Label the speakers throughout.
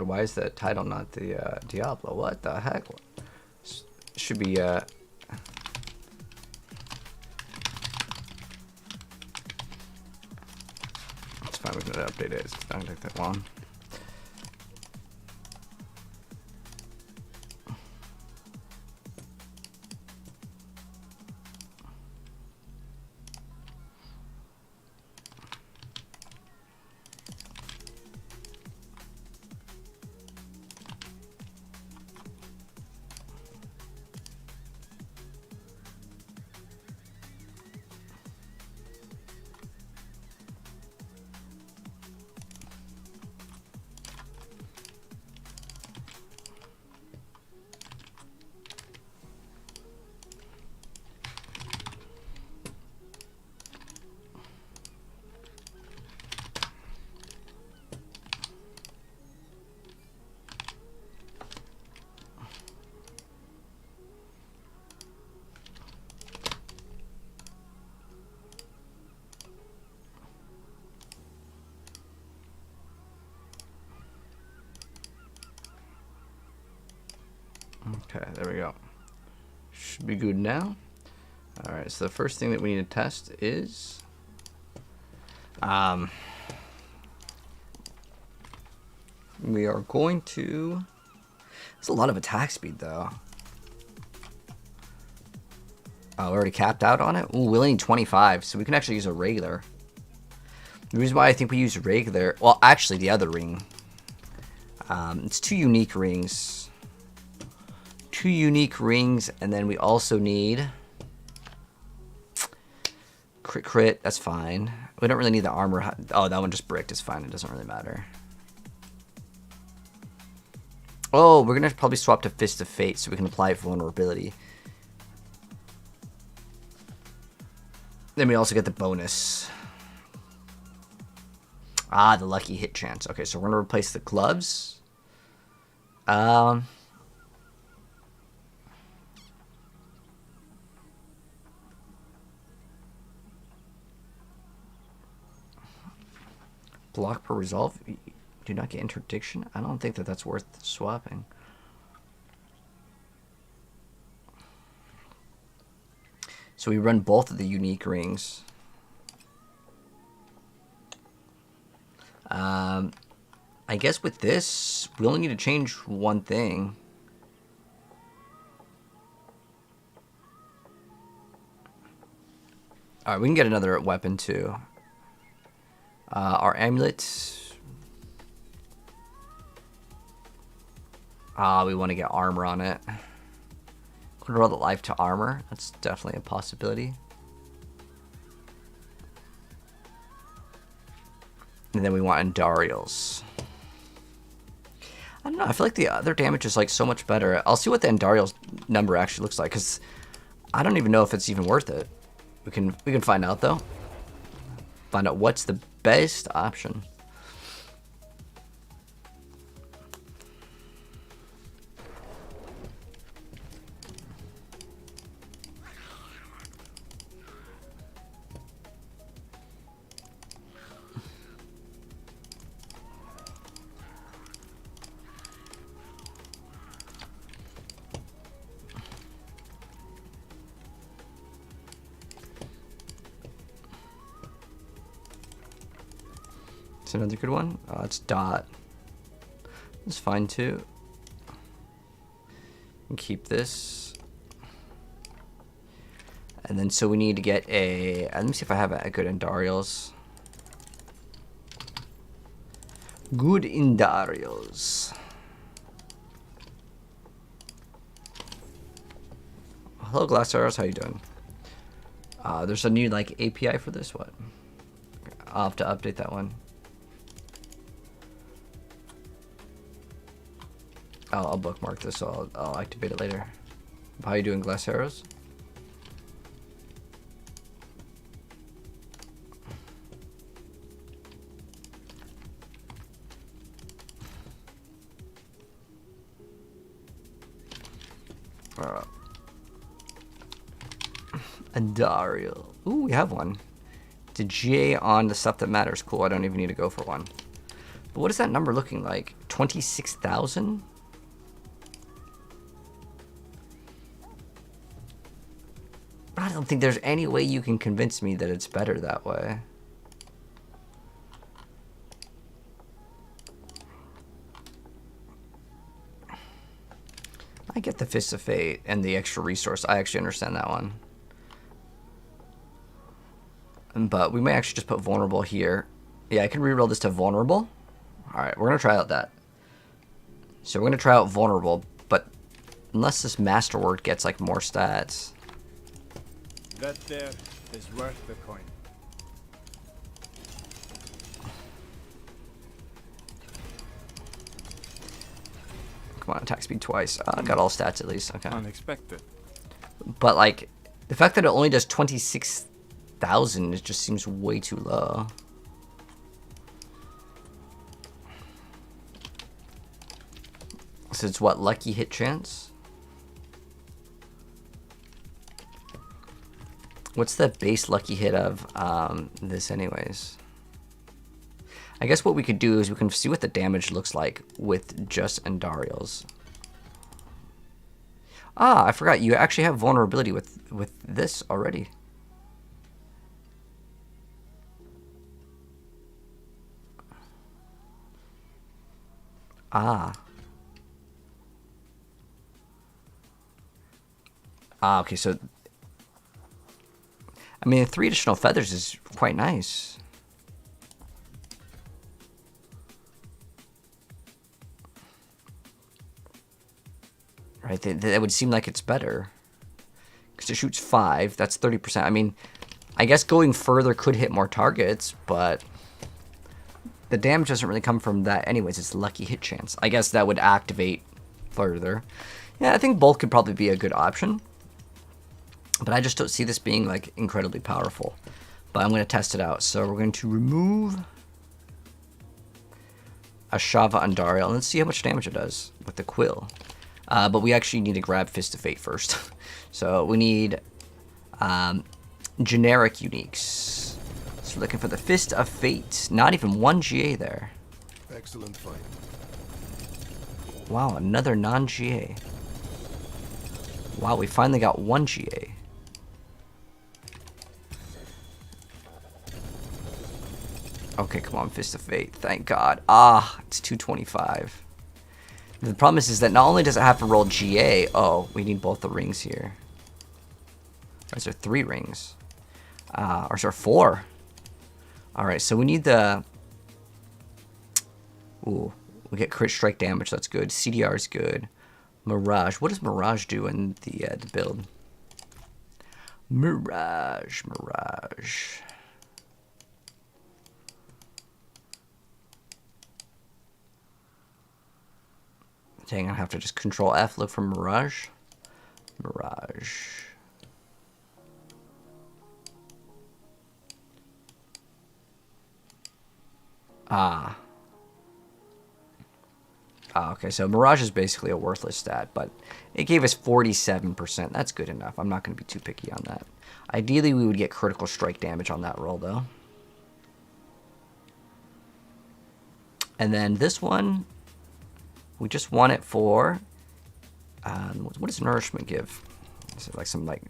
Speaker 1: Why is the title not the Diablo? What the heck? Should be it's fine, we can update it. It's not gonna take that long. Okay, there we go. Should be good now. Alright, so the first thing that we need to test is we are going to, there's a lot of attack speed though. Oh, we're already capped out on it? Ooh, we only need 25, so we can actually use a regular. The reason why I think we use regular, well, actually the other ring. It's 2 unique rings. 2 unique rings, and then we also need crit, that's fine. We don't really need the armor. Oh, that one just bricked, it's fine, it doesn't really matter. Oh, we're gonna probably swap to Fist of Fate so we can apply vulnerability. Then we also get the bonus. Ah, the lucky hit chance. Okay, so we're gonna replace the gloves. Block per resolve. Do not get interdiction. I don't think that that's worth swapping. So we run both of the unique rings. I guess with this, we only need to change one thing. Alright, we can get another weapon too. Our amulet. We want to get armor on it. Could roll the life to armor. That's definitely a possibility. And then we want Endarials. I don't know. I feel like the other damage is like so much better. I'll see what the Endarials number actually looks like, because I don't even know if it's even worth it. We can find out though. Find out what's the best option. Another good one. It's dot. It's fine too. And keep this. And then so we need to get a. Let me see if I have a good Endarials. Good Endarials. Hello, Glass Arrows. How you doing? There's a new like API for this. What? I'll have to update that one. I'll bookmark this, so I'll activate it later. How are you doing, Glass Arrows? Endarial. Ooh, we have one. It's a GA on the stuff that matters. Cool, I don't even need to go for one. But what is that number looking like? 26,000? I don't think there's any way you can convince me that it's better that way. I get the Fist of Fate and the extra resource. I actually understand that one. But we may actually just put Vulnerable here. Yeah, I can reroll this to Vulnerable. Alright, we're going to try out that. So we're going to try out Vulnerable, but unless this Masterwork gets like more stats.
Speaker 2: That there is worth the coin.
Speaker 1: Come on, attack speed twice. I got all stats at least. Okay.
Speaker 2: Unexpected.
Speaker 1: But like, the fact that it only does 26,000, it just seems way too low. So it's what, lucky hit chance? What's the base lucky hit of this anyways? I guess what we could do is we can see what the damage looks like with just Andariel's. Ah, I forgot. You actually have vulnerability with this already. Ah. Ah, okay, so... I mean, 3 additional feathers is quite nice. Right, that would seem like it's better. Because it shoots 5, that's 30%. I mean, I guess going further could hit more targets, but... the damage doesn't really come from that anyways, it's lucky hit chance. I guess that would activate further. Yeah, I think both could probably be a good option. But I just don't see this being like incredibly powerful. But I'm going to test it out. So we're going to remove Ashava Andariel. Let's see how much damage it does with the Quill. But we actually need to grab Fist of Fate first. So we need generic uniques. So looking for the Fist of Fate. Not even 1 GA there.
Speaker 3: Excellent fight.
Speaker 1: Wow, another non-GA. Wow, we finally got 1 GA. Okay, come on, Fist of Fate. Thank God. Ah, it's 225. The problem is that not only does it have to roll GA, oh, we need both the rings here. Or is there 3 rings? Or is there 4? Alright, so we need the... Ooh, we get crit strike damage, that's good. CDR is good. Mirage. What does Mirage do in the build? Mirage. Dang, I have to just control F, look for Mirage. Ah, okay, so Mirage is basically a worthless stat, but it gave us 47%. That's good enough. I'm not going to be too picky on that. Ideally, we would get critical strike damage on that roll, though. And then this one... we just want it for, what does Nourishment give? Is it like some, like,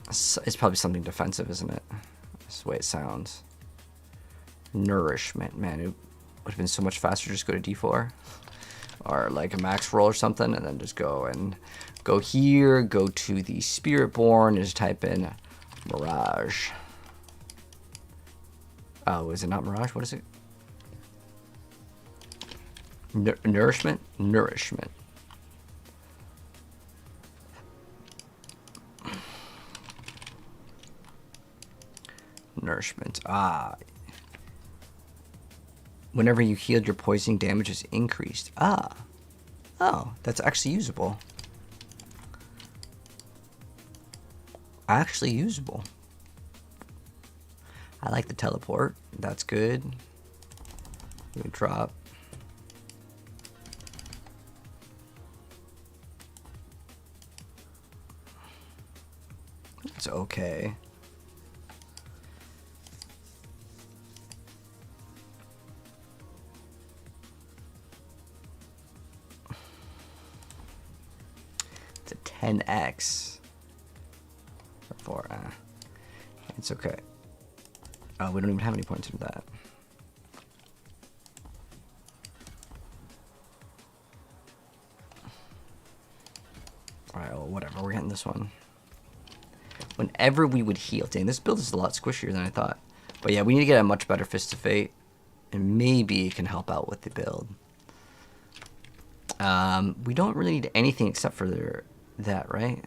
Speaker 1: it's probably something defensive, isn't it? That's the way it sounds. Nourishment, man, it would have been so much faster just go to D4. Or like a max roll or something, and then just go here, go to the Spiritborn, and just type in Mirage. Oh, is it not Mirage? What is it? Nourishment? Nourishment. Nourishment. Ah. Whenever you healed, your poisoning damage is increased. Ah. Oh, that's actually usable. Actually usable. I like the teleport. That's good. We drop. It's okay. 10x. For it's okay. Oh, we don't even have any points in that. Alright, well, whatever. We're getting this one. Whenever we would heal. Dang, this build is a lot squishier than I thought. But yeah, we need to get a much better Fist of Fate. And maybe it can help out with the build. We don't really need anything except for that, right?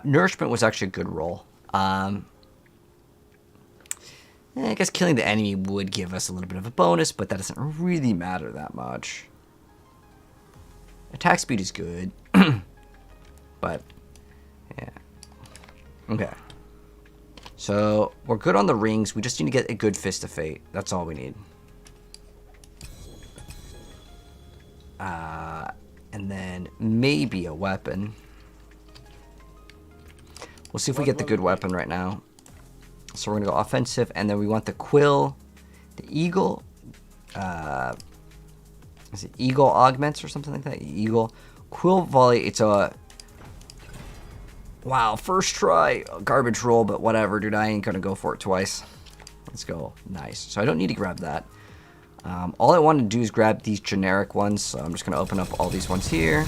Speaker 1: Nourishment was actually a good roll. I guess killing the enemy would give us a little bit of a bonus, but that doesn't really matter that much. Attack speed is good. But, yeah. Okay. So, we're good on the rings. We just need to get a good Fist of Fate. That's all we need. And then maybe a weapon. We'll see if we get the good weapon right now. So we're going to go offensive, and then we want the quill, the eagle. Is it eagle augments or something like that? Eagle. Quill volley, it's a... Wow, first try. Garbage roll, but whatever, dude. I ain't going to go for it twice. Let's go. Nice. So I don't need to grab that. All I want to do is grab these generic ones, so I'm just going to open up all these ones here.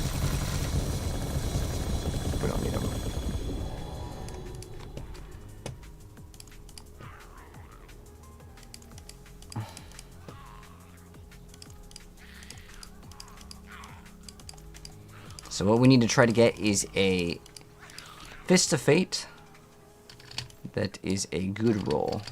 Speaker 1: We don't need them. So what we need to try to get is a Fist of Fate. That is a good roll.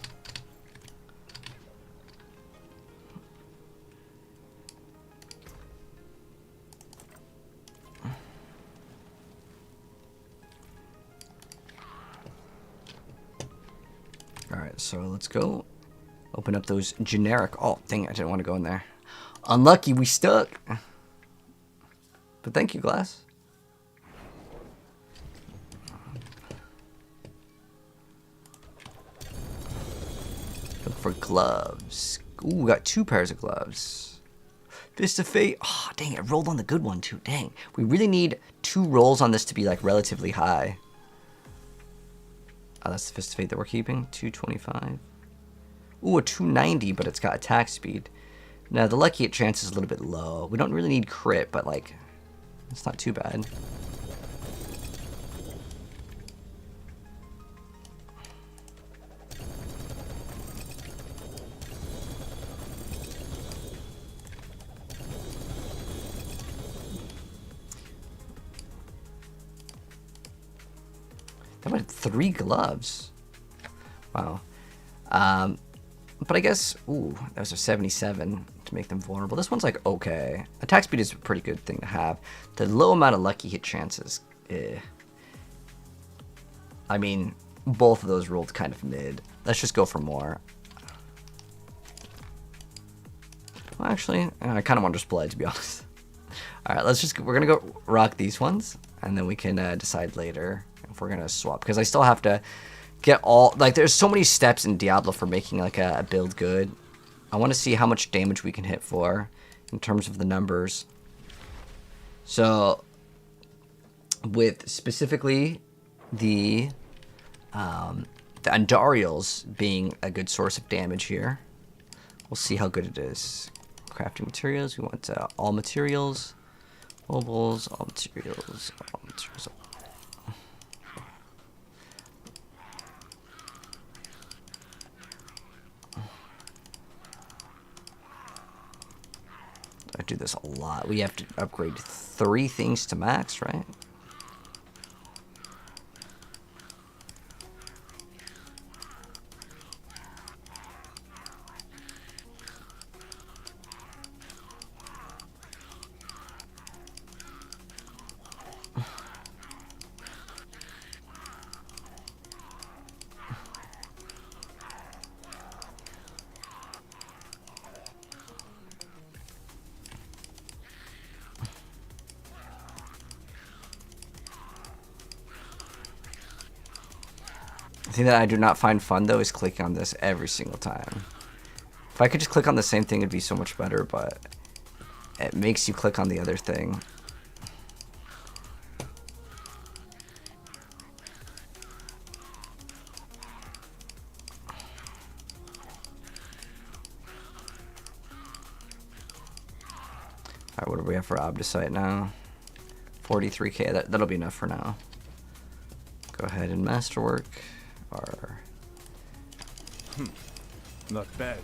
Speaker 1: Alright, so let's go. Open up those generic... Oh, dang it, I didn't want to go in there. Unlucky, we stuck. But thank you, Glass. Look for gloves. Ooh, we got 2 pairs of gloves. Fist of Fate. Oh, dang it, rolled on the good one, too. Dang. We really need 2 rolls on this to be, like, relatively high. Oh, that's the Fist of Fate that we're keeping. 225. Ooh, a 290, but it's got attack speed. Now, the lucky hit chance is a little bit low. We don't really need crit, but, like, it's not too bad. That went 3 gloves. Wow. But I guess, ooh, that was a 77 to make them vulnerable. This one's like, okay. Attack speed is a pretty good thing to have. The low amount of lucky hit chances, I mean, both of those rolled kind of mid. Let's just go for more. Well, actually, I kind of want to just play, to be honest. All right, we're going to go rock these ones, and then we can decide later if we're going to swap. Because I still have to get all, like, there's so many steps in Diablo for making, like, a build good. I want to see how much damage we can hit for in terms of the numbers. So, with specifically the Andariels being a good source of damage here, we'll see how good it is. Crafting materials, we want all materials, mobiles, all materials, all materials. I do this a lot. We have to upgrade 3 things to max, right? The thing that I do not find fun, though, is clicking on this every single time. If I could just click on the same thing, it'd be so much better, but it makes you click on the other thing. Alright, what do we have for Obdicite now? 43k, that'll be enough for now. Go ahead and Masterwork. Or...
Speaker 2: Not bad.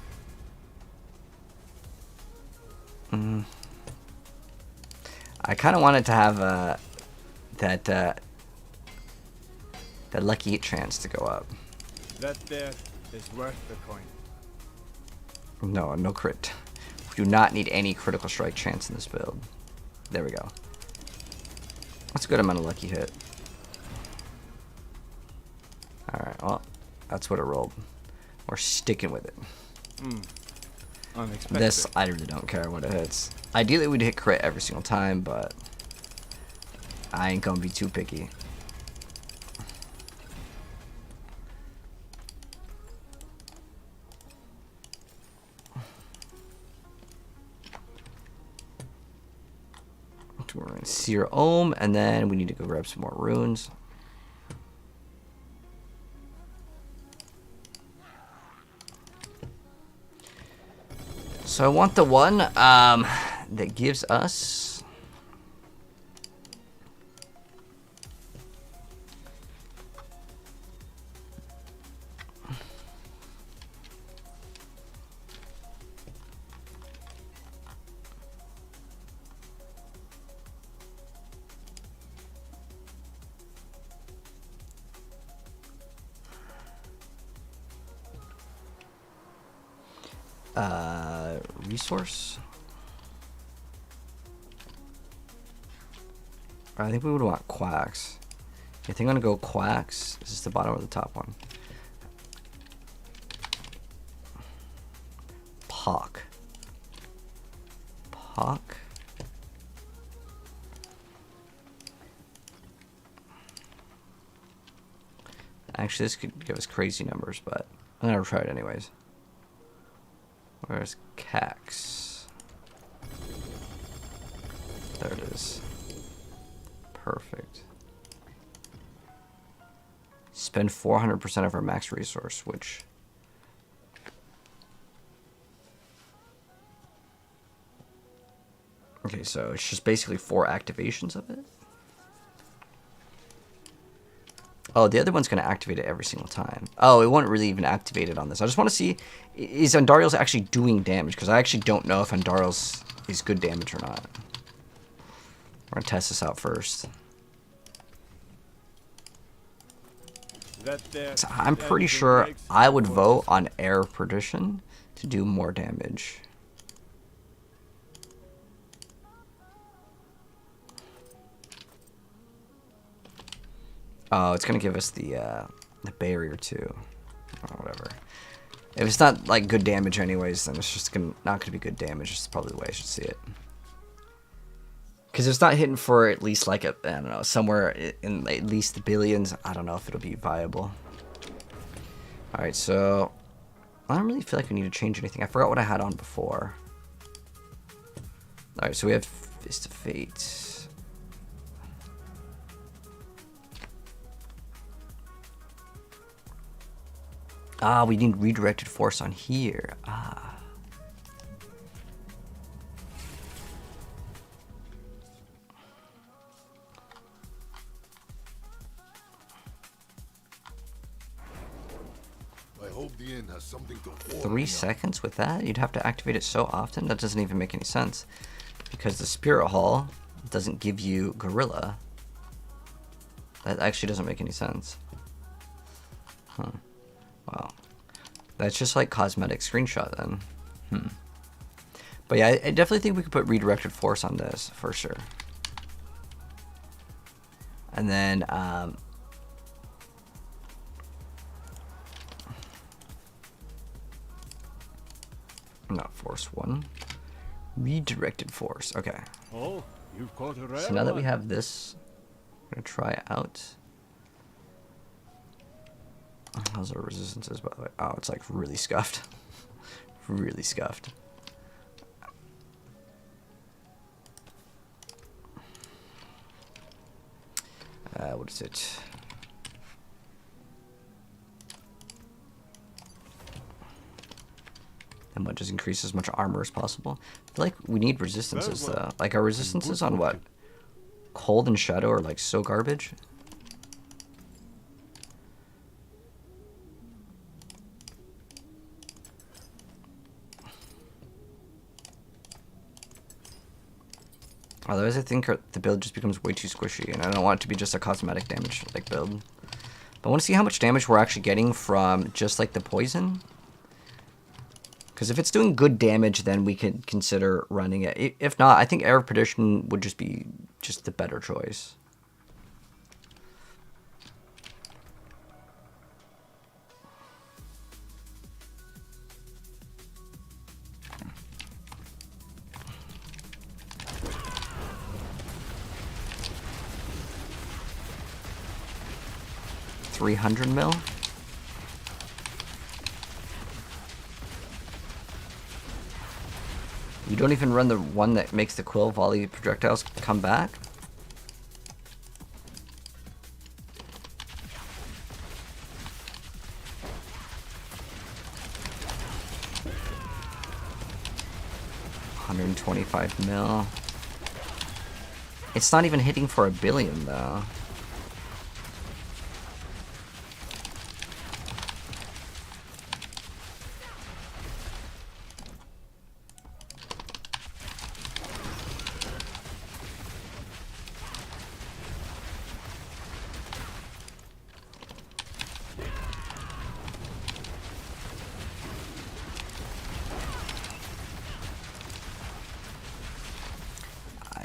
Speaker 1: I kind of wanted to have that lucky hit chance to go up.
Speaker 2: That there is worth the coin.
Speaker 1: No, no crit. We do not need any critical strike chance in this build. There we go. That's a good amount of lucky hit. Alright, well, that's what it rolled. We're sticking with it.
Speaker 2: Unexpected.
Speaker 1: This, I really don't care what it hits. Ideally, we'd hit crit every single time, but I ain't gonna be too picky. We're gonna Seer Ohm, and then we need to go grab some more runes. So I want the one that gives us resource. I think we would want quacks. I think I'm gonna go quacks. Is this the bottom or the top one? Pock. Pock. Actually, this could give us crazy numbers, but I'm gonna try it anyways. Where's Cax? There it is. Perfect. Spend 400% of our max resource, which... Okay, so it's just basically 4 activations of it. Oh, the other one's going to activate it every single time. Oh, it won't really even activate it on this. I just want to see, is Andariel's actually doing damage? Because I actually don't know if Andariel's is good damage or not. We're going to test this out first. So I'm pretty sure I would vote on Air Perdition to do more damage. Oh, it's gonna give us the barrier too. Oh, whatever. If it's not like good damage anyways, then it's just not gonna be good damage. It's probably the way I should see it. Because it's not hitting for at least like I don't know, somewhere in at least the billions. I don't know if it'll be viable. All right, so I don't really feel like we need to change anything. I forgot what I had on before. All right, so we have Fist of Fate. Ah, we need redirected force on here. Ah.
Speaker 3: I hope the inn has something to
Speaker 1: 3 seconds with that? You'd have to activate it so often? That doesn't even make any sense. Because the Spirit Hall doesn't give you Gorilla. That actually doesn't make any sense. Huh. Wow. That's just like cosmetic screenshot then. But yeah, I definitely think we could put redirected force on this for sure. And then not force 1. Redirected force. Okay.
Speaker 2: Oh, you've caught a rare
Speaker 1: So now that we
Speaker 2: one.
Speaker 1: have this, I'm gonna try it out. How's our resistances, by the way? Oh, it's like really scuffed. Really scuffed. What is it? And what, just increase as much armor as possible? I feel like we need resistances though. Like our resistances on what? Cold and Shadow are like so garbage. Otherwise, I think the build just becomes way too squishy, and I don't want it to be just a cosmetic damage like build. But I want to see how much damage we're actually getting from just like the poison. Because if it's doing good damage, then we could consider running it. If not, I think Air of Perdition would just be just the better choice. $300 mil. You don't even run the one that makes the quill volley projectiles come back? $125 mil. It's not even hitting for $1 billion though.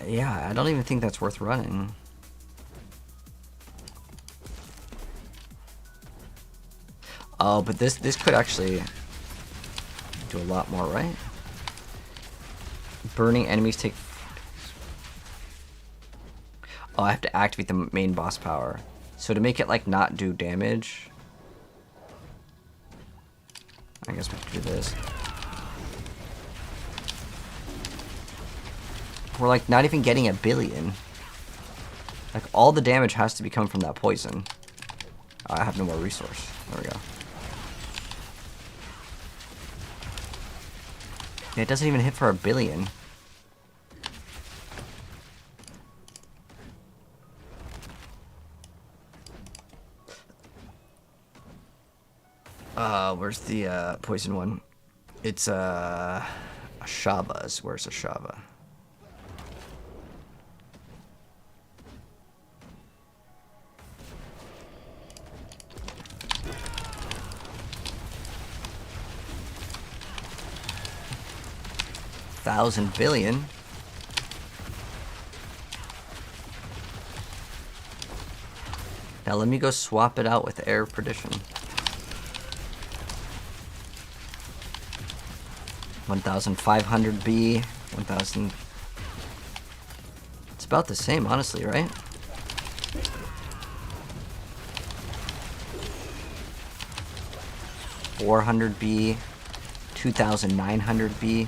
Speaker 1: Yeah, I don't even think that's worth running. Oh, but this could actually do a lot more, right? Burning enemies take... Oh, I have to activate the main boss power. So to make it like not do damage, I guess we could do this. We're like not even getting $1 billion. Like all the damage has to be coming from that poison. Oh, I have no more resource. There we go. Yeah, it doesn't even hit for $1 billion. Where's the poison one? It's Ashava's. Where's Ashava? $1,000 billion. Now let me go swap it out with Air of Perdition. 1,500 B, 1,000. It's about the same, honestly, right? $400 B, 2,900 B.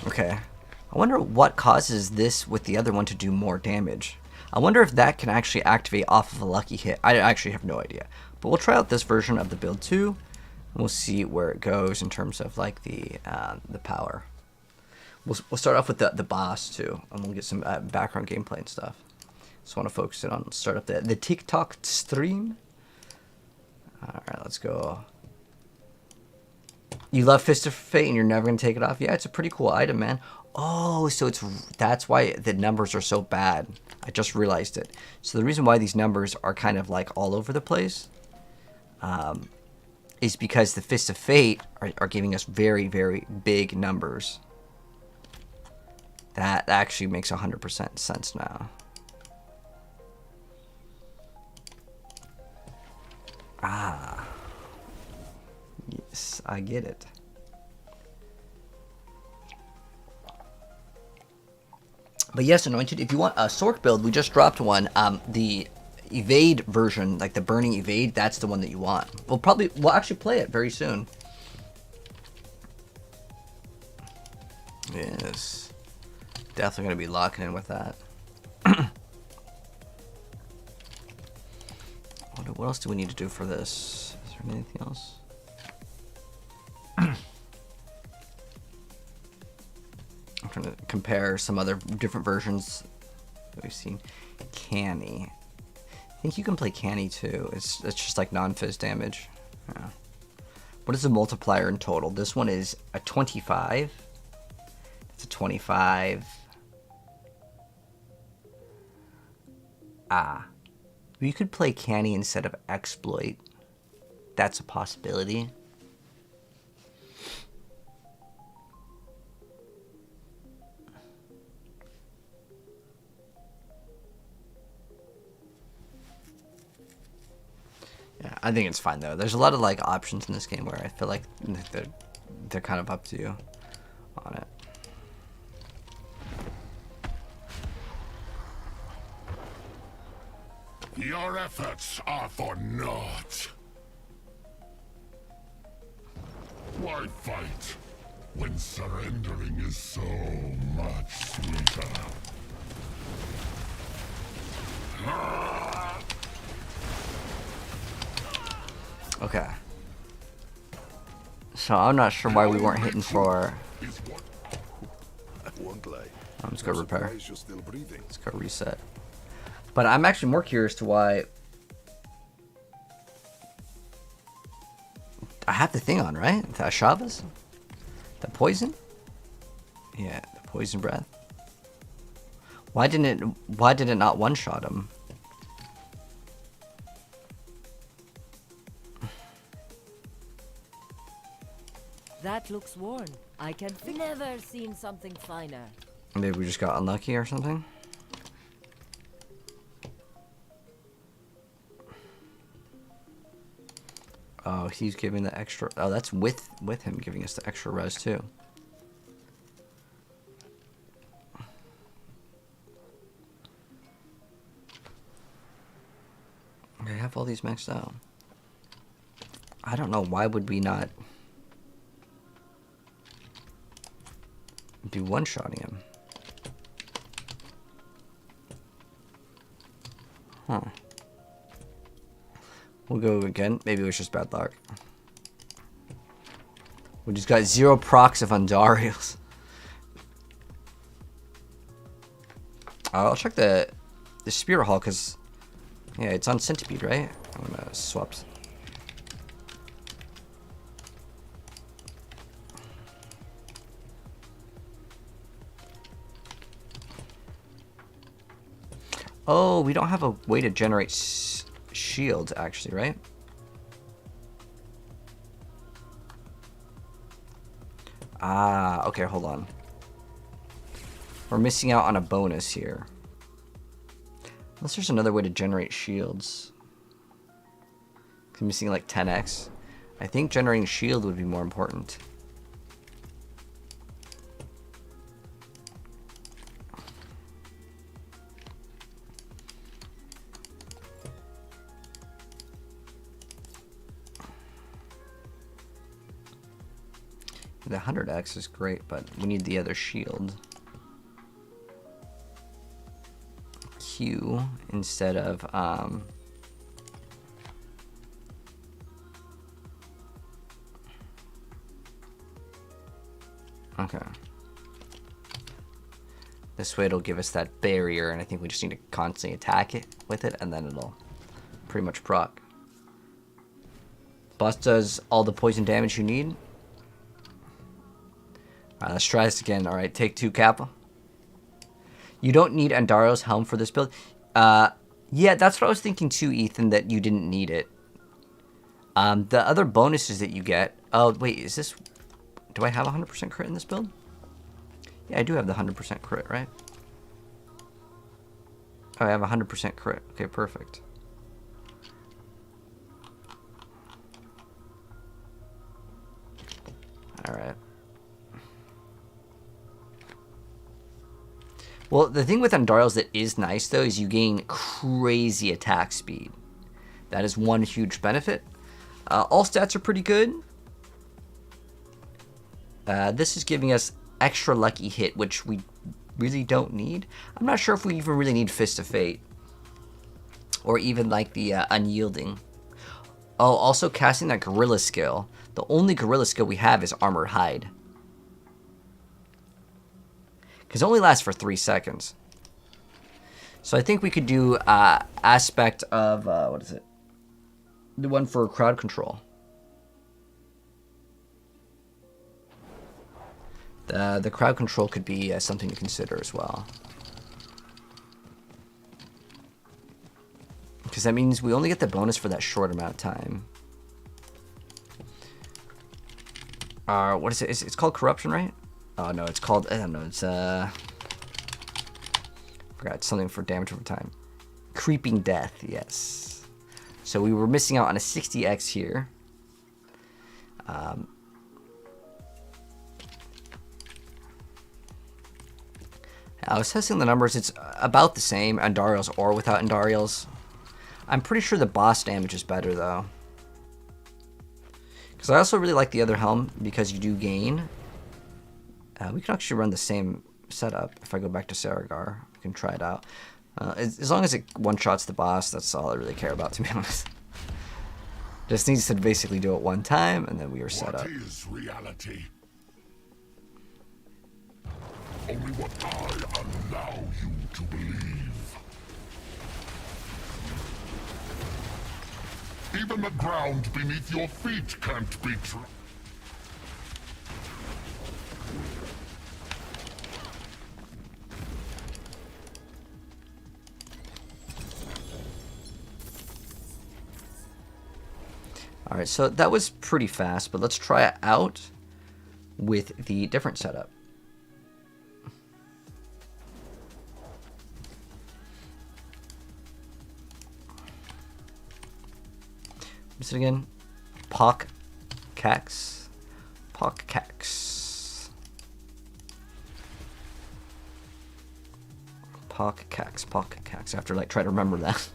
Speaker 1: Okay. I wonder what causes this with the other one to do more damage. I wonder if that can actually activate off of a lucky hit. I actually have no idea. But we'll try out this version of the build too. And we'll see where it goes in terms of like the power. We'll start off with the boss too. And we'll get some background gameplay and stuff. Just want to focus it on, start up the TikTok stream. Alright, let's go. You love Fist of Fate and you're never going to take it off? Yeah, it's a pretty cool item, man. Oh, so that's why the numbers are so bad. I just realized it. So the reason why these numbers are kind of like all over the place is because the Fist of Fate are giving us very, very big numbers. That actually makes 100% sense now. Ah. Yes, I get it. But yes, Anointed, if you want a Sorc build, we just dropped one. The Evade version, like the Burning Evade, that's the one that you want. We'll actually play it very soon. Yes. Definitely going to be locking in with that. What else do we need to do for this? Is there anything else? I'm trying to compare some other different versions that we've seen. Canny. I think you can play Canny too. It's just like non-fizz damage. Yeah. What is the multiplier in total? This one is a 25. It's a 25. You could play Canny instead of Exploit. That's a possibility. Yeah, I think it's fine though. There's a lot of like options in this game where I feel like they're kind of up to you on it.
Speaker 3: Your efforts are for naught. Why fight when surrendering is so much sweeter?
Speaker 1: Okay. So I'm not sure why we weren't hitting for.
Speaker 3: Won't lie.
Speaker 1: Let's go repair.
Speaker 3: Surprised you're still breathing.
Speaker 1: Let's go reset. But I'm actually more curious to why. I have the thing on, right? The Ashavas? The poison? Yeah, the poison breath. Why did it not one-shot him?
Speaker 4: That looks worn. I can never seen something finer.
Speaker 1: Maybe we just got unlucky or something? Oh, he's giving the extra. Oh, that's with him giving us the extra res too. I have all these maxed out. I don't know, why would we not do one-shotting him? Huh. We'll go again. Maybe it was just bad luck. We just got 0 procs of Andariels. I'll check the Spirit Hall because, yeah, it's on Centipede, right? I'm gonna swap. Oh, we don't have a way to generate shields, actually, right? Ah, okay, hold on. We're missing out on a bonus here. Unless there's another way to generate shields. I'm missing like 10x. I think generating shield would be more important. The 100x is great, but we need the other shield. Q instead of okay. This way it'll give us that barrier, and I think we just need to constantly attack it with it, and then it'll pretty much proc. Boss does all the poison damage you need. Alright, let's try this again. Alright, take 2, Kappa. You don't need Andario's Helm for this build. Yeah, that's what I was thinking too, Ethan, that you didn't need it. The other bonuses that you get... Oh, wait, is this... Do I have 100% crit in this build? Yeah, I do have the 100% crit, right? Oh, I have 100% crit. Okay, perfect. Alright. Well, the thing with Andariels that is nice, though, is you gain crazy attack speed. That is one huge benefit. All stats are pretty good. This is giving us extra lucky hit, which we really don't need. I'm not sure if we even really need Fist of Fate. Or even like the Unyielding. Oh, also casting that Gorilla skill. The only Gorilla skill we have is Armored Hide. Because it only lasts for 3 seconds. So I think we could do aspect of, what is it? The one for crowd control. The crowd control could be something to consider as well. Because that means we only get the bonus for that short amount of time. What is it? It's called Corruption, right? Oh, no, it's called, I don't know, it's, forgot, it's something for damage over time. Creeping Death, yes. So we were missing out on a 60x here. I was testing the numbers. It's about the same, Andariel's or without Andariel's. I'm pretty sure the boss damage is better, though. Because I also really like the other helm, because you do gain. We can actually run the same setup. If I go back to Saragar, we can try it out. As long as it one-shots the boss, that's all I really care about, to be honest. Just needs to basically do it one time, and then we are set up.
Speaker 3: What is reality? Only what I allow you to believe. Even the ground beneath your feet can't be true.
Speaker 1: Alright, so that was pretty fast, but let's try it out with the different setup. What's it again? Pock Cax. Pock Cax. Pock Cax. Pock Cax. I have to like try to remember that.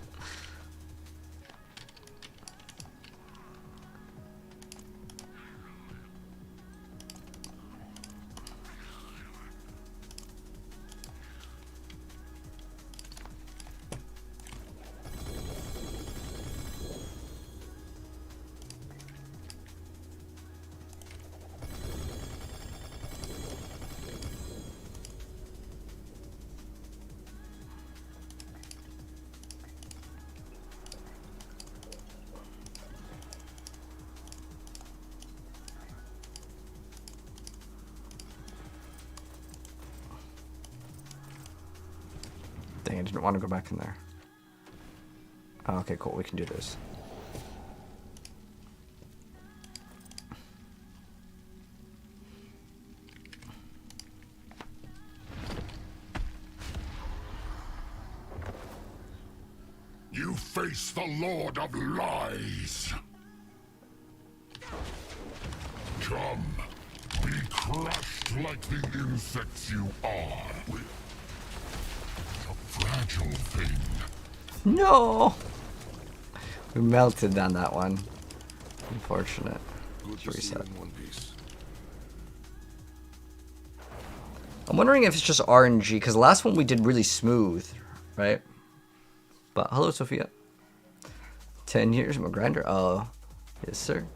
Speaker 1: Dang, I didn't want to go back in there. Oh, okay, cool. We can do this.
Speaker 3: You face the Lord of Lies. Come, be crushed like the insects you are. A fragile thing.
Speaker 1: No! We melted on that one. Unfortunate.
Speaker 3: Good
Speaker 1: Reset.
Speaker 3: in one piece.
Speaker 1: I'm wondering if it's just RNG, because the last one we did really smooth, right? But hello, Sophia. 10 years, I'm a grinder. Oh, yes, sir.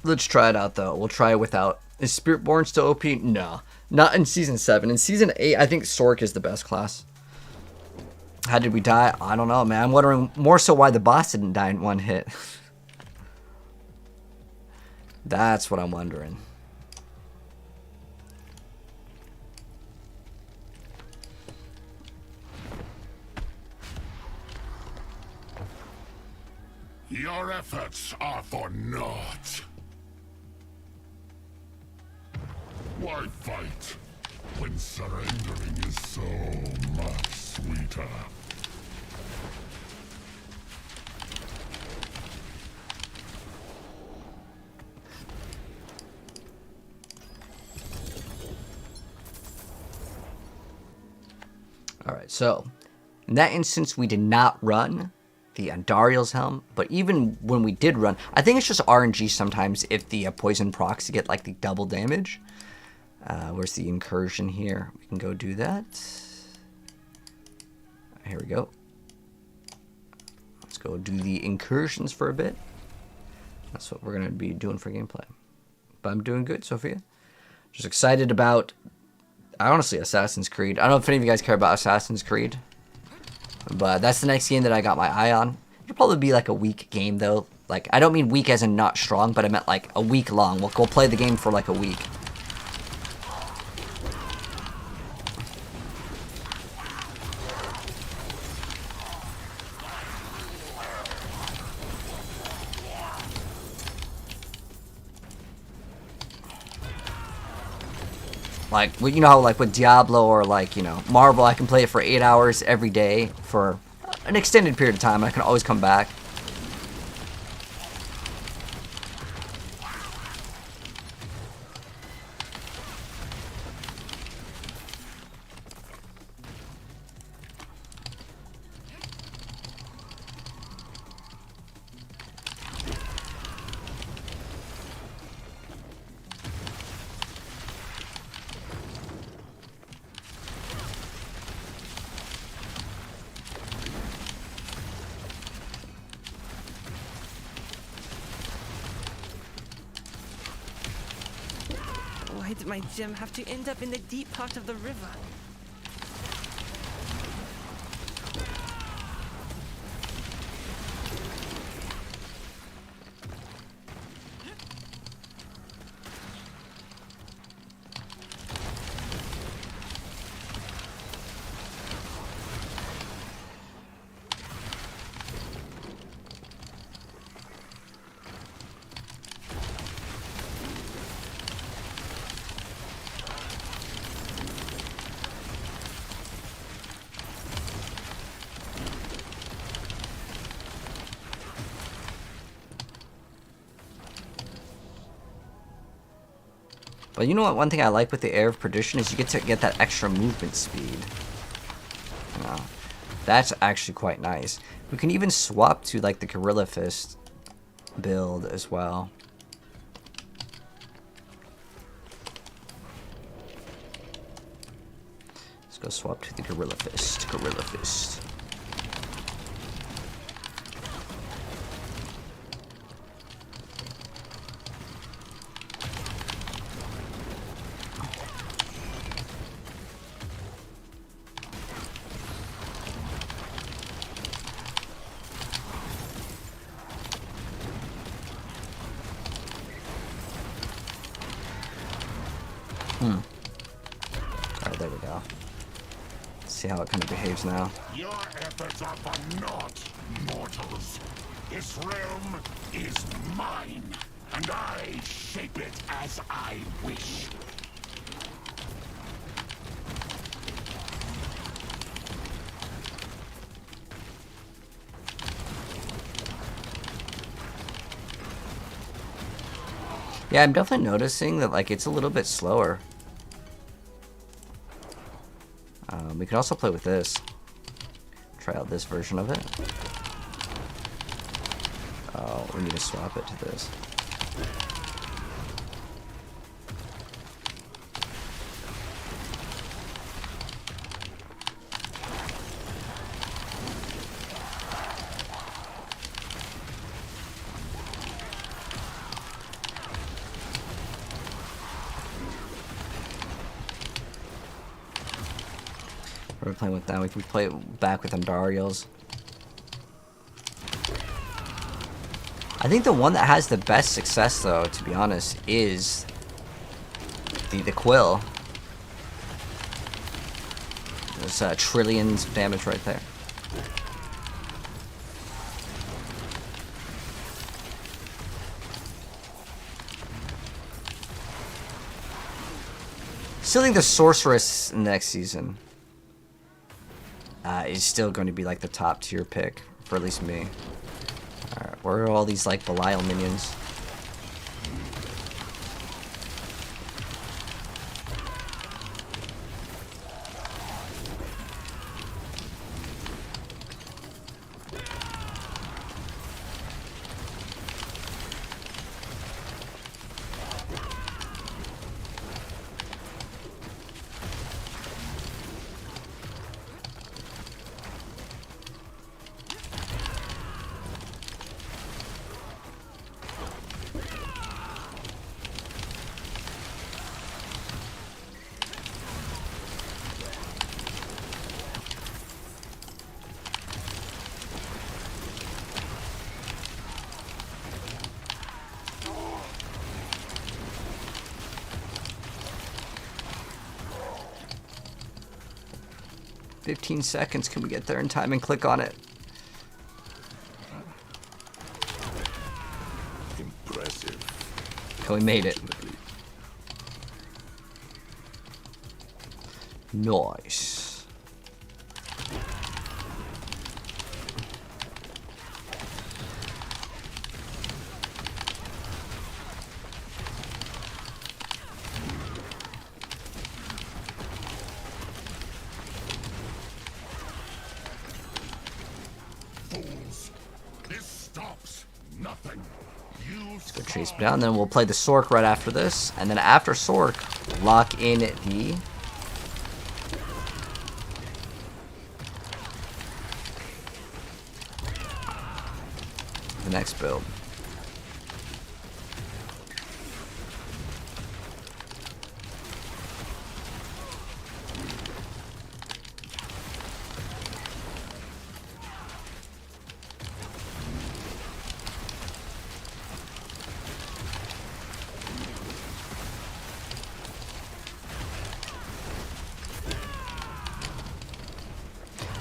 Speaker 1: Let's try it out, though. We'll try it without. Is Spiritborn still OP? No. Not in Season 7. In Season 8, I think Sorc is the best class. How did we die? I don't know, man. I'm wondering more so why the boss didn't die in one hit. That's what I'm wondering.
Speaker 3: Your efforts are for naught. Why fight when surrendering is so much sweeter?
Speaker 1: Alright, so in that instance, we did not run the Andariel's Helm, but even when we did run, I think it's just RNG sometimes if the poison procs to get like the double damage. Where's the incursion here? We can go do that. Here we go. Let's go do the incursions for a bit. That's what we're going to be doing for gameplay. But I'm doing good, Sophia. Just excited about, honestly, Assassin's Creed. I don't know if any of you guys care about Assassin's Creed. But that's the next game that I got my eye on. It'll probably be like a week game, though. Like, I don't mean week as in not strong, but I meant like a week long. We'll go play the game for like a week. Like, you know how, like, with Diablo or, like, you know, Marvel, I can play it for 8 hours every day for an extended period of time. I can always come back.
Speaker 5: Why did my gem have to end up in the deep part of the river?
Speaker 1: But you know what? One thing I like with the Air of Perdition is you get to get that extra movement speed. You know, that's actually quite nice. We can even swap to like the Gorilla Fist build as well. Let's go swap to the Gorilla Fist. Gorilla Fist. Alright, there we go. Let's see how it kind of behaves now.
Speaker 3: Your efforts are for naught, mortals. This realm is mine, and I shape it as I wish.
Speaker 1: Yeah, I'm definitely noticing that like it's a little bit slower. We can also play with this. Try out this version of it. Oh, we need to swap it to this. We're playing with that. We can play it back with Andariel's. I think the one that has the best success, though, to be honest, is the Quill. There's trillions of damage right there. Still think the Sorceress next season is still going to be like the top tier pick for at least me. Alright, where are all these like Belial minions? 15 seconds. Can we get there in time and click on it?
Speaker 3: Impressive.
Speaker 1: Okay, we made it. Nice.
Speaker 3: Fools. This stops nothing.
Speaker 1: Let's go chase him down. Then we'll play the Sorc right after this. And then after Sorc, lock in the next build.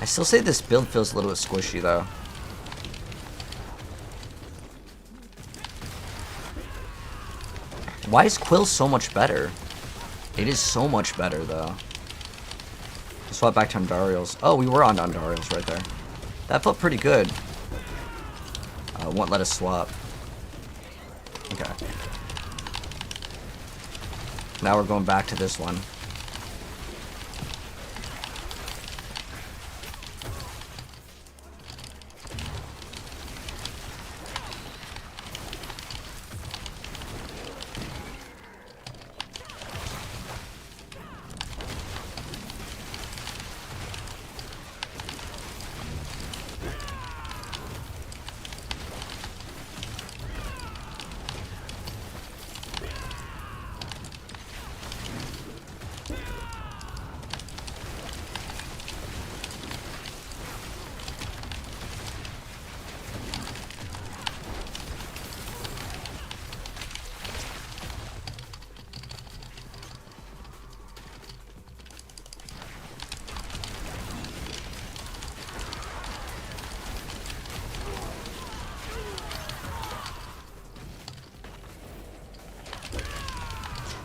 Speaker 1: I still say this build feels a little bit squishy though. Why is Quill so much better? It is so much better though. Swap back to Andariel's. Oh, we were on Andariel's right there. That felt pretty good. Won't let us swap. Okay. Now we're going back to this one.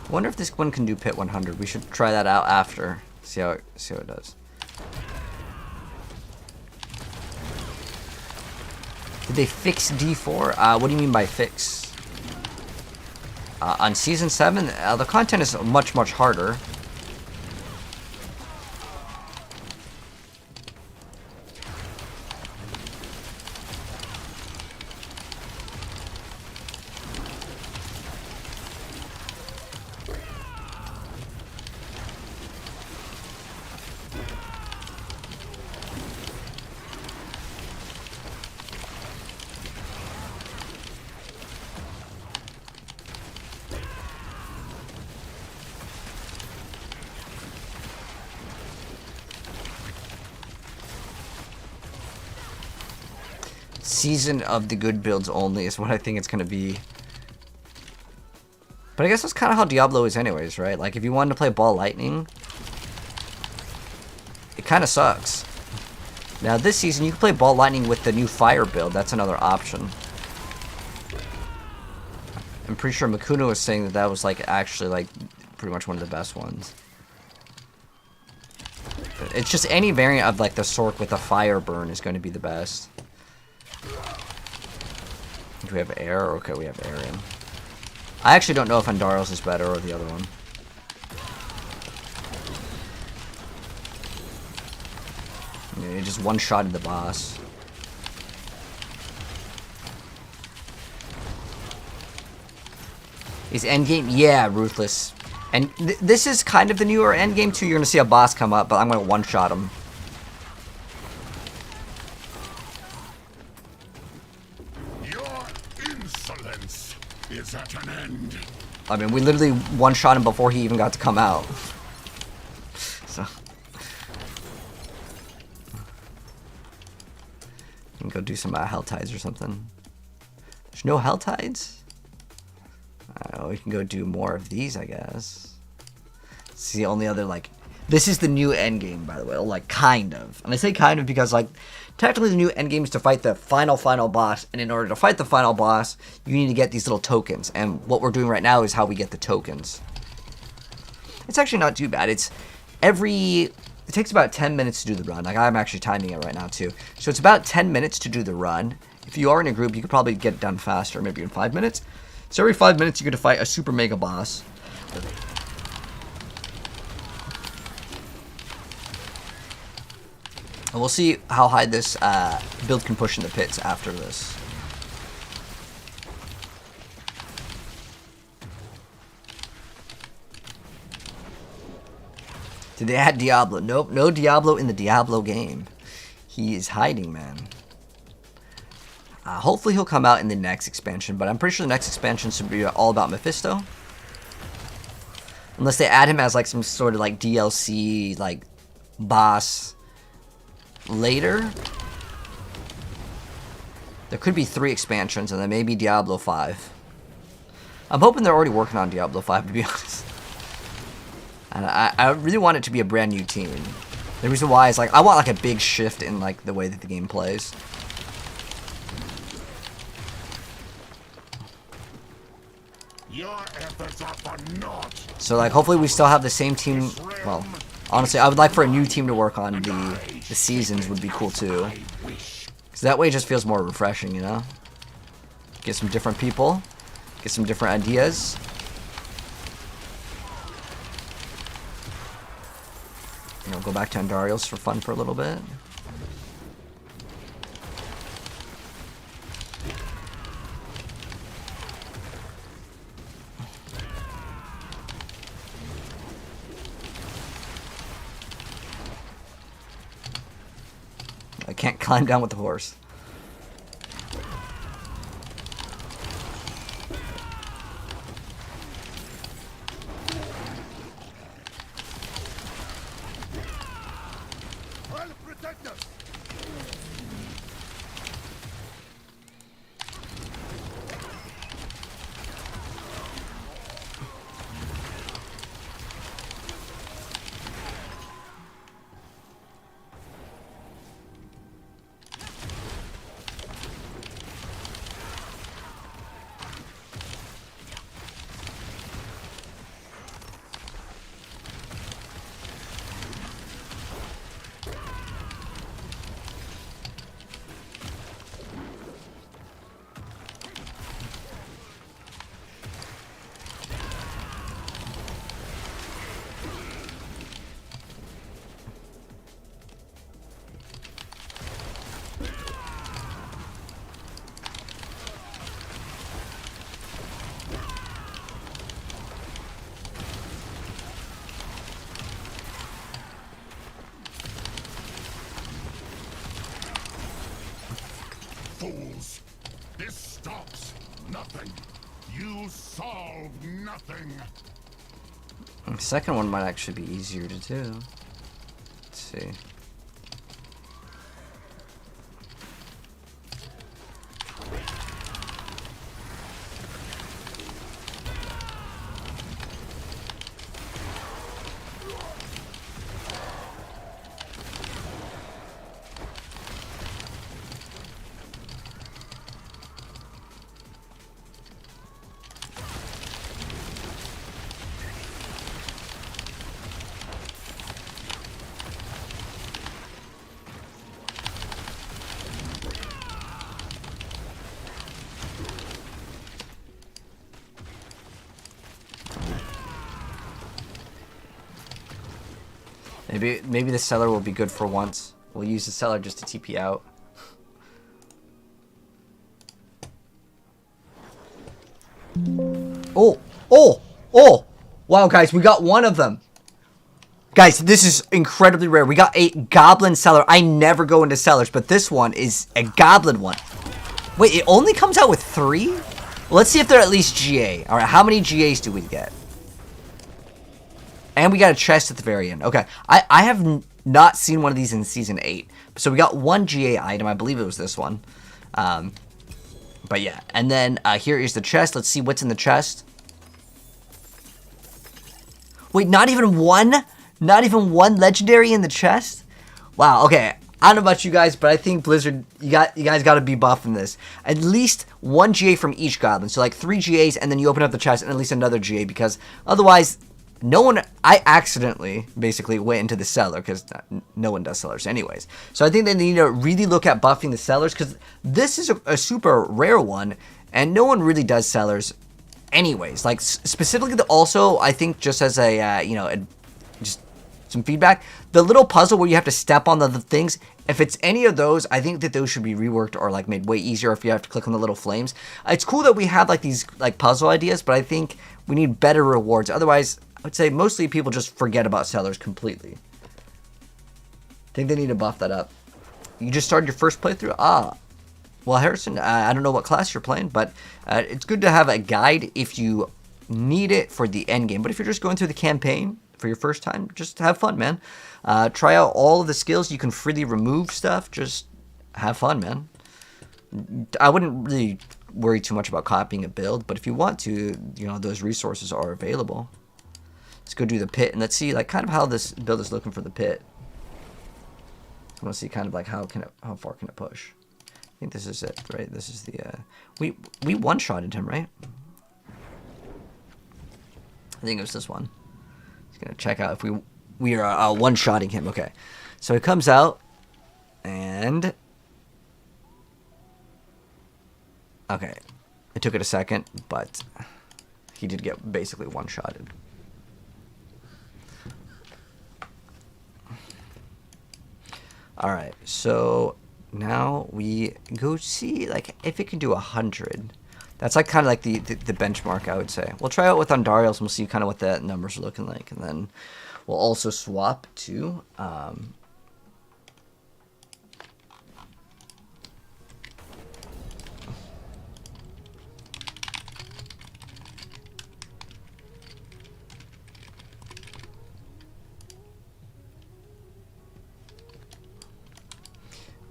Speaker 1: I wonder if this one can do Pit 100. We should try that out after. See how it does. Did they fix D4? What do you mean by fix? On Season 7, the content is much, much harder. Season of the good builds only is what I think it's going to be. But I guess that's kind of how Diablo is anyways, right? Like, if you wanted to play Ball Lightning, it kind of sucks. Now, this season, you can play Ball Lightning with the new Fire build. That's another option. I'm pretty sure Makuna was saying that that was, like, actually, like, pretty much one of the best ones. It's just any variant of, like, the Sorc with a Fire burn is going to be the best. Do we have air? Okay, we have air in. I actually don't know if Andariel's is better or the other one. Yeah, he just one-shotted the boss. Is endgame? Yeah, Ruthless. And this is kind of the newer endgame too. You're going to see a boss come up, but I'm going to one-shot him.
Speaker 3: Is at an end.
Speaker 1: I mean, we literally one-shot him before he even got to come out. So. We can go do some Hell Tides or something. There's no Hell Tides? We can go do more of these, I guess. It's the only other, like... This is the new endgame, by the way. Like, kind of. And I say kind of because, like, technically the new endgame is to fight the final boss. And in order to fight the final boss, you need to get these little tokens. And what we're doing right now is how we get the tokens. It's actually not too bad. It takes about 10 minutes to do the run. Like, I'm actually timing it right now, too. So it's about 10 minutes to do the run. If you are in a group, you could probably get it done faster, maybe in 5 minutes. So every 5 minutes, you get to fight a super mega boss. And we'll see how high this build can push in the pits after this. Did they add Diablo? Nope, no Diablo in the Diablo game. He is hiding, man. Hopefully he'll come out in the next expansion, but I'm pretty sure the next expansion should be all about Mephisto. Unless they add him as like some sort of like DLC, like boss later. There could be 3 expansions and then maybe Diablo 5. I'm hoping they're already working on Diablo 5, to be honest. And I really want it to be a brand new team. The reason why is like I want like a big shift in like the way that the game plays.
Speaker 3: Your efforts are for naught.
Speaker 1: So like hopefully we still have the same team. Well, honestly, I would like for a new team to work on the seasons would be cool too. Because that way it just feels more refreshing, you know? Get some different people. Get some different ideas. You know, go back to Andarios for fun for a little bit. I can't climb down with the horse.
Speaker 3: I'll protect us. Fools! This stops nothing. You solve nothing.
Speaker 1: The second one might actually be easier to do. Let's see. Maybe the cellar will be good for once. We'll use the cellar just to TP out. Oh! Wow, guys, we got one of them. Guys, this is incredibly rare. We got a goblin cellar. I never go into cellars, but this one is a goblin one. Wait, it only comes out with 3? Let's see if they're at least GA. Alright, how many GAs do we get? And we got a chest at the very end. Okay, I have not seen one of these in Season 8. So we got 1 GA item. I believe it was this one. But yeah, and then here is the chest. Let's see what's in the chest. Wait, not even one Not even one legendary in the chest? Wow, okay. I don't know about you guys, but I think Blizzard, you guys got to be buffing this. At least one GA from each goblin. So like 3 GAs, and then you open up the chest and at least another GA, because otherwise, no one... I accidentally basically went into the cellar, because no one does cellars anyways. So I think they need to really look at buffing the cellars, because this is a super rare one, and no one really does cellars anyways. Like, specifically, also, I think just as a, you know, just some feedback, the little puzzle where you have to step on the things, if it's any of those, I think that those should be reworked or like made way easier if you have to click on the little flames. It's cool that we have like these like puzzle ideas, but I think we need better rewards. Otherwise, I would say mostly people just forget about sellers completely. I think they need to buff that up. You just started your first playthrough? Ah. Well, Harrison, I don't know what class you're playing, but it's good to have a guide if you need it for the end game. But if you're just going through the campaign for your first time, just have fun, man. Try out all of the skills. You can freely remove stuff. Just have fun, man. I wouldn't really worry too much about copying a build, but if you want to, you know, those resources are available. Let's go do the pit, and let's see like kind of how this build is looking for the pit. I want to see kind of like how far can it push. I think this is it, right? This is the we one-shotted him, right? I think it was this one. Gonna check out if we are one-shotting him. Okay, so he comes out, and okay, it took it a second, but he did get basically one-shotted. All right, so now we go see like if it can do 100. That's like kind of like the benchmark, I would say. We'll try out with Andariel's and we'll see kind of what the numbers are looking like. And then we'll also swap to...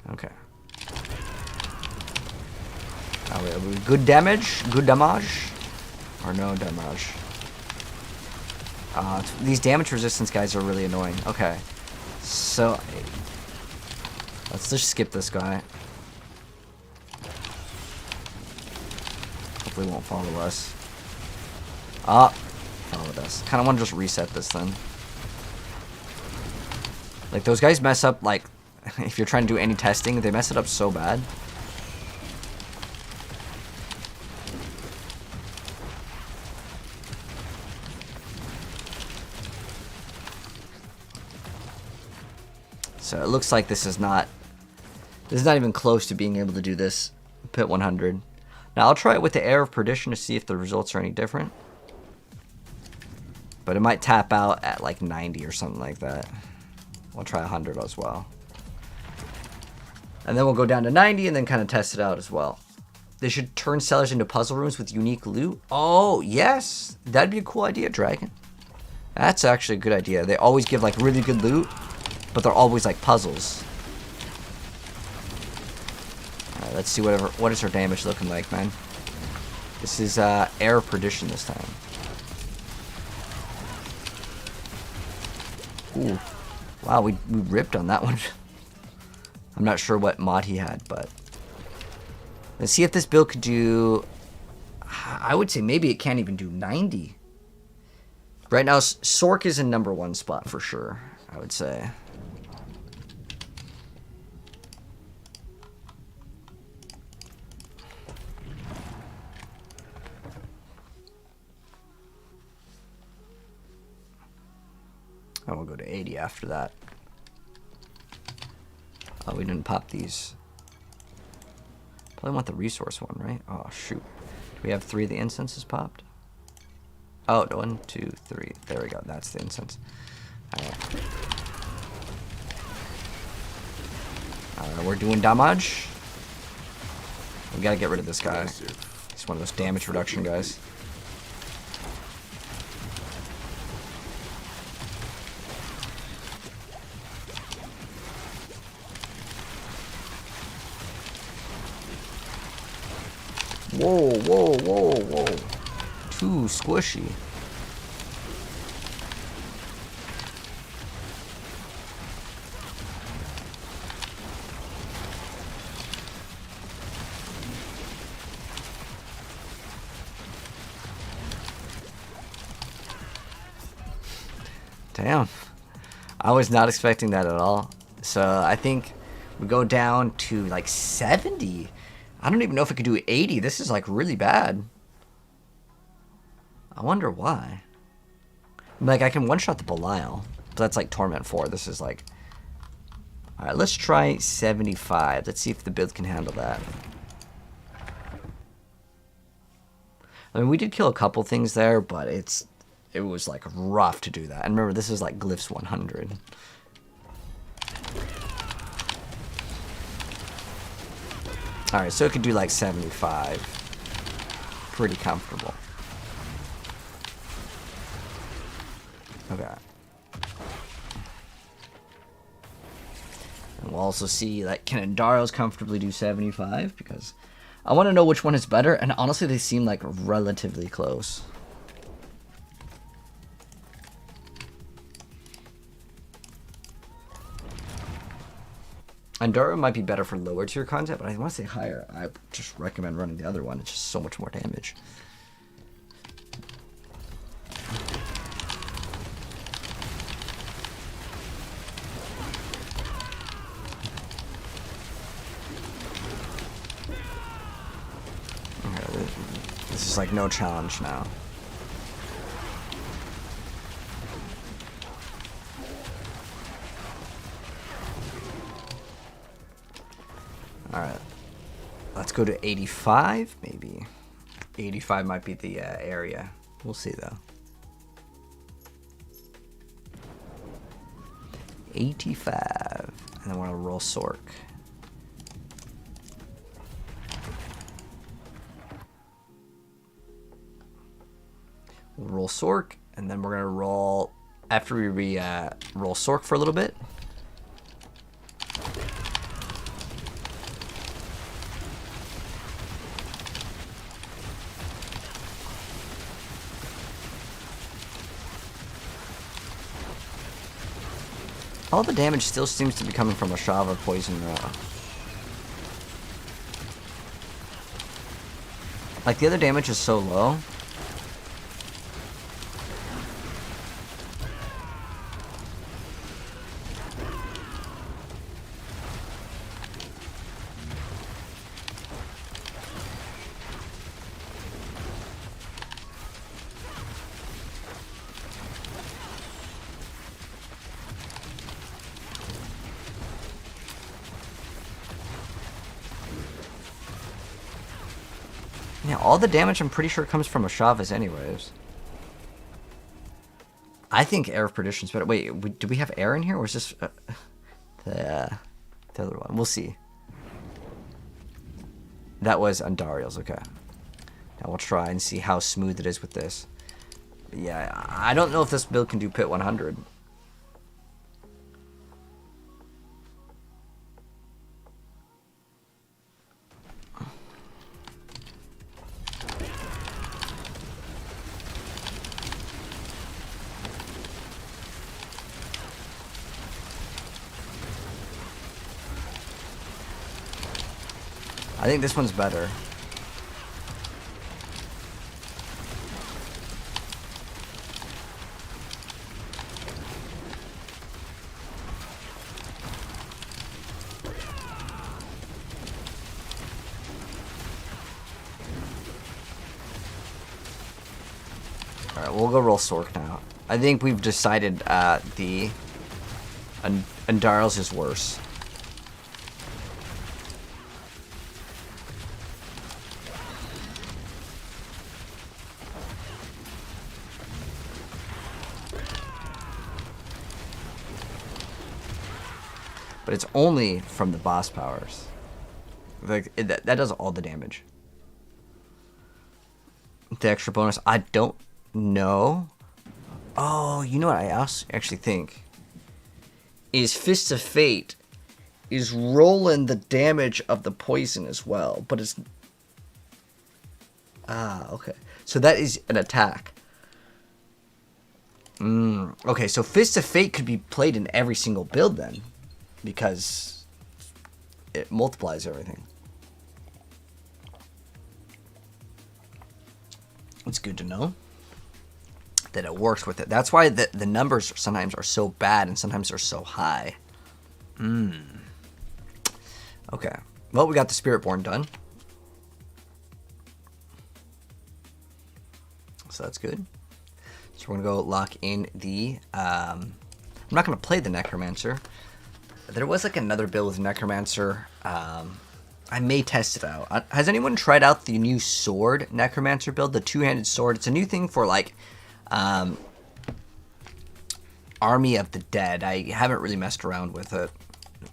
Speaker 1: okay. Good damage? Good damage? Or no damage? These damage resistance guys are really annoying. Okay. So, let's just skip this guy. Hopefully he won't follow us. Followed us. Kind of want to just reset this then. Like, those guys mess up, like, if you're trying to do any testing, they mess it up so bad. So it looks like this is not even close to being able to do this pit 100. Now I'll try it with the Air of Perdition to see if the results are any different. But it might tap out at like 90 or something like that. We'll try 100 as well. And then we'll go down to 90 and then kind of test it out as well. They should turn cellars into puzzle rooms with unique loot. Oh, yes. That'd be a cool idea, Dragon. That's actually a good idea. They always give like really good loot, but they're always like puzzles. Alright, let's see what is our damage looking like, man. This is Air of Perdition this time. Ooh. Wow, we ripped on that one. I'm not sure what mod he had, but let's see if this build could do... I would say maybe it can't even do 90. Right now, Sorc is in #1 spot for sure, I would say. And we'll go to 80 after that. Oh, we didn't pop these. Probably want the resource one, right? Oh, shoot. Do we have 3 of the incenses popped? Oh, 1, 2, 3. There we go. That's the incense. Alright. Alright, we're doing damage. We gotta get rid of this guy. He's one of those damage reduction guys. Whoa, whoa, whoa, whoa. Too squishy. Damn. I was not expecting that at all. So I think we go down to like 70. I don't even know if we could do 80. This is like really bad. I wonder why. Like, I can one-shot the Belial, but that's like Torment 4. This is like... Alright, let's try 75. Let's see if the build can handle that. I mean, we did kill a couple things there, but it was like rough to do that. And remember, this is like Glyphs 100. Alright, so it could do like 75. Pretty comfortable. Okay. And we'll also see, like, can Andariels comfortably do 75? Because I want to know which one is better, and honestly, they seem like relatively close. Andariel might be better for lower tier content, but I want to say higher. I just recommend running the other one. It's just so much more damage. This is like no challenge now. Alright. Let's go to 85, maybe. 85 might be the area. We'll see, though. 85. And then we're going to roll Sorc. We'll roll Sorc, and then we're going to roll... After we roll Sorc for a little bit... All the damage still seems to be coming from Ashava Poison Raw. Like, the other damage is so low. Yeah, all the damage I'm pretty sure comes from Ashavas anyways. I think Air of Perdition's better. Wait, do we have air in here, or is this the other one? We'll see. That was Andariel's, okay. Now we'll try and see how smooth it is with this. But yeah, I don't know if this build can do Pit 100. I think this one's better. Alright, we'll go roll Sorc now. I think we've decided the Andariel's is worse. But it's only from the boss powers. Like, that does all the damage. The extra bonus, I don't know. Oh, you know what I actually think? Is Fist of Fate is rolling the damage of the poison as well. But it's... Ah, okay. So that is an attack. Okay, so Fist of Fate could be played in every single build then. Because it multiplies everything. It's good to know. that it works with it. That's why the numbers sometimes are so bad and sometimes they're so high. Okay. Well, we got the Spiritborn done. So that's good. So we're going to go lock in the... I'm not going to play the Necromancer. There was like another build with Necromancer. I may test it out. Has anyone tried out the new sword Necromancer build? The two-handed sword. It's a new thing for like Army of the Dead. I haven't really messed around with it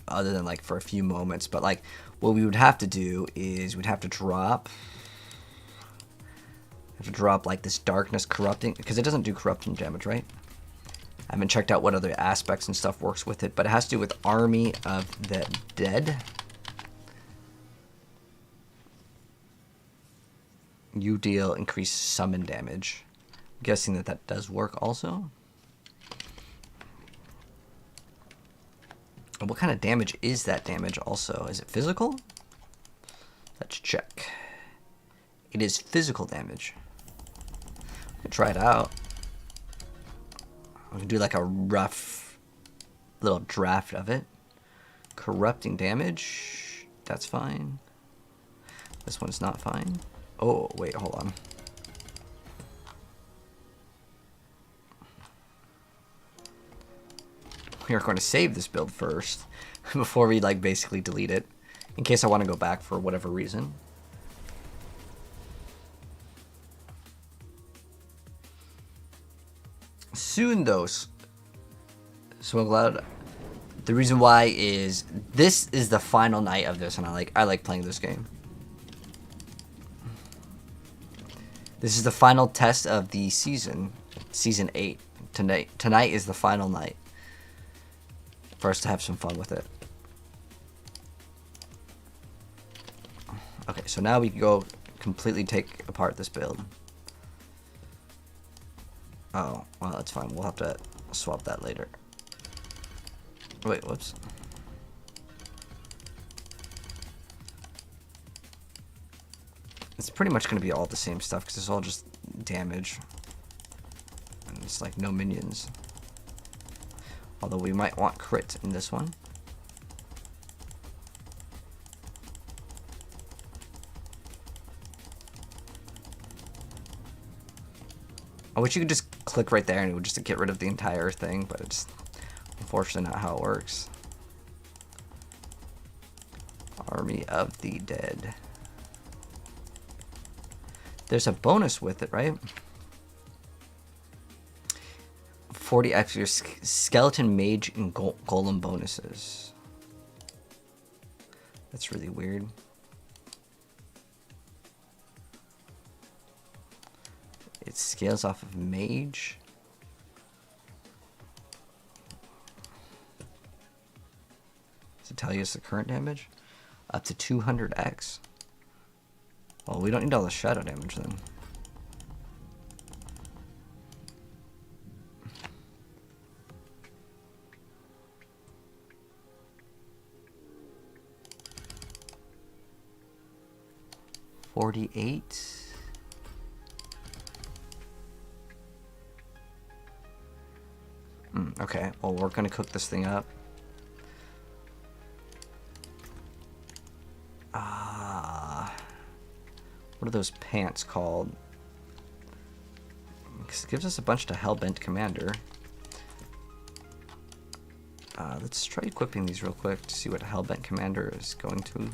Speaker 1: other than like for a few moments. But like what we would have to do is we'd have to drop like this darkness corrupting, because it doesn't do corrupting damage, right? I haven't checked out what other aspects and stuff works with it, but it has to do with Army of the Dead. You deal increased summon damage. I'm guessing that that does work also. And what kind of damage is that damage also? Is it physical? Let's check. It is physical damage. I'm gonna try it out. I'm gonna do like a rough little draft of it. Corrupting damage. That's fine. This one's not fine. Oh, wait, hold on. We are going to save this build first before we like basically delete it in case I want to go back for whatever reason. Soon though, so glad. The reason why is this is the final night of this, and I like playing this game. This is the final test of the season 8. Tonight is the final night for us to have some fun with it. Okay, so now we can go completely take apart this build. Oh, well, that's fine. We'll have to swap that later. Wait, whoops. It's pretty much going to be all the same stuff because it's all just damage. And it's like no minions. Although we might want crit in this one. I wish you could just click right there and it would just get rid of the entire thing, but it's unfortunately not how it works. Army of the Dead. There's a bonus with it, right? 40 extra skeleton, mage, and golem bonuses. That's really weird. It scales off of mage. Does it tell you it's the current damage? Up to 200x. Well, we don't need all the shadow damage then. $48. Okay, well, we're gonna cook this thing up. What are those pants called? It gives us a bunch to Hellbent Commander. Let's try equipping these real quick to see what Hellbent Commander is going to.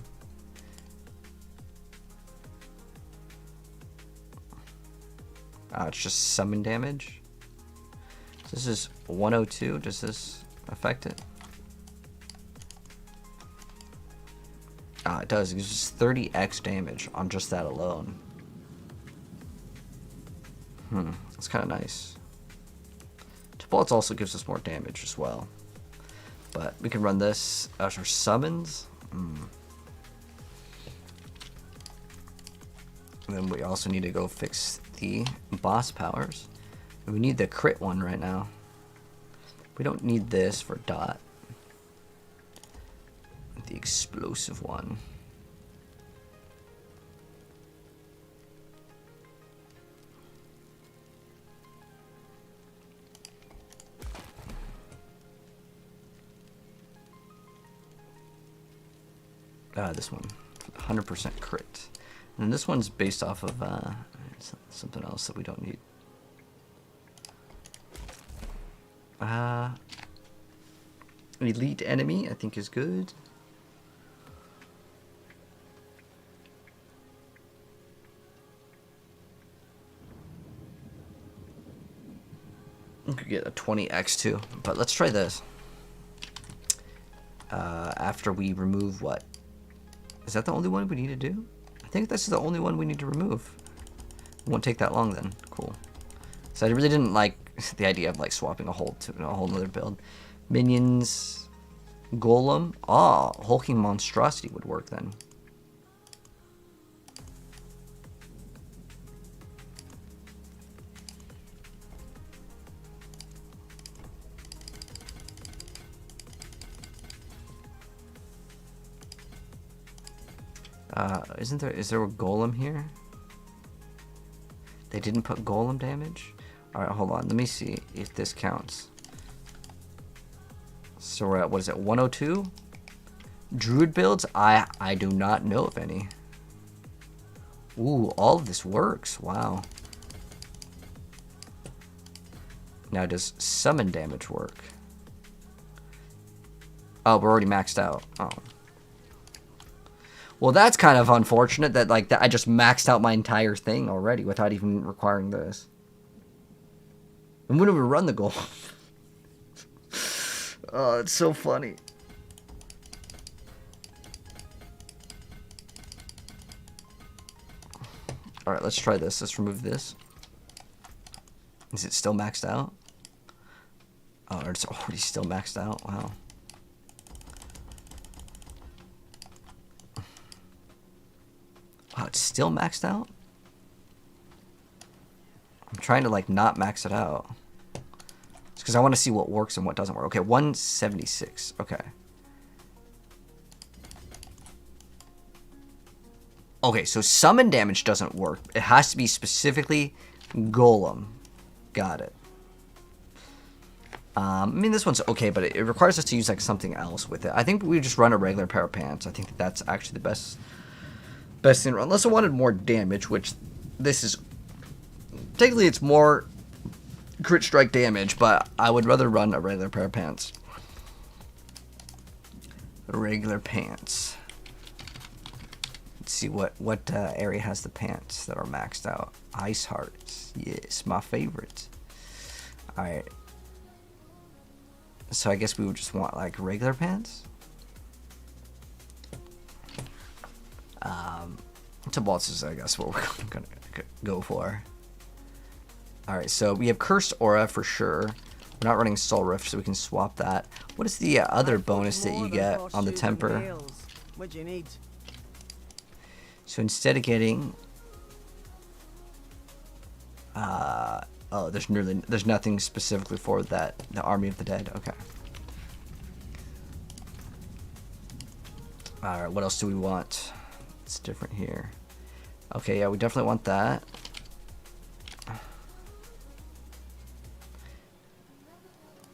Speaker 1: It's just summon damage. This is 102. Does this affect it? It does. It gives us 30x damage on just that alone. That's kind of nice. Two bullets also gives us more damage as well. But we can run this as our summons. And then we also need to go fix the boss powers. We need the crit one right now. We don't need this for dot. The explosive one. This one, 100% crit. And then this one's based off of something else that we don't need. Elite enemy, I think, is good. We could get a 20x too, but let's try this. After we remove what? Is that the only one we need to do? I think this is the only one we need to remove. It won't take that long then. Cool. So I really didn't like the idea of like swapping a whole to a whole nother build. Minions, Golem. Ah, Hulking Monstrosity would work then. Is there a golem here? They didn't put golem damage? Alright, hold on. Let me see if this counts. So we're at, what is it, 102? Druid builds? I do not know of any. Ooh, all of this works. Wow. Now, does summon damage work? Oh, we're already maxed out. Oh. Well, that's kind of unfortunate that like that I just maxed out my entire thing already without even requiring this. And when do we run the goal? Oh, it's so funny. All right, let's try this. Let's remove this. Is it still maxed out? Oh, it's already still maxed out. Wow. Wow, it's still maxed out? I'm trying to like not max it out. It's because I want to see what works and what doesn't work. Okay, 176. Okay. Okay, so summon damage doesn't work. It has to be specifically Golem. Got it. I mean, this one's okay, but it requires us to use like something else with it. I think we just run a regular pair of pants. I think that that's actually the best thing to run. Unless I wanted more damage, which this is... Technically, it's more crit strike damage, but I would rather run a regular pair of pants. Regular pants. Let's see what area has the pants that are maxed out. Ice Hearts. Yes, my favorite. Alright. So I guess we would just want like regular pants. Tibalt is, I guess, what we're gonna go for. Alright, so we have Cursed Aura for sure. We're not running Soul Rift, so we can swap that. What is the other bonus that you get on the Temper?
Speaker 6: What you need?
Speaker 1: So instead of getting... oh, there's nothing specifically for that, the Army of the Dead. Okay. Alright, what else do we want? It's different here. Okay, yeah, we definitely want that.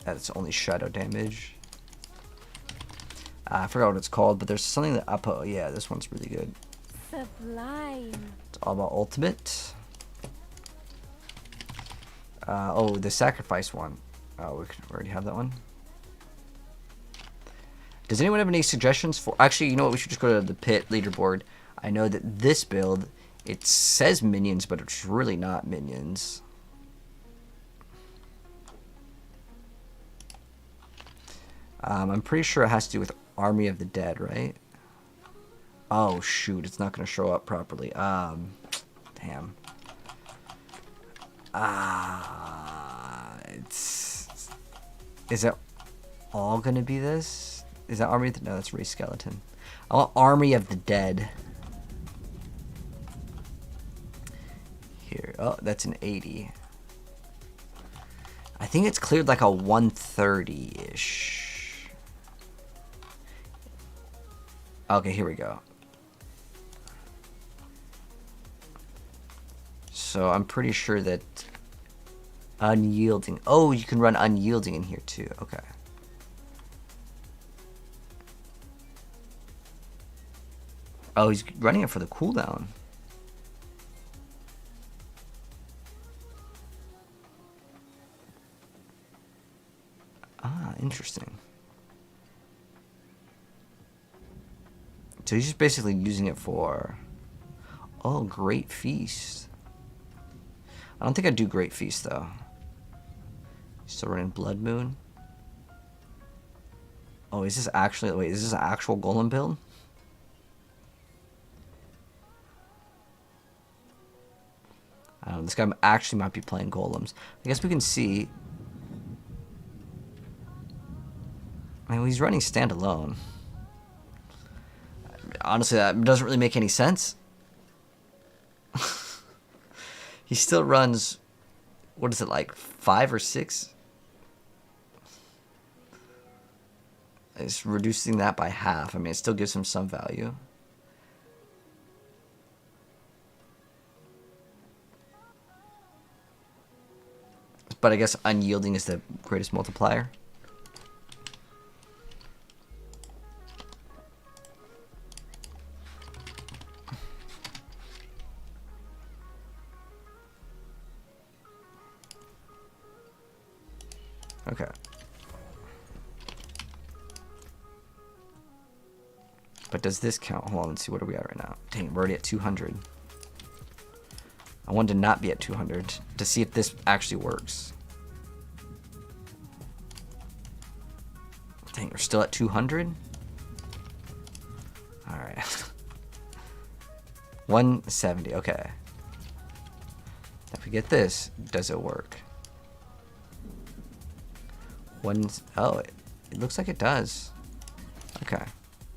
Speaker 1: That's only shadow damage. I forgot what it's called, but there's something that oh yeah, this one's really good.
Speaker 4: Sublime.
Speaker 1: It's all about ultimate. Oh, the sacrifice one. Oh, we already have that one. Does anyone have any suggestions for... Actually, you know what? We should just go to the pit leaderboard. I know that this build, it says minions, but it's really not minions. I'm pretty sure it has to do with Army of the Dead, right? Oh, shoot. It's not going to show up properly. Damn. Is it all going to be this? Is that Army of the... No, that's Race Skeleton. I want Army of the Dead. Here. Oh, that's an 80. I think it's cleared like a 130-ish. Okay, here we go. So I'm pretty sure that Unyielding. Oh, you can run Unyielding in here too. Okay. Oh, he's running it for the cooldown. Ah, interesting. So he's just basically using it for... Oh, Great Feast. I don't think I'd do Great Feast, though. Still running Blood Moon. Oh, is this actually... Wait, is this an actual Golem build? I don't know. This guy actually might be playing Golems. I guess we can see... I mean, he's running standalone. Honestly, that doesn't really make any sense. He still runs... What is it, like 5 or 6? It's reducing that by half. I mean, it still gives him some value. But I guess unyielding is the greatest multiplier. Okay. But does this count? Hold on, let's see. What are we at right now? Dang, we're already at 200. I wanted to not be at 200 to see if this actually works. Dang, we're still at 200? Alright. 170, okay. If we get this, does it work? Oh, it looks like it does. Okay.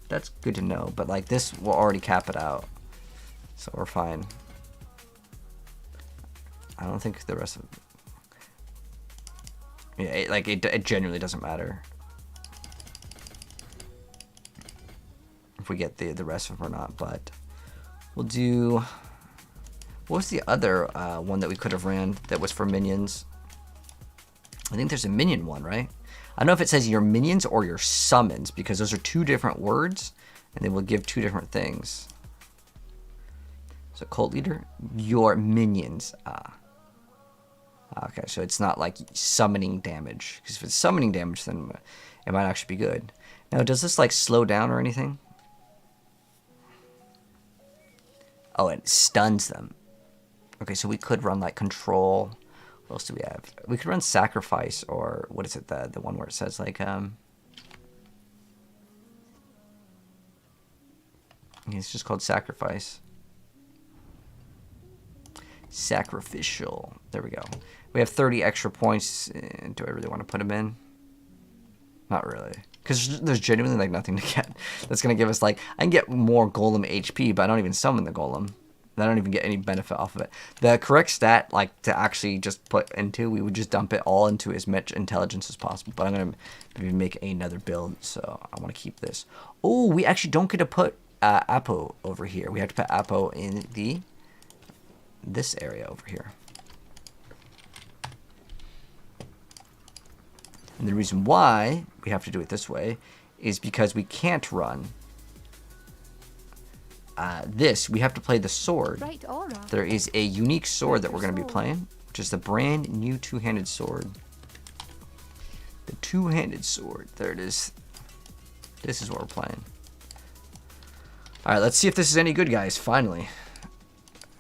Speaker 1: That's good to know, but like this will already cap it out. So we're fine. I don't think the rest of it, yeah, it genuinely doesn't matter if we get the rest of them or not, but we'll do... What was the other one that we could have ran that was for minions? I think there's a minion one, right? I don't know if it says your minions or your summons, because those are two different words, and they will give two different things. So cult leader, your minions. Okay, so it's not like summoning damage, because if it's summoning damage, then it might actually be good. Now, does this like slow down or anything? Oh, it stuns them. Okay, so we could run like control. What else do we have? We could run sacrifice, or what is it? The one where it says like it's just called sacrifice. Sacrificial. There we go. We have 30 extra points. Do I really want to put them in? Not really, because there's genuinely like nothing to get. That's gonna give us like, I can get more golem HP, but I don't even summon the golem. I don't even get any benefit off of it. The correct stat, like to actually just put into, we would just dump it all into as much intelligence as possible. But I'm gonna maybe make another build, so I want to keep this. Oh, we actually don't get to put Apo over here. We have to put Apo in this area over here. And the reason why we have to do it this way is because we can't run this. We have to play the sword.
Speaker 6: Right aura.
Speaker 1: There is a unique sword that we're going to be playing, which is the brand new two-handed sword. The two-handed sword. There it is. This is what we're playing. Alright, let's see if this is any good, guys, finally.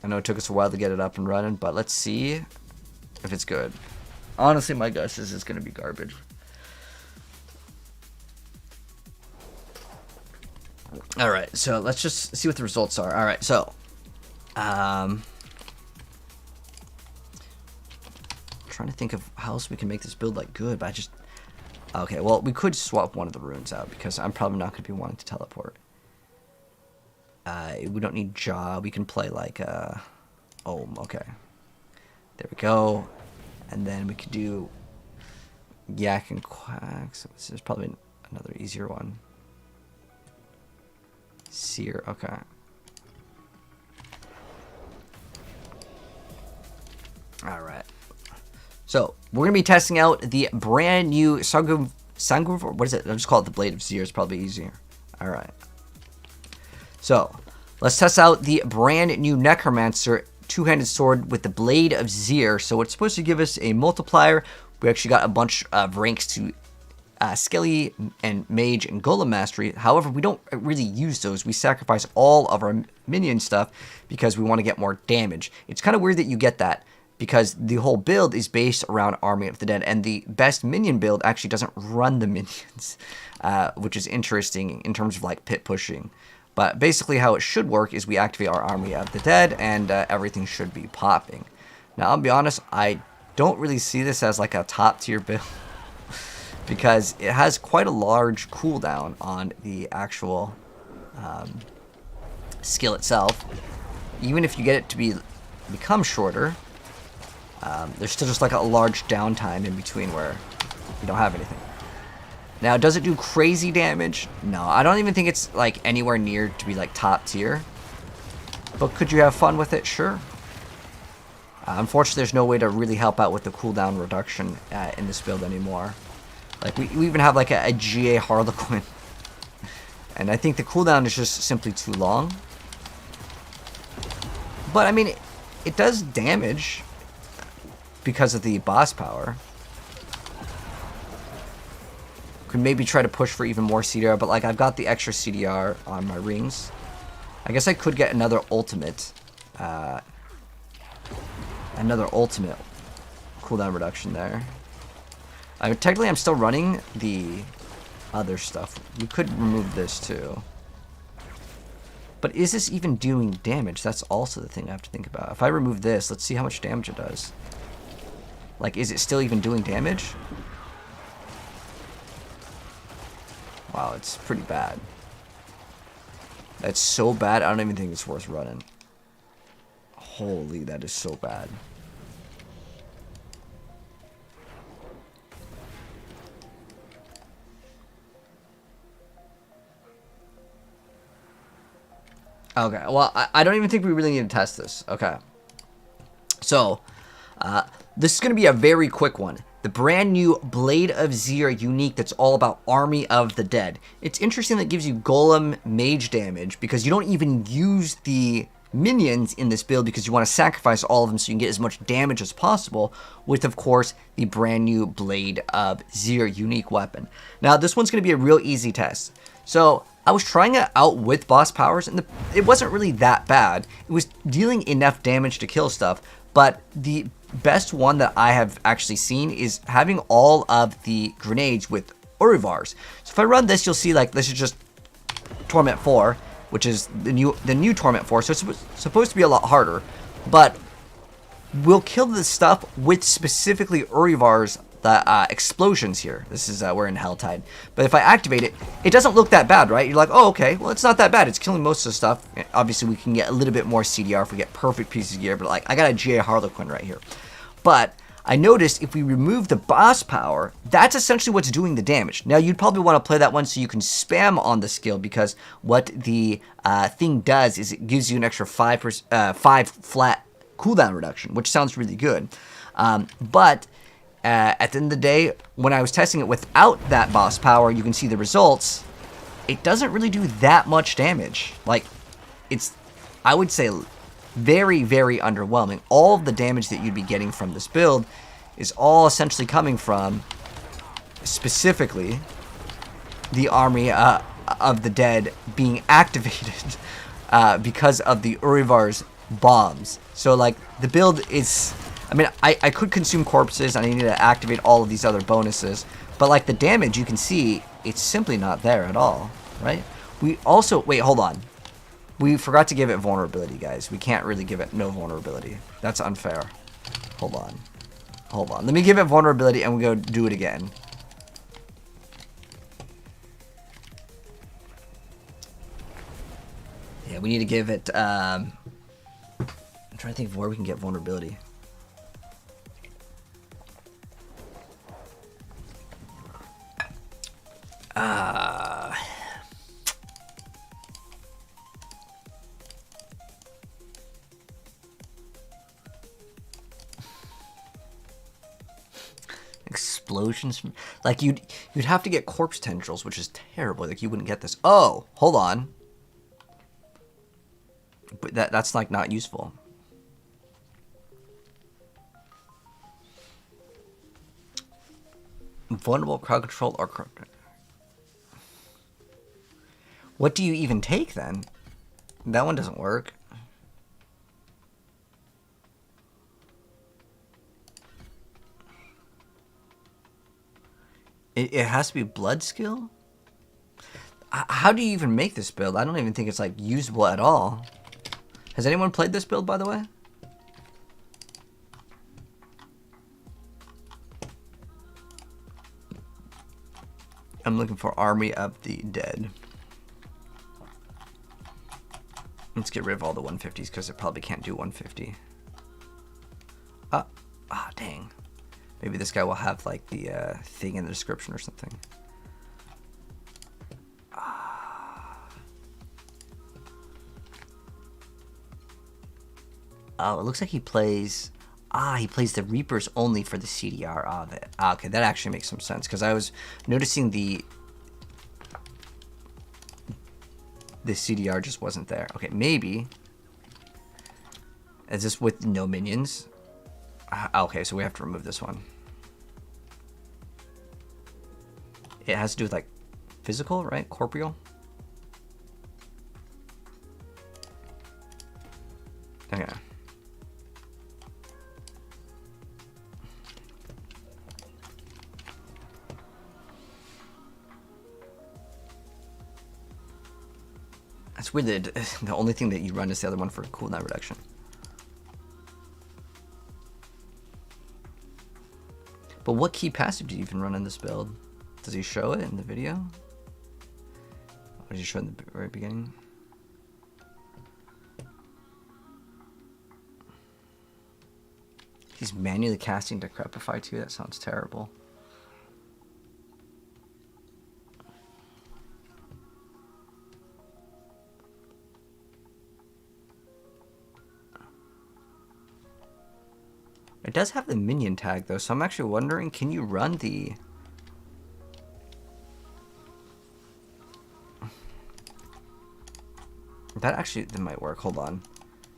Speaker 1: I know it took us a while to get it up and running, but let's see if it's good. Honestly, my guess is it's going to be garbage. Alright, so let's just see what the results are. Alright, so trying to think of how else we can make this build like good, but I just... Okay, well, we could swap one of the runes out, because I'm probably not going to be wanting to teleport. We don't need Jaw. We can play like Ohm. Okay, there we go. And then we could do Yak and Quack. So this is probably another easier one. Seer. Okay. All right. So we're gonna be testing out the brand new Sanguv. What is it? I'll just call it the Blade of Seer. It's probably easier. All right. So Let's test out the brand new Necromancer two-handed sword with the Blade of Zir. So it's supposed to give us a multiplier. We actually got a bunch of ranks to Skelly and Mage and Golem Mastery. However, we don't really use those. We sacrifice all of our minion stuff because we want to get more damage. It's kind of weird that you get that because the whole build is based around Army of the Dead, and the best minion build actually doesn't run the minions, which is interesting in terms of like pit pushing. But basically how it should work is we activate our Army of the Dead and everything should be popping. Now, I'll be honest, I don't really see this as like a top tier build because it has quite a large cooldown on the actual skill itself. Even if you get it to become shorter, there's still just like a large downtime in between where you don't have anything. Now, does it do crazy damage? No, I don't even think it's like anywhere near to be like top tier. But could you have fun with it? Sure. Unfortunately, there's no way to really help out with the cooldown reduction in this build anymore. Like we even have like a GA Harlequin. And I think the cooldown is just simply too long. But I mean, it does damage because of the boss power. Could maybe try to push for even more CDR, but like I've got the extra CDR on my rings. I guess I could get another ultimate cooldown reduction there. Technically, I'm still running the other stuff. We could remove this too. But is this even doing damage? That's also the thing I have to think about. If I remove this, let's see how much damage it does. Like, is it still even doing damage? Wow, it's pretty bad. That's so bad, I don't even think it's worth running. Holy, that is so bad. Okay, well, I don't even think we really need to test this. Okay. So, this is going to be a very quick one. The brand new Blade of Zir unique that's all about Army of the Dead. It's interesting that it gives you Golem Mage damage because you don't even use the minions in this build because you want to sacrifice all of them so you can get as much damage as possible with, of course, the brand new Blade of Zir unique weapon. Now, this one's going to be a real easy test. So, I was trying it out with boss powers, and it wasn't really that bad. It was dealing enough damage to kill stuff, but the best one that I have actually seen is having all of the grenades with Urivars. So if I run this, you'll see like this is just Torment 4, which is the new Torment 4, so it's supposed to be a lot harder, but we'll kill this stuff with specifically Urivars, the explosions here. This is, we're in Helltide. But if I activate it, it doesn't look that bad, right? You're like, oh, okay, well, it's not that bad. It's killing most of the stuff. Obviously, we can get a little bit more CDR if we get perfect pieces of gear, but like, I got a GA Harlequin right here. But I noticed if we remove the boss power, that's essentially what's doing the damage. Now, you'd probably want to play that one so you can spam on the skill, because what the thing does is it gives you an extra 5 flat cooldown reduction, which sounds really good. But at the end of the day, when I was testing it without that boss power, you can see the results. It doesn't really do that much damage. Like, it's, I would say, very, very underwhelming. All of the damage that you'd be getting from this build is all essentially coming from, specifically, the Army of the Dead being activated because of the Urivar's bombs. So, like, the build is... I mean, I could consume corpses, and I need to activate all of these other bonuses, but like the damage, you can see, it's simply not there at all, right? We also, wait, hold on. We forgot to give it vulnerability, guys. We can't really give it no vulnerability. That's unfair. Hold on. Hold on. Let me give it vulnerability, and we go do it again. Yeah, we need to give it, I'm trying to think of where we can get vulnerability. Explosions from, like, you'd have to get corpse tendrils, which is terrible. Like, you wouldn't get this. Oh, hold on. But that's like not useful. Vulnerable crowd control or what do you even take then? That one doesn't work. It has to be blood skill? How do you even make this build? I don't even think it's like usable at all. Has anyone played this build, by the way? I'm looking for Army of the Dead. Let's get rid of all the 150s because it probably can't do 150. Dang. Maybe this guy will have like the thing in the description or something. Oh, it looks like he plays... he plays the Reapers only for the CDR. Okay, that actually makes some sense, because I was noticing the CDR just wasn't there. Okay, maybe... Is this with no minions? Okay, so we have to remove this one. It has to do with, like, physical, right? Corporeal? Okay. It's weird that the only thing that you run is the other one for cooldown reduction. But what key passive do you even run in this build? Does he show it in the video? Or does he show it in the very beginning? He's manually casting Decrepify too? That sounds terrible. It does have the minion tag though, so I'm actually wondering, can you run the... that might work, hold on.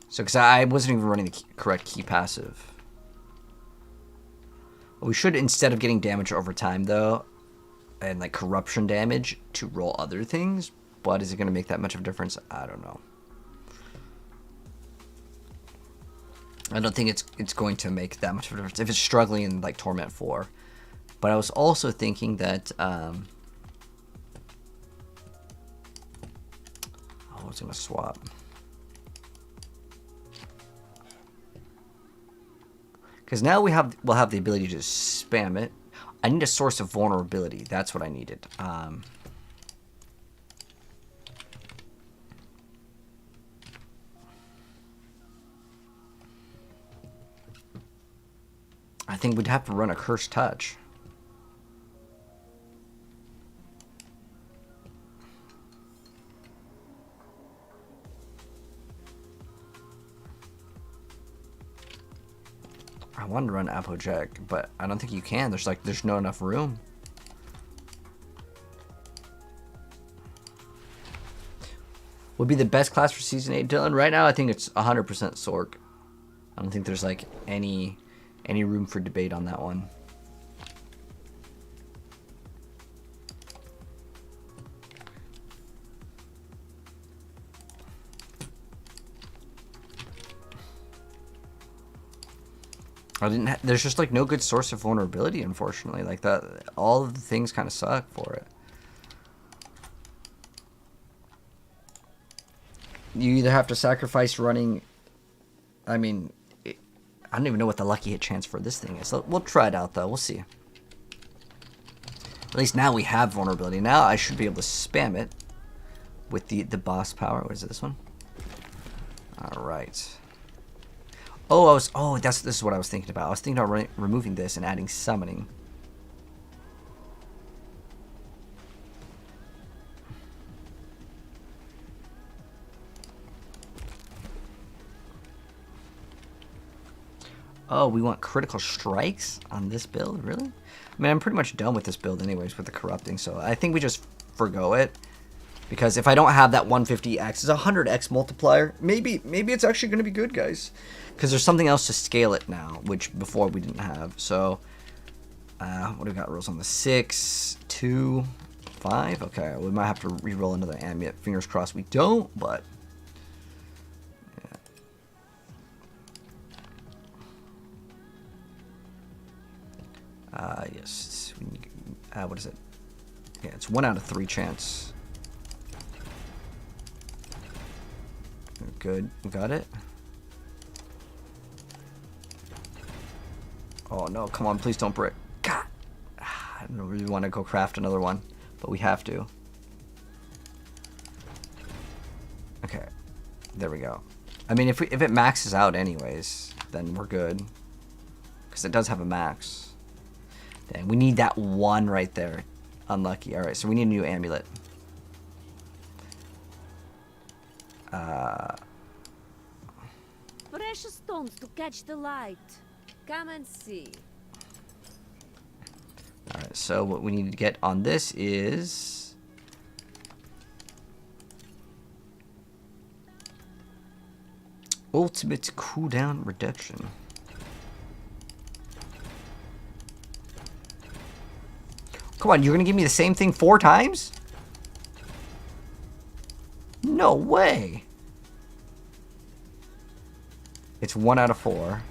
Speaker 1: So, because I wasn't even running the correct key passive. We should, instead of getting damage over time though, and like corruption damage, to roll other things, but is it going to make that much of a difference? I don't know. I don't think it's going to make that much of a difference if it's struggling in like Torment 4. But I was also thinking that I was gonna swap. Because now we'll have the ability to spam it. I need a source of vulnerability. That's what I needed. I think we'd have to run a Cursed Touch. I wanted to run Apogec, but I don't think you can. There's no enough room. Would be the best class for Season 8, Dylan? Right now, I think it's 100% Sorc. I don't think there's like any room for debate on that one. There's just like no good source of vulnerability, unfortunately. Like that, all of the things kind of suck for it. You either have to sacrifice running. I mean, I don't even know what the lucky hit chance for this thing is. We'll try it out though. We'll see. At least now we have vulnerability. Now I should be able to spam it with the boss power. What is it? This one? All right. Oh, this is what I was thinking about. I was thinking about removing this and adding summoning. Oh, we want critical strikes on this build? Really? I mean, I'm pretty much done with this build anyways with the corrupting, so I think we just forgo it. Because if I don't have that 150x, it's a 100x multiplier. Maybe it's actually going to be good, guys. Because there's something else to scale it now, which before we didn't have. So, what do we got? Rolls on the 6, 2, 5. Okay, we might have to re-roll another amulet. Fingers crossed we don't, but... yes. What is it? Yeah, it's 1 out of 3 chance. Good. We got it. Oh no, come on, please don't break. God! I don't really want to go craft another one, but we have to. Okay. There we go. I mean, if it maxes out anyways, then we're good. Because it does have a max. Dang, we need that 1 right there. Unlucky. Alright, so we need a new amulet.
Speaker 4: Precious stones to catch the light. Come and see.
Speaker 1: Alright, so what we need to get on this is... ultimate cooldown reduction. Come on, you're gonna give me the same thing 4 times? No way. It's 1 out of 4.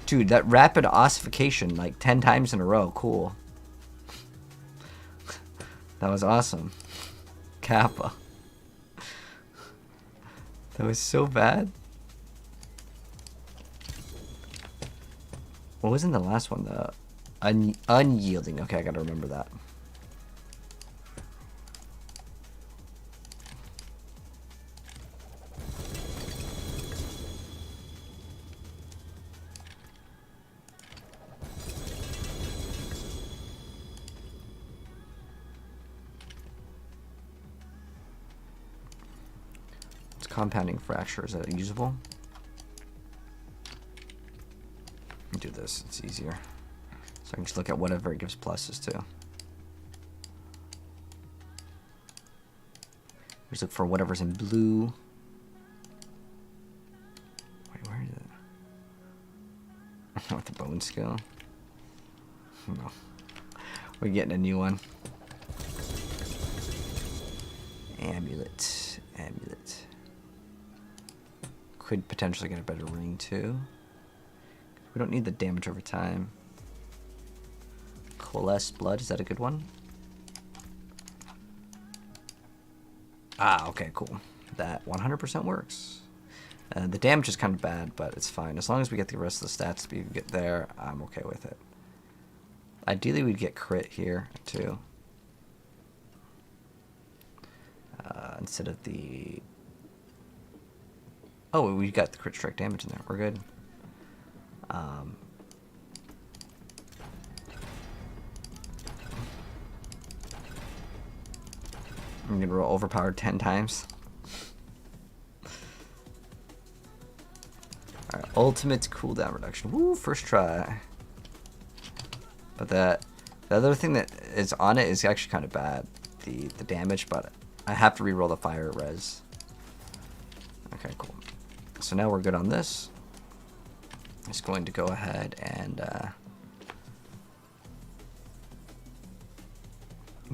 Speaker 1: Dude, that rapid ossification like 10 times in a row. Cool. That was awesome. Kappa. That was so bad. What was in the last one though? Unyielding. Okay, I gotta remember that. It's compounding fracture. Is that usable? Do this. It's easier. So I can just look at whatever it gives pluses to. Just look for whatever's in blue. Wait, where is it? With the bone skill? No. We're getting a new one. Amulet. Amulet. Could potentially get a better ring too. We don't need the damage over time. Coalesced blood, is that a good one? Ah, okay, cool. That 100% works. The damage is kind of bad, but it's fine. As long as we get the rest of the stats to get there, I'm okay with it. Ideally, we'd get crit here, too. Instead of the... Oh, we got the crit strike damage in there. We're good. I'm gonna roll overpowered 10 times. Alright, ultimate cooldown reduction. Woo, first try. But the other thing that is on it is actually kind of bad. The damage, but I have to reroll the fire res. Okay, cool. So now we're good on this. Just going to go ahead and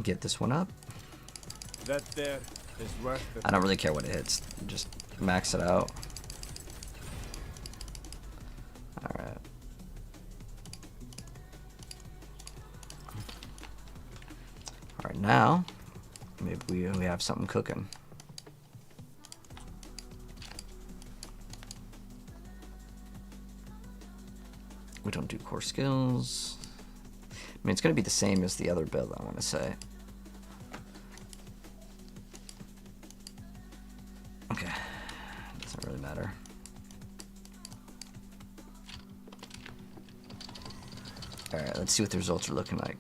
Speaker 1: get this one up.
Speaker 2: That there is worth it.
Speaker 1: I don't really care what it hits. Just max it out. Alright. Alright, now maybe we have something cooking. We don't do core skills. I mean, it's going to be the same as the other build, I want to say. Okay. Doesn't really matter. Alright, let's see what the results are looking like.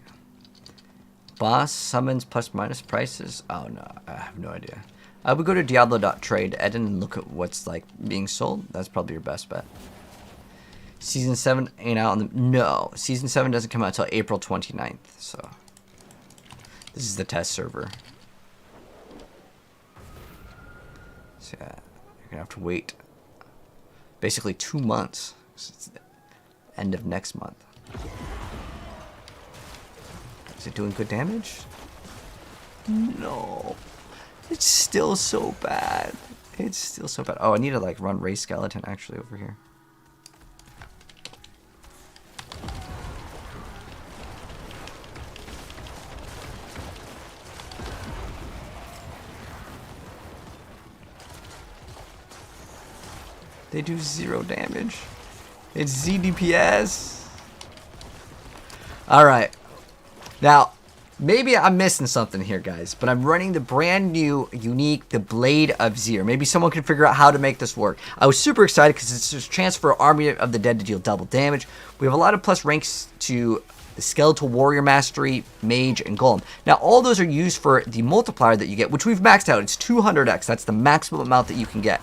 Speaker 1: Boss summons plus minus prices. Oh no, I have no idea. I would go to Diablo.trade, edit and look at what's like being sold. That's probably your best bet. Season 7 ain't out on the... No, Season 7 doesn't come out until April 29th, so... This is the test server. So yeah, you're gonna have to wait basically 2 months. It's the end of next month. Is it doing good damage? No. It's still so bad. It's still so bad. Oh, I need to like run Ray Skeleton actually over here. They do 0 damage. It's ZDPS. Alright. Now, maybe I'm missing something here, guys, but I'm running the brand new, unique, the Blade of Zir. Maybe someone can figure out how to make this work. I was super excited because it's a chance for Army of the Dead to deal double damage. We have a lot of plus ranks to the Skeletal Warrior Mastery, Mage, and Golem. Now, all those are used for the multiplier that you get, which we've maxed out. It's 200x. That's the maximum amount that you can get.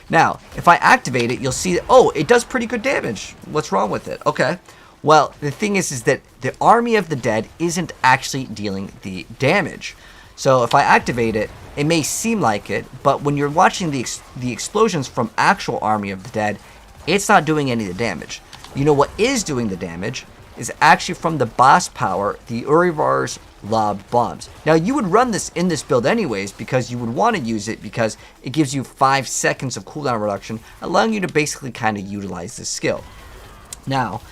Speaker 1: Now, if I activate it, you'll see that, oh, it does pretty good damage. What's wrong with it? Okay. Well, the thing is that the Army of the Dead isn't actually dealing the damage. So if I activate it, it may seem like it, but when you're watching the explosions from actual Army of the Dead, it's not doing any of the damage. You know what is doing the damage is actually from the boss power, the Urivar's lobbed bombs. Now, you would run this in this build anyways because you would want to use it because it gives you 5 seconds of cooldown reduction, allowing you to basically kind of utilize this skill. Now,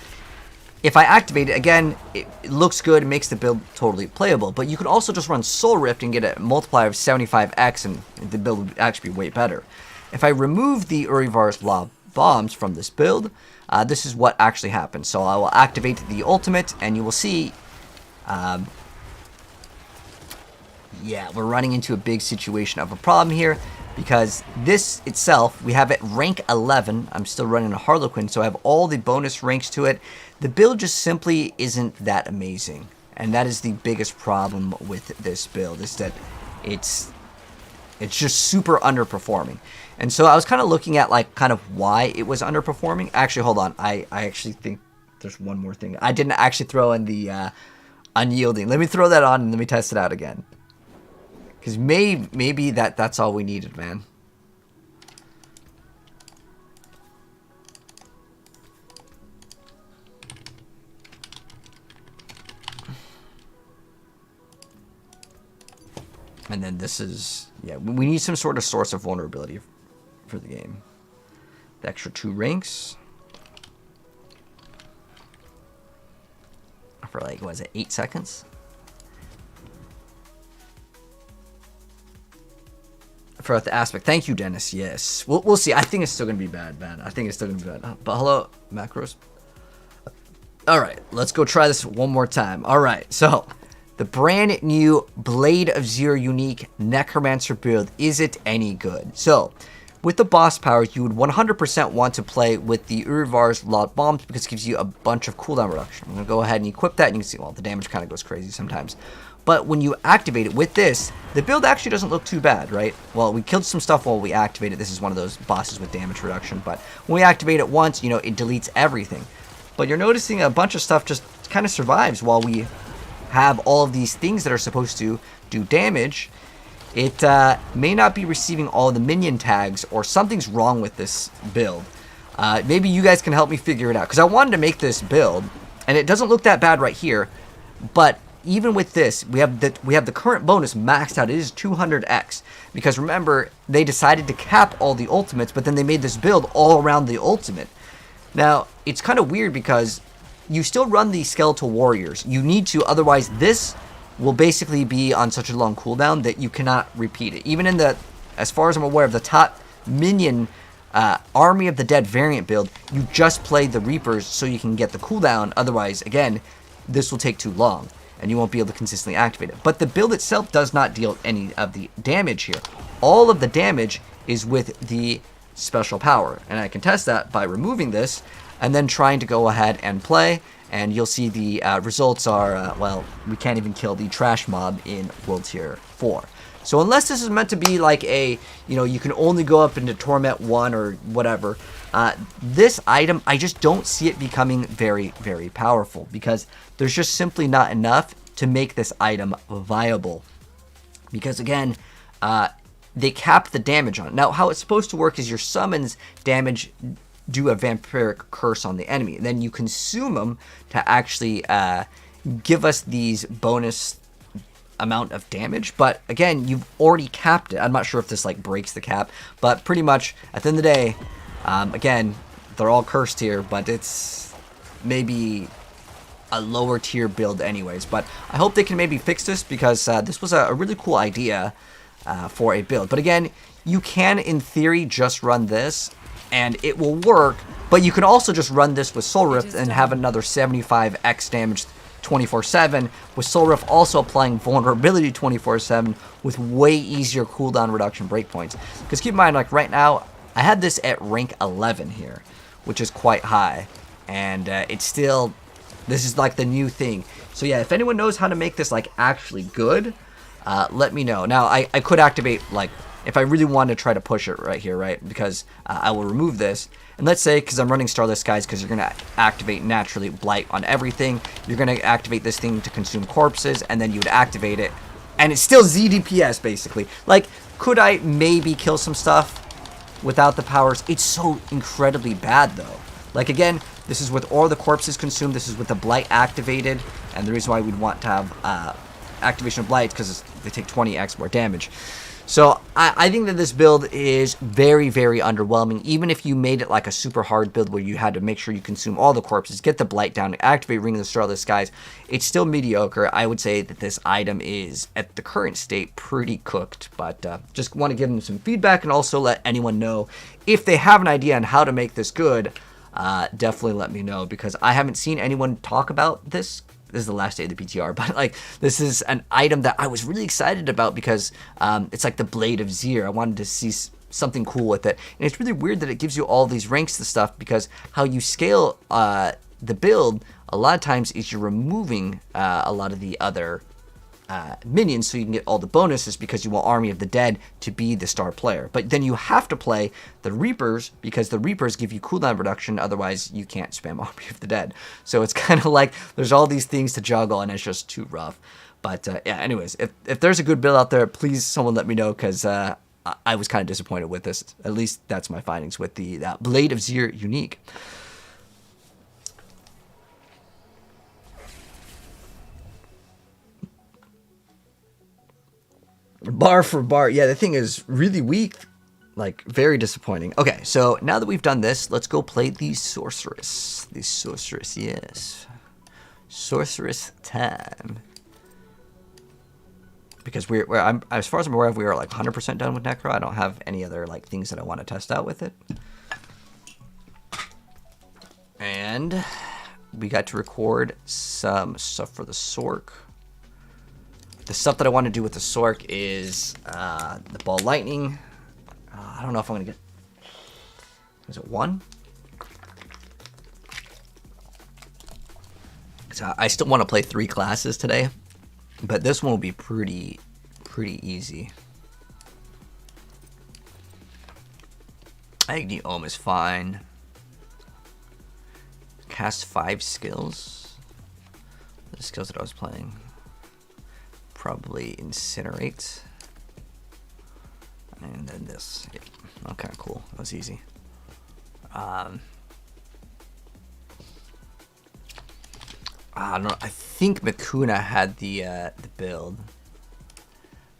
Speaker 1: if I activate it, again, it looks good, it makes the build totally playable, but you could also just run Soul Rift and get a multiplier of 75x and the build would actually be way better. If I remove the Urivar's lobbed bombs from this build, this is what actually happens. So I will activate the ultimate and you will see yeah, we're running into a big situation of a problem here because this itself, we have it rank 11. I'm still running a Harlequin, so I have all the bonus ranks to it. The build just simply isn't that amazing. And that is the biggest problem with this build, is that it's just super underperforming. And so I was kind of looking at like kind of why it was underperforming. Actually, hold on. I actually think there's one more thing. I didn't actually throw in the unyielding. Let me throw that on and let me test it out again. Because maybe that's all we needed, man. And then this is, yeah, we need some sort of source of vulnerability for the game. The extra 2 ranks. For like, what is it, 8 seconds? For the aspect. Thank you, Dennis. Yes. We'll see. I think it's still going to be bad, man. I think it's still going to be bad. But hello, macros. All right. Let's go try this one more time. All right. So, the brand new Blade of Zir unique Necromancer build. Is it any good? So, with the boss powers, you would 100% want to play with the Urivar's Lot Bombs because it gives you a bunch of cooldown reduction. I'm going to go ahead and equip that and you can see, well, the damage kind of goes crazy sometimes. But when you activate it with this, the build actually doesn't look too bad, right? Well, we killed some stuff while we activated. This is one of those bosses with damage reduction. But when we activate it once, you know, it deletes everything. But you're noticing a bunch of stuff just kind of survives while we have all of these things that are supposed to do damage. It may not be receiving all the minion tags or something's wrong with this build. Maybe you guys can help me figure it out. Because I wanted to make this build, and it doesn't look that bad right here. But even with this, we have the current bonus maxed out. It is 200x. Because remember, they decided to cap all the ultimates, but then they made this build all around the ultimate. Now, it's kind of weird because you still run the Skeletal Warriors. You need to, otherwise this will basically be on such a long cooldown that you cannot repeat it. Even in the, as far as I'm aware of, the top minion Army of the Dead variant build, you just play the Reapers so you can get the cooldown. Otherwise, again, this will take too long and you won't be able to consistently activate it. But the build itself does not deal any of the damage here. All of the damage is with the special power. And I can test that by removing this and then trying to go ahead and play. And you'll see the results are, well, we can't even kill the trash mob in World Tier 4. So unless this is meant to be like a, you know, you can only go up into Torment 1 or whatever, this item, I just don't see it becoming very, very powerful because there's just simply not enough to make this item viable. Because again, they cap the damage on it. Now, how it's supposed to work is your summons damage do a vampiric curse on the enemy. And then you consume them to actually give us these bonus amount of damage. But again, you've already capped it. I'm not sure if this like breaks the cap, but pretty much at the end of the day, again, they're all cursed here, but it's maybe a lower tier build anyways. But I hope they can maybe fix this, because this was a really cool idea for a build. But again, you can in theory just run this and it will work, but you can also just run this with Soul Rift and have another 75x damage 24/7, with Soul Rift also applying vulnerability 24/7 with way easier cooldown reduction breakpoints. Because keep in mind, like right now, I had this at rank 11 here, which is quite high, and it's still, this is like the new thing. So yeah, if anyone knows how to make this like actually good, let me know. Now I could activate, like, if I really want to try to push it right here, right, because I will remove this. And let's say, because I'm running Starless Skies, because you're going to activate naturally Blight on everything, you're going to activate this thing to consume corpses, and then you would activate it, and it's still ZDPS, basically. Like, could I maybe kill some stuff without the powers? It's so incredibly bad, though. Like, again, this is with all the corpses consumed, this is with the Blight activated, and the reason why we'd want to have activation of Blight, because they take 20x more damage. So I think that this build is very, very underwhelming. Even if you made it like a super hard build where you had to make sure you consume all the corpses, get the Blight down, activate Ring of the Starless Skies, it's still mediocre. I would say that this item is, at the current state, pretty cooked. But just want to give them some feedback, and also let anyone know if they have an idea on how to make this good. Definitely let me know, because I haven't seen anyone talk about this. This is the last day of the PTR, but like, this is an item that I was really excited about, because it's like the Blade of Zir. I wanted to see something cool with it, and it's really weird that it gives you all these ranks and stuff, because how you scale the build a lot of times is you're removing a lot of the other minions so you can get all the bonuses, because you want Army of the Dead to be the star player. But then you have to play the Reapers, because the Reapers give you cooldown reduction, otherwise you can't spam Army of the Dead. So it's kind of like there's all these things to juggle, and it's just too rough. But yeah, anyways, if there's a good build out there, please someone let me know, because I was kind of disappointed with this. At least that's my findings with the Blade of Zir unique. Bar for bar. Yeah, the thing is really weak. Like, very disappointing. Okay, so now that we've done this, let's go play the Sorceress. The Sorceress, yes. Sorceress time. Because I'm, as far as I'm aware of, we are like 100% done with Necro. I don't have any other like things that I want to test out with it. And we got to record some stuff for the Sorc. The stuff that I want to do with the Sorc is the Ball Lightning. I don't know if I'm going to get... Is it 1? So I still want to play 3 classes today, but this one will be pretty easy. I think the Ohm is fine. Cast 5 skills. The skills that I was playing. Probably Incinerate. And then this. Yeah. Okay, cool. That was easy. I don't know. I think Makuna had the build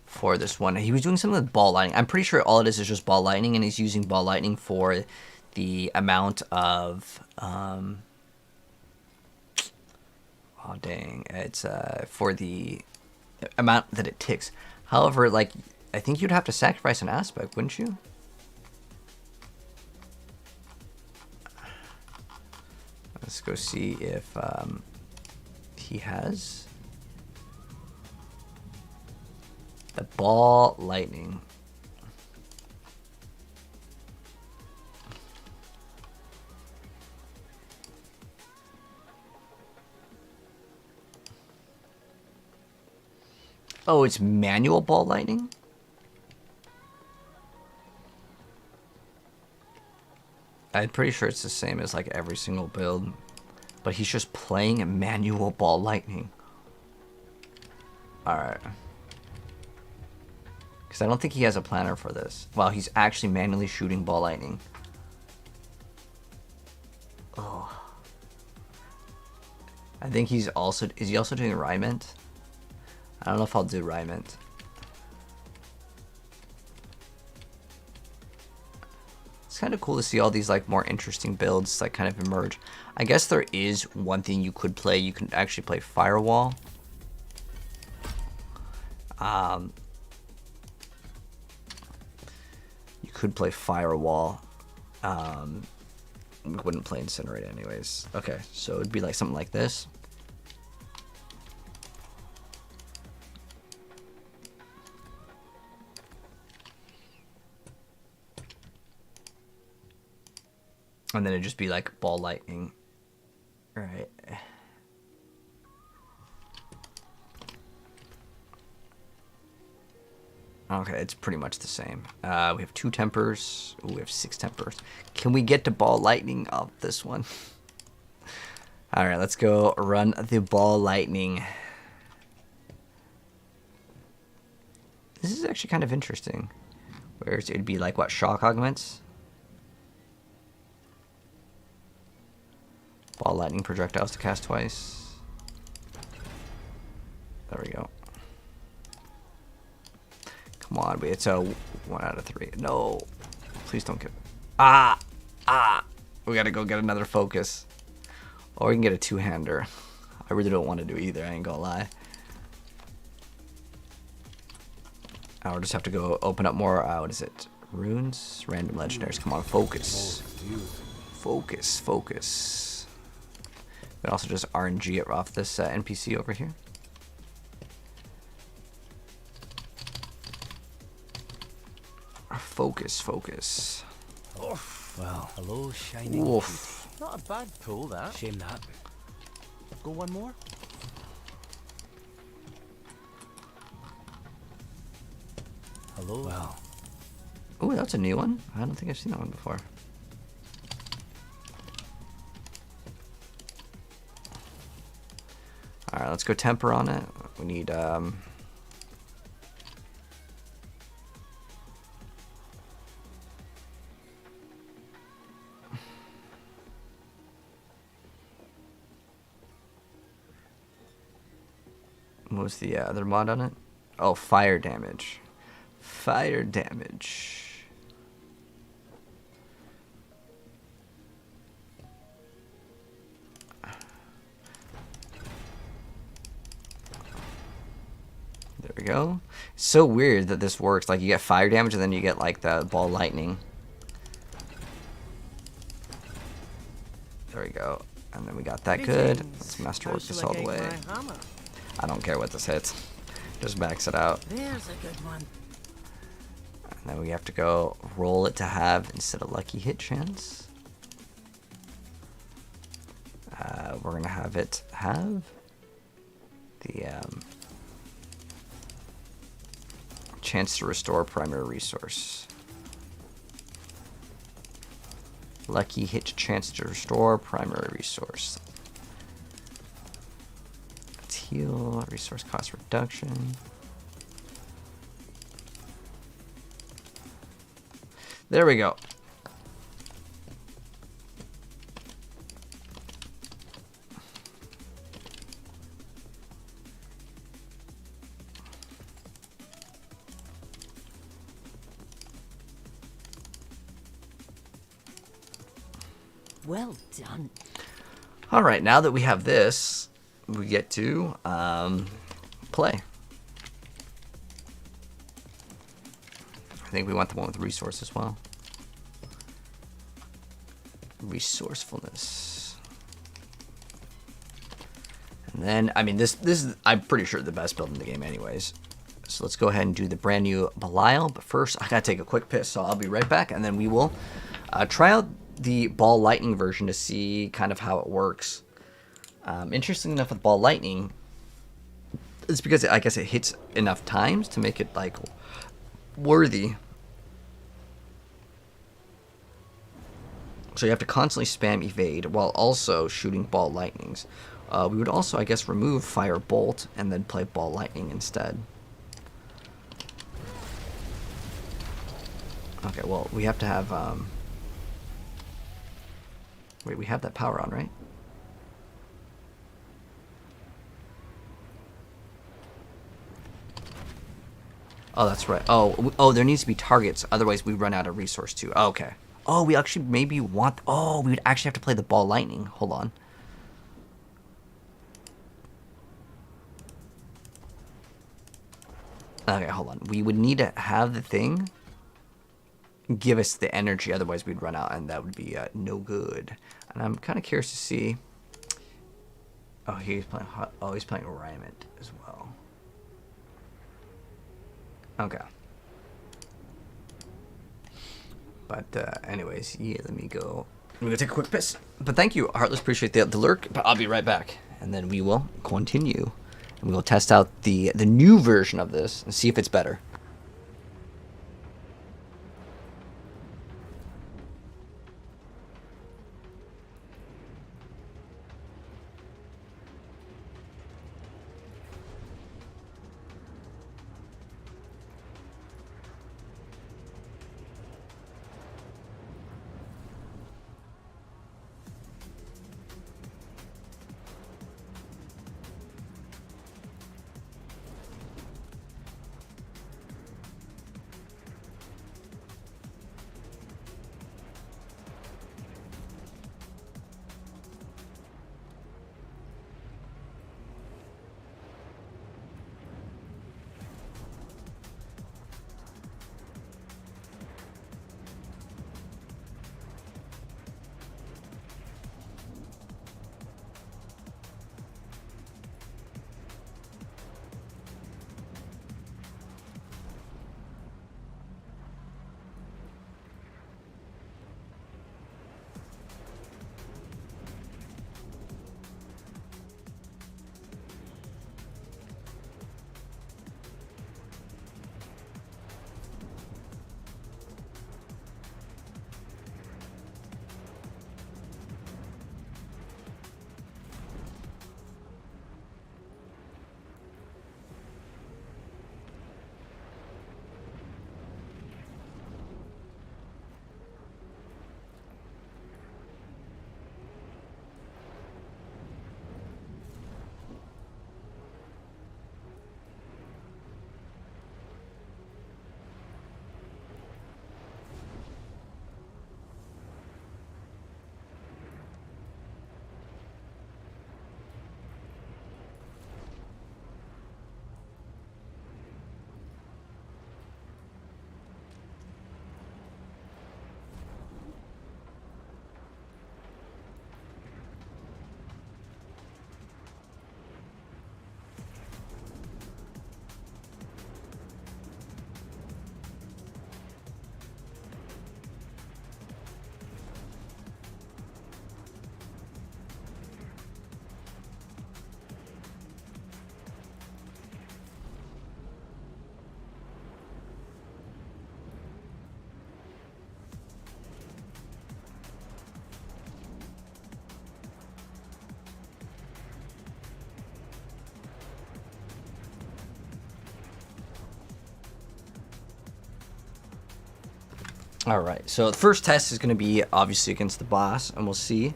Speaker 1: for this one. He was doing something with Ball Lightning. I'm pretty sure all it is just Ball Lightning, and he's using Ball Lightning for the amount of oh dang, it's for the amount that it ticks. However, like, I think you'd have to sacrifice an aspect, wouldn't you? Let's go see if he has the Ball Lightning. Oh, it's manual Ball Lightning? I'm pretty sure it's the same as like every single build, but he's just playing a manual Ball Lightning. Alright. Because I don't think he has a planner for this. Wow, he's actually manually shooting ball lightning. Oh. I think he's also... Is he also doing Riment? I don't know if I'll do Riment. It's kind of cool to see all these like more interesting builds like kind of emerge. I guess there is one thing you could play. You can actually play Firewall. You could play Firewall. We wouldn't play Incinerate anyways. Okay, so it'd be like something like this. And then it'd just be like ball lightning. Alright. Okay, it's pretty much the same. We have 2 tempers. Ooh, we have 6 tempers. Can we get to ball lightning off this one? Alright, let's go run the ball lightning. This is actually kind of interesting. Where it'd be like, what, shock augments? Ball lightning projectiles to cast twice. There we go. Come on, it's a 1 out of 3. No, please don't get. We gotta go get another focus, or we can get a 2-hander. I really don't want to do either. I ain't gonna lie. I'll just have to go open up more. What is it? Runes, random legendaries. Come on, focus, focus, focus. We can also just RNG it off this NPC over here. Focus, focus.
Speaker 6: Oof. Well, hello, shining.
Speaker 1: Oof.
Speaker 6: Not a bad pull, that. Shame that. Go one more. Hello. Well.
Speaker 1: Oh, that's a new one. I don't think I've seen that one before. Alright, let's go temper on it. We need, what was the other mod on it? Oh, fire damage. Fire damage. There we go. It's so weird that this works. Like, you get fire damage and then you get, like, the ball lightning. There we go. And then we got that good. Let's masterwork this all the way. I don't care what this hits. Just max it out.
Speaker 6: There's a good one.
Speaker 1: And then we have to go roll it to have instead of lucky hit chance. We're going to have it have the chance to restore primary resource. Lucky hit chance to restore primary resource. Let's heal, resource cost reduction. There we go.
Speaker 4: Well done.
Speaker 1: All right, now that we have this, we get to play. I think we want the one with resource as well. Resourcefulness. And then, I mean, this is, I'm pretty sure, the best build in the game anyways. So let's go ahead and do the brand new Belial. But first, I gotta take a quick piss, so I'll be right back. And then we will try out the ball lightning version to see kind of how it works. Interesting enough with ball lightning, it's because I guess it hits enough times to make it like worthy. So you have to constantly spam evade while also shooting ball lightnings. We would also, I guess, remove fire bolt and then play ball lightning instead. Okay, well, we have to have, wait, we have that power on, right? Oh, that's right. Oh, there needs to be targets. Otherwise, we run out of resource too. Oh, okay. Oh, we actually maybe want... Oh, we would actually have to play the ball lightning. Hold on. Okay, hold on. We would need to have the thing give us the energy. Otherwise, we'd run out, and that would be no good. And I'm kind of curious to see... Oh, he's playing... Oh, he's playing Ornament as well. Okay. But anyways, yeah, let me go. I'm gonna take a quick piss. But thank you, Heartless. Appreciate the lurk. But I'll be right back, and then we will continue, and we'll test out the new version of this and see if it's better. All right, so the first test is going to be obviously against the boss, and we'll see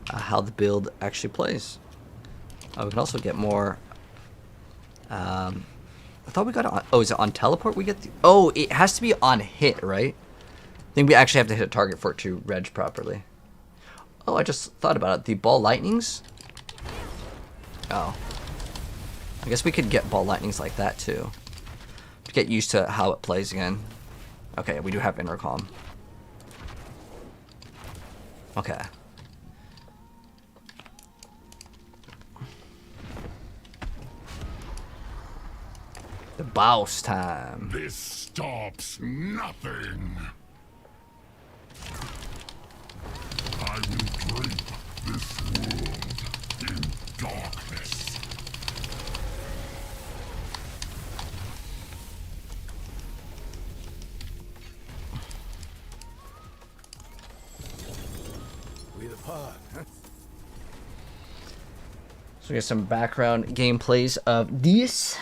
Speaker 1: how the build actually plays. We can also get more. I thought we got on. Oh, is it on teleport? We get the. Oh, it has to be on hit, right? I think we actually have to hit a target for it to reg properly. Oh, I just thought about it. The ball lightnings. Oh, I guess we could get ball lightnings like that too. To get used to how it plays again. Okay, we do have intercom. Okay. The boss time.
Speaker 3: This stops nothing. I will drape this world in darkness.
Speaker 6: We the pod, huh?
Speaker 1: So we get some background gameplays of this.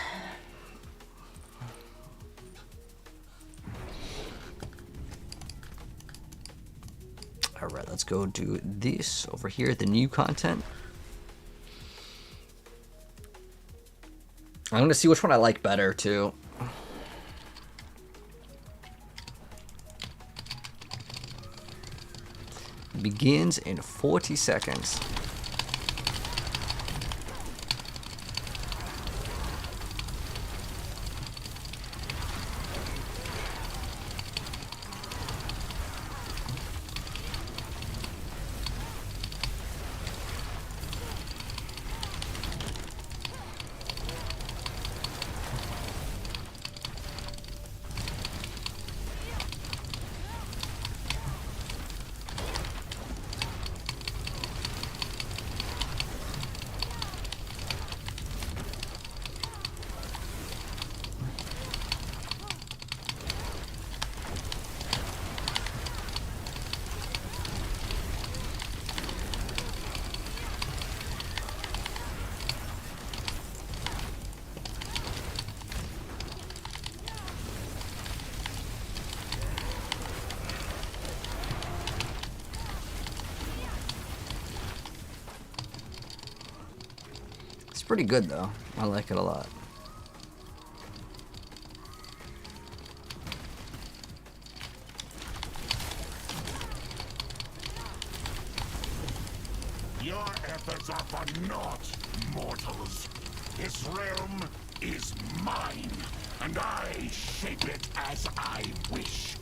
Speaker 1: Alright, let's go do this over here, the new content. I'm gonna see which one I like better too. Begins in 40 seconds. Pretty good though. I like it a lot.
Speaker 3: Your efforts are for naught, mortals. This realm is mine, and I shape it as I wish.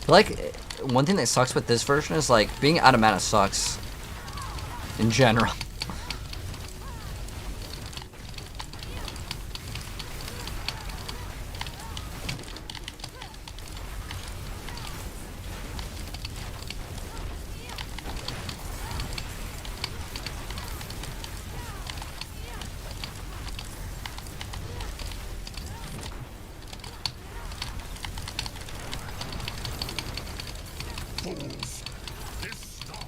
Speaker 1: Like, one thing that sucks with this version is like being out of mana sucks in general.
Speaker 3: Fools. This stops.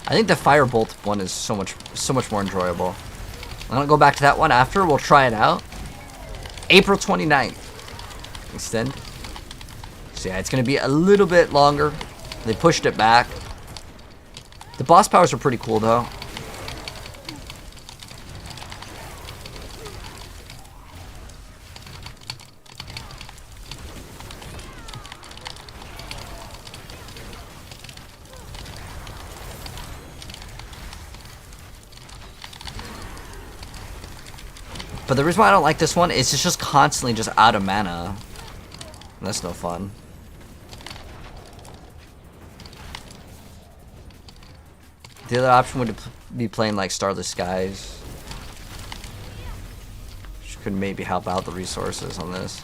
Speaker 1: I think the Firebolt one is so much more enjoyable. I'm gonna go back to that one after. We'll try it out. April 29th. Extend. So yeah, it's gonna be a little bit longer. They pushed it back. The boss powers are pretty cool though. But the reason why I don't like this one is it's just constantly just out of mana. And that's no fun. The other option would be playing like Starless Skies, which could maybe help out the resources on this.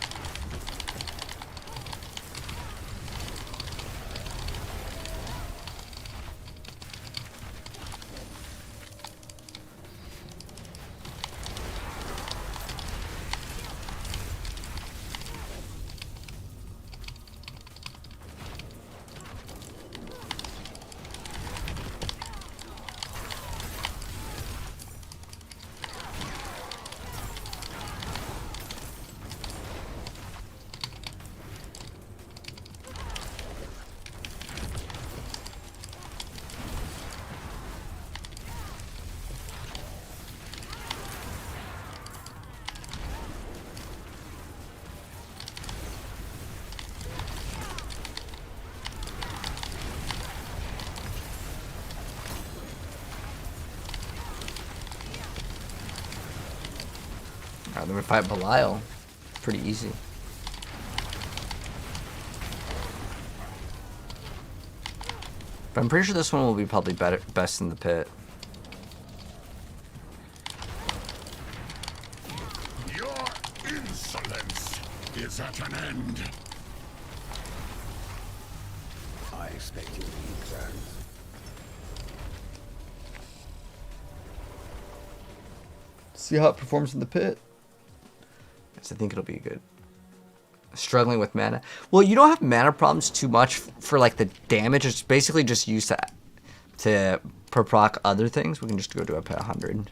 Speaker 1: Alright, then we fight Belial. Pretty easy. But I'm pretty sure this one will be probably best in the pit.
Speaker 3: Your insolence is at an end.
Speaker 6: I expect you to eat that.
Speaker 1: See how it performs in the pit. I think it'll be good. Struggling with mana. Well, you don't have mana problems too much for like the damage. It's basically just used to proc other things. We can just go to a pit 100.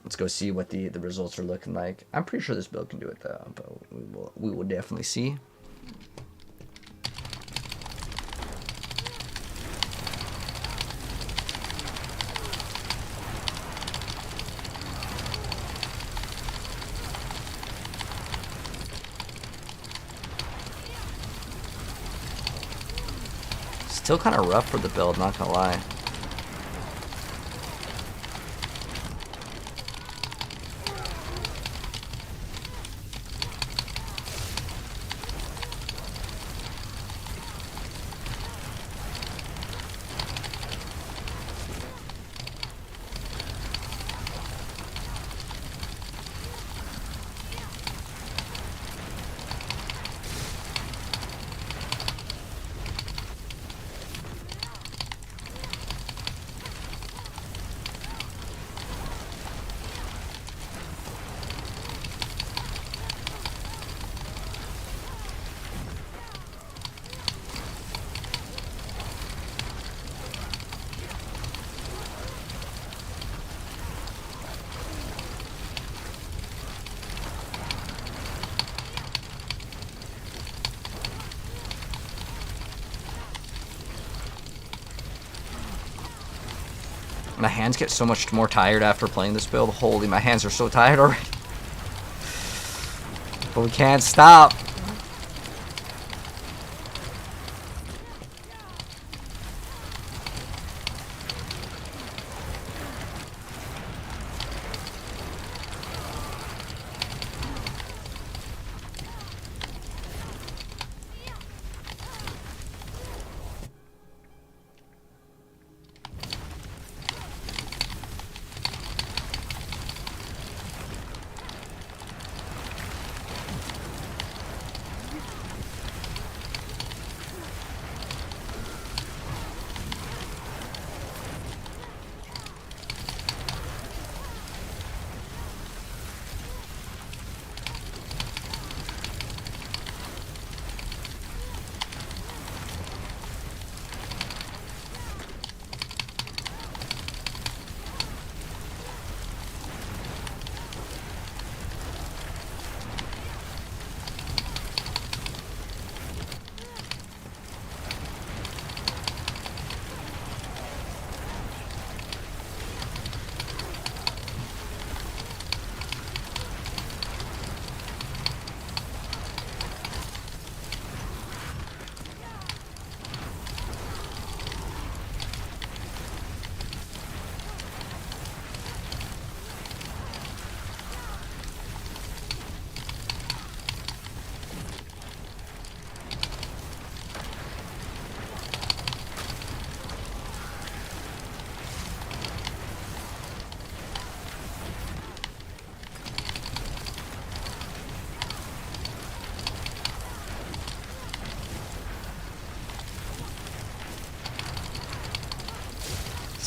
Speaker 1: Let's go see what the results are looking like. I'm pretty sure this build can do it though, but we will definitely see. Still kind of rough for the build, not gonna lie. My hands get so much more tired after playing this build. Holy, my hands are so tired already. But we can't stop.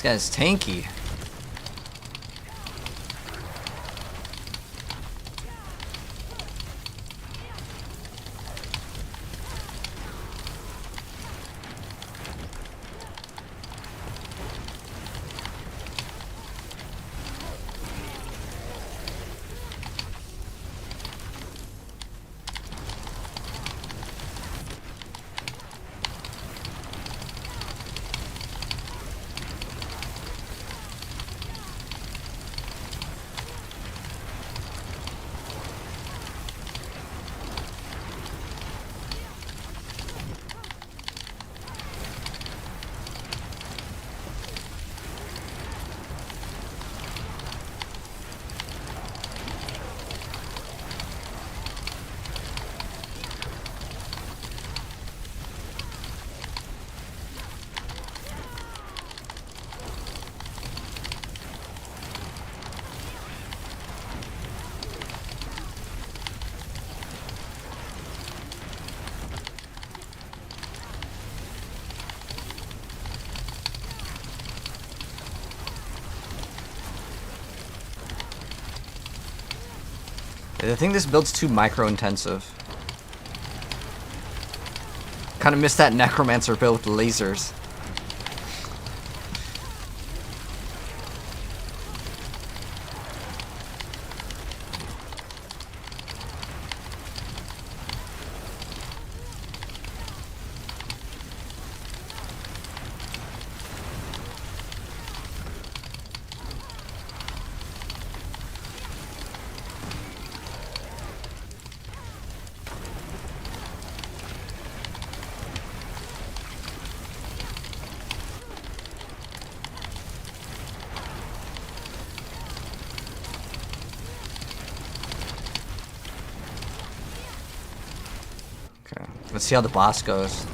Speaker 1: guy's tanky. I think this build's too micro-intensive. Kind of missed that Necromancer build with lasers. Okay, let's see how the boss goes.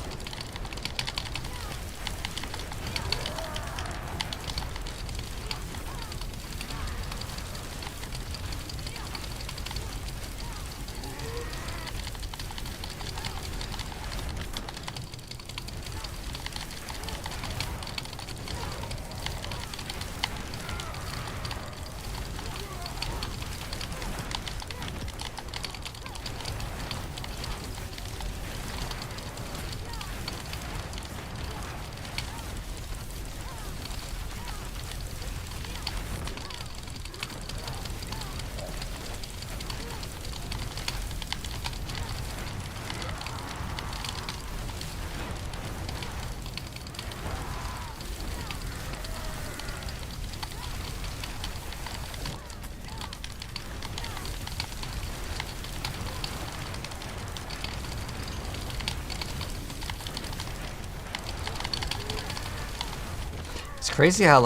Speaker 1: It's crazy how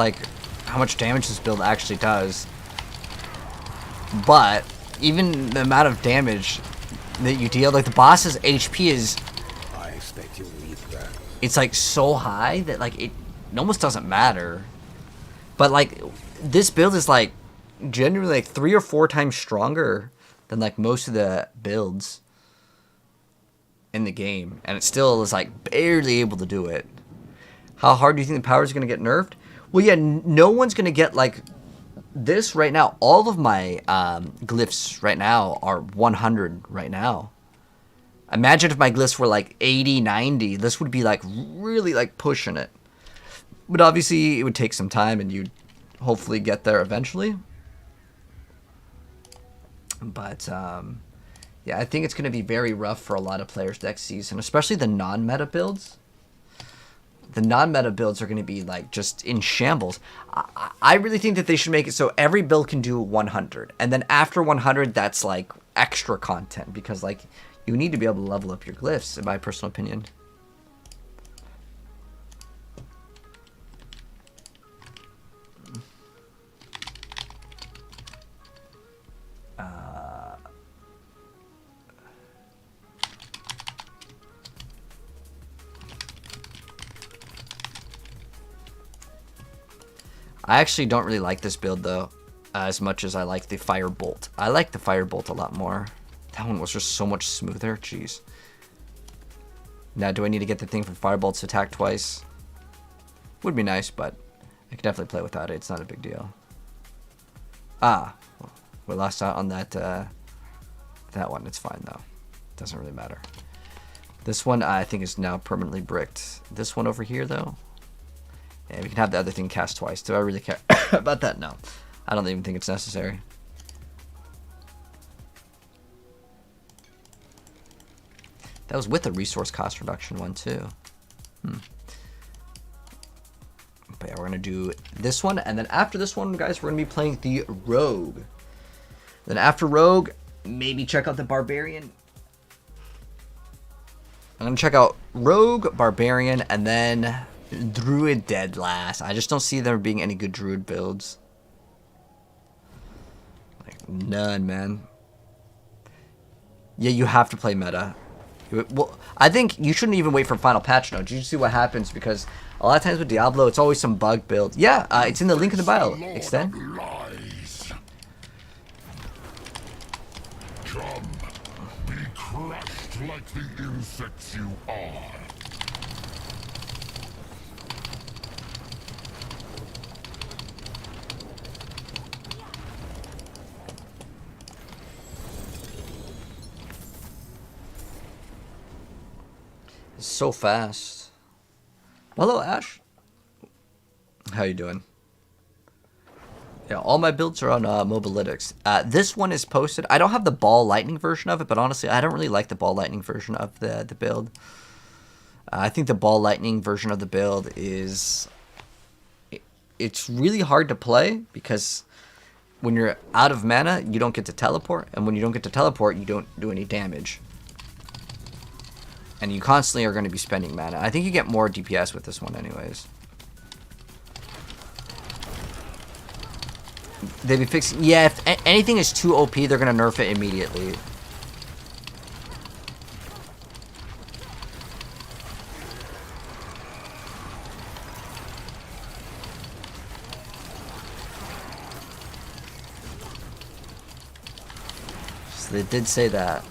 Speaker 1: how much damage this build actually does. But even the amount of damage that you deal, like the boss's HP is,
Speaker 3: I expect you'll need that.
Speaker 1: it's like so high that it almost doesn't matter. But this build is genuinely 3 or 4 times stronger than most of the builds in the game, and it still is barely able to do it. How hard do you think the power is going to get nerfed? Well, yeah, no one's going to get this right now. All of my glyphs right now are 100 right now. Imagine if my glyphs were 80, 90. This would be really pushing it. But obviously it would take some time, and you'd hopefully get there eventually. But yeah, I think it's going to be very rough for a lot of players next season, especially the non-meta builds. The non-meta builds are going to be just in shambles. I really think that they should make it so every build can do 100, and then after 100, that's extra content, because you need to be able to level up your glyphs, in my personal opinion. I actually don't really like this build though, as much as I like the Firebolt. I like the Firebolt a lot more. That one was just so much smoother. Jeez. Now, do I need to get the thing from Firebolt's attack twice? Would be nice, but I can definitely play without it. It's not a big deal. Ah, we lost out on that that one. It's fine though. Doesn't really matter. This one I think is now permanently bricked. This one over here though, yeah, we can have the other thing cast twice. Do I really care about that? No, I don't even think it's necessary. That was with the resource cost reduction one too. But yeah, we're gonna do this one, and then after this one, guys, we're gonna be playing the Rogue. Then after Rogue, maybe check out the Barbarian. I'm gonna check out Rogue, Barbarian, and then Druid dead last. I just don't see there being any good Druid builds. Like, none, man. Yeah, you have to play meta. Well, I think you shouldn't even wait for final patch notes. You should see what happens, because a lot of times with Diablo, it's always some bug build. Yeah, it's in the link in the bio. Extend.
Speaker 3: Come, be crushed like the insects you are.
Speaker 1: So fast. Hello, Ash. How you doing? Yeah, all my builds are on Mobalytics. This one is posted. I don't have the ball lightning version of it, but honestly, I don't really like the ball lightning version of the build. I think the ball lightning version of the build is... It's really hard to play, because when you're out of mana, you don't get to teleport, and when you don't get to teleport, you don't do any damage. And you constantly are going to be spending mana. I think you get more DPS with this one anyways. They'd be fixing... Yeah, if anything is too OP, they're going to nerf it immediately. So they did say that.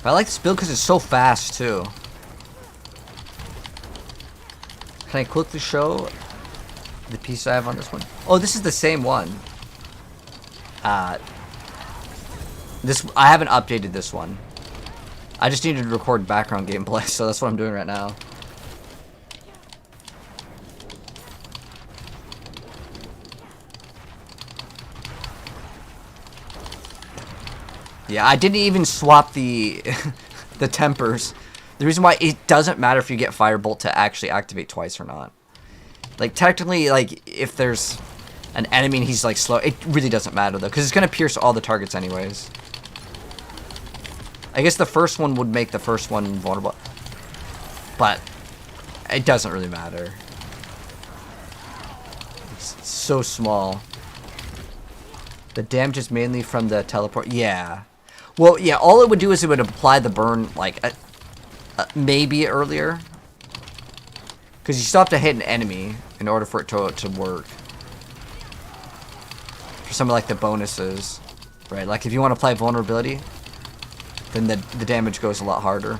Speaker 1: I like this build because it's so fast too. Can I quickly show the piece I have on this one? Oh, this is the same one. This I haven't updated this one. I just needed to record background gameplay, so that's what I'm doing right now. Yeah, I didn't even swap the the tempers. The reason why it doesn't matter if you get Firebolt to actually activate twice or not. Like, technically, like, if there's an enemy and he's, like, slow, it really doesn't matter, though, because it's going to pierce all the targets anyways. I guess the first one would make the first one vulnerable. But it doesn't really matter. It's so small. The damage is mainly from the teleport. Yeah. Well, yeah, all it would do is it would apply the burn, like, maybe earlier. Because you still have to hit an enemy in order for it to work. For some of, like, the bonuses. Right, like, if you want to apply vulnerability, then the damage goes a lot harder.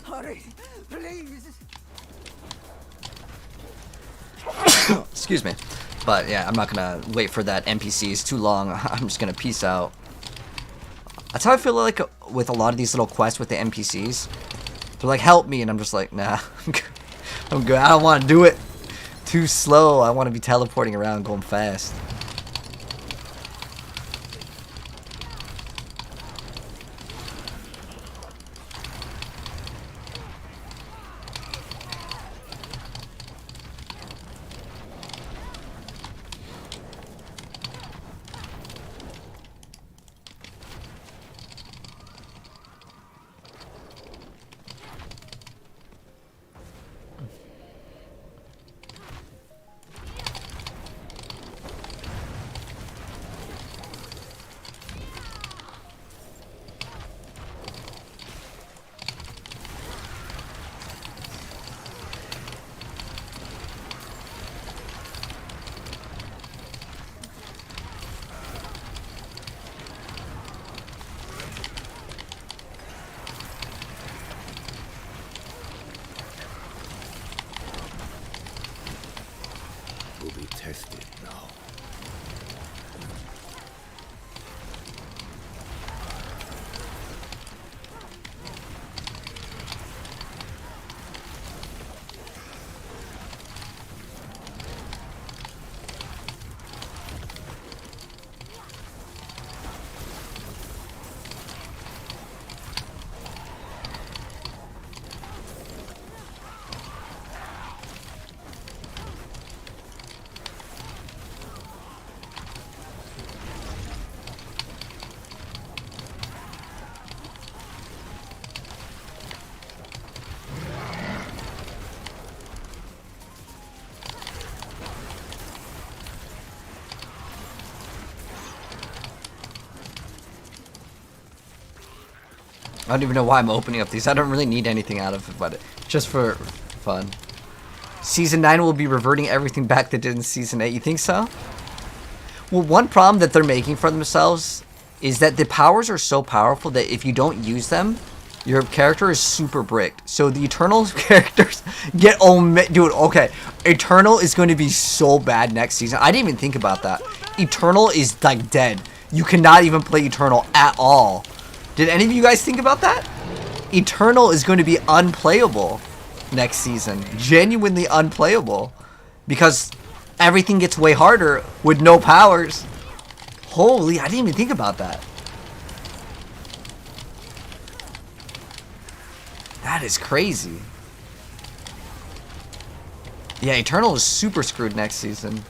Speaker 6: Hurry, please.
Speaker 1: Excuse me. But, yeah, I'm not going to wait for that NPC. It's too long. I'm just going to peace out. That's how I feel like with a lot of these little quests with the NPCs. They're like, help me, and I'm just like, nah, I'm good. I don't want to do it. Too slow. I want to be teleporting around, going fast. I don't even know why I'm opening up these. I don't really need anything out of it, but just for fun. Season 9 will be reverting everything back that did in Season 8. You think so? Well, one problem that they're making for themselves is that the powers are so powerful that if you don't use them, your character is super bricked. So the Eternal characters get dude, okay. Eternal is going to be so bad next season. I didn't even think about that. Eternal is like dead. You cannot even play Eternal at all. Did any of you guys think about that? Eternal is going to be unplayable next season. Genuinely unplayable. Because everything gets way harder with no powers. Holy, I didn't even think about that. That is crazy. Yeah, Eternal is super screwed next season.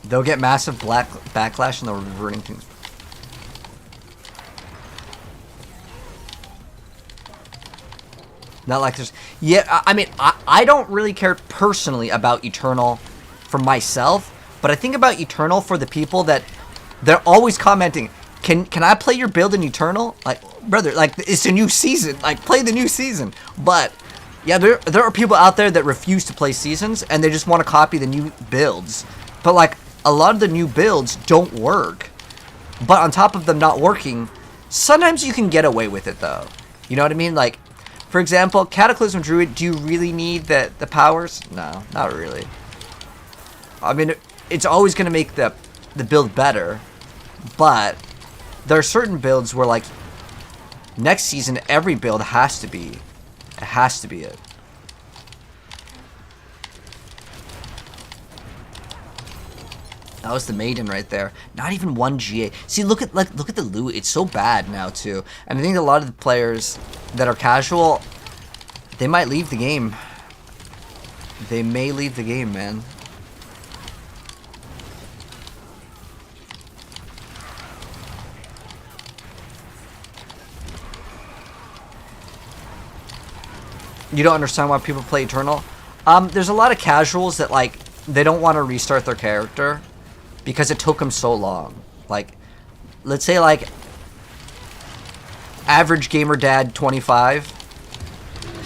Speaker 1: They'll get massive backlash and they're reverting things. Not like there's... Yeah, I mean, I don't really care personally about Eternal for myself, but I think about Eternal for the people that... They're always commenting, can I play your build in Eternal? Like, brother, like, it's a new season. Like, play the new season. But, yeah, there are people out there that refuse to play seasons, and they just want to copy the new builds. But, like, a lot of the new builds don't work. But on top of them not working, sometimes you can get away with it, though. You know what I mean? Like, for example, Cataclysm Druid, do you really need the powers? No, not really. I mean, it's always going to make the build better. But there are certain builds where, like, next season, every build has to be. It has to be it. That was the maiden right there. Not even 1 GA. See, look at the loot. It's so bad now too. And I think a lot of the players that are casual, they might leave the game. They may leave the game, man. You don't understand why people play Eternal? There's a lot of casuals that, like, they don't want to restart their character because it took them so long. Like, let's say, like, average gamer dad 25.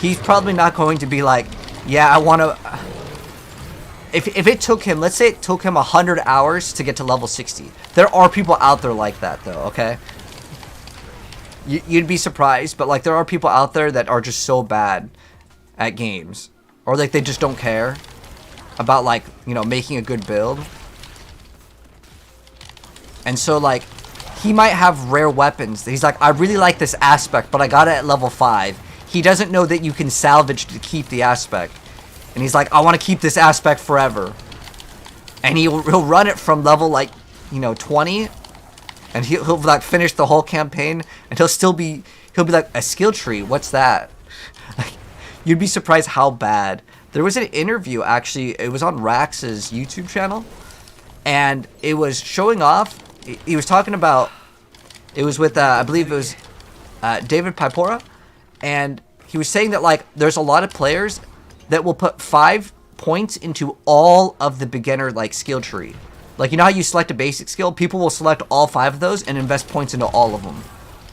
Speaker 1: He's probably not going to be like, yeah, I want to... If it took him, let's say it took him 100 hours to get to level 60. There are people out there like that, though, okay? You'd be surprised, but, like, there are people out there that are just so bad at games. Or, like, they just don't care about, like, you know, making a good build. And so, like, he might have rare weapons. He's like, I really like this aspect, but I got it at level 5. He doesn't know that you can salvage to keep the aspect. And he's like, I want to keep this aspect forever. And he'll run it from level, like, you know, 20. And he'll like, finish the whole campaign. And he'll be like, a skill tree? What's that? Like, you'd be surprised how bad. There was an interview, actually. It was on Rax's YouTube channel. And it was showing off. He was talking about... It was with, I believe it was David Pipora. And he was saying that, like, there's a lot of players that will put 5 points into all of the beginner, like, skill tree. Like, you know how you select a basic skill? People will select all 5 of those and invest points into all of them.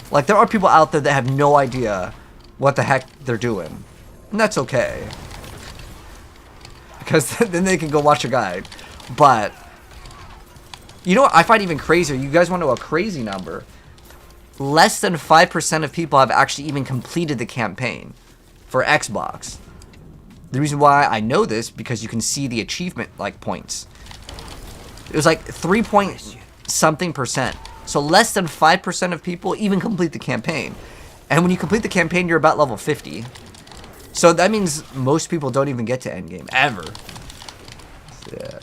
Speaker 1: Like, there are people out there that have no idea what the heck they're doing. And that's okay. Because then they can go watch a guide. But, you know what I find even crazier? You guys want to know a crazy number? Less than 5% of people have actually even completed the campaign for Xbox. The reason why I know this, because you can see the achievement, like, points. It was like 3 point something percent. So less than 5% of people even complete the campaign. And when you complete the campaign, you're about level 50. So that means most people don't even get to endgame, ever. Yeah.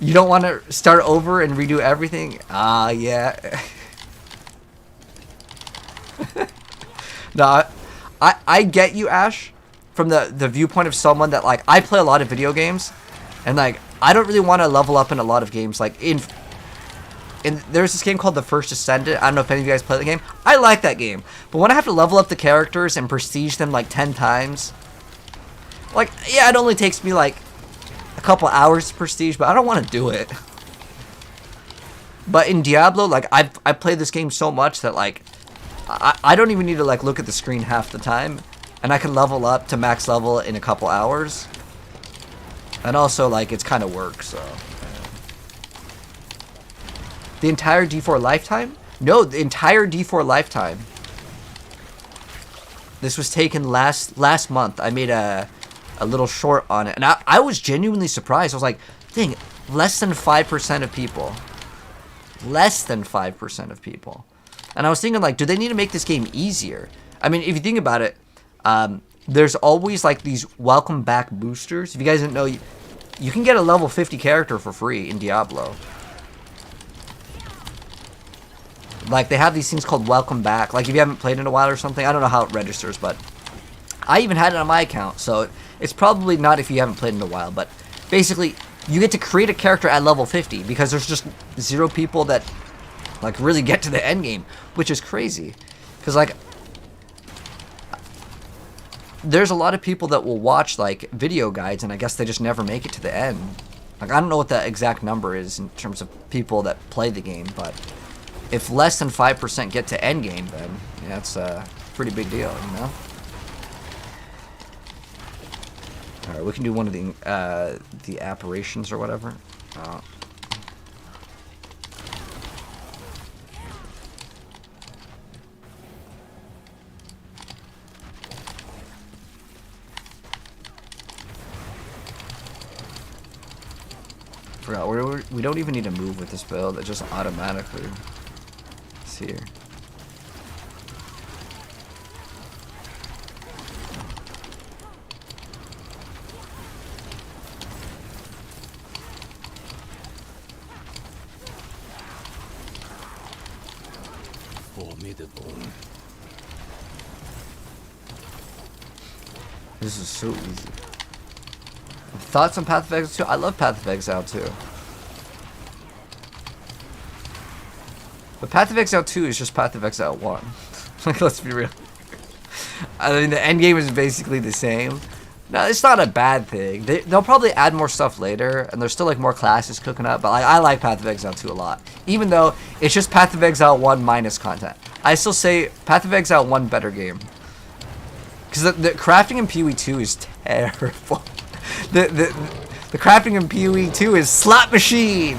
Speaker 1: You don't want to start over and redo everything? Yeah. No, I get you, Ash, from the viewpoint of someone that, like, I play a lot of video games, and, like, I don't really want to level up in a lot of games. Like, and there's this game called The First Ascendant. I don't know if any of you guys play the game. I like that game. But when I have to level up the characters and prestige them like 10 times, like, yeah, it only takes me like a couple hours to prestige, but I don't want to do it. But in Diablo, like, I played this game so much that, like, I don't even need to, like, look at the screen half the time. And I can level up to max level in a couple hours. And also, like, it's kind of work, so. The entire D4 lifetime? No, the entire D4 lifetime. This was taken last month. I made a little short on it. And I was genuinely surprised. I was like, dang, less than 5% of people. Less than 5% of people. And I was thinking, like, do they need to make this game easier? I mean, if you think about it, there's always, like, these welcome back boosters. If you guys didn't know, you can get a level 50 character for free in Diablo. Like, they have these things called welcome back. Like, if you haven't played in a while or something, I don't know how it registers, but I even had it on my account. So it's probably not if you haven't played in a while, but basically, you get to create a character at level 50 because there's just 0 people that, like, really get to the end game, which is crazy. Because, like, there's a lot of people that will watch, like, video guides, and I guess they just never make it to the end. Like, I don't know what the exact number is in terms of people that play the game, but if less than 5% get to end game, then yeah, that's a pretty big deal, you know? Alright, we can do one of the apparitions or whatever. Forgot, we don't even need to move with this build, it just automatically is here.
Speaker 6: Formidable.
Speaker 1: This is so easy. Thoughts on Path of Exile 2? I love Path of Exile 2. But Path of Exile 2 is just Path of Exile 1. Like, let's be real. I mean, the end game is basically the same. No, it's not a bad thing. They'll probably add more stuff later, and there's still, like, more classes cooking up. But like, I like Path of Exile 2 a lot. Even though it's just Path of Exile 1 minus content. I still say Path of Exile 1 better game. Because the crafting in PoE 2 is terrible. The crafting in PoE 2 is slot machine.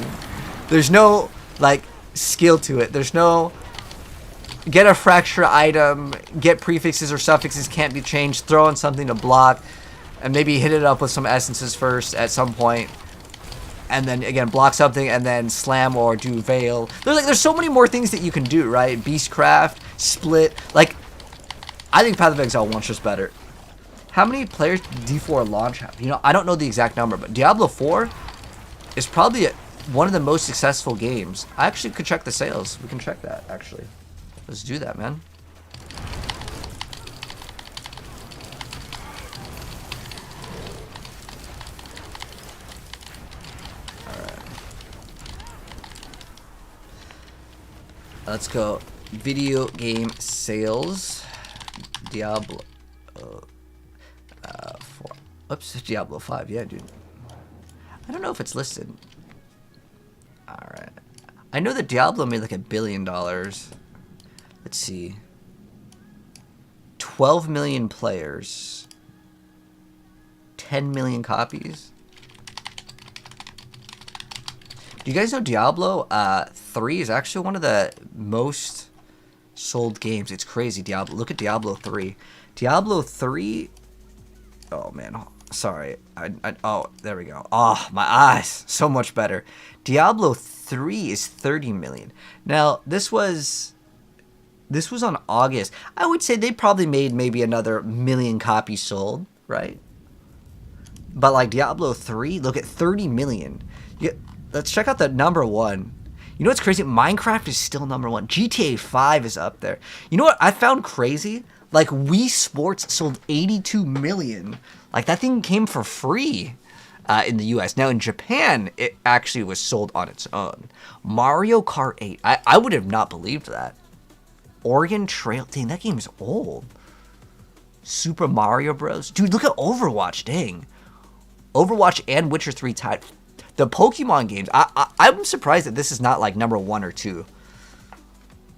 Speaker 1: There's no, like, skill to it. There's no get a fracture item, get prefixes or suffixes can't be changed, throw in something to block, and maybe hit it up with some essences first at some point, and then again block something and then slam or do veil. There's so many more things that you can do, right? Beastcraft, split. Like, I think Path of Exile 1's just better. How many players did D4 launch have? You know, I don't know the exact number, but Diablo 4 is probably one of the most successful games. I actually could check the sales. We can check that, actually. Let's do that, man. Alright. Let's go. Video game sales. Diablo. 4. Oops, Diablo 5. Yeah, dude. I don't know if it's listed. Alright. I know that Diablo made like $1 billion. Let's see. 12 million players. 10 million copies. Do you guys know Diablo 3 is actually one of the most sold games? It's crazy, Diablo. Look at Diablo 3. Diablo 3... Oh, man. Sorry. Oh, there we go. Oh, my eyes. So much better. Diablo 3 is 30 million. Now, this was on August. I would say they probably made maybe another million copies sold, right? But like Diablo 3, look at 30 million. Let's check out the number one. You know what's crazy? Minecraft is still number one. GTA 5 is up there. You know what I found crazy? Like, Wii Sports sold 82 million. Like, that thing came for free. in the US. Now in Japan, it actually was sold on its own. Mario Kart 8. I would have not believed that. Oregon Trail. Dang, that game's old. Super Mario Bros. Dude, look at Overwatch. Dang. Overwatch and Witcher 3 tied. The Pokemon games. I'm surprised that this is not like number 1 or 2.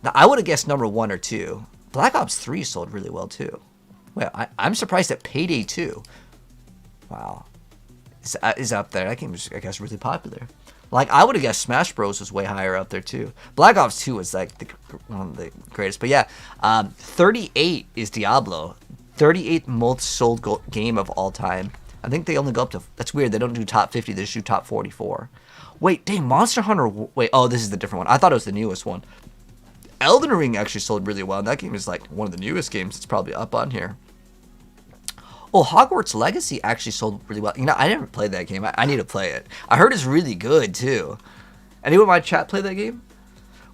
Speaker 1: Now, I would have guessed number 1 or 2. Black Ops 3 sold really well too. Well, I'm surprised that Payday 2. Wow. Is up there. That game is, I guess, really popular. Like, I would have guessed Smash Bros. Was way higher up there, too. Black Ops 2 was, like, one of the greatest. But, yeah, 38 is Diablo. 38th most sold game of all time. I think they only go up to... That's weird. They don't do top 50. They just do top 44. Wait, dang, Monster Hunter... Wait, oh, this is the different one. I thought it was the newest one. Elden Ring actually sold really well. And that game is, like, one of the newest games. It's probably up on here. Oh, Hogwarts Legacy actually sold really well. You know, I never played that game. I need to play it. I heard it's really good, too. Anyone in my chat play that game?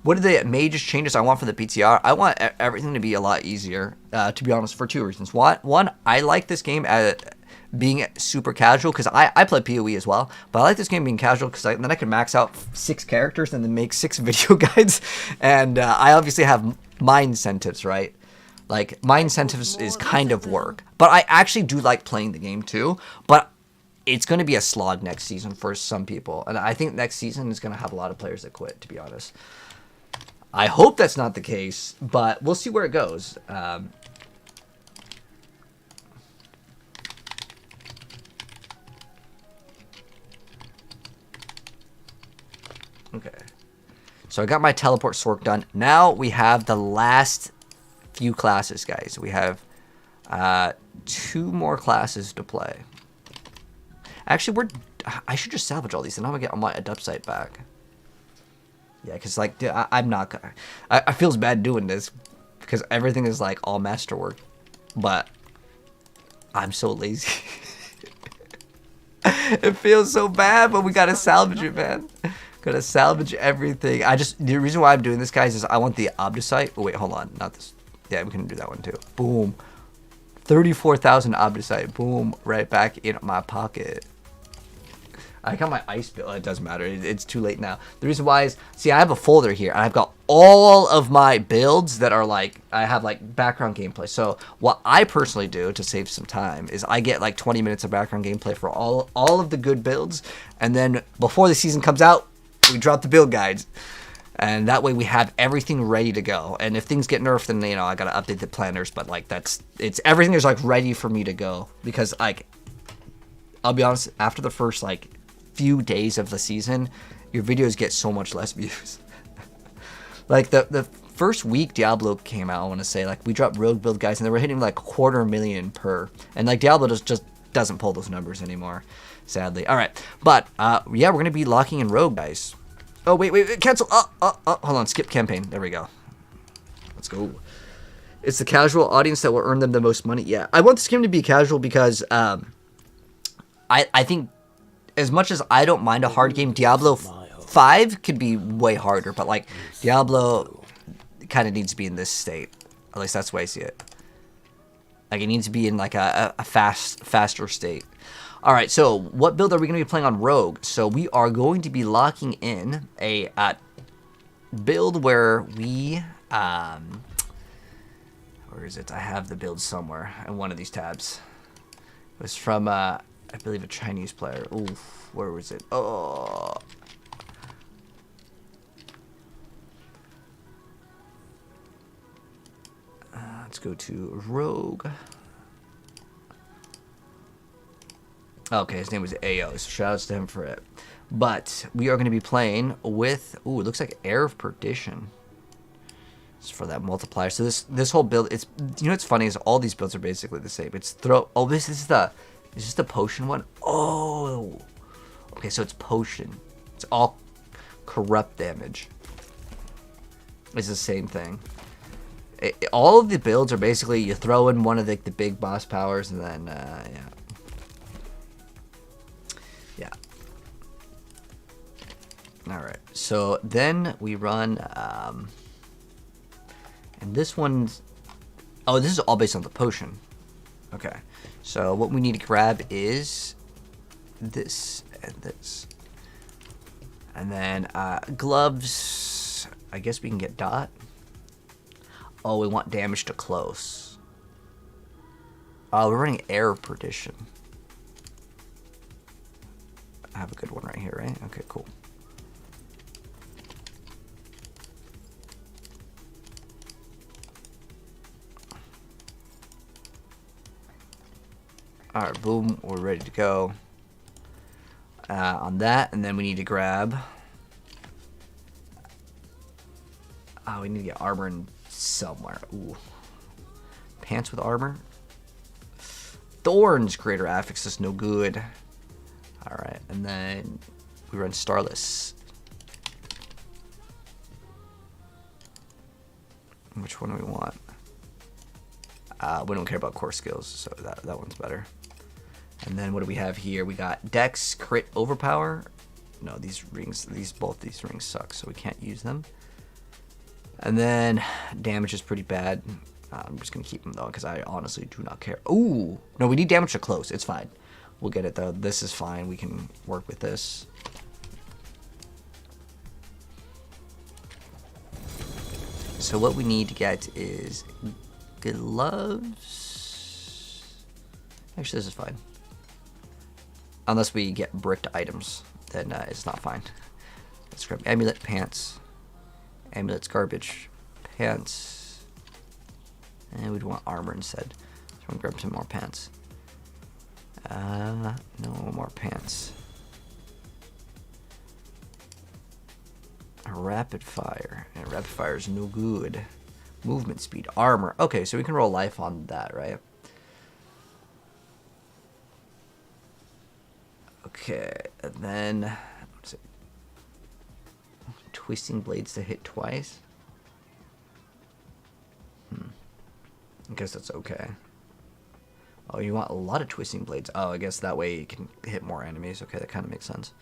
Speaker 1: What are the major changes I want for the PTR? I want everything to be a lot easier, to be honest, for 2 reasons. One, I like this game at being super casual, because I play PoE as well, but I like this game being casual, because then I can max out 6 characters and then make 6 video guides, and I obviously have my incentives, right? Like, my incentives is kind of work. But I actually do like playing the game too. But it's going to be a slog next season for some people. And I think next season is going to have a lot of players that quit, to be honest. I hope that's not the case. But we'll see where it goes. Okay. So I got my teleport Sorc done. Now we have the last... few classes, guys. We have 2 more classes to play. Actually, I should just salvage all these, and I'm gonna get my adept site back. Yeah, because like I'm not gonna. I feels bad doing this because everything is like all masterwork, but I'm so lazy. It feels so bad, but we gotta salvage it, man. Gotta salvage everything. The reason why I'm doing this, guys, is I want the Obdusite. Oh wait, hold on, not this. Yeah, we can do that one too. Boom. 34,000 Obdusite. Boom. Right back in my pocket. I got my ice bill. It doesn't matter. It's too late now. The reason why is, see, I have a folder here, and I've got all of my builds that are like, I have like background gameplay. So what I personally do to save some time is I get like 20 minutes of background gameplay for all of the good builds. And then before the season comes out, we drop the build guides. And that way we have everything ready to go. And if things get nerfed, then, you know, I got to update the planners. But, like, everything is, like, ready for me to go. Because, like, I'll be honest, after the first, like, few days of the season, your videos get so much less views. Like, the first week Diablo came out, I want to say, like, we dropped rogue build guys, and they were hitting, like, 250,000 per. And, like, Diablo just doesn't pull those numbers anymore, sadly. All right. But, yeah, we're going to be locking in rogue, guys. Oh, wait, cancel. Hold on, skip campaign. There we go. Let's go. It's the casual audience that will earn them the most money. Yeah, I want this game to be casual because I think as much as I don't mind a hard game, Diablo 5 could be way harder. But, like, Diablo kind of needs to be in this state. At least that's the way I see it. Like, it needs to be in, like, a faster state. All right, so what build are we going to be playing on Rogue? So we are going to be locking in a build where we... where is it? I have the build somewhere in one of these tabs. It was from, I believe, a Chinese player. Oof, where was it? Oh... let's go to Rogue. Okay, his name was AO, so shoutouts to him for it. But we are going to be playing with, ooh, it looks like Air of Perdition. It's for that multiplier. So this whole build, it's, you know what's funny is all these builds are basically the same. It's oh, is this the potion one? Oh, okay, so it's potion. It's all corrupt damage. It's the same thing. All of the builds are basically, you throw in one of the big boss powers and then, yeah. Yeah. Alright, so then we run, and this one's, oh, this is all based on the potion. Okay, so what we need to grab is this and this. And then gloves, I guess we can get dot. Oh, we want damage to close. Oh, we're running air perdition. I have a good one right here, right? Okay, cool. Alright, boom, we're ready to go on that, and then we need to grab... we need to get armor in somewhere. Ooh. Pants with armor. Thorns, greater affix is no good. Alright, and then we run Starless. Which one do we want? We don't care about core skills, so that one's better. And then what do we have here? We got Dex, Crit, Overpower. No, these rings, both these rings suck, so we can't use them. And then damage is pretty bad. I'm just gonna keep them though, because I honestly do not care. Ooh, no, we need damage to close. It's fine. We'll get it though. This is fine. We can work with this. So what we need to get is gloves. Actually, this is fine. Unless we get bricked items, then it's not fine. Let's grab amulet, pants. Amulet's garbage. Pants. And we'd want armor instead. So I'm gonna grab some more pants. No more pants. A rapid fire. And rapid fire is no good. Movement speed. Armor. Okay, so we can roll life on that, right? Okay, and then what is it? Twisting blades to hit twice. I guess that's okay. Oh, you want a lot of twisting blades. Oh, I guess that way you can hit more enemies. Okay, that kind of makes sense.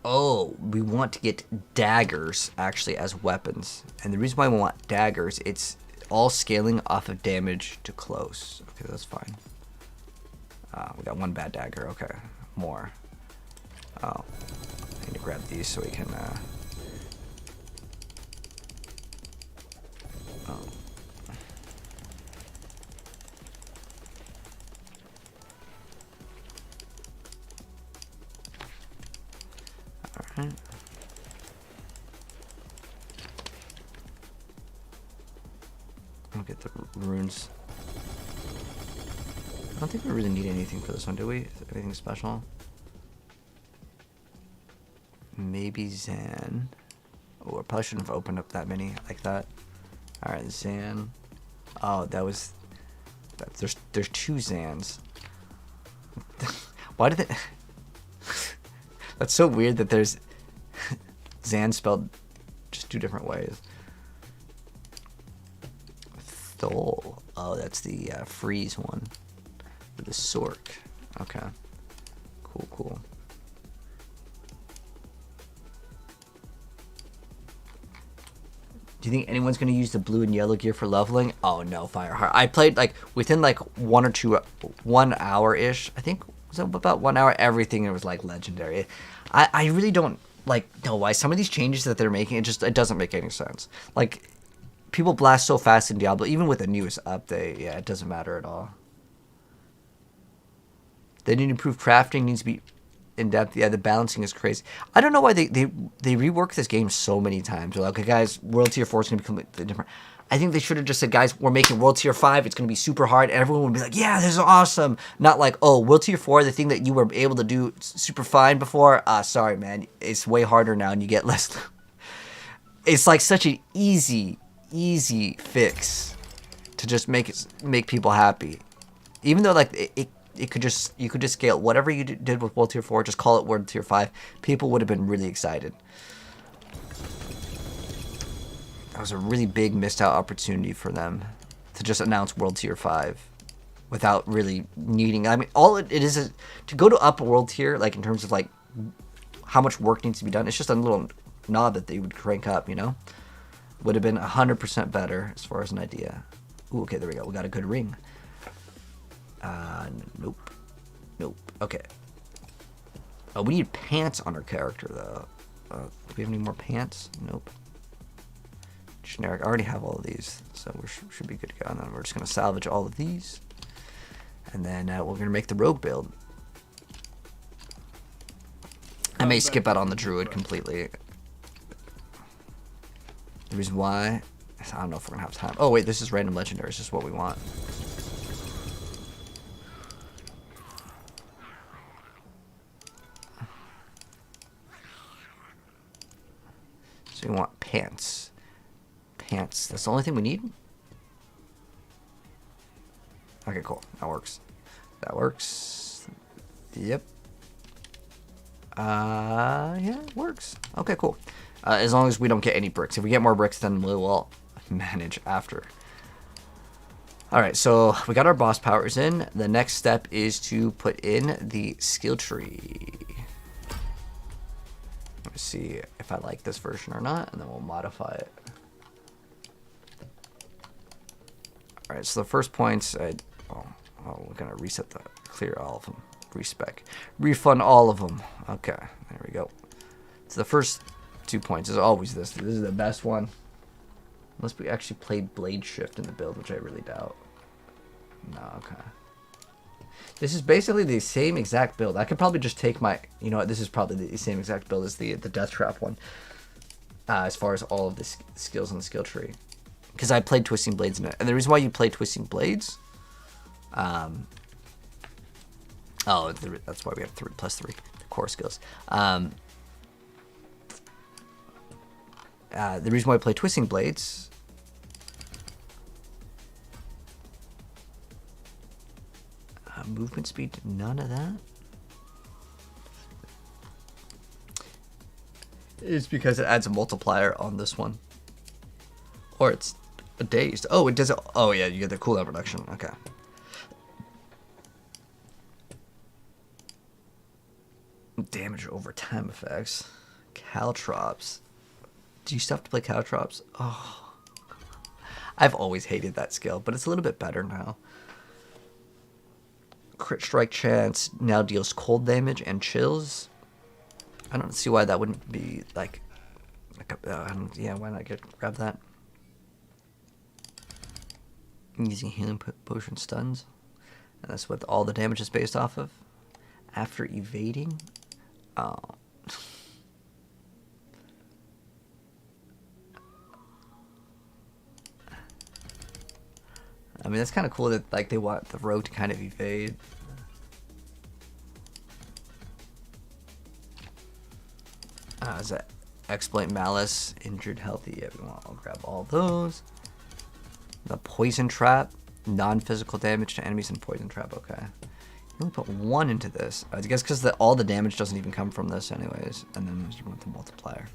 Speaker 1: Oh, we want to get daggers actually as weapons. And the reason why we want daggers, it's all scaling off of damage to close. Okay, that's fine. We got one bad dagger. Okay, more. Oh, I need to grab these so we can... Oh. Alright. I'll get the runes. I don't think we really need anything for this one, do we? Anything special? Maybe Zan. Oh, I probably shouldn't have opened up that many like that. Alright, Zan. Oh, that was... There's two Zans. Why did it... That's so weird that there's Zan spelled just two different ways. Thol. Oh, that's the freeze one. The Sorc. Okay. Cool, cool. Do you think anyone's going to use the blue and yellow gear for leveling? Oh no, Fireheart. I played like within like 1 hour-ish. I think was about 1 hour. Everything was like legendary. I really don't like know why some of these changes that they're making. It doesn't make any sense. Like people blast so fast in Diablo, even with the newest update. Yeah, it doesn't matter at all. They need to improve crafting. Needs to be in depth. Yeah, the balancing is crazy. I don't know why they rework this game so many times. They're like, okay, guys, World Tier 4 is going to be completely different. I think they should have just said, guys, we're making World Tier 5. It's going to be super hard. And everyone would be like, yeah, this is awesome. Not like, oh, World Tier 4, the thing that you were able to do super fine before. Sorry, man. It's way harder now and you get less. It's like such an easy fix to just make people happy. Even though like you could just scale whatever you did with World Tier 4, just call it World Tier 5. People would have been really excited. That was a really big missed out opportunity for them to just announce World Tier 5 without really needing. I mean, all it is to go to up a world tier, like in terms of like how much work needs to be done. It's just a little knob that they would crank up, you know. Would have been 100% better as far as an idea. Ooh, okay, there we go. We got a good ring. Nope. Nope. Okay. Oh, we need pants on our character, though. Do we have any more pants? Nope. Generic. I already have all of these, so we should be good to go. And then we're just going to salvage all of these. And then we're going to make the rogue build. I may skip out on the druid completely. The reason why, I don't know if we're going to have time. Oh, wait, this is random legendary. This is what we want. So we want pants. Pants. That's the only thing we need? Okay, cool. That works. That works. Yep. Yeah, it works. Okay, cool. As long as we don't get any bricks. If we get more bricks, then we'll manage after. Alright, so we got our boss powers in. The next step is to put in the skill tree. Let's see if I like this version or not, and then we'll modify it. Alright, so the first points, we're going to reset the, clear all of them. Respec. Refund all of them. Okay, there we go. So the first 2 points is always this. This is the best one. Unless we actually played Blade Shift in the build, which I really doubt. No, okay. This is basically the same exact build. I could probably just take my... You know what? This is probably the same exact build as the Death Trap one. As far as all of the skills on the skill tree. Because I played Twisting Blades in it. And the reason why you play Twisting Blades... that's why we have 3 + 3 the core skills. The reason why I play Twisting Blades movement speed, none of that, is because it adds a multiplier on this one, or it's a dazed. Oh, it does it. Oh yeah, you get the cooldown reduction. Okay. Damage over time effects. Caltrops. Do you still have to play Caltrops? Oh. I've always hated that skill, but it's a little bit better now. Crit strike chance now deals cold damage and chills. I don't see why that wouldn't be like yeah, why not grab that? Using healing potion stuns. And that's what all the damage is based off of. After evading. Oh. I mean, that's kind of cool that like they want the rogue to kind of evade. Is that exploit malice, injured healthy? Yeah, I'll grab all those. The poison trap, non-physical damage to enemies and poison trap. Okay, you only put 1 into this. I guess because all the damage doesn't even come from this, anyways. And then you want the multiplier.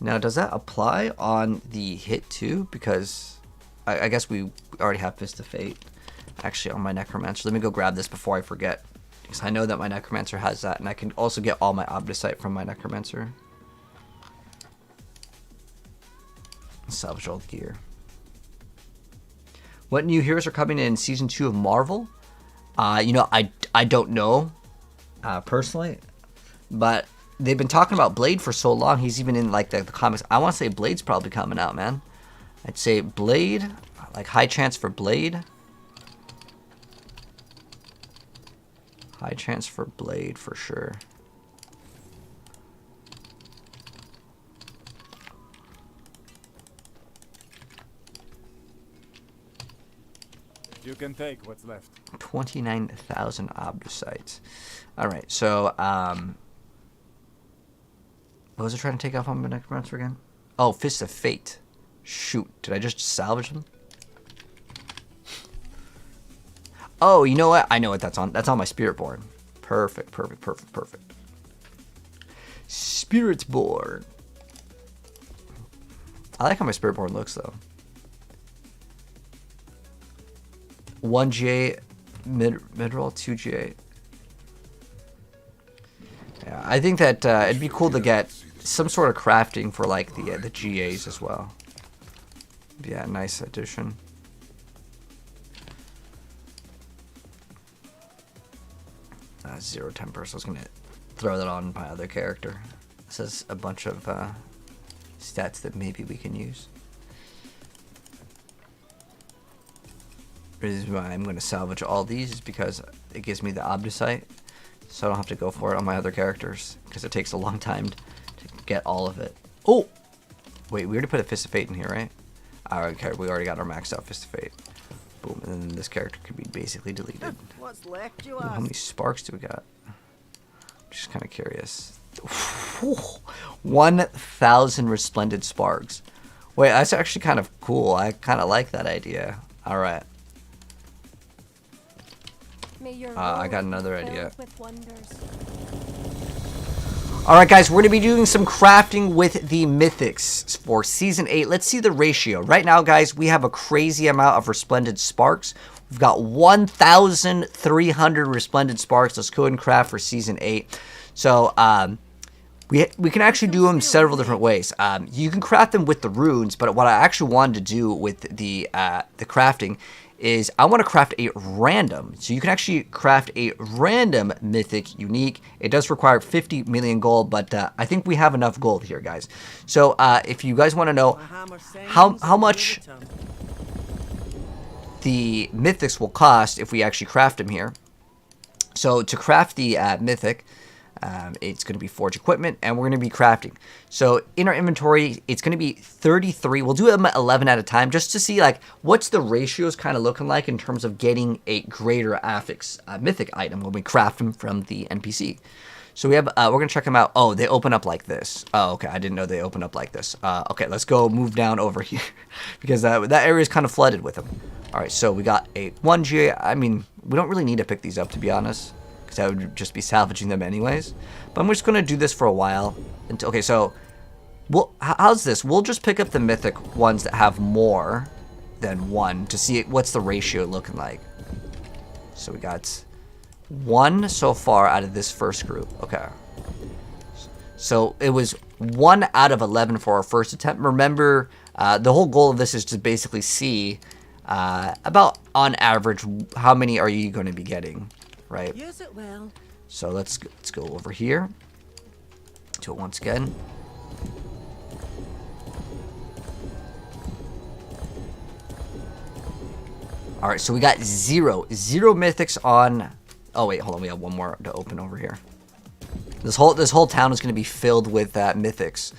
Speaker 1: Now, does that apply on the hit too? Because I guess we already have Fist of Fate actually on my Necromancer. Let me go grab this before I forget. Because I know that my Necromancer has that. And I can also get all my Obdicite from my Necromancer. Salvage all gear. What new heroes are coming in Season 2 of Marvel? You know, I don't know personally. But... they've been talking about Blade for so long. He's even in like the comics. I want to say Blade's probably coming out, man. I'd say Blade, like high chance for Blade. High chance for Blade for sure.
Speaker 2: You can take what's left.
Speaker 1: 29,000 Obdicites. All right, so what was I trying to take off on my Necromancer again? Oh, Fist of Fate. Shoot, did I just salvage them? Oh, you know what? I know what that's on. That's on my Spiritborn. Perfect, perfect, perfect, perfect. Spiritborn. I like how my Spiritborn looks, though. 1 GA mid-roll, 2 GA. Yeah, I think that it'd be cool to get some sort of crafting for like the GAs as well. Yeah, nice addition. Zero temper, so I was gonna throw that on my other character. This has a bunch of stats that maybe we can use. The reason why I'm gonna salvage all these is because it gives me the Obdusite, so I don't have to go for it on my other characters, because it takes a long time to get all of it. Oh! Wait, we already put a Fist of Fate in here, right? Okay, we already got our maxed out Fist of Fate. Boom, and then this character could be basically deleted.
Speaker 7: What's left, you
Speaker 1: Ooh, how many sparks do we got? Just kind of curious. 1,000 resplendent sparks. Wait, that's actually kind of cool. I kind of like that idea. Alright. I got another idea. Alright guys, we're going to be doing some crafting with the Mythics for Season 8. Let's see the ratio. Right now, guys, we have a crazy amount of Resplendent Sparks. We've got 1,300 Resplendent Sparks. Let's go ahead and craft for Season 8. So, we can actually do them several different ways. You can craft them with the runes, but what I actually wanted to do with the crafting is I want to craft a random. So you can actually craft a random mythic unique. It does require 50 million gold, but I think we have enough gold here, guys. So if you guys want to know how much the mythics will cost if we actually craft them here. So to craft the mythic, it's going to be forge equipment, and we're going to be crafting. So in our inventory, it's going to be 33. We'll do them 11 at a time just to see like what's the ratios kind of looking like in terms of getting a greater affix mythic item when we craft them from the NPC. So we have we're going to check them out. Oh, they open up like this. Oh, okay. I didn't know they open up like this. Okay, let's go move down over here because that area is kind of flooded with them. All right, so we got a 1 GA. I mean, we don't really need to pick these up, to be honest, because I would just be salvaging them anyways. But I'm just going to do this for a while. Okay, so how's this? We'll just pick up the mythic ones that have more than 1 to see what's the ratio looking like. So we got 1 so far out of this first group. Okay. So it was 1 out of 11 for our first attempt. Remember, the whole goal of this is to basically see about on average how many are you going to be getting, right?
Speaker 7: Use it well.
Speaker 1: So let's go over here. Do it once again. All right, so we got zero mythics on. Oh wait, hold on. We have one more to open over here. This whole town is going to be filled with mythics.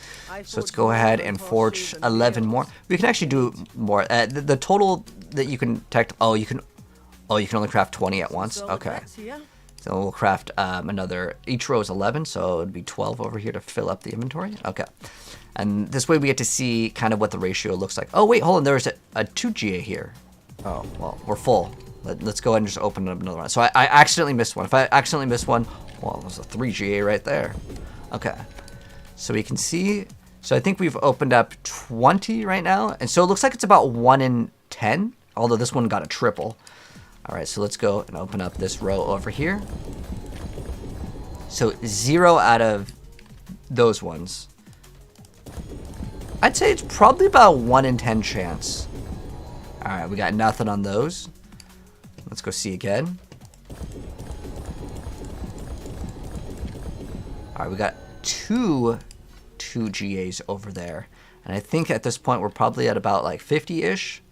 Speaker 1: So let's go ahead and forge 11 more. We can actually do more. The total that you can detect. Oh, you can only craft 20 at once. Okay. So we'll craft another. Each row is 11, so it'd be 12 over here to fill up the inventory. Okay. And this way we get to see kind of what the ratio looks like. Oh wait, hold on. There's a 2 GA here. Oh well, we're full. Let's go ahead and just open up another one. So I accidentally missed one. If I accidentally missed one, well, there's a 3 GA right there. Okay. So we can see. So I think we've opened up 20 right now. And so it looks like it's about 1 in 10. Although this one got a triple. Alright, so let's go and open up this row over here. So 0 out of those ones. I'd say it's probably about 1 in 10 chance. Alright, we got nothing on those. Let's go see again. Alright, we got two GAs over there. And I think at this point we're probably at about like 50-ish.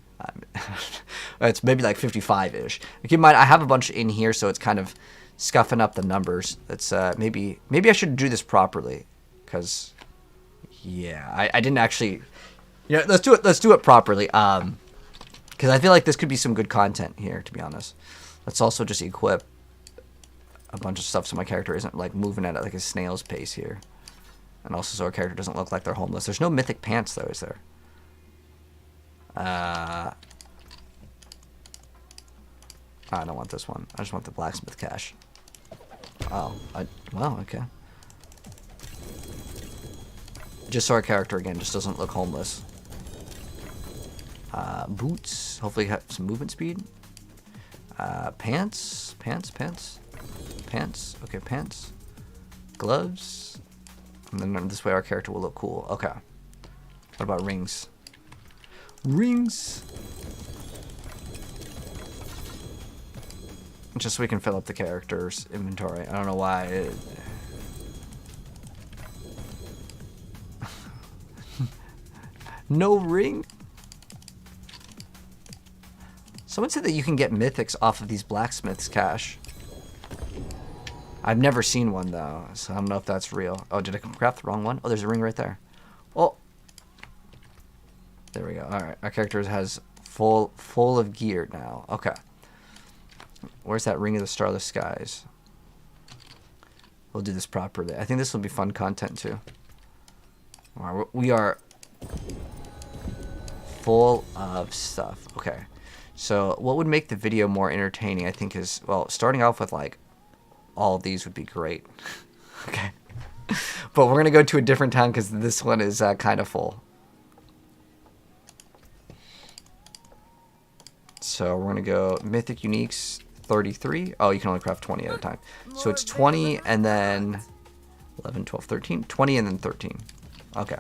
Speaker 1: It's maybe like 55-ish. Keep in mind, I have a bunch in here, so it's kind of scuffing up the numbers. It's maybe I should do this properly, because yeah, I didn't actually. You know, let's do it properly. Because I feel like this could be some good content here, to be honest. Let's also just equip a bunch of stuff so my character isn't like moving at like a snail's pace here, and also so our character doesn't look like they're homeless. There's no mythic pants though, is there? I don't want this one. I just want the blacksmith cache. Oh, well, okay. Just so our character again just doesn't look homeless. Boots. Hopefully have some movement speed. Pants. Okay, pants. Gloves. And then this way our character will look cool. Okay. What about rings? Rings! Just so we can fill up the character's inventory. I don't know why. No ring? Someone said that you can get mythics off of these blacksmith's cache. I've never seen one though, so I don't know if that's real. Oh, did I craft the wrong one? Oh, there's a ring right there. Oh, there we go. All right, our character has full of gear now. Okay, where's that ring of the starless skies? We'll do this properly. I think this will be fun content too. We are full of stuff. Okay, so what would make the video more entertaining, I think, is, well, starting off with like all of these would be great. Okay, but we're gonna go to a different town because this one is kind of full. So we're gonna go mythic uniques 33. Oh, you can only craft 20 at a time. So it's 20 and then 11, 12, 13, 20 and then 13. Okay.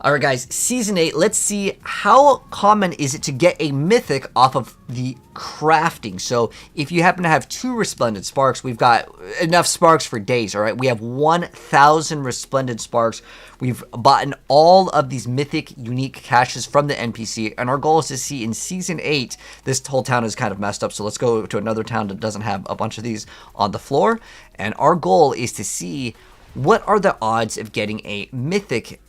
Speaker 1: Alright guys, Season 8, let's see how common is it to get a mythic off of the crafting. So if you happen to have 2 resplendent sparks, we've got enough sparks for days, alright? We have 1,000 resplendent sparks. We've bought all of these mythic unique caches from the NPC, and our goal is to see in Season 8, this whole town is kind of messed up, so let's go to another town that doesn't have a bunch of these on the floor, and our goal is to see what are the odds of getting a mythic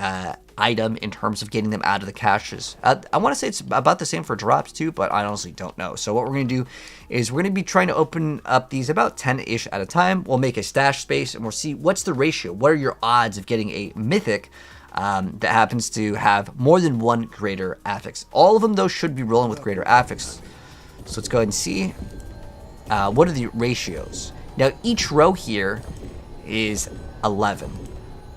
Speaker 1: item in terms of getting them out of the caches. I want to say it's about the same for drops too, but I honestly don't know. So what we're going to do is we're going to be trying to open up these about 10-ish at a time. We'll make a stash space and we'll see what's the ratio. What are your odds of getting a mythic that happens to have more than one greater affix? All of them, though, should be rolling with greater affix. So let's go ahead and see what are the ratios. Now, each row here is 11.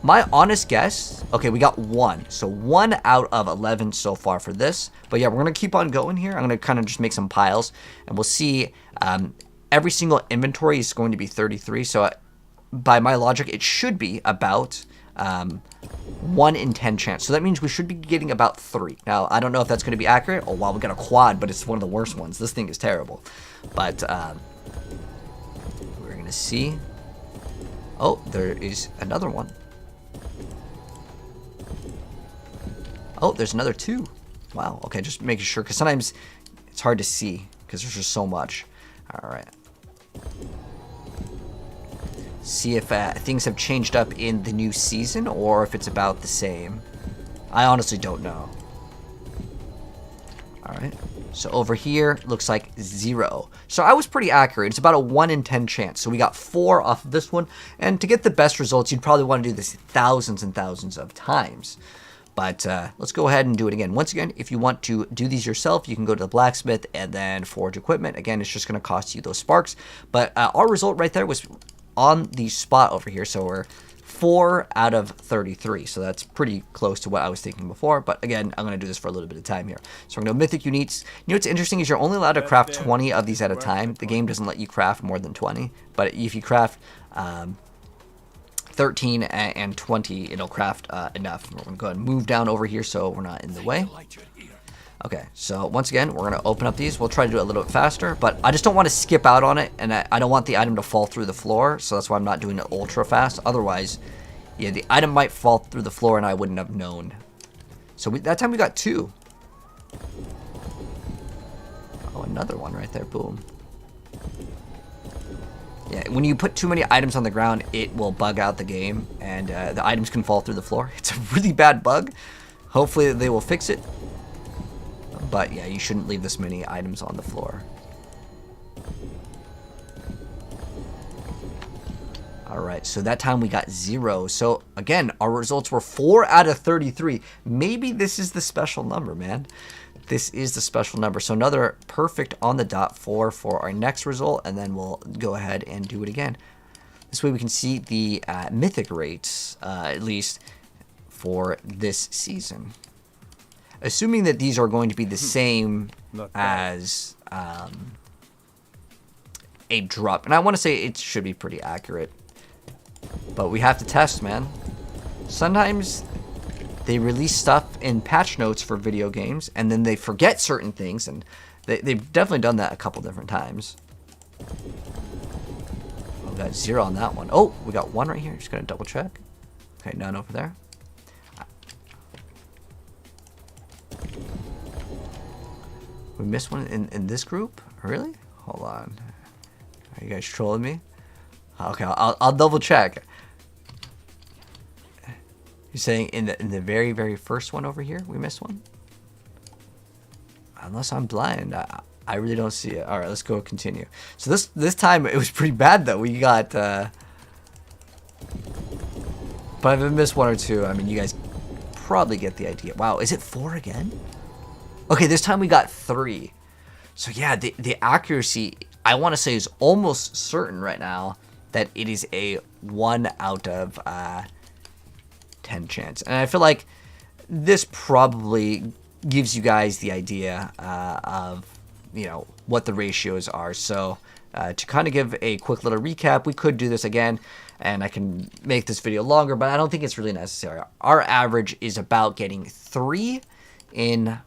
Speaker 1: My honest guess, okay, we got 1. So 1 out of 11 so far for this. But yeah, we're going to keep on going here. I'm going to kind of just make some piles. And we'll see every single inventory is going to be 33. So by my logic, it should be about 1 in 10 chance. So that means we should be getting about 3. Now, I don't know if that's going to be accurate. Oh, wow, we got a quad, but it's one of the worst ones. This thing is terrible. But we're going to see. Oh, there is another one. Oh, there's another 2. Wow. Okay, just making sure, because sometimes it's hard to see because there's just so much. All right. See if things have changed up in the new season or if it's about the same. I honestly don't know. All right. So over here, looks like 0. So I was pretty accurate. It's about a 1 in 10 chance. So we got 4 off of this one. And to get the best results, you'd probably want to do this thousands and thousands of times. But let's go ahead and do it again. Once again, if you want to do these yourself, you can go to the blacksmith and then forge equipment. Again, it's just going to cost you those sparks. But our result right there was on the spot over here. So we're 4 out of 33. So that's pretty close to what I was thinking before. But again, I'm going to do this for a little bit of time here. So we're going to mythic uniques. You know what's interesting is you're only allowed to craft 20 of these at a time. The game doesn't let you craft more than 20. But if you craft 13 and 20, it'll craft enough. We're going to go ahead and move down over here so we're not in the way. Okay, so once again, we're going to open up these. We'll try to do it a little bit faster, but I just don't want to skip out on it, and I don't want the item to fall through the floor, so that's why I'm not doing it ultra fast. Otherwise, yeah, the item might fall through the floor and I wouldn't have known. So that time we got 2. Oh, another one right there. Boom. Yeah, when you put too many items on the ground, it will bug out the game, and the items can fall through the floor. It's a really bad bug. Hopefully they will fix it. But yeah, you shouldn't leave this many items on the floor. Alright, so that time we got 0. So again, our results were 4 out of 33. Maybe this is the special number, man. This is the special number. So another perfect on the dot 4 for our next result, and then we'll go ahead and do it again. This way we can see the mythic rates, at least for this season. Assuming that these are going to be the same as a drop. And I want to say it should be pretty accurate. But we have to test, man. Sometimes they release stuff in patch notes for video games, and then they forget certain things, and they've definitely done that a couple different times. We got 0 on that one. Oh, we got 1 right here. Just gonna double check. Okay, none over there. We missed one in this group? Really? Hold on. Are you guys trolling me? Okay, I'll double check. You're saying in the very, very first one over here, we missed one? Unless I'm blind, I really don't see it. All right, let's go continue. So this time it was pretty bad though. We got, but if I missed 1 or 2, I mean, you guys probably get the idea. Wow, is it 4 again? Okay, this time we got 3. So yeah, the accuracy, I want to say, is almost certain right now that it is a 1 out of 10 chance. And I feel like this probably gives you guys the idea of, you know, what the ratios are. So to kind of give a quick little recap, we could do this again, and I can make this video longer, but I don't think it's really necessary. Our average is about getting 3 in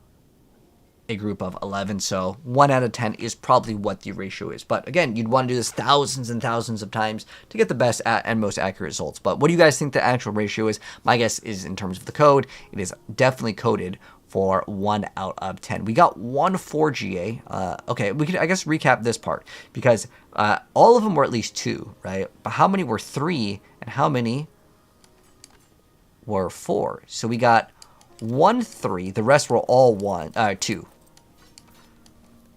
Speaker 1: a group of 11, so 1 out of 10 is probably what the ratio is. But again, you'd want to do this thousands and thousands of times to get the best and most accurate results. But what do you guys think the actual ratio is? My guess is, in terms of the code, it is definitely coded for 1 out of 10. We got 1 4GA. Okay, we could, I guess, recap this part, because all of them were at least 2, right? But how many were 3 and how many were 4? So we got 1 3. The rest were all 2.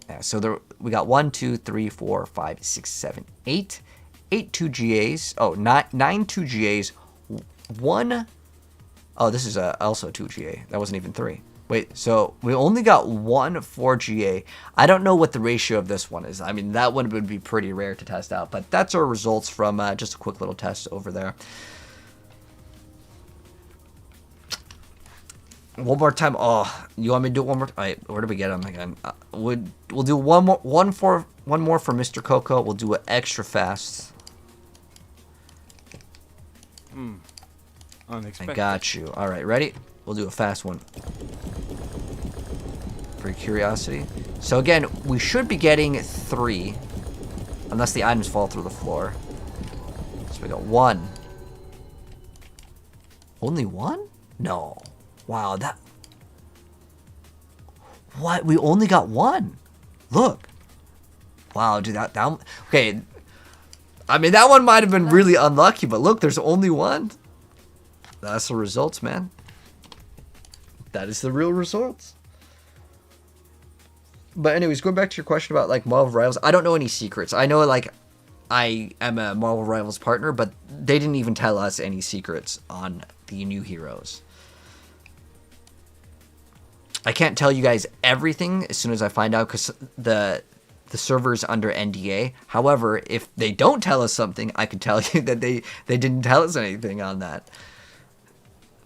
Speaker 1: Yeah, so we got 1 2 3 4 5 6 7 8 2 GAs. Oh, 9 2 GAs. 1. Oh, this is also 2 GA. That wasn't even 3. Wait, so we only got 1 4GA. I don't know what the ratio of this one is. I mean, that one would be pretty rare to test out, but that's our results from just a quick little test over there. One more time. Oh, you want me to do it one more? All right, where do we get them again? We'll do one more for Mr. Coco. We'll do it extra fast.
Speaker 2: Unexpected.
Speaker 1: I got you. All right, ready? We'll do a fast one. For curiosity. So again, we should be getting 3, unless the items fall through the floor. So we got 1. Only 1? No. Wow, that... What? We only got 1. Look. Wow, dude, that... Okay. I mean, that one might have been really unlucky, but look, there's only 1. That's the results, man. That is the real results. But anyways, going back to your question about, like, Marvel Rivals, I don't know any secrets. I know, like, I am a Marvel Rivals partner, but they didn't even tell us any secrets on the new heroes. I can't tell you guys everything as soon as I find out, because the server's under NDA. However, if they don't tell us something, I can tell you that they didn't tell us anything on that.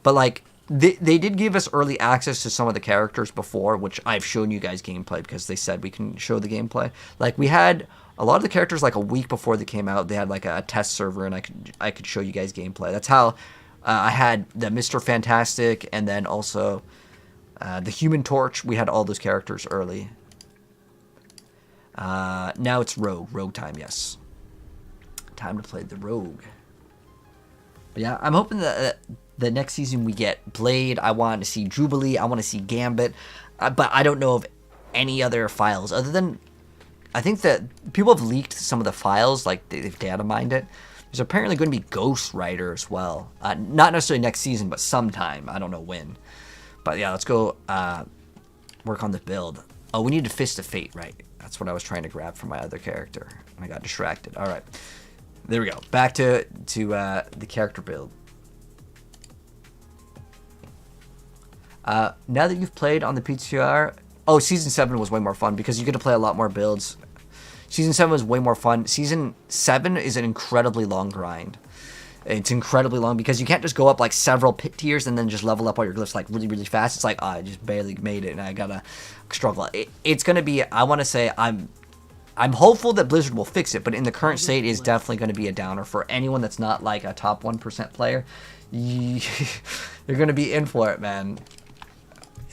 Speaker 1: But, like, they did give us early access to some of the characters before, which I've shown you guys gameplay, because they said we can show the gameplay. Like, we had a lot of the characters, like, a week before they came out. They had, like, a test server, and I could show you guys gameplay. That's how I had the Mr. Fantastic, and then also the Human Torch. We had all those characters early. Now it's Rogue time, yes. Time to play the Rogue. But yeah, I'm hoping that the next season we get Blade. I want to see Jubilee. I want to see Gambit. But I don't know of any other files other than... I think that people have leaked some of the files, like they've data mined it. There's apparently going to be Ghost Rider as well. Not necessarily next season, but sometime. I don't know when. But yeah, let's go work on the build. Oh, we need a Fist of Fate, right? That's what I was trying to grab from my other character. And I got distracted. All right. There we go. Back to the character build. Now that you've played on the PTR... Oh, Season 7 was way more fun because you get to play a lot more builds. Season 7 was way more fun. Season 7 is an incredibly long grind. It's incredibly long because you can't just go up like several pit tiers and then just level up all your glyphs like really, really fast. It's like, oh, I just barely made it and I gotta struggle. It's gonna be, I want to say, I'm I'm hopeful that Blizzard will fix it, but in the current state, it is definitely going to be a downer for anyone that's not like a top 1% player. You're going to be in for it, man.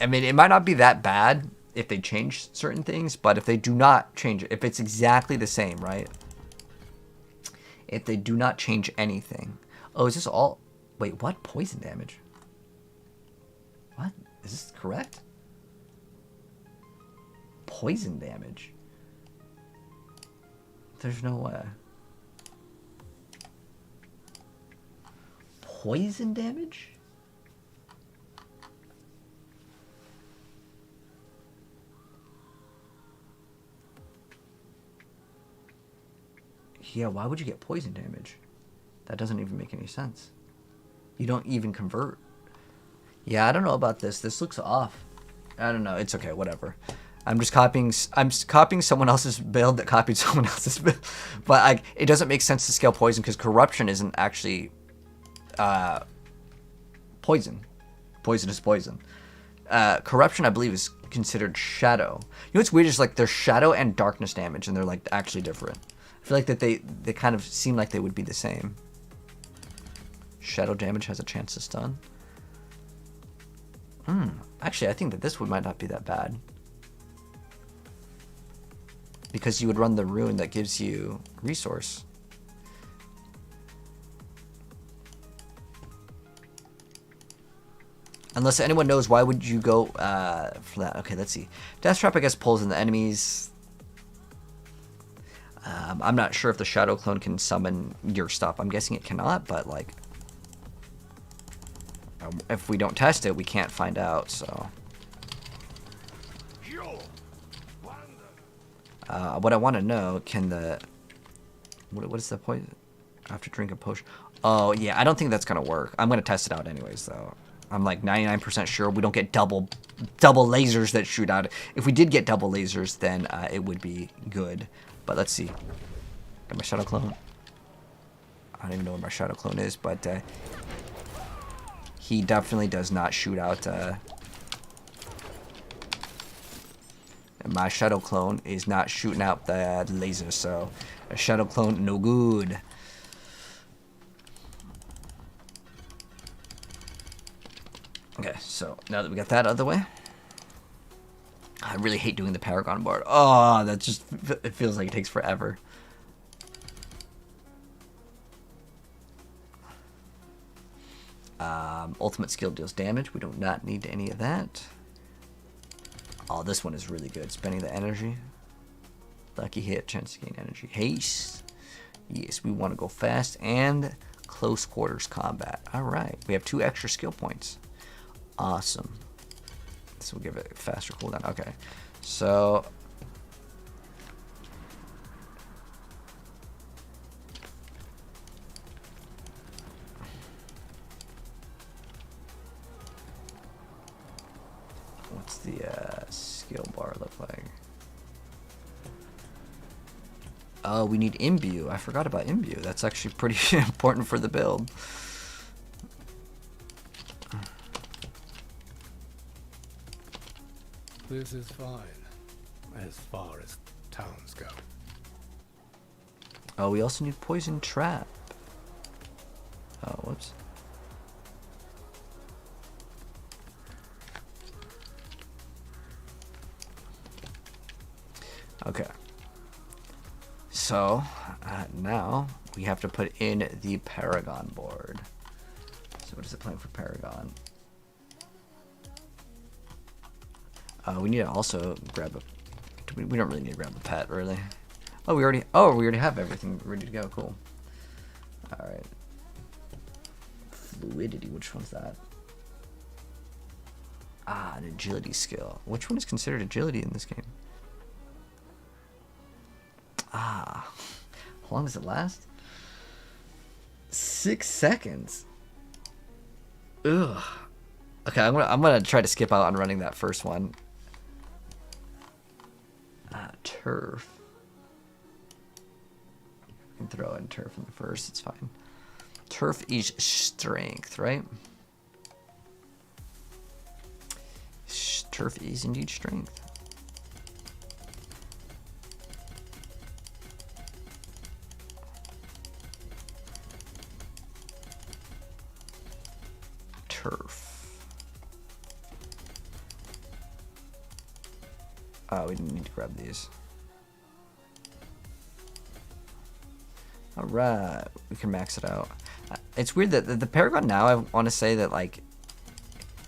Speaker 1: I mean, it might not be that bad if they change certain things, but if they do not change it, if it's exactly the same, right? If they do not change anything. Oh, is this all... Wait, what? Poison damage? What? Is this correct? Poison damage? There's no way. Poison damage? Yeah, why would you get poison damage? That doesn't even make any sense. You don't even convert. Yeah, I don't know about this. This looks off. I don't know. It's okay. Whatever. I'm just copying. I'm copying someone else's build that copied someone else's build. But it doesn't make sense to scale poison because corruption isn't actually poison. Poison is poison. Corruption, I believe, is considered shadow. You know what's weird is like there's shadow and darkness damage, and they're like actually different. I feel like that they kind of seem like they would be the same. Shadow damage has a chance to stun. Actually, I think that this one might not be that bad. Because you would run the rune that gives you resource. Unless anyone knows, why would you go for that? Okay, let's see. Death Trap, I guess, pulls in the enemies. I'm not sure if the Shadow Clone can summon your stuff. I'm guessing it cannot, but like... if we don't test it, we can't find out, so... what I want to know, can the... What is the point? I have to drink a potion. Oh, yeah, I don't think that's going to work. I'm going to test it out anyways, though. I'm like 99% sure we don't get double lasers that shoot out. If we did get double lasers, then it would be good. But let's see. Got my Shadow Clone. I don't even know where my Shadow Clone is, but he definitely does not shoot out... and my Shadow Clone is not shooting out the laser, so a Shadow Clone, no good. Okay, so now that we got that out of the way, I really hate doing the Paragon board. Oh, that just, it feels like it takes forever. Ultimate skill deals damage. We do not need any of that. Oh, this one is really good. Spending the energy. Lucky hit, chance to gain energy. Haste. Yes, we want to go fast and close quarters combat. All right, we have 2 extra skill points. Awesome. This will give it a faster cooldown. Okay, so what's the skill bar look like? Oh, we need imbue. I forgot about imbue. That's actually pretty important for the build.
Speaker 7: This is fine, as far as towns go.
Speaker 1: Oh, we also need poison trap. Oh, whoops. Okay. So, now we have to put in the Paragon board. So what is the plan for Paragon? We need to also grab a... We don't really need to grab a pet, really. Oh, we already have everything ready to go. Cool. Alright. Fluidity, which one's that? Ah, an agility skill. Which one is considered agility in this game? Ah. How long does it last? 6 seconds. Ugh. Okay, I'm gonna try to skip out on running that first one. Turf. I can throw in turf in the first, it's fine. Turf is strength, right? Turf is indeed strength. Oh, we didn't need to grab these. Alright, we can max it out. It's weird that the Paragon now, I want to say that, like,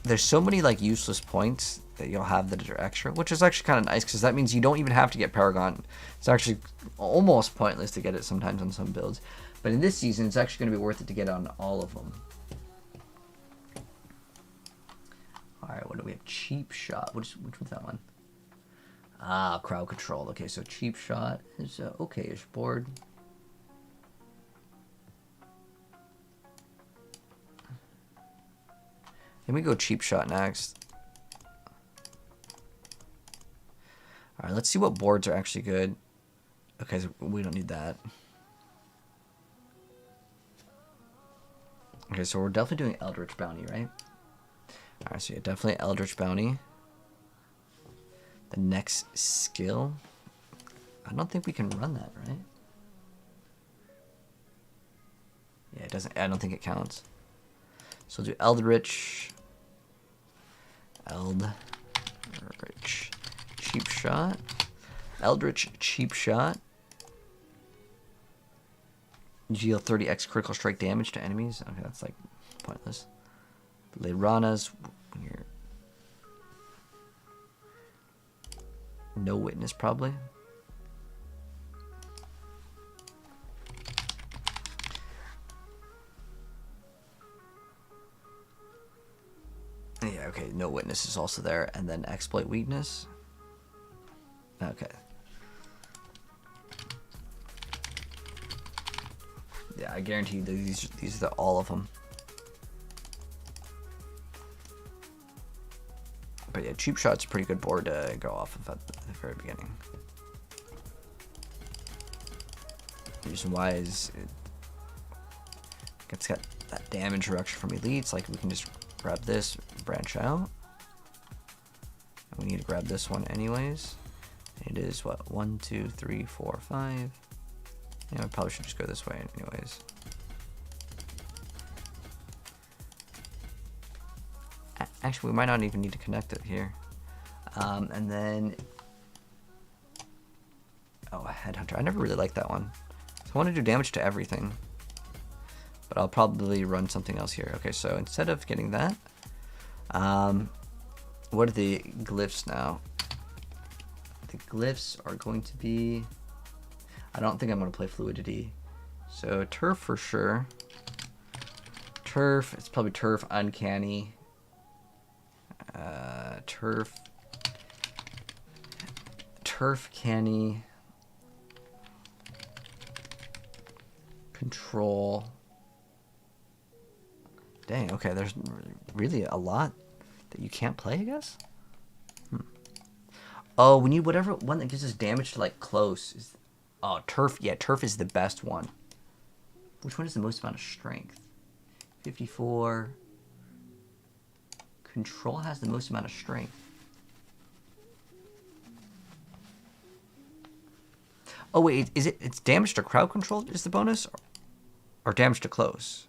Speaker 1: there's so many, like, useless points that you'll have that are extra, which is actually kind of nice, because that means you don't even have to get Paragon. It's actually almost pointless to get it sometimes on some builds. But in this season, it's actually going to be worth it to get on all of them. Alright, what do we have? Cheap Shot. Which one's that one? Ah, Crowd Control. Okay, so Cheap Shot is okay-ish board. Then we go Cheap Shot next. Alright, let's see what boards are actually good. Okay, so we don't need that. Okay, so we're definitely doing Eldritch Bounty, right? Alright, so yeah, definitely Eldritch Bounty. The next skill. I don't think we can run that, right? Yeah, it doesn't. I don't think it counts. So we'll do Eldritch. Eldritch Cheap Shot. Eldritch Cheap Shot. Deal 30x critical strike damage to enemies. Okay, that's like pointless. Leirana's here. No Witness, probably. Yeah, okay, No Witness is also there. And then Exploit Weakness. Okay. Yeah, I guarantee these are all of them. But yeah, Cheap Shot's a pretty good board to go off of at the very beginning. The reason why is it's got that damage reduction from elites. Like, we can just grab this, branch out. And we need to grab this one anyways. It is what, 1, 2, 3, 4, 5. Yeah, I probably should just go this way anyways. Actually, we might not even need to connect it here. And then... Oh, a Headhunter. I never really liked that one. So I want to do damage to everything. But I'll probably run something else here. Okay, so instead of getting that... what are the glyphs now? The glyphs are going to be... I don't think I'm going to play Fluidity. So Turf for sure. Turf, it's probably Turf, Uncanny. Turf, Canny. Control. Dang, okay, there's really a lot that you can't play, I guess? Oh, we need whatever one that gives us damage to, like, close. Oh, Turf. Yeah, Turf is the best one. Which one is the most amount of strength? 54. Control has the most amount of strength. Oh, wait. Is it? It's damage to crowd control is the bonus? Or damage to close?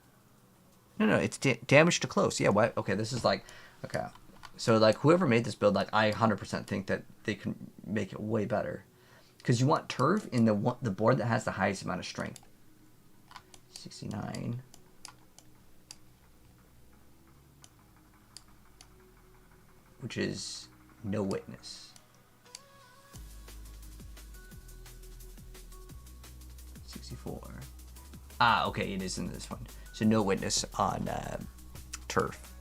Speaker 1: No, it's damage to close. Yeah, why? Okay, this is like... Okay. So, like, whoever made this build, like, I 100% think that they can make it way better. Because you want Turf in the board that has the highest amount of strength. 69. Which is No Witness. 64. Ah, okay, it is in this one. So No Witness on Turf.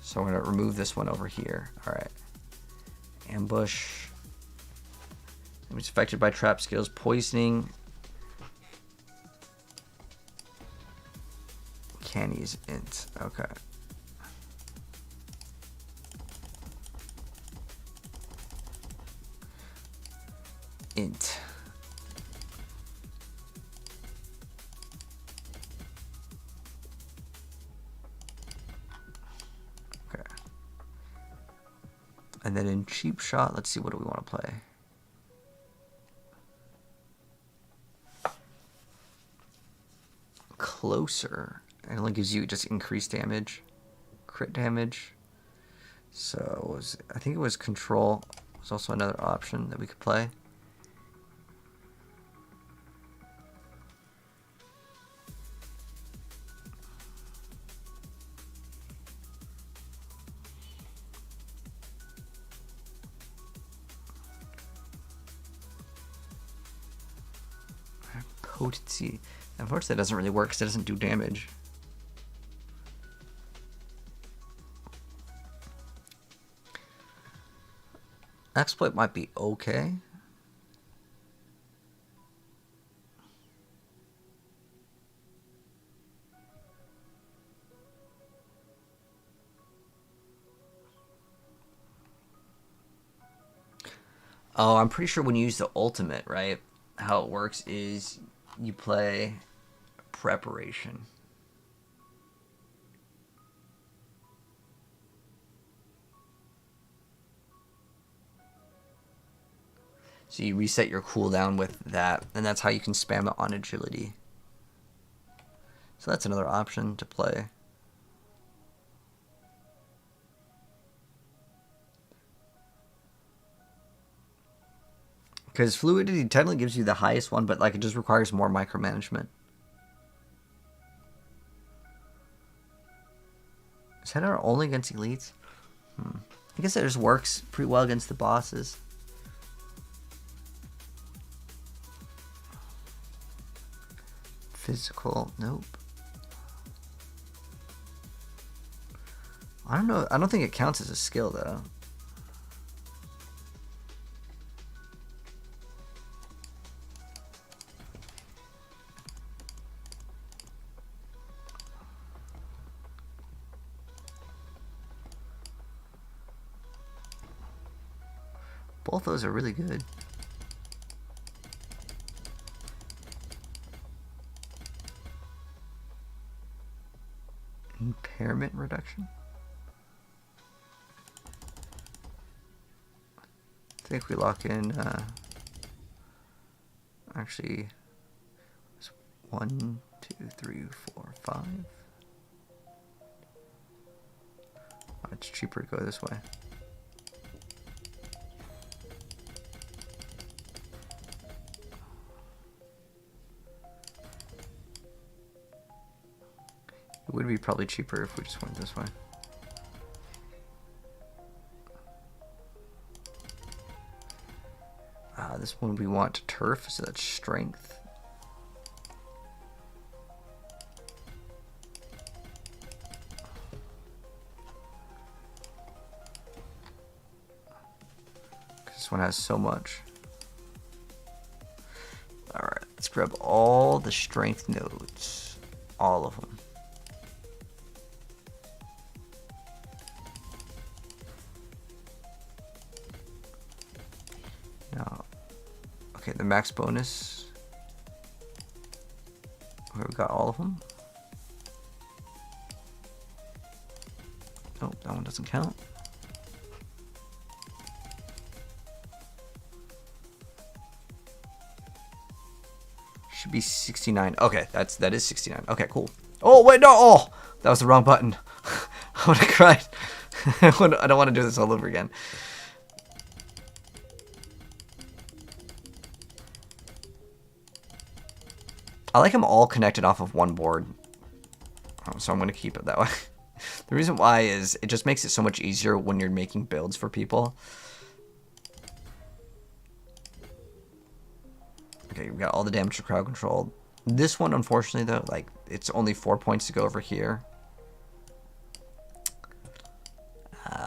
Speaker 1: So I'm going to remove this one over here. Alright. Ambush. It's affected by trap skills. Poisoning. Canny's int. Okay. Int. Okay. And then in Cheap Shot, let's see, what do we want to play? Closer. It only gives you just increased damage. Crit damage. So I think it was Control. There's also another option that we could play. Potency. Unfortunately, that doesn't really work because it doesn't do damage. Exploit might be okay. Oh, I'm pretty sure when you use the ultimate, right? How it works is you play preparation. So you reset your cooldown with that, and that's how you can spam it on agility. So that's another option to play. Because fluidity technically gives you the highest one, but like it just requires more micromanagement. Is that only against elites? I guess it just works pretty well against the bosses. Physical, nope. I don't know. I don't think it counts as a skill though. Both those are really good. Impairment reduction. I think we lock in. Actually, it's 1, 2, 3, 4, 5. Oh, it's cheaper to go this way. It would be probably cheaper if we just went this way. This one we want turf, so that's strength. This one has so much. Alright, let's grab all the strength nodes. All of them. Now, okay, the max bonus. Okay, we got all of them. Oh, that one doesn't count. Should be 69. Okay, that is 69. Okay, cool. Oh wait, no! Oh, that was the wrong button. I would have cried. I don't want to do this all over again. I like them all connected off of one board, so I'm going to keep it that way. The reason why is it just makes it so much easier when you're making builds for people. Okay, we've got all the damage to crowd control. This one, unfortunately, though, like, it's only 4 points to go over here.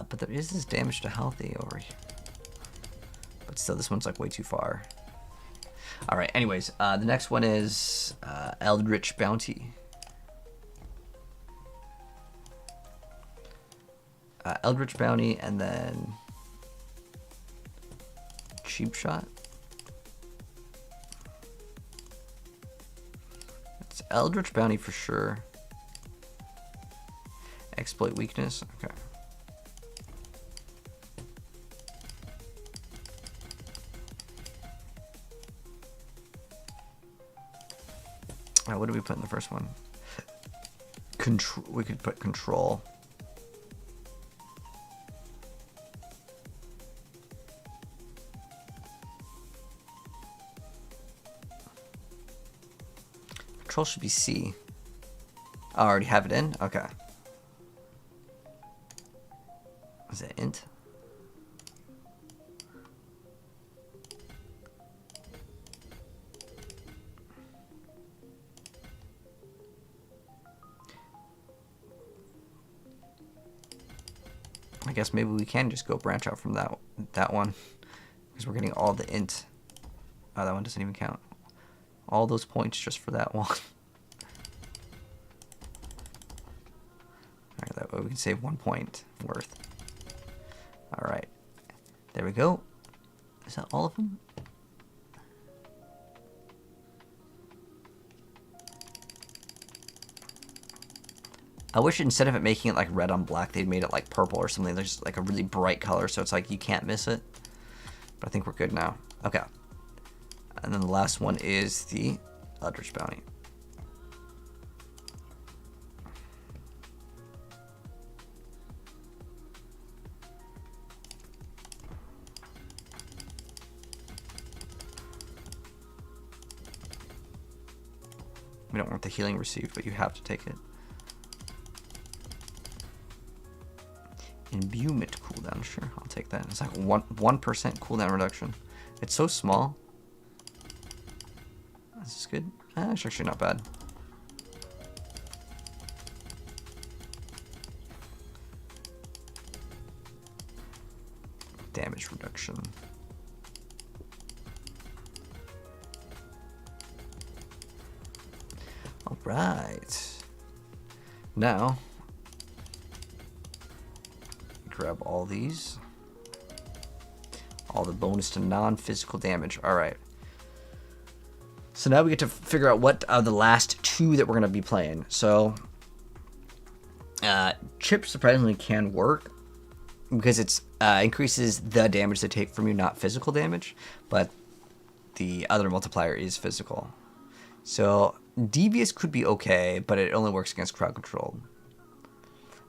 Speaker 1: But there is this damage to healthy over here. But still, this one's, like, way too far. Alright, anyways, the next one is Eldritch Bounty. Eldritch Bounty, and then Cheap Shot. It's Eldritch Bounty for sure. Exploit Weakness, okay. What did we put in the first one? We could put Control. control should be C. Oh, I already have it in? Okay. Is it int? I guess maybe we can just go branch out from that one, because we're getting all the int. Oh, that one doesn't even count. All those points just for that one. Alright, that way we can save 1 point worth. Alright. There we go. Is that all of them? I wish instead of it making it like red on black, they'd made it like purple or something. There's like a really bright color, so it's like you can't miss it. But I think we're good now. Okay. And then the last one is the Eldritch Bounty. We don't want the healing received, but you have to take it. Imbuement cooldown, sure, I'll take that. It's like 1% cooldown reduction. It's so small. This is good. It's actually not bad. Damage reduction. All right. Now, grab all these. All the bonus to non-physical damage. All right. So now we get to figure out what are the last two that we're going to be playing. So, Chip surprisingly can work because it's increases the damage they take from you, not physical damage, but the other multiplier is physical. So Devious could be okay, but it only works against crowd control.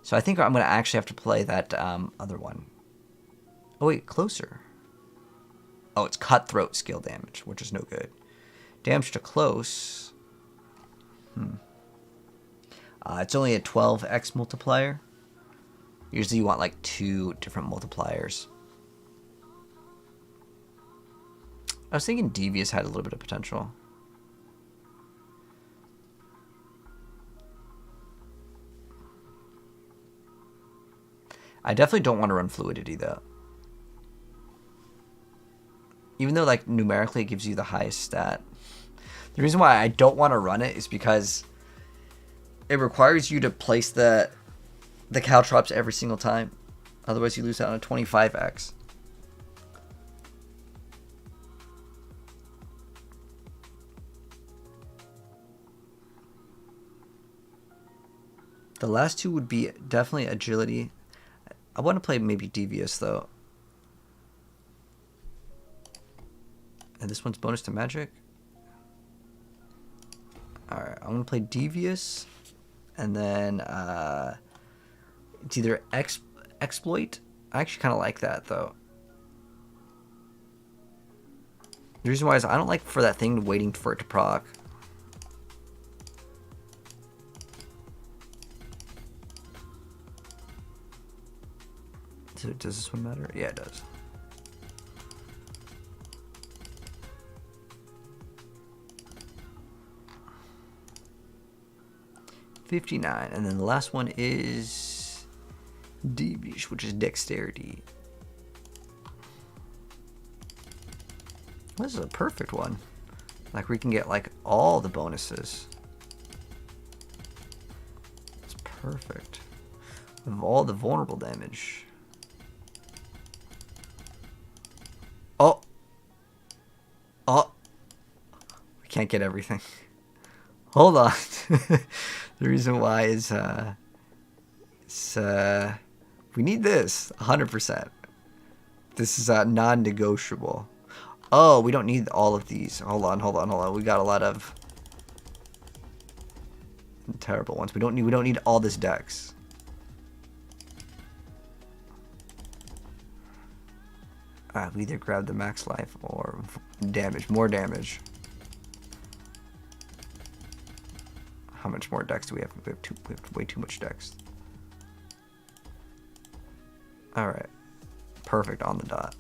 Speaker 1: So I think I'm going to actually have to play that other one. Oh wait, closer. Oh, it's cutthroat skill damage, which is no good. Damage to close. It's only a 12x multiplier. Usually you want like 2 different multipliers. I was thinking Devious had a little bit of potential. I definitely don't want to run Fluidity though. Even though like numerically it gives you the highest stat. The reason why I don't want to run it is because it requires you to place the caltrops every single time. Otherwise you lose out on a 25x. The last two would be definitely Agility. I want to play maybe Devious though. And this one's bonus to magic. Alright, I'm going to play Devious. And then it's either Exploit. I actually kind of like that though. The reason why is I don't like for that thing waiting for it to proc. So does this one matter? Yeah, it does. $59, and then the last one is Devious, which is Dexterity. This is a perfect one. Like we can get like all the bonuses. It's perfect. With all the vulnerable damage. Oh, we can't get everything. Hold on. The reason why is we need this 100%. This is non-negotiable. Oh, we don't need all of these. Hold on. We got a lot of terrible ones. We don't need all this dex. We either grab the max life or damage, more damage. How much more dex do we have? We have way too much dex. All right. Perfect on the dot.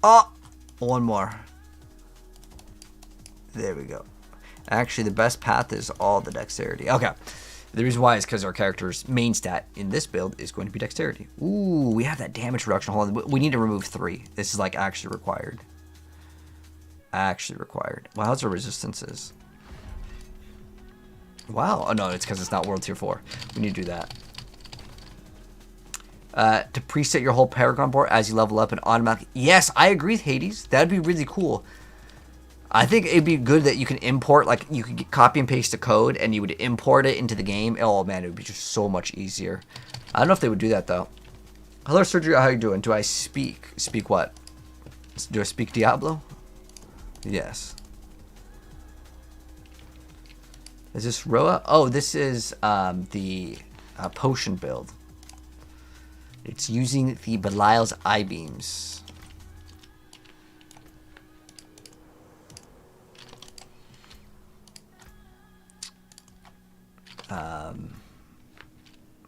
Speaker 1: Oh, one more. There we go. Actually, the best path is all the dexterity. Okay. The reason why is because our character's main stat in this build is going to be dexterity. Ooh, we have that damage reduction. Hold on. We need to remove 3. This is like actually required. Actually required. Wow, how's our resistances? Wow. Oh, no, it's because it's not World Tier 4. We need to do that. To preset your whole Paragon board as you level up and automatically... Yes, I agree, Hades. That'd be really cool. I think it'd be good that you can import, like, you could copy and paste the code and you would import it into the game. Oh, man, it would be just so much easier. I don't know if they would do that, though. Hello, Sergio. How you doing? Do I speak? Speak what? Do I speak Diablo? Yes. Is this Roa? Oh, this is the potion build. It's using the Belial's I-beams.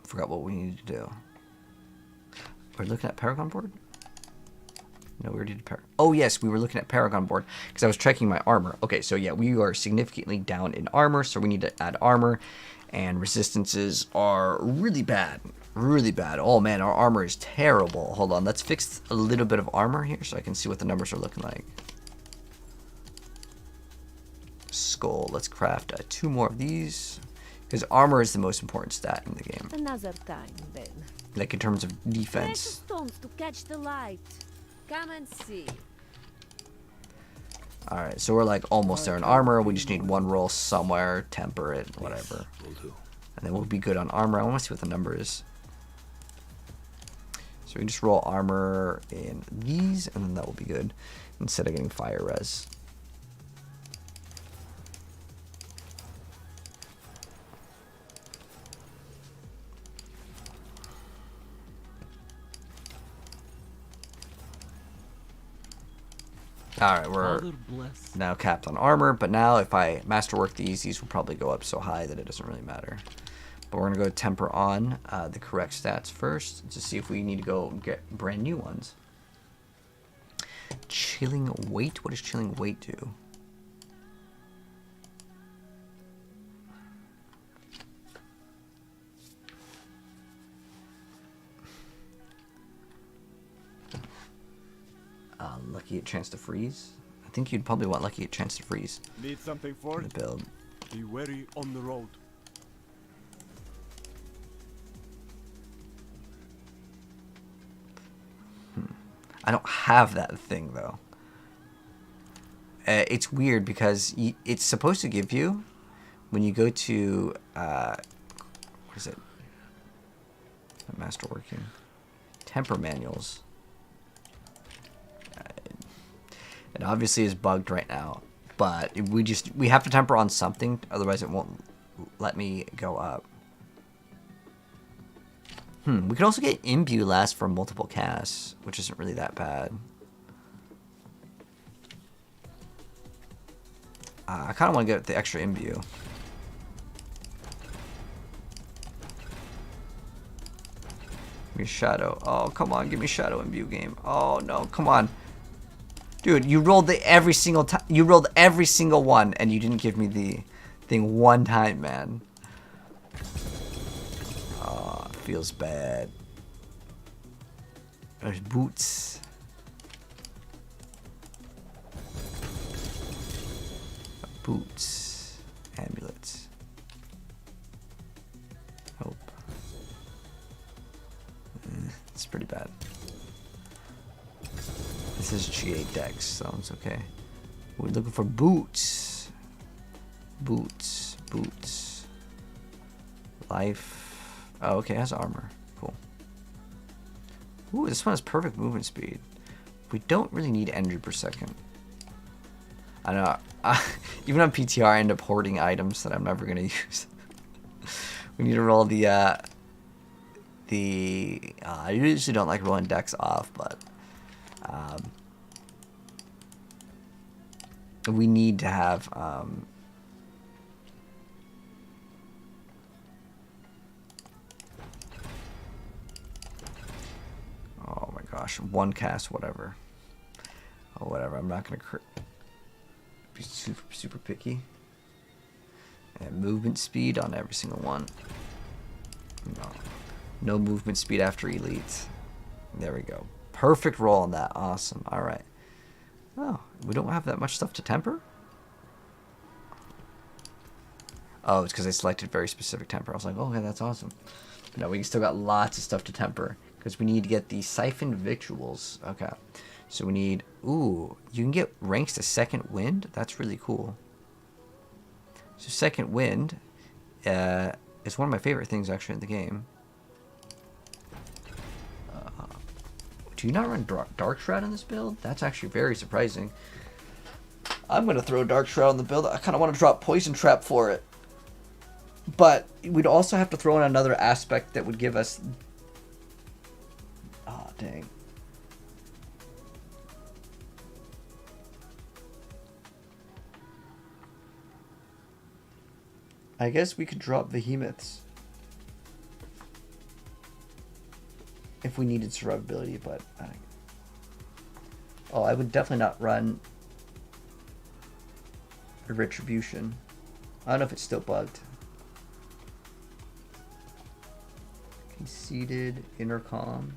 Speaker 1: Forgot what we need to do. We're looking at Paragon board? No, we already did Paragon. Oh, yes, we were looking at Paragon board because I was checking my armor. Okay, so yeah, we are significantly down in armor, so we need to add armor. And resistances are really bad. Really bad. Oh, man, our armor is terrible. Hold on, let's fix a little bit of armor here so I can see what the numbers are looking like. Skull. Let's craft 2 more of these. Because armor is the most important stat in the game.
Speaker 4: Another time, then.
Speaker 1: Like in terms of
Speaker 4: Precious
Speaker 1: defense.
Speaker 4: stones to catch the light. Come and see.
Speaker 1: Alright, so we're like almost there in armor. We just need 1 roll somewhere, temper it, whatever.
Speaker 7: Will do.
Speaker 1: And then we'll be good on armor. I want to see what the number is. So we can just roll armor in these, and then that will be good. Instead of getting fire res. Alright, we're now capped on armor, but now if I masterwork these will probably go up so high that it doesn't really matter. But we're going to go temper on the correct stats first to see if we need to go get brand new ones. Chilling weight? What does chilling weight do? Lucky at chance to freeze. I think you'd probably want lucky at chance to freeze.
Speaker 2: Need something for
Speaker 1: The
Speaker 2: it?
Speaker 1: build.
Speaker 2: Be wary on the road.
Speaker 1: I don't have that thing though. It's weird because it's supposed to give you when you go to what is it? Masterworking. Temper manuals. It obviously is bugged right now, but we have to temper on something, otherwise it won't let me go up. We can also get imbue last for multiple casts, which isn't really that bad. I kind of want to get the extra imbue. Give me shadow. Oh, come on, give me shadow imbue game. Oh no, come on. Dude, you rolled every single time. You rolled every single one, and you didn't give me the thing one time, man. Oh, feels bad. There's boots. Boots. Amulets. Hope. It's pretty bad. This is GA Dex, so it's okay. We're looking for boots. Boots. Boots. Life. Oh, okay, it has armor. Cool. Ooh, this one has perfect movement speed. We don't really need energy per second. I know. Even on PTR, I end up hoarding items that I'm never going to use. We need to roll the... I usually don't like rolling decks off, but... we need to have gosh, one cast, whatever. Oh, whatever. I'm not gonna be super picky. And movement speed on every single one. No movement speed after elite. There we go. Perfect roll on that. Awesome. All right. Oh, we don't have that much stuff to temper? Oh, it's because I selected very specific temper. I was like, oh, yeah, that's awesome. But no, we still got lots of stuff to temper because we need to get the siphoned victuals. Okay. So we need, ooh, you can get ranks to second wind. That's really cool. So second wind is one of my favorite things actually in the game. Do you not run Dark Shroud in this build? That's actually very surprising. I'm going to throw Dark Shroud in the build. I kind of want to drop Poison Trap for it. But we'd also have to throw in another aspect that would give us... Oh, dang. I guess we could drop Behemoths. If we needed survivability, but... Oh, I would definitely not run a Retribution. I don't know if it's still bugged. Conceded, Intercom.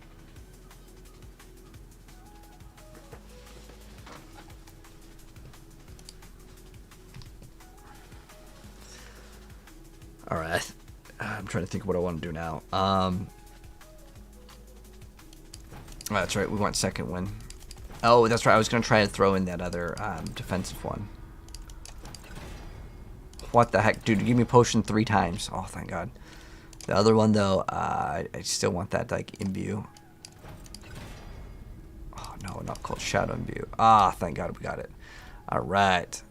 Speaker 1: Alright, I'm trying to think of what I want to do now. Oh, that's right, we want second win. Oh, that's right, I was going to try to throw in that other defensive one. What the heck? Dude, give me potion 3 times. Oh, thank God. The other one, though, I still want that, like, imbue. Oh, no, not called Shadow Imbue. Ah, thank God we got it. Alright.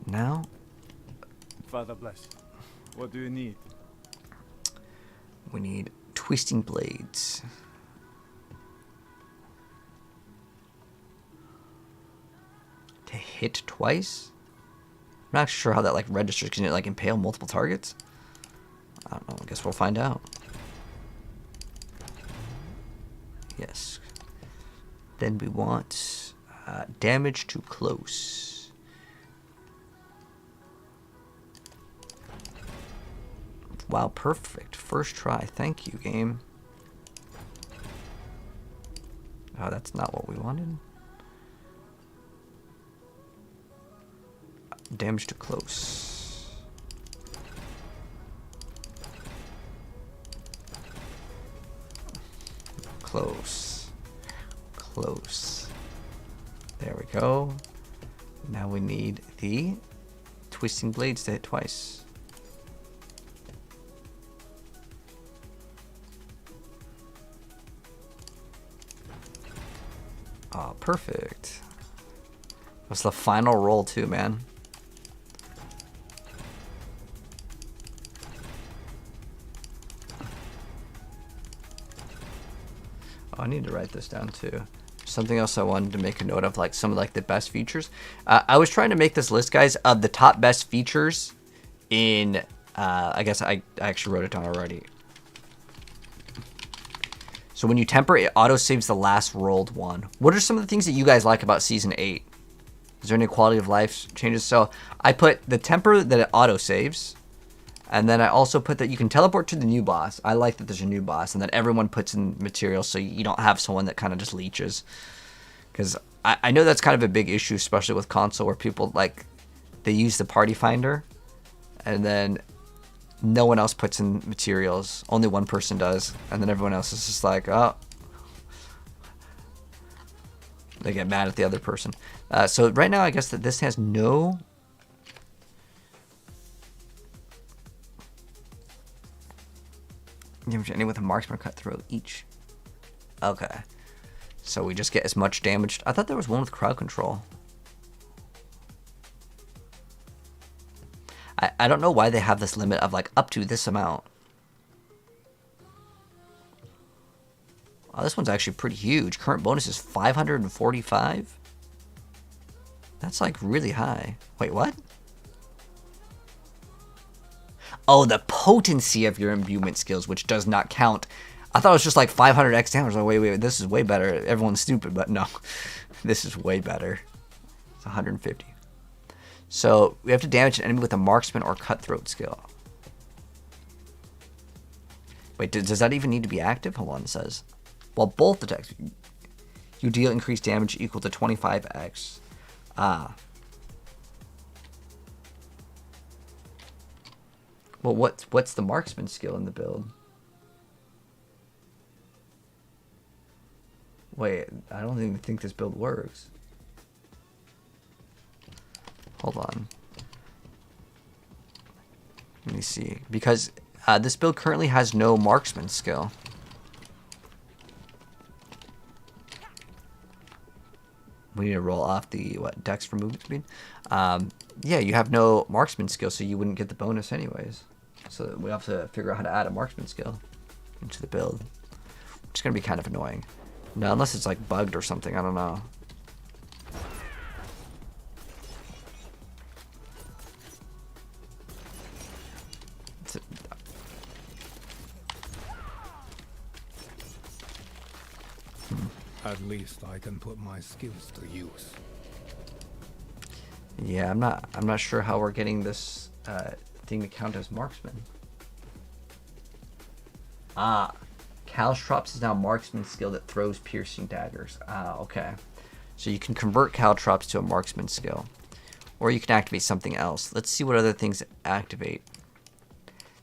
Speaker 1: Now?
Speaker 2: Father bless. What do you need?
Speaker 1: We need Twisting Blades. To hit twice? I'm not sure how that like registers. Can it like impale multiple targets? I don't know. I guess we'll find out. Yes. Then we want damage to close. Wow, perfect. First try. Thank you, game. Oh, that's not what we wanted. Damage to close. Close. Close. There we go. Now we need the Twisting Blades to hit twice. Oh, perfect. That's the final roll too, man. I need to write this down too. Something else I wanted to make a note of, like some of like the best features. I was trying to make this list, guys, of the top best features in. I guess I actually wrote it down already. So when you temper, it auto saves the last rolled one. What are some of the things that you guys like about Season 8? Is there any quality of life changes? So I put the temper that it auto saves. And then I also put that you can teleport to the new boss. I like that there's a new boss. And then everyone puts in materials so you don't have someone that kind of just leeches. Because I know that's kind of a big issue, especially with console, where people, like, they use the party finder. And then no one else puts in materials. Only one person does. And then everyone else is just like, oh. They get mad at the other person. So right now, I guess that this has no... damage any with a marksman cut through each. Okay. So we just get as much damage. I thought there was one with crowd control. I don't know why they have this limit of like up to this amount. Oh, this one's actually pretty huge. Current bonus is 545. That's like really high. Wait, what? Oh, the potency of your imbuement skills, which does not count I thought it was just like 500 X damage. Like, wait, this is way better. Everyone's stupid, but no. This is way better. It's 150. So we have to damage an enemy with a marksman or cutthroat skill. Wait, does that even need to be active? Hold on, it says. While both attacks, you deal increased damage equal to 25x. Ah. Well, what's the marksman skill in the build? Wait, I don't even think this build works. Hold on. Let me see. Because this build currently has no marksman skill. We need to roll off the, dex for movement speed? Yeah, you have no marksman skill, so you wouldn't get the bonus anyways. So we have to figure out how to add a marksman skill into the build. Which is going to be kind of annoying. No, unless it's like bugged or something, I don't know.
Speaker 7: At least I can put my skills to use.
Speaker 1: Yeah, I'm not sure how we're getting this thing to count as marksman. Ah, Caltrops is now marksman skill that throws piercing daggers. Ah, okay. So you can convert Caltrops to a marksman skill, or you can activate something else. Let's see what other things activate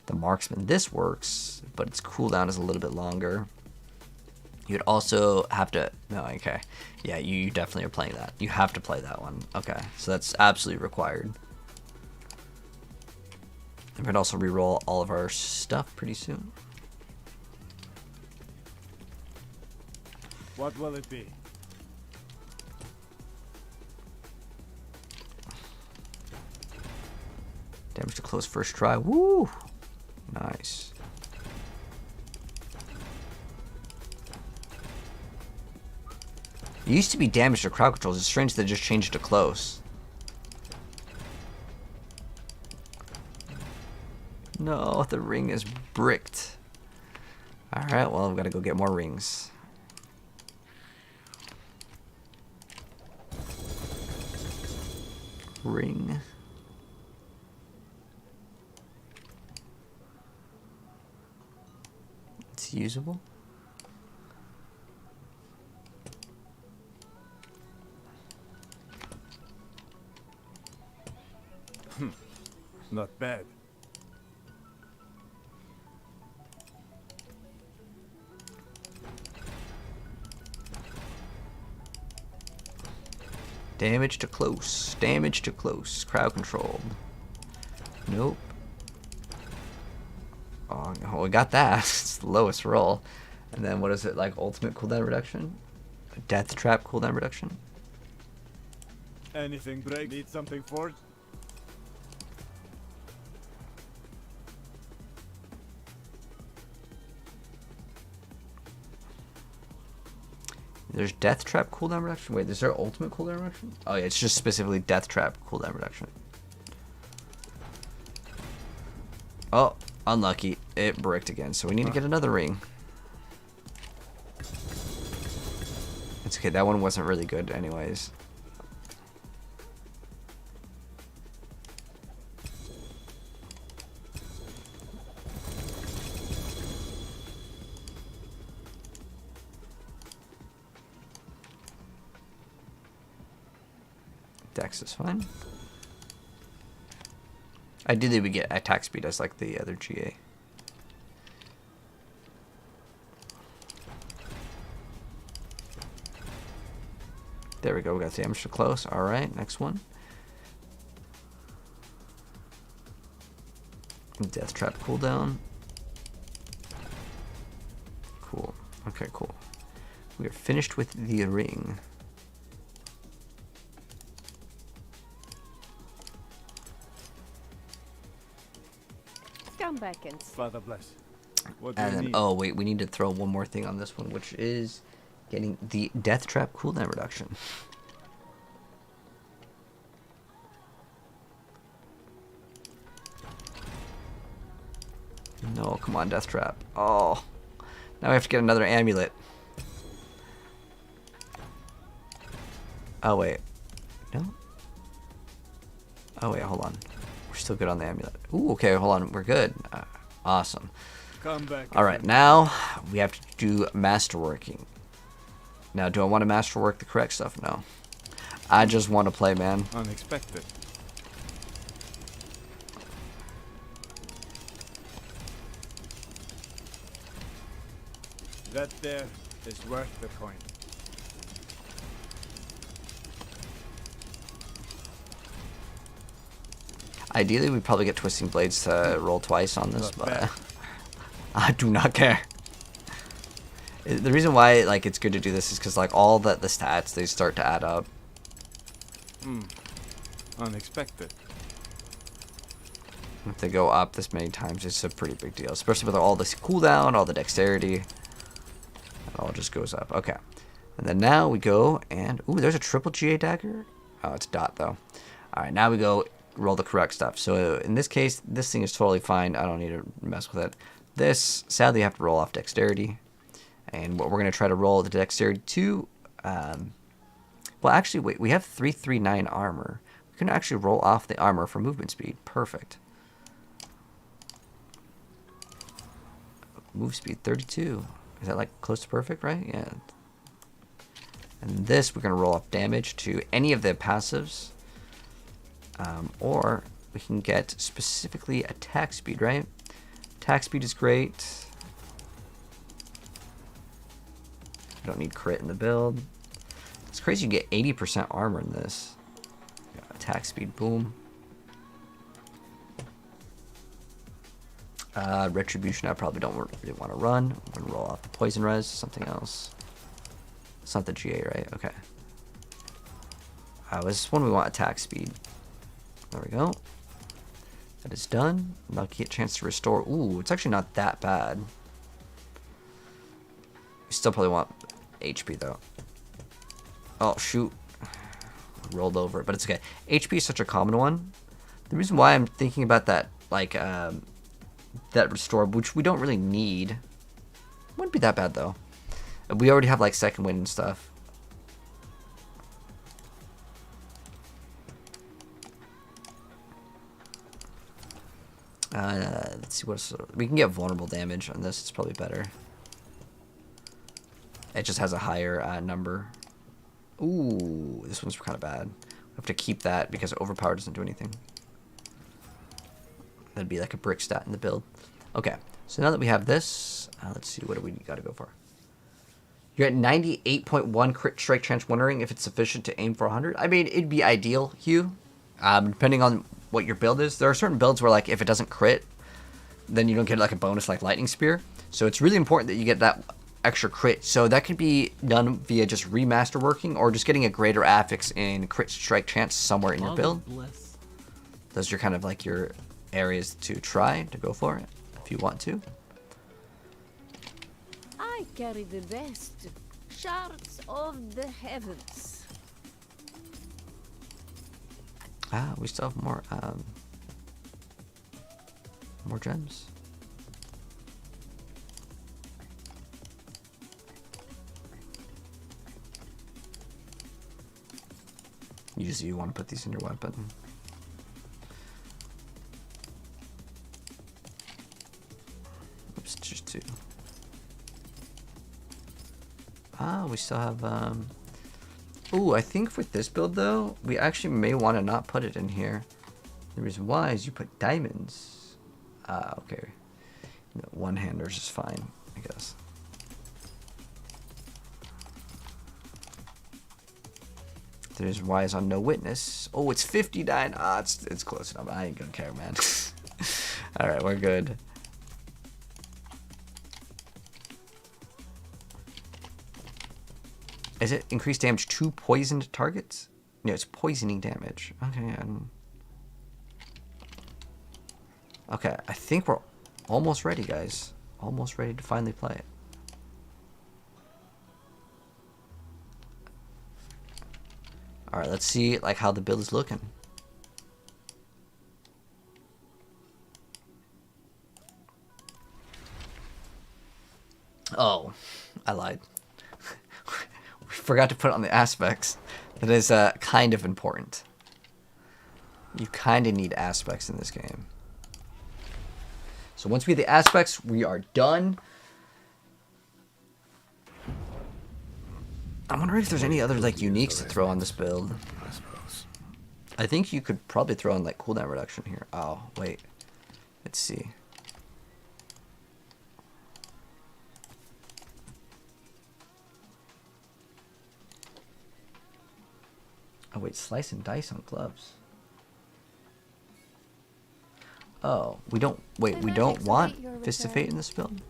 Speaker 1: the marksman. This works, but its cooldown is a little bit longer. You'd also have to, no, okay. Yeah, you definitely are playing that. You have to play that one. Okay, so that's absolutely required. And we'd also reroll all of our stuff pretty soon.
Speaker 2: What will it be?
Speaker 1: Damage to close first try. Woo! Nice. It used to be damage to crowd controls. It's strange they just changed to close. No, the ring is bricked. Alright, well, I've got to go get more rings. Ring. It's usable.
Speaker 2: Not bad.
Speaker 1: Damage to close. Damage to close. Crowd controlled. Nope. Oh, we got that. It's the lowest roll. And then what is it, like ultimate cooldown reduction? Death trap cooldown reduction?
Speaker 2: Anything break? Need something forged?
Speaker 1: There's death trap cooldown reduction? Wait, is there ultimate cooldown reduction? Oh yeah, it's just specifically death trap cooldown reduction. Oh, unlucky. It bricked again, so we need to get another ring. It's okay, that one wasn't really good anyways. Dex is fine. Ideally, we get attack speed as like the other GA. There we go. We got the damage to close. All right, next one. Death trap cooldown. Cool. Okay, cool. We are finished with the ring.
Speaker 4: Come back and
Speaker 2: Father bless. What do
Speaker 1: And
Speaker 2: you
Speaker 1: then,
Speaker 2: need?
Speaker 1: oh wait, we need to throw one more thing on this one, which is getting the death trap cooldown reduction. No, come on, death trap. Oh, Now we have to get another amulet. Oh, wait. No? Oh, wait, hold on. We're still good on the amulet. Ooh, okay, hold on. We're good. Awesome.
Speaker 2: Come back.
Speaker 1: Alright, now we have to do masterworking. Now, do I want to masterwork the correct stuff? No. I just want to play, man.
Speaker 2: Unexpected. That there is worth the coin.
Speaker 1: Ideally, we probably get Twisting Blades to roll twice on this,
Speaker 2: Not
Speaker 1: but
Speaker 2: bad.
Speaker 1: I do not care. The reason why like it's good to do this is because like all the stats, they start to add up.
Speaker 2: Unexpected.
Speaker 1: If they go up this many times, it's a pretty big deal, especially with all this cooldown, all the dexterity. It all just goes up. Okay. And then now we go and... Ooh, there's a triple GA dagger. Oh, it's dot, though. All right, now we go roll the correct stuff. So in this case, this thing is totally fine. I don't need to mess with it. This, sadly, you have to roll off dexterity. And what we're going to try to roll the dexterity to... well, actually, wait. We have 339 armor. We can actually roll off the armor for movement speed. Perfect. Move speed 32. Is that like close to perfect, right? Yeah. And this, we're going to roll off damage to any of the passives. Or we can get specifically attack speed, right? Attack speed is great. I don't need crit in the build. It's crazy you get 80% armor in this. Attack speed, boom. Retribution, I probably don't really want to run. I'm going to roll off the poison res, something else. It's not the GA, right? Okay. This one we want attack speed. There we go. That is done. Now get a chance to restore. Ooh, it's actually not that bad. We still probably want HP though. Oh shoot. Rolled over, but it's okay. HP is such a common one. The reason why I'm thinking about that, like, that restore, which we don't really need. Wouldn't be that bad though. We already have like second wind and stuff. Let's see what else. We can get vulnerable damage on this. It's probably better. It just has a higher number. Ooh, this one's kind of bad. We have to keep that because overpower doesn't do anything. That'd be like a brick stat in the build. Okay, so now that we have this, let's see, what do we got to go for? You're at 98.1 crit strike chance, wondering if it's sufficient to aim for 100. I mean, it'd be ideal, Hugh, depending on what your build is. There are certain builds where, like, if it doesn't crit, then you don't get, like, a bonus like Lightning Spear. So it's really important that you get that extra crit. So that could be done via just remaster working or just getting a greater affix in crit strike chance somewhere in your build. Those are kind of like your areas to try to go for it if you want to.
Speaker 4: I carry the best shards of the heavens.
Speaker 1: We still have more gems. Usually you want to put these in your weapon. Oops, just two. We still have, ooh, I think with this build though, we actually may want to not put it in here. The reason why is you put diamonds. Okay. One-handers is fine, I guess. The reason why is on no witness. Oh, it's 59. It's close enough. I ain't gonna care, man. All right, we're good. Is it increased damage to poisoned targets? No, it's poisoning damage. Okay. Okay, I think we're almost ready, guys. Almost ready to finally play it. All right, let's see like how the build is looking. Oh, I lied. We forgot to put it on the aspects. That is kind of important. You kind of need aspects in this game. So once we get the aspects, we are done. I'm wondering if there's any other like uniques to throw on this build.
Speaker 7: I suppose.
Speaker 1: I think you could probably throw in like cooldown reduction here. Oh, wait. Let's see. Oh, wait. Slice and dice on gloves. Oh, we don't... Wait, we don't want Fist of Fate in this build?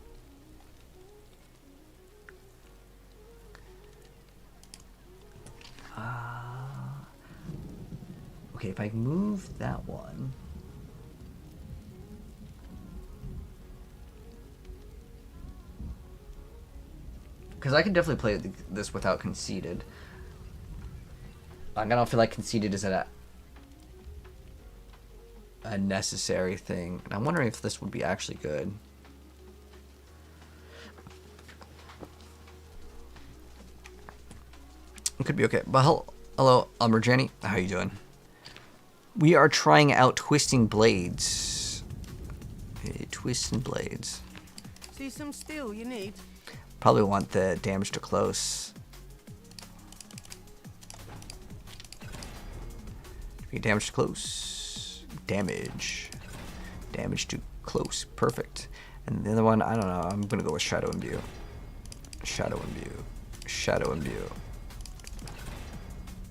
Speaker 1: Okay, if I move that one... Because I can definitely play this without Conceited. I don't feel like Conceited is a necessary thing. And I'm wondering if this would be actually good. It could be okay. But hello, Merjani. How you doing? We are trying out Twisting Blades. Okay, Twisting Blades.
Speaker 5: See some steel you need?
Speaker 1: Probably want the damage to close. Damage to close. Damage to close. Perfect. And the other one, I don't know. I'm going to go with Shadow Imbue. Shadow Imbue.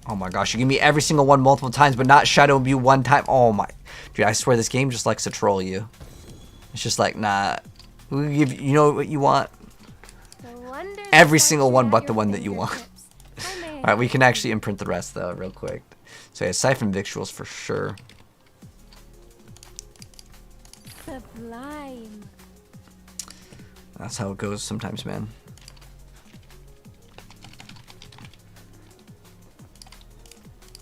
Speaker 1: Oh my gosh, you give me every single one multiple times, but not Shadow Imbue one time. Oh my. Dude, I swear this game just likes to troll you. It's just like, nah. We give you know what you want? Every single one but the one that you want. Alright, we can actually imprint the rest though, real quick. So yeah, Siphon Victuals for sure.
Speaker 8: Sublime.
Speaker 1: That's how it goes sometimes, man.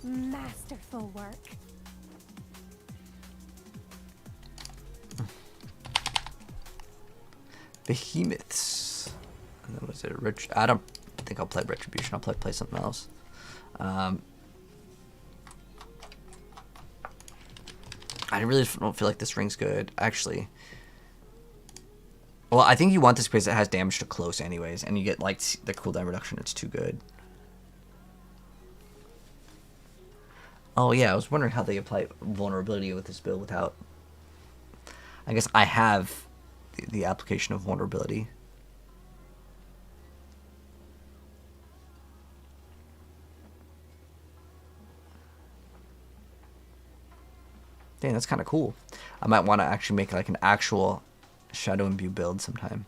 Speaker 8: Masterful work.
Speaker 1: Behemoths. And then was it I don't think I'll play Retribution. I'll play something else. I really don't feel like this ring's good, actually. Well, I think you want this because it has damage to close anyways, and you get like the cooldown reduction. It's too good. Oh yeah, I was wondering how they apply vulnerability with this build without... I guess I have the application of vulnerability. Dang, that's kind of cool. I might want to actually make like an actual Shadow Imbue build sometime.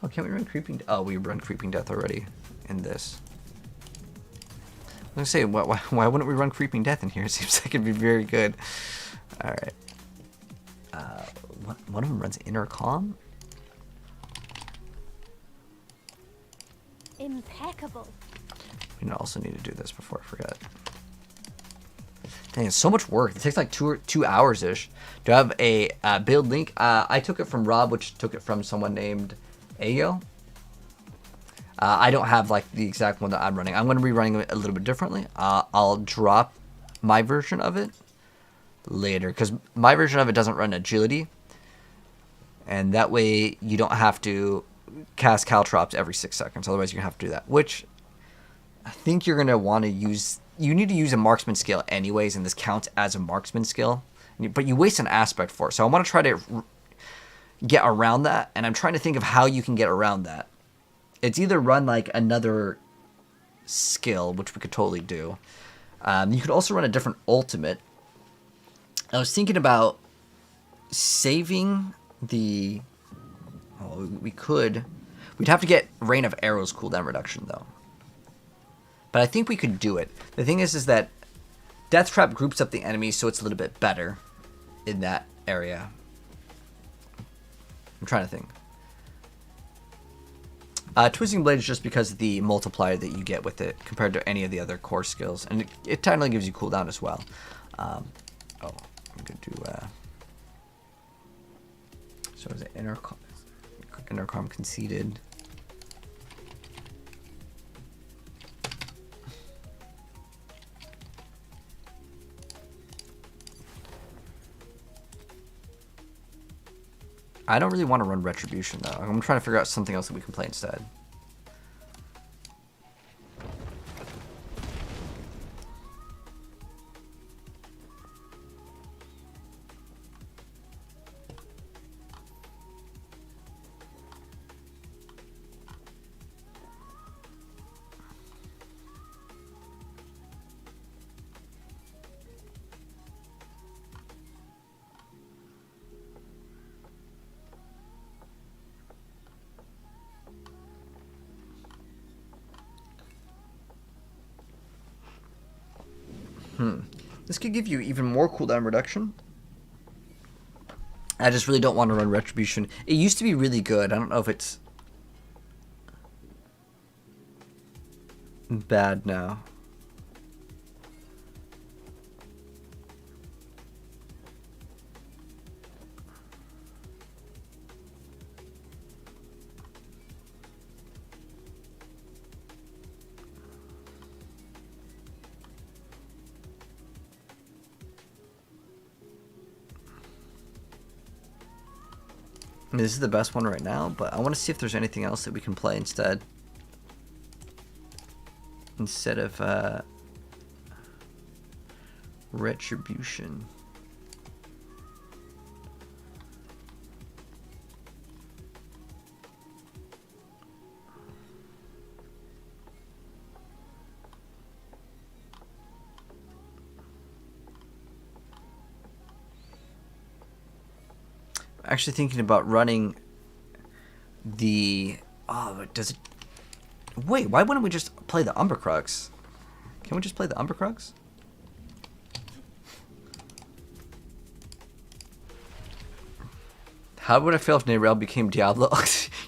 Speaker 1: Oh, can't we run Creeping Death? Oh, we run Creeping Death already in this. I was gonna say, why wouldn't we run Creeping Death in here? It seems like it'd be very good. Alright. One of them runs Intercom?
Speaker 8: Impeccable.
Speaker 1: We also need to do this before I forget. Dang, it's so much work. It takes like 2 hours-ish. Do I have a build link? I took it from Rob, which took it from someone named Ayo. I don't have like the exact one that I'm running. I'm going to be running it a little bit differently. I'll drop my version of it later, because my version of it doesn't run agility. And that way you don't have to cast Caltrops every 6 seconds. Otherwise you're going to have to do that, which... I think you're going to want to use... You need to use a marksman skill anyways, and this counts as a marksman skill. But you waste an aspect for it. So I want to try to get around that, and I'm trying to think of how you can get around that. It's either run like another skill, which we could totally do. You could also run a different ultimate. I was thinking about saving the... Oh, we could... We'd have to get Rain of Arrows cooldown reduction, though. But I think we could do it. The thing is that Death Trap groups up the enemies, so it's a little bit better in that area. I'm trying to think. Twisting Blade is just because of the multiplier that you get with it compared to any of the other core skills. And it technically gives you cooldown as well. I'm going to do... So is it intercom? Quick intercom conceded. I don't really want to run Retribution though. I'm trying to figure out something else that we can play instead. This could give you even more cooldown reduction. I just really don't want to run Retribution. It used to be really good. I don't know if it's bad now. I mean, this is the best one right now, but I want to see if there's anything else that we can play instead. Instead of Retribution. Actually thinking about running the... Oh, does it... Wait, why wouldn't we just play the Umbercrux? Can we just play the Umbercrux? How would I feel if Neyrelle became Diablo?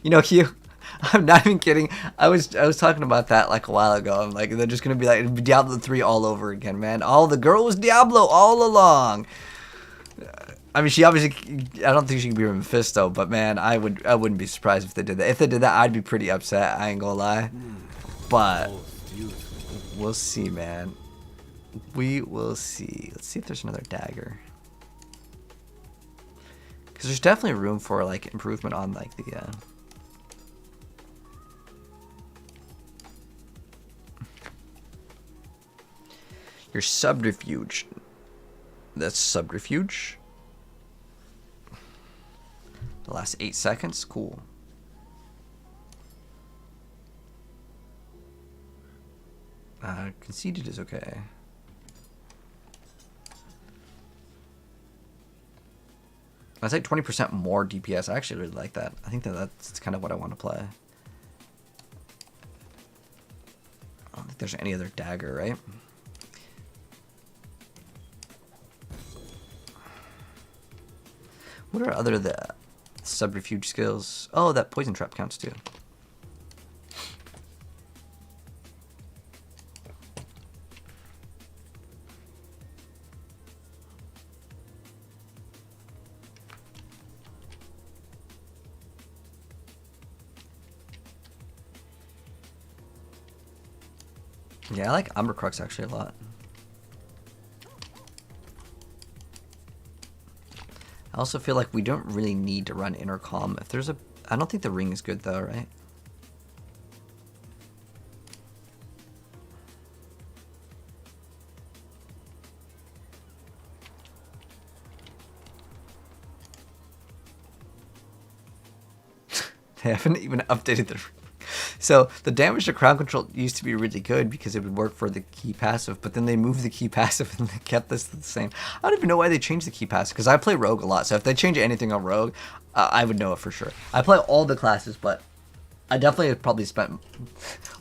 Speaker 1: You know, Hugh, I'm not even kidding. I was talking about that like a while ago. I'm like, they're just going to be like Diablo 3 all over again, man. All the girl was Diablo all along. I mean, she obviously, I don't think she can be Mephisto, but man, I wouldn't be surprised if they did that. If they did that, I'd be pretty upset. I ain't gonna lie. But we'll see, man. We will see. Let's see if there's another dagger. Because there's definitely room for like improvement on like the. Your subterfuge. That's subterfuge. The last 8 seconds, cool. Conceded is okay. I take 20% more DPS. I actually really like that. I think that's kind of what I want to play. I don't think there's any other dagger, right? What are other the subterfuge skills? Oh, that poison trap counts too. Yeah, I like Umbercrux actually a lot. I also feel like we don't really need to run intercom. If there's a... I don't think the ring is good though, right? They haven't even updated the... So the damage to crowd control used to be really good because it would work for the key passive, but then they moved the key passive and they kept this the same. I don't even know why they changed the key passive because I play rogue a lot, so if they change anything on rogue, I would know it for sure. I play all the classes, but I definitely have probably spent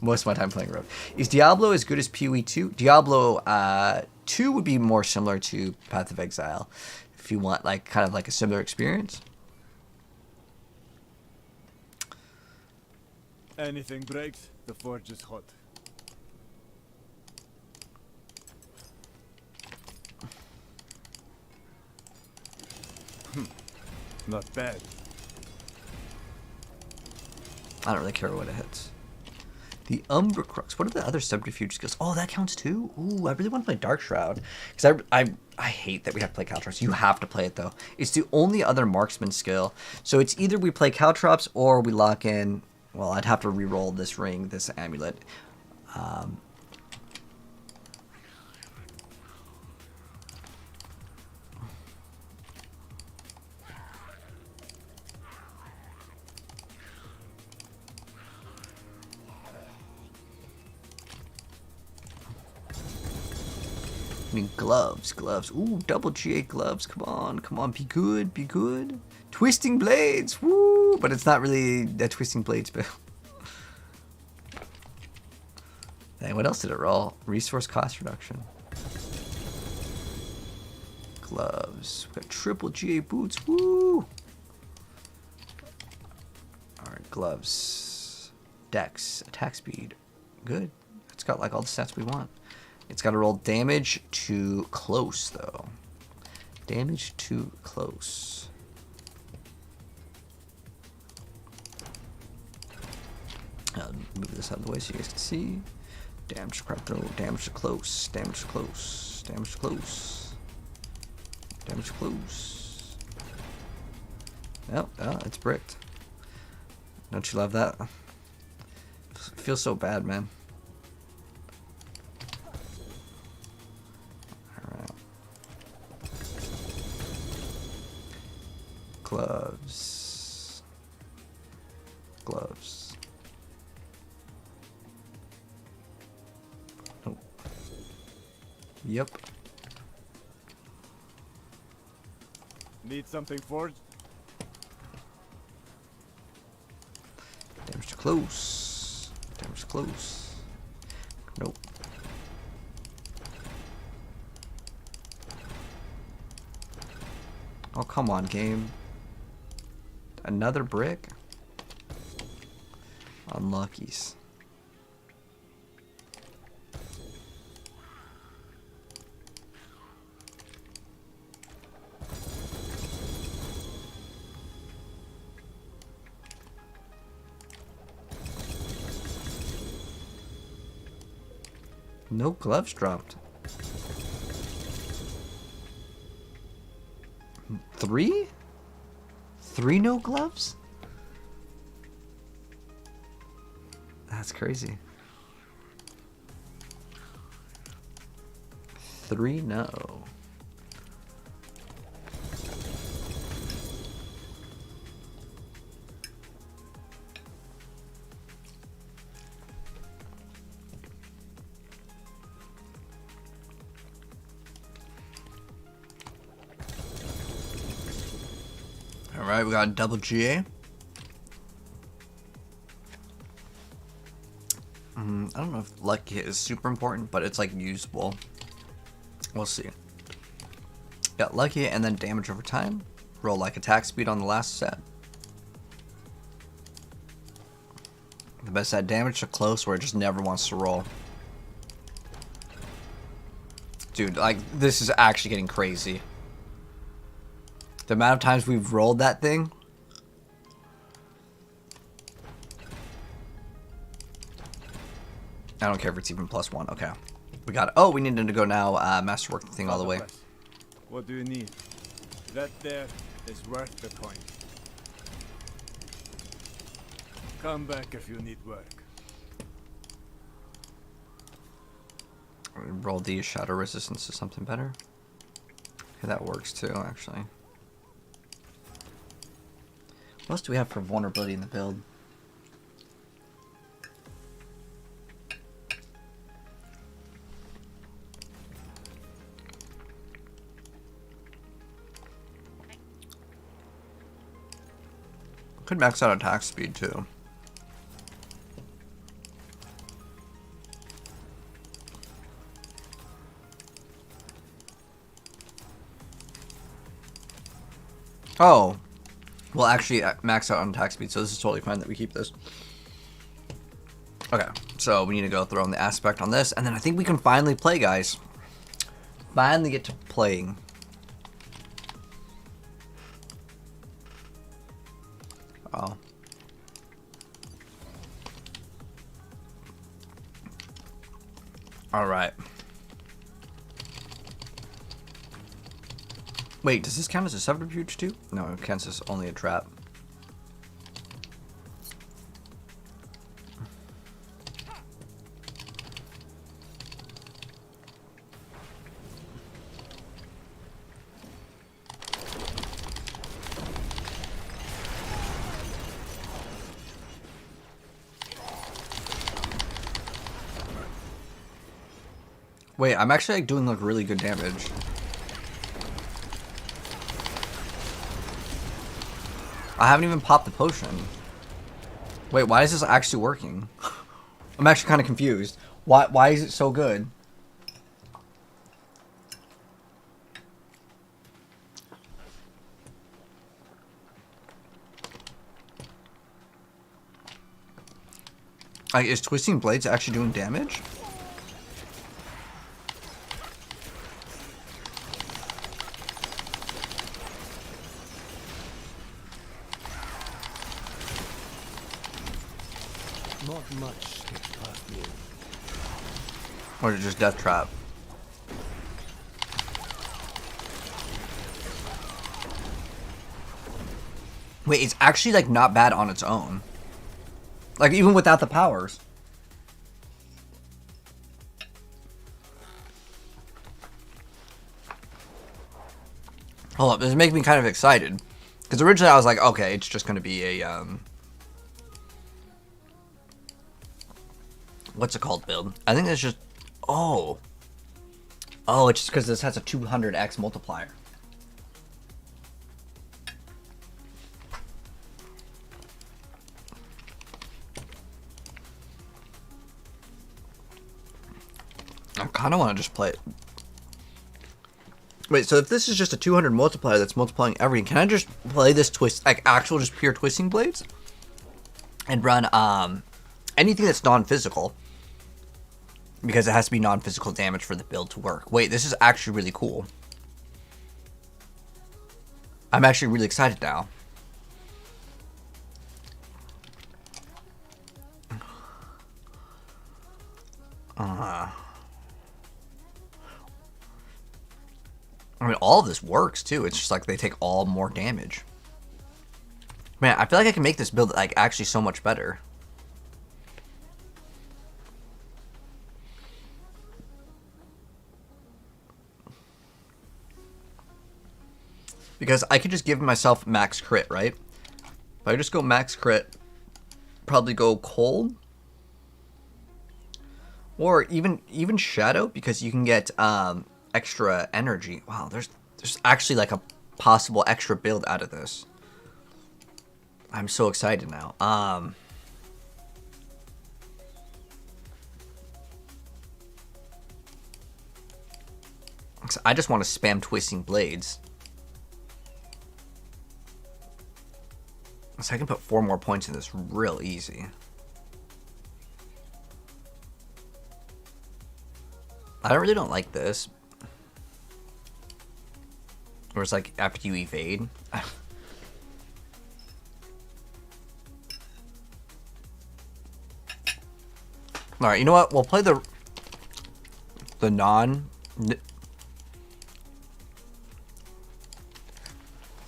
Speaker 1: most of my time playing rogue. Is Diablo as good as PoE 2? Diablo 2 would be more similar to Path of Exile if you want like kind of like a similar experience.
Speaker 2: Anything breaks, the forge is hot. Not bad.
Speaker 1: I don't really care what it hits. The Umbra Crux. What are the other subterfuge skills? Oh, that counts too? Ooh, I really want to play Dark Shroud. Because I hate that we have to play Caltrops. You have to play it, though. It's the only other marksman skill. So it's either we play Caltrops or we lock in... Well, I'd have to re-roll this ring, this amulet. I mean, gloves. Ooh, double GA gloves. Come on, be good. Twisting blades, woo! But it's not really a twisting blades build. Dang, what else did it roll? Resource cost reduction. Gloves. We got triple GA boots, woo! Alright, gloves. Dex, attack speed. Good. It's got like all the stats we want. It's got to roll damage to close, though. Damage to close. I'll move this out of the way so you guys can see. Damage to crap throw, damage to close, damage to close, damage to close, damage to close. Oh, it's bricked. Don't you love that? It feels so bad, man. Gloves. Oh. Yep.
Speaker 2: Need something forged?
Speaker 1: Damage to close. Nope. Oh, come on, game. Another brick? Unluckies. No gloves dropped. 3? 3 no gloves? That's crazy. 3 no. Alright, we got a double GA. I don't know if luck hit is super important, but it's like usable. We'll see. Got lucky and then damage over time. Roll like attack speed on the last set. The best set damage to close where it just never wants to roll. Dude, like this is actually getting crazy. The amount of times we've rolled that thing. I don't care if it's even +1. Okay. We got it. Oh, we needed to go now masterwork the thing all the way.
Speaker 2: What do you need? That there is worth the coin. Come back if you need work.
Speaker 1: Roll these shadow resistance to something better. Okay, that works too, actually. What else do we have for vulnerability in the build? Could max out attack speed too. Oh, we'll actually max out on attack speed, so this is totally fine that we keep this. Okay, so we need to go throw in the aspect on this, and then I think we can finally play, guys. Finally get to playing. Oh. All right. Wait, does this count as a subterfuge too? No, it counts as only a trap. Wait, I'm actually like doing like really good damage. I haven't even popped the potion. Wait, why is this actually working? I'm actually kind of confused. Why is it so good? Like, is Twisting Blades actually doing damage?
Speaker 6: Not much gets past me.
Speaker 1: Or is it just Death Trap? Wait, it's actually like not bad on its own. Like even without the powers. Hold up, this is making me kind of excited. Because originally I was like, okay, it's just going to be a, what's it called build? I think it's just, oh. Oh, it's just because this has a 200x multiplier. I kind of want to just play it. Wait, so if this is just a 200 multiplier that's multiplying everything, can I just play this twist, like actual just pure Twisting Blades? And run anything that's non-physical. Because it has to be non-physical damage for the build to work. Wait, this is actually really cool. I'm actually really excited now. I mean, all of this works, too. It's just like they take all more damage. Man, I feel like I can make this build, like, actually so much better. Because I could just give myself max crit, right? If I just go max crit, probably go cold. Or even shadow, because you can get extra energy. Wow, there's actually like a possible extra build out of this. I'm so excited now. I just want to spam Twisting Blades. So I can put 4 more points in this real easy. I really don't like this. Where it's like after you evade. Alright, you know what? We'll play the non...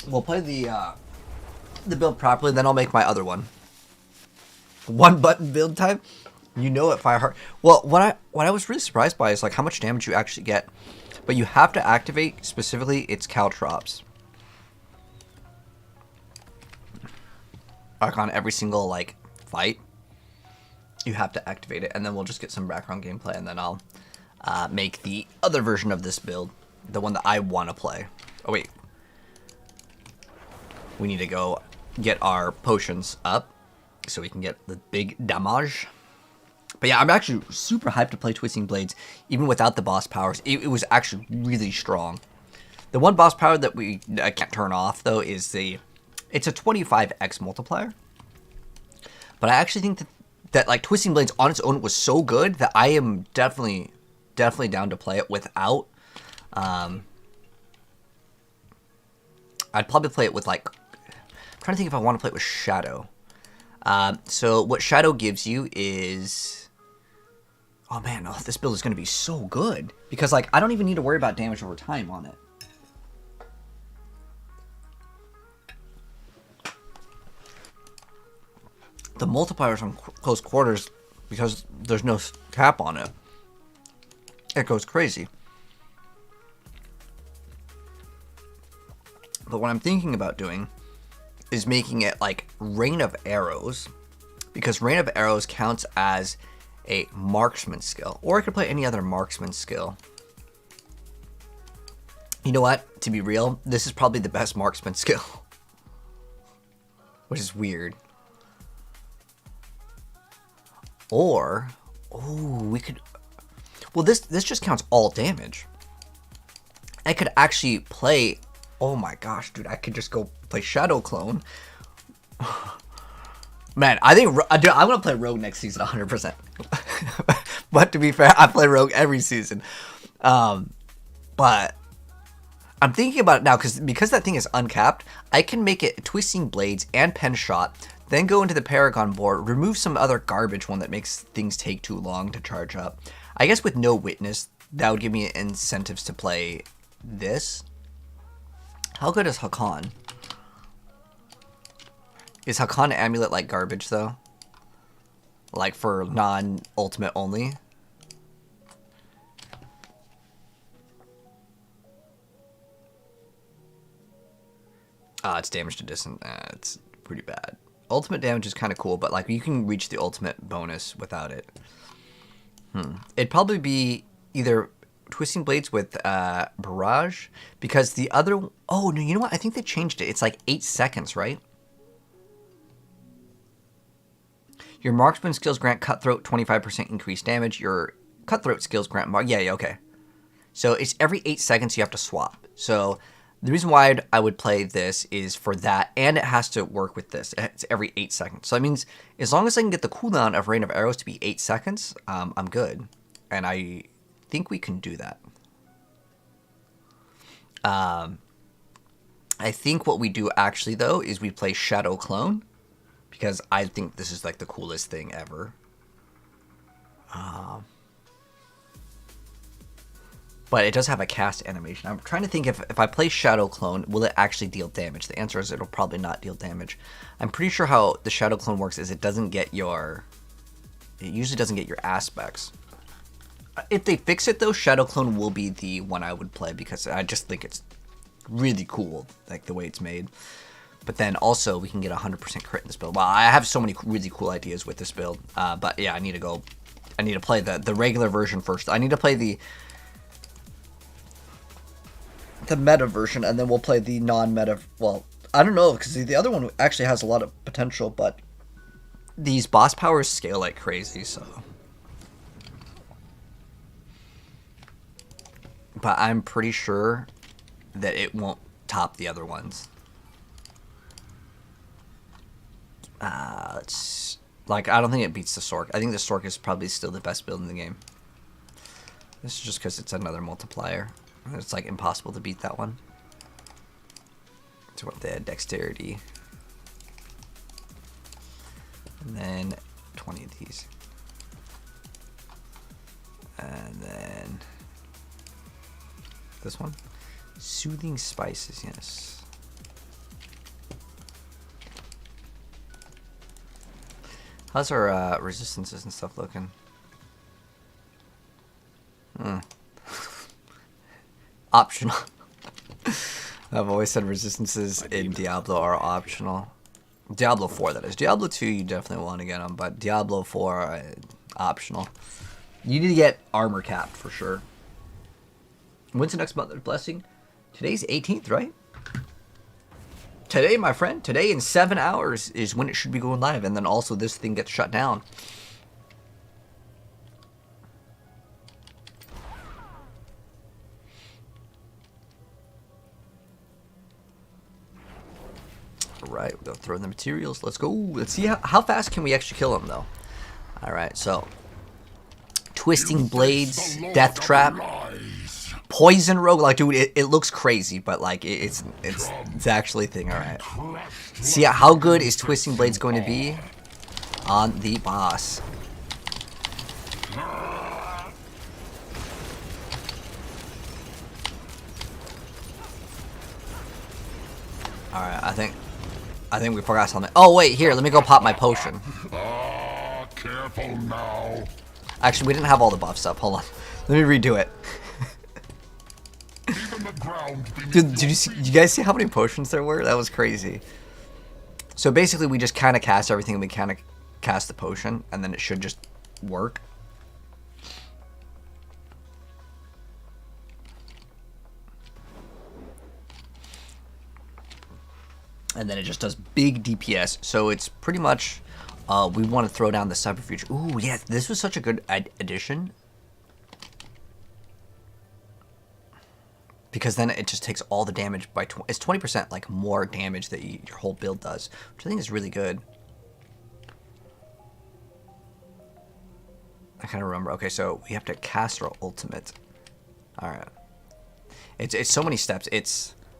Speaker 1: We'll play the build properly, then I'll make my other one. One button build time? You know it, Fireheart. Well, what I was really surprised by is like how much damage you actually get. But you have to activate specifically its caltrops. Like on every single like fight. You have to activate it, and then we'll just get some background gameplay, and then I'll make the other version of this build. The one that I want to play. Oh wait. We need to go get our potions up so we can get the big damage. But yeah, I'm actually super hyped to play Twisting Blades, even without the boss powers. It was actually really strong. The one boss power that I can't turn off, though, is it's a 25x multiplier. But I actually think that like Twisting Blades on its own was so good that I am definitely down to play it without. I'd probably play it with like, I'm trying to think if I want to play it with Shadow. So what Shadow gives you is Oh man, oh, this build is going to be so good. Because, like, I don't even need to worry about damage over time on it. The multipliers on close quarters, because there's no cap on it, it goes crazy. But what I'm thinking about doing is making it like Rain of Arrows, because Rain of Arrows counts as a marksman skill, or I could play any other marksman skill. You know what? To be real, this is probably the best marksman skill, which is weird. Or, oh, we could. Well, this just counts all damage. I could actually play. Oh my gosh, dude! I could just go play Shadow Clone. Man, I think dude, I'm gonna play Rogue next season 100%. But to be fair, I play Rogue every season. But I'm thinking about it now because that thing is uncapped. I can make it Twisting Blades and Pen Shot. Then go into the Paragon board, remove some other garbage one that makes things take too long to charge up. I guess with no Witness, that would give me incentives to play this. How good is Hakan? Is Hakan Amulet like garbage though? Like for non-ultimate only? It's damage to distance. It's pretty bad. Ultimate damage is kind of cool, but like you can reach the ultimate bonus without it. It'd probably be either Twisting Blades with Barrage, because the other... Oh, no, you know what? I think they changed it. It's like 8 seconds, right? Your marksman skills grant Cutthroat 25% increased damage. Your Cutthroat skills grant... Yeah, okay. So it's every 8 seconds you have to swap. So the reason why I would play this is for that, and it has to work with this. It's every 8 seconds. So that means as long as I can get the cooldown of Rain of Arrows to be 8 seconds, I'm good. And I think we can do that. I think what we do actually, though, is we play Shadow Clone, because I think this is like the coolest thing ever. But it does have a cast animation. I'm trying to think if I play Shadow Clone, will it actually deal damage? The answer is it'll probably not deal damage. I'm pretty sure how the Shadow Clone works is it usually doesn't get your aspects. If they fix it though, Shadow Clone will be the one I would play, because I just think it's really cool, like the way it's made. But then also we can get 100% crit in this build. Well, I have so many really cool ideas with this build. But yeah, I need to play the regular version first. I need to play the meta version, and then we'll play the non-meta. Well, I don't know, because the other one actually has a lot of potential, but these boss powers scale like crazy, so. But I'm pretty sure that it won't top the other ones. I don't think it beats the Sorc. I think the Sorc is probably still the best build in the game. This is just because it's another multiplier. It's like impossible to beat that one. It's what they had dexterity. And then 20 of these. And then this one. Soothing Spices, yes. How's our resistances and stuff looking? Optional. I've always said resistances in Diablo are optional. Diablo 4, that is. Diablo 2, you definitely want to get them, but Diablo 4, optional. You need to get armor capped for sure. When's the next Mother's Blessing? Today's 18th, right? Today, my friend. Today in 7 hours is when it should be going live, and then also this thing gets shut down. Alright, we're going to throw in the materials. Let's go. Let's see how fast can we actually kill them, though. Alright, so. Twisting Blades, Death Trap, Poison Rogue. Like, dude, it looks crazy, but, like, it's actually a thing. Alright. See how good is Twisting Blades going to be on the boss. I think we forgot something. Oh, wait, here, let me go pop my potion.
Speaker 3: Ah, careful now.
Speaker 1: Actually, we didn't have all the buffs up. Hold on. Let me redo it.
Speaker 3: Even the ground beneath
Speaker 1: Did you guys see how many potions there were? That was crazy. So basically, we just kind of cast everything and we kind of cast the potion, and then it should just work. And then it just does big DPS. So it's pretty much, we want to throw down the Cyberfuge. Ooh, yeah, this was such a good addition. Because then it just takes all the damage by, it's 20% like more damage that your whole build does. Which I think is really good. I kind of remember. Okay, so we have to cast our ultimate. Alright. It's so many steps.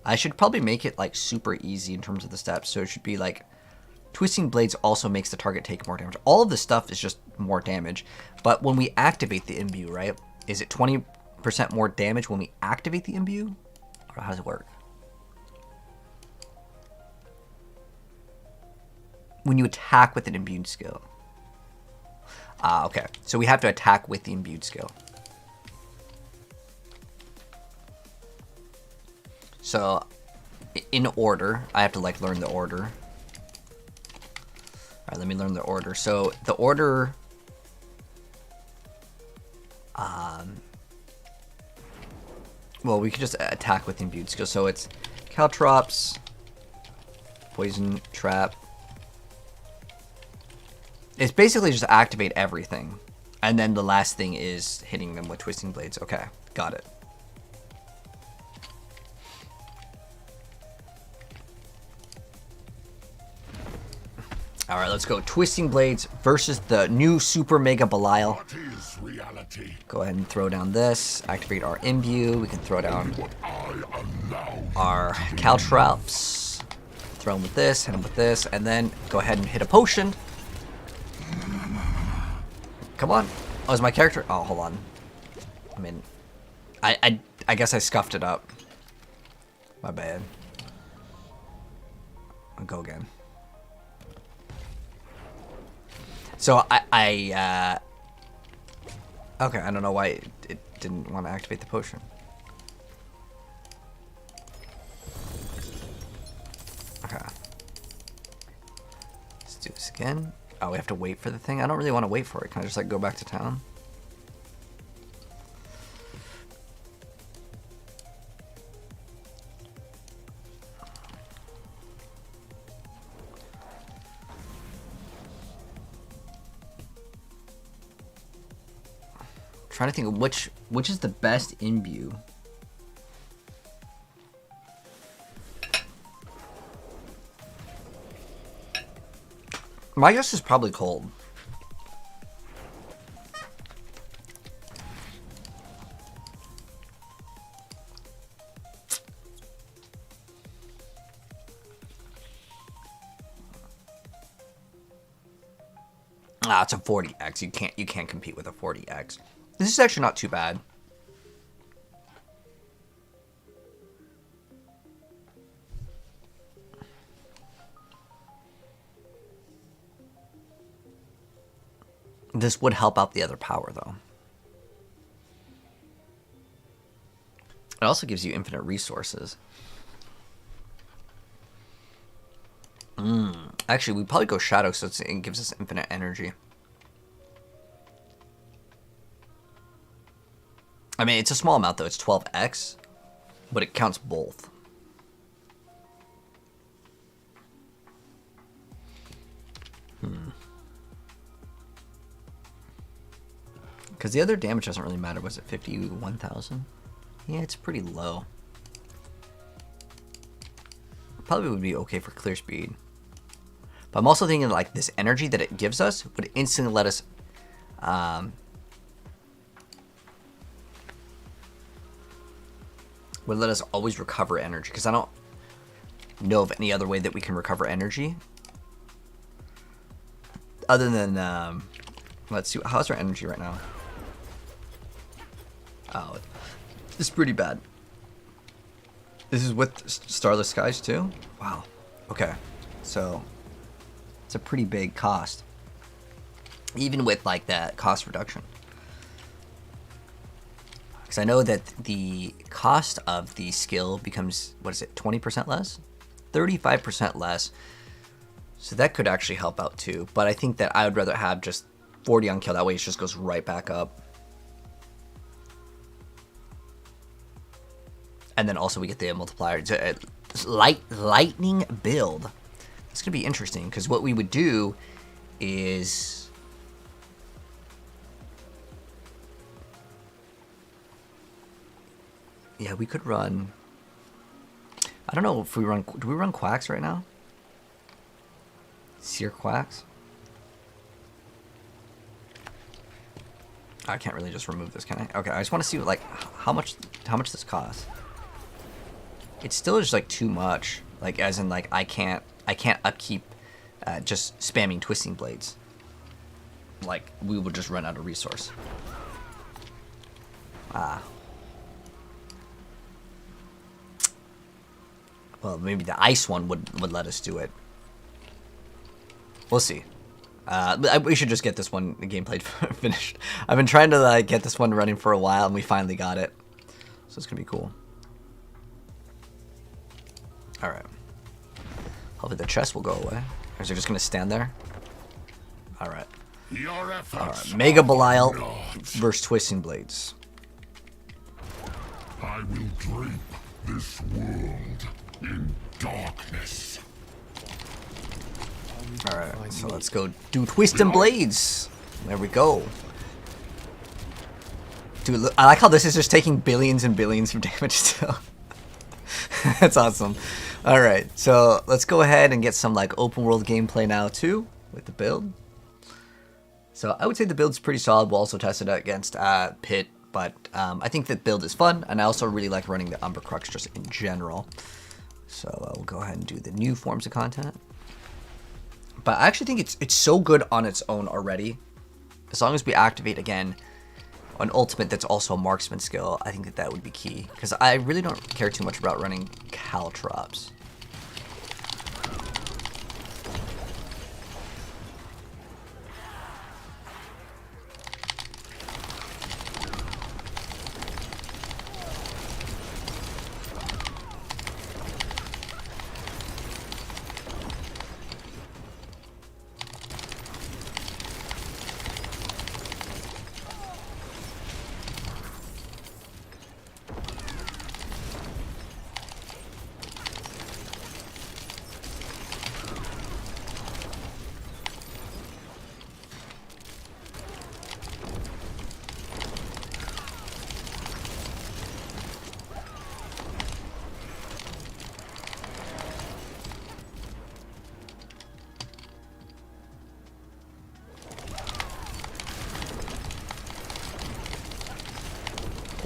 Speaker 1: I should probably make it like super easy in terms of the steps. So it should be like Twisting Blades also makes the target take more damage. All of this stuff is just more damage. But when we activate the imbue, right? Is it 20% more damage when we activate the imbue? Or how does it work? When you attack with an imbued skill. Ah, okay. So we have to attack with the imbued skill. So, in order, I have to like learn the order. Alright, let me learn the order. So, the order... well, we could just attack with imbued skill. So it's Caltrops, Poison, Trap. It's basically just activate everything. And then the last thing is hitting them with Twisting Blades. Okay, got it. Alright, let's go. Twisting Blades versus the new Super Mega Belial.
Speaker 3: what is reality?
Speaker 1: Go ahead and throw down this. Activate our imbue. We can throw down
Speaker 3: What I allow.
Speaker 1: our Caltrops. Throw them with this, hit them with this, and then go ahead and hit a potion. Come on. Oh, is my character? Oh, hold on. I mean, I guess I scuffed it up. My bad. I'll go again. So okay, I don't know why it didn't want to activate the potion. Okay. Let's do this again. Oh, we have to wait for the thing? I don't really want to wait for it. Can I just like go back to town? Trying to think of which is the best imbue. My guess is probably cold. Ah, it's a 40x. You can't compete with a 40x. This is actually not too bad. This would help out the other power, though. It also gives you infinite resources. Actually, we'd probably go Shadow, so it gives us infinite energy. I mean, it's a small amount, though. It's 12x, but it counts both. Because the other damage doesn't really matter. Was it 51,000? Yeah, it's pretty low. Probably would be okay for clear speed. But I'm also thinking like this energy that it gives us would instantly let us always recover energy, because I don't know of any other way that we can recover energy other than let's see, how's our energy right now? Oh, it's pretty bad. This is with Starless Skies too? Wow. Okay. So it's a pretty big cost, even with like that cost reduction. Because I know that the cost of the skill becomes, what is it, 20% less? 35% less. So that could actually help out too. But I think that I would rather have just 40 on kill. That way it just goes right back up. And then also we get the multiplier. It's a lightning build. It's going to be interesting because what we would do is... Yeah, we could run... I don't know if we run... Do we run Quacks right now? Seer Quacks? I can't really just remove this, can I? Okay, I just want to see what, like, how much this costs. It's still just like too much. Like, as in, like, I can't upkeep just spamming twisting blades. Like, we would just run out of resource. Well, maybe the ice one would let us do it. We'll see. We should just get this one gameplay finished. I've been trying to like get this one running for a while, and we finally got it. So it's gonna be cool. All right. Hopefully the chest will go away. Or is it just gonna stand there? All right.
Speaker 3: Your efforts
Speaker 1: All right. Mega Belial versus Twisting Blades.
Speaker 3: I will drape this world in darkness.
Speaker 1: Alright, so let's go do Twisting Blades. There we go. Dude, look, I like how this is just taking billions and billions of damage still. That's awesome. Alright, so let's go ahead and get some like open world gameplay now too with the build. So I would say the build's pretty solid. We'll also test it out against Pit, but I think the build is fun, and I also really like running the Umber Crux just in general. So we'll go ahead and do the new forms of content. But I actually think it's so good on its own already. As long as we activate again an ultimate that's also a marksman skill, I think that would be key. Because I really don't care too much about running Caltrops.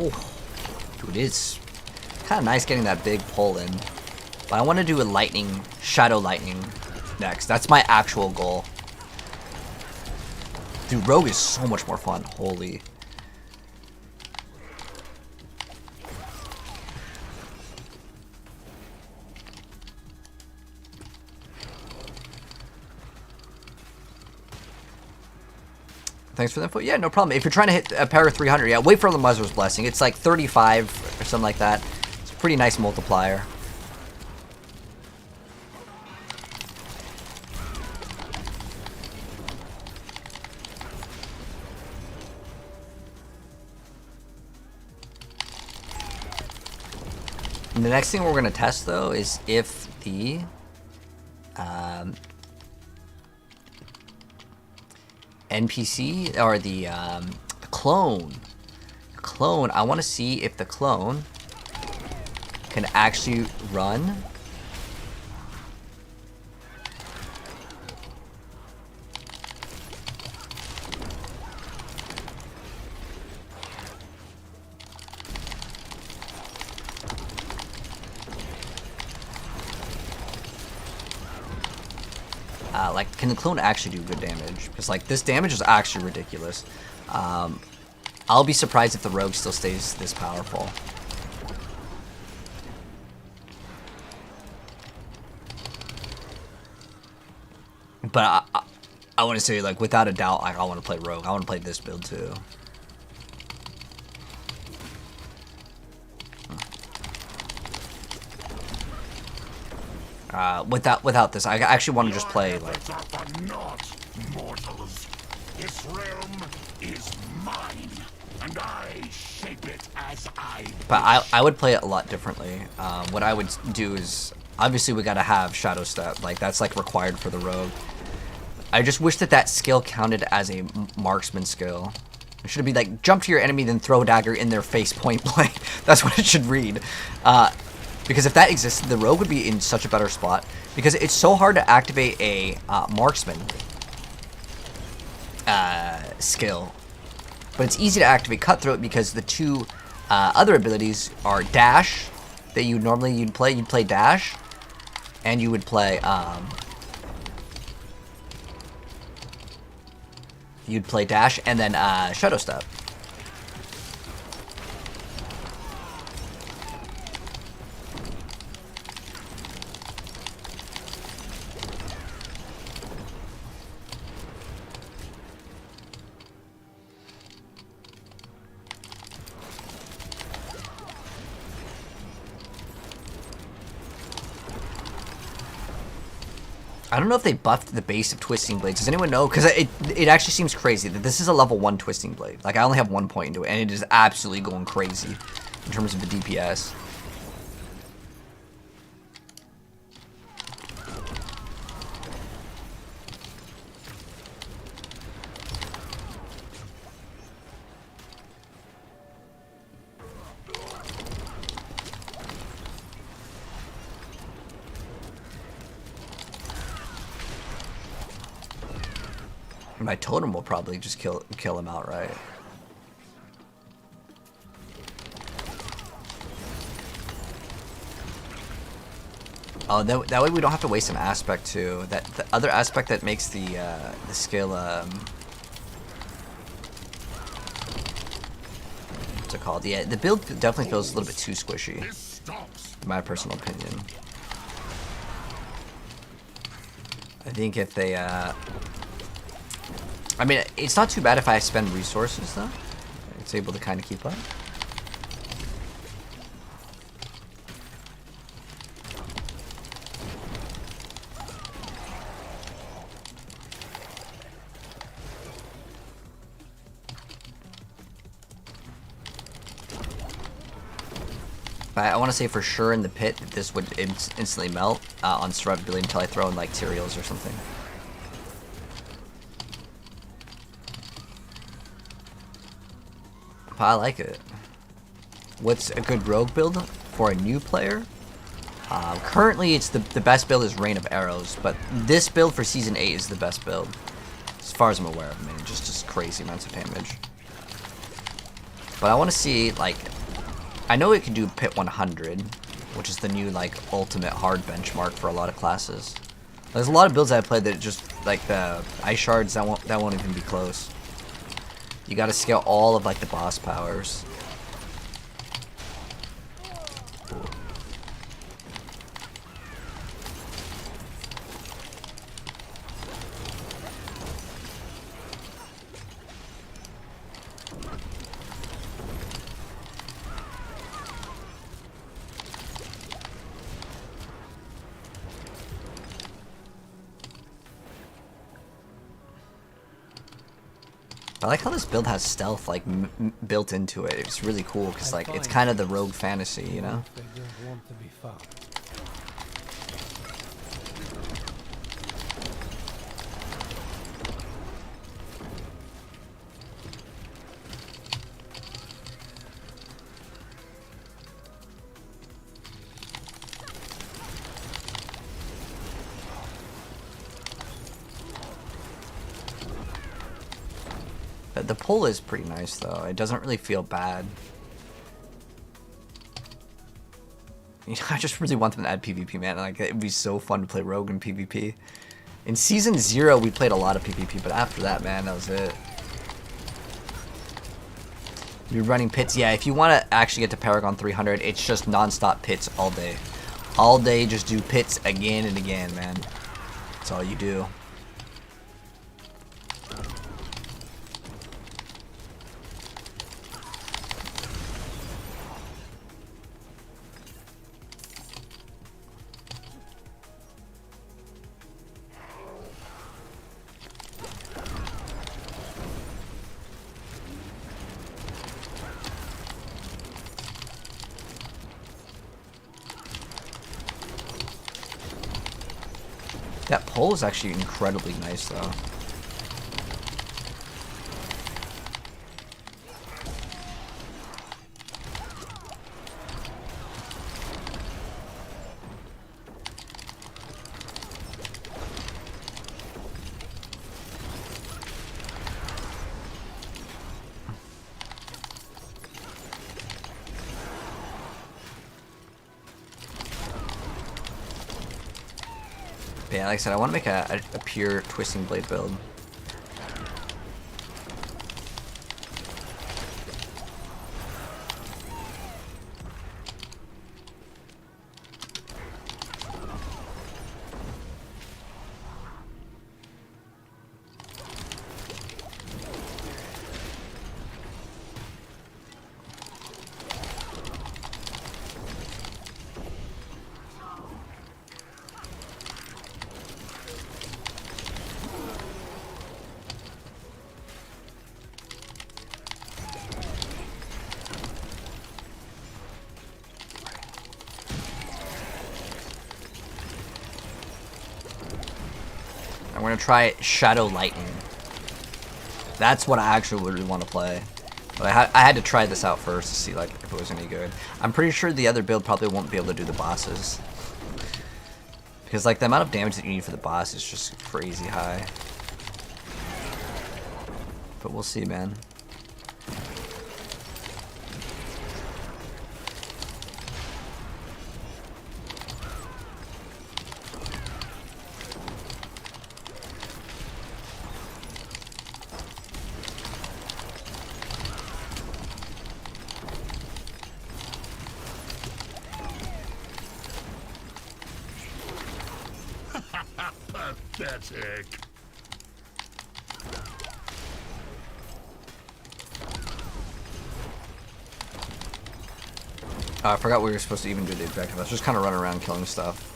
Speaker 1: Oh, dude, it's kind of nice getting that big pull in. But I want to do a lightning, shadow lightning next. That's my actual goal. Dude, Rogue is so much more fun. Holy. Thanks for the info. Yeah, no problem. If you're trying to hit a pair of 300, yeah, wait for the Muzzler's Blessing. It's like 35 or something like that. It's a pretty nice multiplier. And the next thing we're going to test, though, is if the NPC or the clone. I want to see if the clone can actually run. Like, can the clone actually do good damage? Because, like, this damage is actually ridiculous. I'll be surprised if the rogue still stays this powerful. But I want to say, like, without a doubt, I want to play rogue. I want to play this build too. Without this, I actually want to just play like.
Speaker 3: Not mortals. This realm is mine, and I shape it as I.
Speaker 1: But I would play it a lot differently. What I would do is obviously we gotta have Shadow Step. Like that's like required for the rogue. I just wish that skill counted as a marksman skill. It should be like jump to your enemy, then throw a dagger in their face point blank. That's what it should read. Because if that existed, the rogue would be in such a better spot. Because it's so hard to activate a marksman skill. But it's easy to activate Cutthroat because the two other abilities are Dash, that you'd play. You'd play Dash, and you would play Dash, and then Shadow Step. I don't know if they buffed the base of Twisting Blades. Does anyone know? Because it actually seems crazy that this is a level 1 Twisting Blade. Like, I only have 1 point into it, and it is absolutely going crazy in terms of the DPS. My totem will probably just kill him outright. Oh, that way we don't have to waste an aspect too. That the other aspect that makes the skill what's it called? Yeah, the build definitely feels a little bit too squishy, in my personal opinion. I think if they I mean, it's not too bad if I spend resources, though. It's able to kind of keep up. But I want to say for sure in the pit that this would instantly melt on survivability until I throw in, like, Tyraels or something. I like it. What's a good rogue build for a new player? Currently, it's the best build is Rain of Arrows, but this build for Season 8 is the best build. As far as I'm aware of, I mean, just crazy amounts of damage. But I want to see, like, I know it can do Pit 100, which is the new, like, ultimate hard benchmark for a lot of classes. There's a lot of builds I've played that just, like, the Ice Shards, that won't even be close. You gotta scale all of, like, the boss powers. I like how this build has stealth, like, built into it. It's really cool, because, like, it's kind of the rogue fantasy, you know? The pull is pretty nice, though. It doesn't really feel bad. You know, I just really want them to add PvP, man. Like, it'd be so fun to play Rogue in PvP. In Season 0, we played a lot of PvP, but after that, man, that was it. You're running pits. Yeah, if you want to actually get to Paragon 300, it's just non-stop pits all day. All day, just do pits again and again, man. That's all you do. That pull is actually incredibly nice, though. But yeah, like I said, I want to make a pure Twisting Blade build. I'm gonna try Shadow Lightning. That's what I actually really want to play. But I had to try this out first to see like if it was any good. I'm pretty sure the other build probably won't be able to do the bosses. Because like the amount of damage that you need for the boss is just crazy high. But we'll see, man.
Speaker 3: Pathetic.
Speaker 1: I forgot we were supposed to even do the objective. I was just kind of running around killing stuff.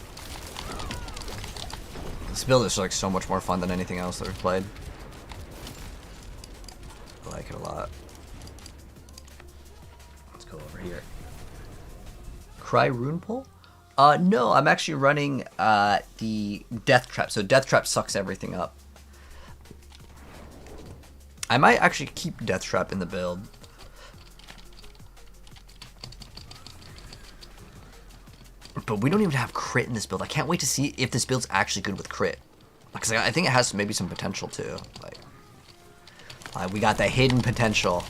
Speaker 1: This build is like so much more fun than anything else that we've played. I like it a lot. Let's go over here. Cry Rune Pull? No, I'm actually running the Death Trap. So Death Trap sucks everything up. I might actually keep Death Trap in the build. But we don't even have crit in this build. I can't wait to see if this build's actually good with crit. Because I think it has maybe some potential too. Like we got that hidden potential.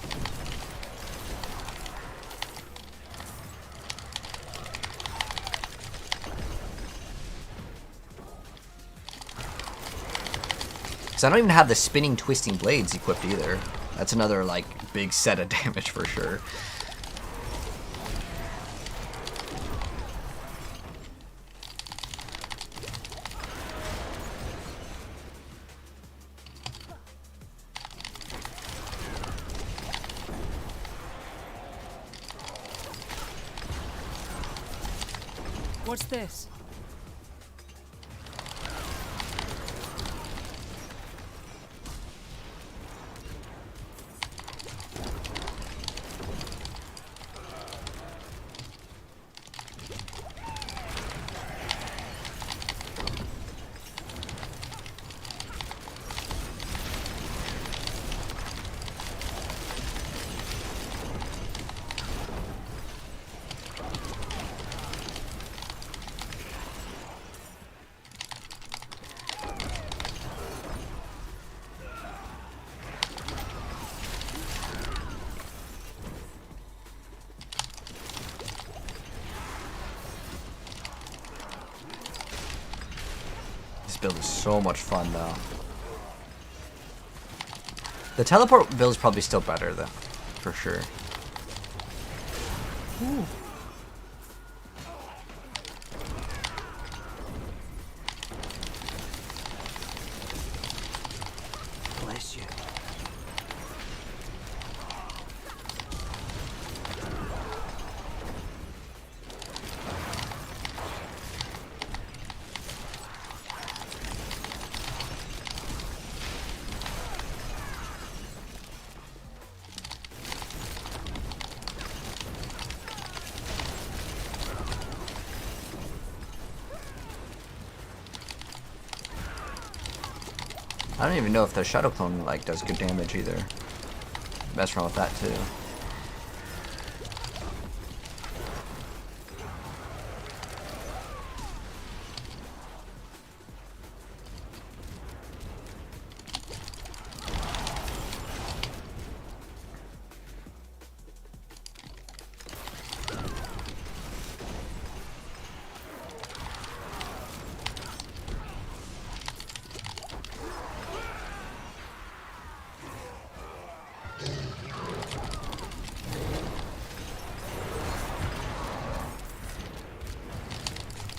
Speaker 1: Because I don't even have the spinning, twisting blades equipped either. That's another like big set of damage for sure.
Speaker 4: What's this?
Speaker 1: This build is so much fun though. The teleport build is probably still better though, for sure. Ooh. Bless you. I don't even know if the Shadow Clone like does good damage either. Mess around with that too.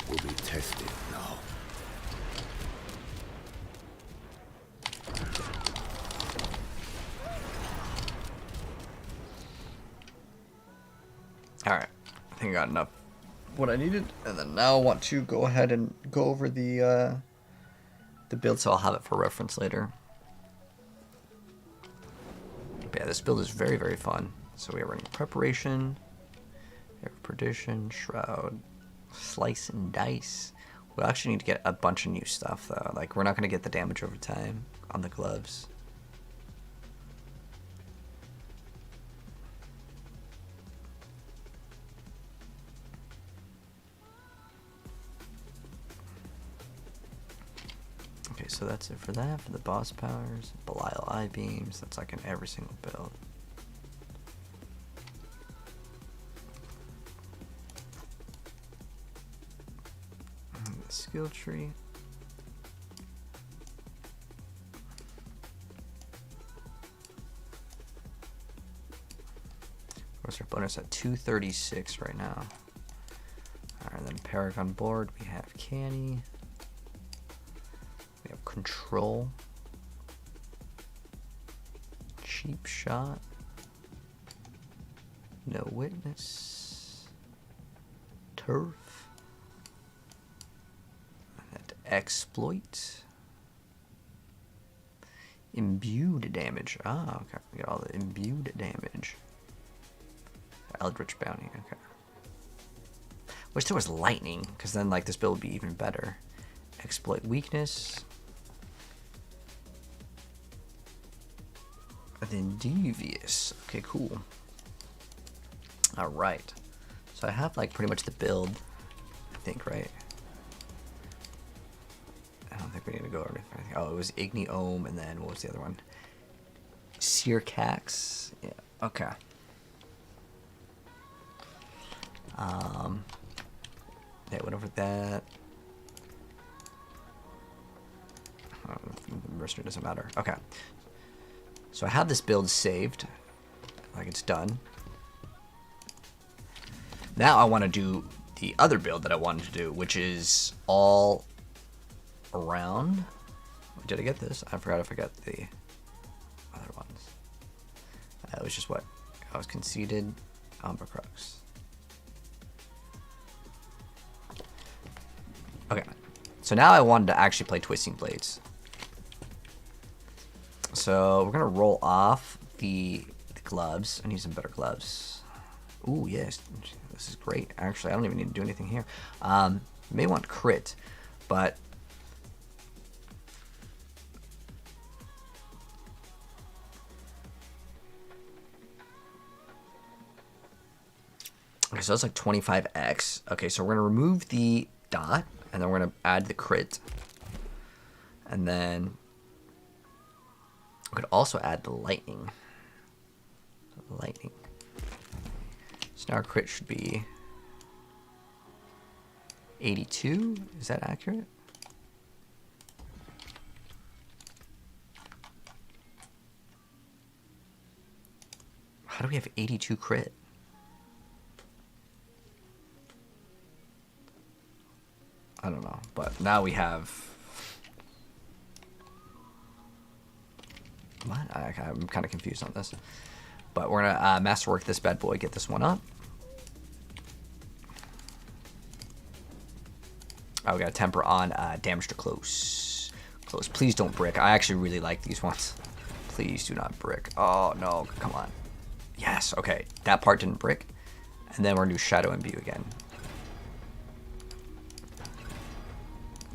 Speaker 3: Will be tested now.
Speaker 1: Alright, I think I got enough what I needed, and then now I want to go ahead and go over the build, so I'll have it for reference later. But yeah, this build is very, very fun. So we are running Preparation, Air of Perdition, Shroud, Slice and Dice. We actually need to get a bunch of new stuff though. Like, we're not going to get the damage over time on the gloves. Okay, so that's it for that. For the boss powers, Belial Eye Beams, that's like in every single build. And the skill tree. What's our bonus at 236 right now? Alright, then Paragon board, we have Canny. We have Control, Cheap Shot, No Witness, Turf, and Exploit, Imbued Damage. Ah, okay, we got all the Imbued Damage. Eldritch Bounty, okay. Wish there was Lightning, because then like this build would be even better. Exploit Weakness. And then Devious. Okay, cool. Alright. So I have like pretty much the build, I think, right? I don't think we need to go over anything. Oh, it was Igni-Ohm, and then what was the other one? Searcax. Yeah, okay. Yeah, went over that. The mercenary doesn't matter. Okay. So I have this build saved. Like, it's done. Now I want to do the other build that I wanted to do, which is all around. Did I get this? I forgot if I got the other ones. It was just what? I was Conceited, Umbra Crux. Okay. So now I wanted to actually play Twisting Blades. So we're gonna roll off the gloves. I need some better gloves. Ooh, yes, this is great. Actually, I don't even need to do anything here. May want crit, but okay, so that's like 25x. Okay, so we're gonna remove the dot, and then we're gonna add the crit, and then we could also add the lightning. Lightning. So now our crit should be 82. Is that accurate? How do we have 82 crit? I don't know, but now we have. What? I'm kind of confused on this. But we're gonna masterwork this bad boy, get this one up. Oh, we got a temper on damage to close. Close. Please don't brick. I actually really like these ones. Please do not brick. Oh no, come on. Yes, okay. That part didn't brick. And then we're gonna do Shadow Imbue again.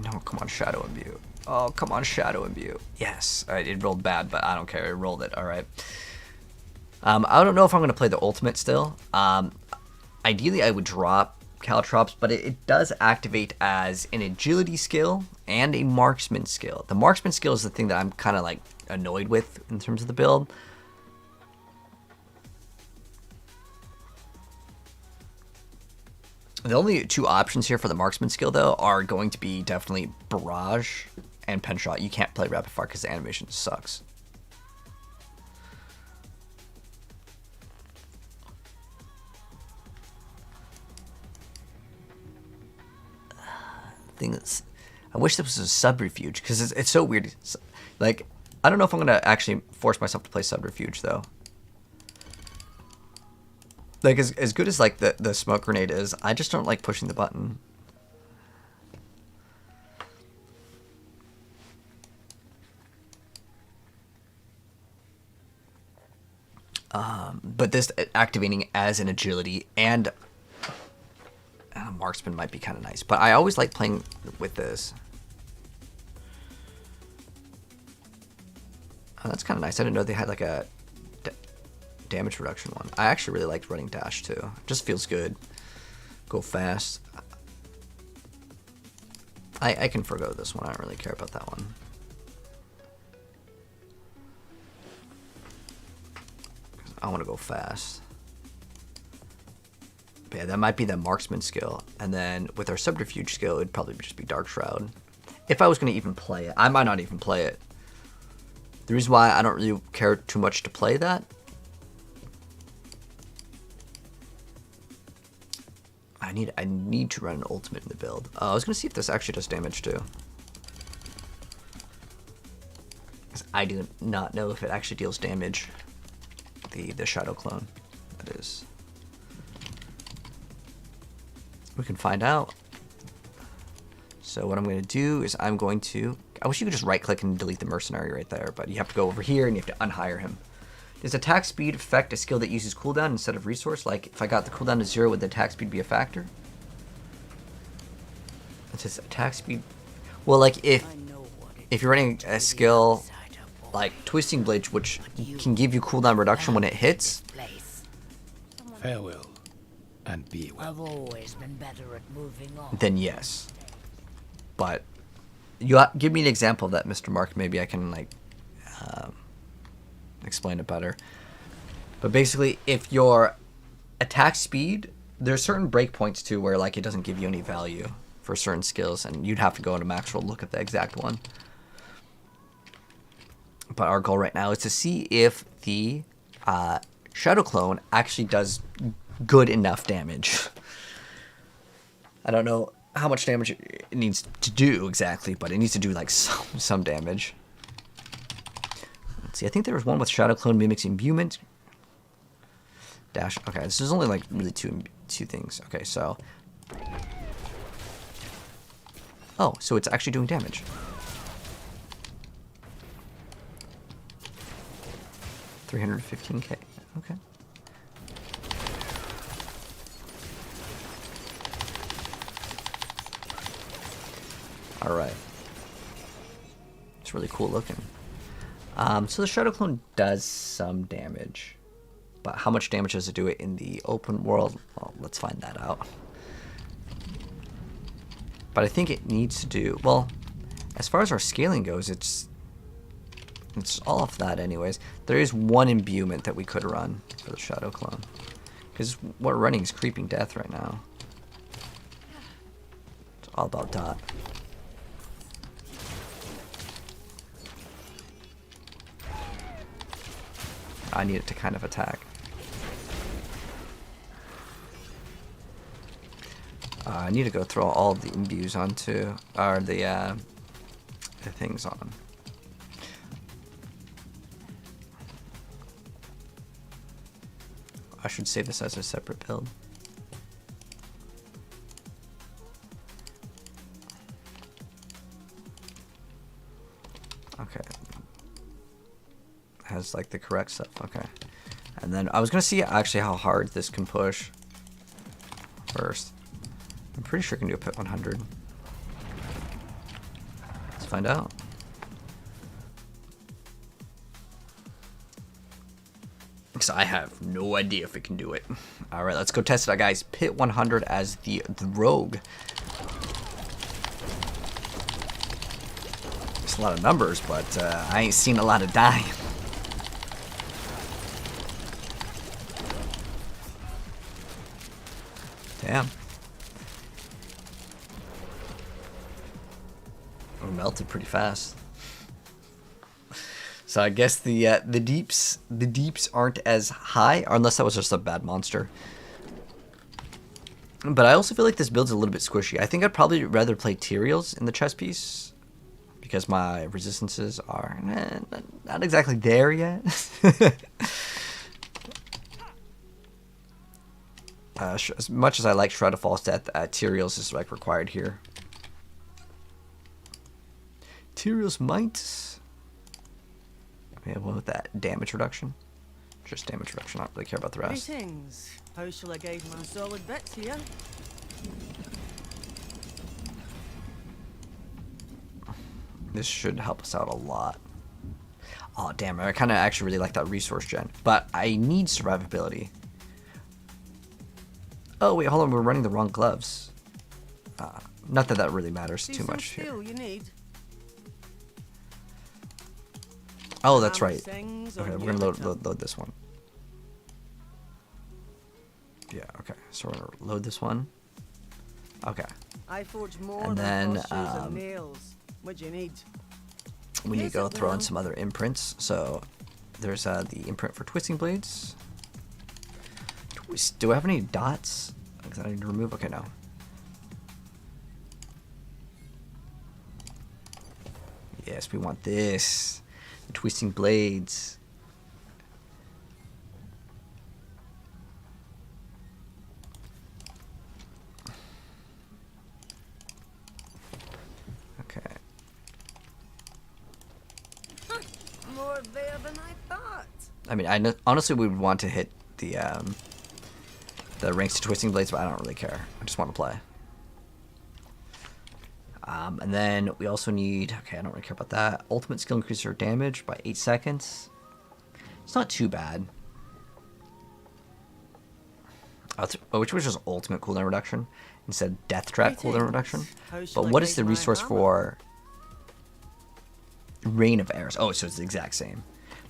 Speaker 1: No, come on, Shadow Imbue. Oh, come on, Shadow Imbue. Yes. All right, it rolled bad, but I don't care. It rolled it. All right. I don't know if I'm going to play the ultimate still. Ideally, I would drop Caltrops, but it does activate as an agility skill and a marksman skill. The marksman skill is the thing that I'm kind of like annoyed with in terms of the build. The only two options here for the marksman skill, though, are going to be definitely Barrage and Pen Shot. You can't play Rapid Fire because the animation sucks. Thing is, I wish this was a subterfuge because it's so weird. Like, I don't know if I'm gonna actually force myself to play subterfuge though. Like, as good as like the smoke grenade is, I just don't like pushing the button. But this activating as an agility and marksman might be kind of nice, but I always like playing with this. Oh, that's kind of nice. I didn't know they had like a damage reduction one. I actually really liked running dash too. It just feels good. Go fast. I can forgo this one. I don't really care about that one. I want to go fast. But yeah, that might be the marksman skill. And then with our subterfuge skill, it'd probably just be Dark Shroud. If I was going to even play it. I might not even play it. The reason why I don't really care too much to play that, I need to run an ultimate in the build. I was going to see if this actually does damage too. Because I do not know if it actually deals damage. The Shadow Clone, that is. We can find out. So what I'm going to do is I wish you could just right click and delete the mercenary right there, but you have to go over here and you have to unhire him. Does attack speed affect a skill that uses cooldown instead of resource? Like if I got the cooldown to 0, would the attack speed be a factor? It says attack speed. Well, like if you're running a skill like Twisting Blade, which can give you cooldown reduction when it hits.
Speaker 7: Farewell, and be well.
Speaker 4: I've always been better at moving on.
Speaker 1: Then yes. But you give me an example of that, Mr. Mark. Maybe I can like explain it better. But basically, if your attack speed, there's certain breakpoints too where like it doesn't give you any value for certain skills, and you'd have to go into max roll look at the exact one. But our goal right now is to see if the Shadow Clone actually does good enough damage. I don't know how much damage it needs to do exactly, but it needs to do like some damage. Let's see, I think there was one with Shadow Clone mimics imbuement. Dash. Okay, this is only like really two things. Okay, so. Oh, so it's actually doing damage. $315K. Okay. All right. It's really cool looking. So the Shadow Clone does some damage, but how much damage does it do it in the open world? Well, let's find that out. But I think it needs to do well. As far as our scaling goes, it's all off that anyways. There is one imbuement that we could run for the Shadow Clone, because what we're running is Creeping Death right now. It's all about dot. I need it to kind of attack. I need to go throw all the imbues onto, or the things on. I should save this as a separate build. Okay. Has like the correct stuff. Okay. And then I was gonna see actually how hard this can push first. I'm pretty sure it can do a pit 100. Let's find out. Because I have no idea if it can do it. All right, let's go test it out, guys. Pit 100 as the rogue. It's a lot of numbers, but I ain't seen a lot of dying. Damn. We melted pretty fast. So I guess the deeps aren't as high, unless that was just a bad monster. But I also feel like this build's a little bit squishy. I think I'd probably rather play Tyraels in the chess piece because my resistances are not exactly there yet. As much as I like Shroud of False Death, Tyraels is like required here. Tyraels might. Yeah, what with that damage reduction? Just damage reduction. I don't really care about the rest.
Speaker 5: Greetings. How shall I guide my solid bits here?
Speaker 1: This should help us out a lot. Oh damn! I kind of actually really like that resource gen, but I need survivability. Oh wait, hold on. We're running the wrong gloves. Not that that really matters too much here.
Speaker 5: You need.
Speaker 1: Oh, that's right. Okay, we're gonna load this one. Yeah, okay. So we're gonna load this one. Okay.
Speaker 5: I forge more
Speaker 1: And
Speaker 5: than
Speaker 1: then
Speaker 5: horseshoes and nails. What do you need?
Speaker 1: we need to go throw in some other imprints. So there's the imprint for twisting blades. Do I have any dots? Because I need to remove. Okay, no. Yes, we want this. The twisting blades. Okay.
Speaker 5: More there than I thought.
Speaker 1: I mean, honestly we would want to hit the ranks to twisting blades, but I don't really care. I just want to play. And then we also need, okay, I don't really care about that. Ultimate skill increases your damage by 8 seconds. It's not too bad. Which was just ultimate cooldown reduction instead of death trap cooldown reduction. But what is the resource for Rain of Arrows? Oh, so it's the exact same.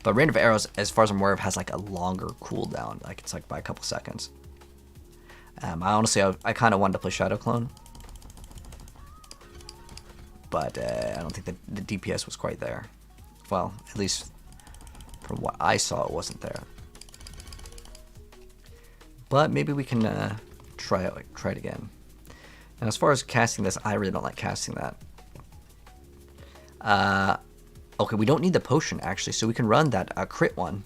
Speaker 1: But Rain of Arrows, as far as I'm aware of, has like a longer cooldown. Like it's like by a couple seconds. I kind of wanted to play Shadow Clone. But I don't think the DPS was quite there. Well, at least from what I saw, it wasn't there. But maybe we can try it again. And as far as casting this, I really don't like casting that. Okay, we don't need the potion actually, so we can run that crit one.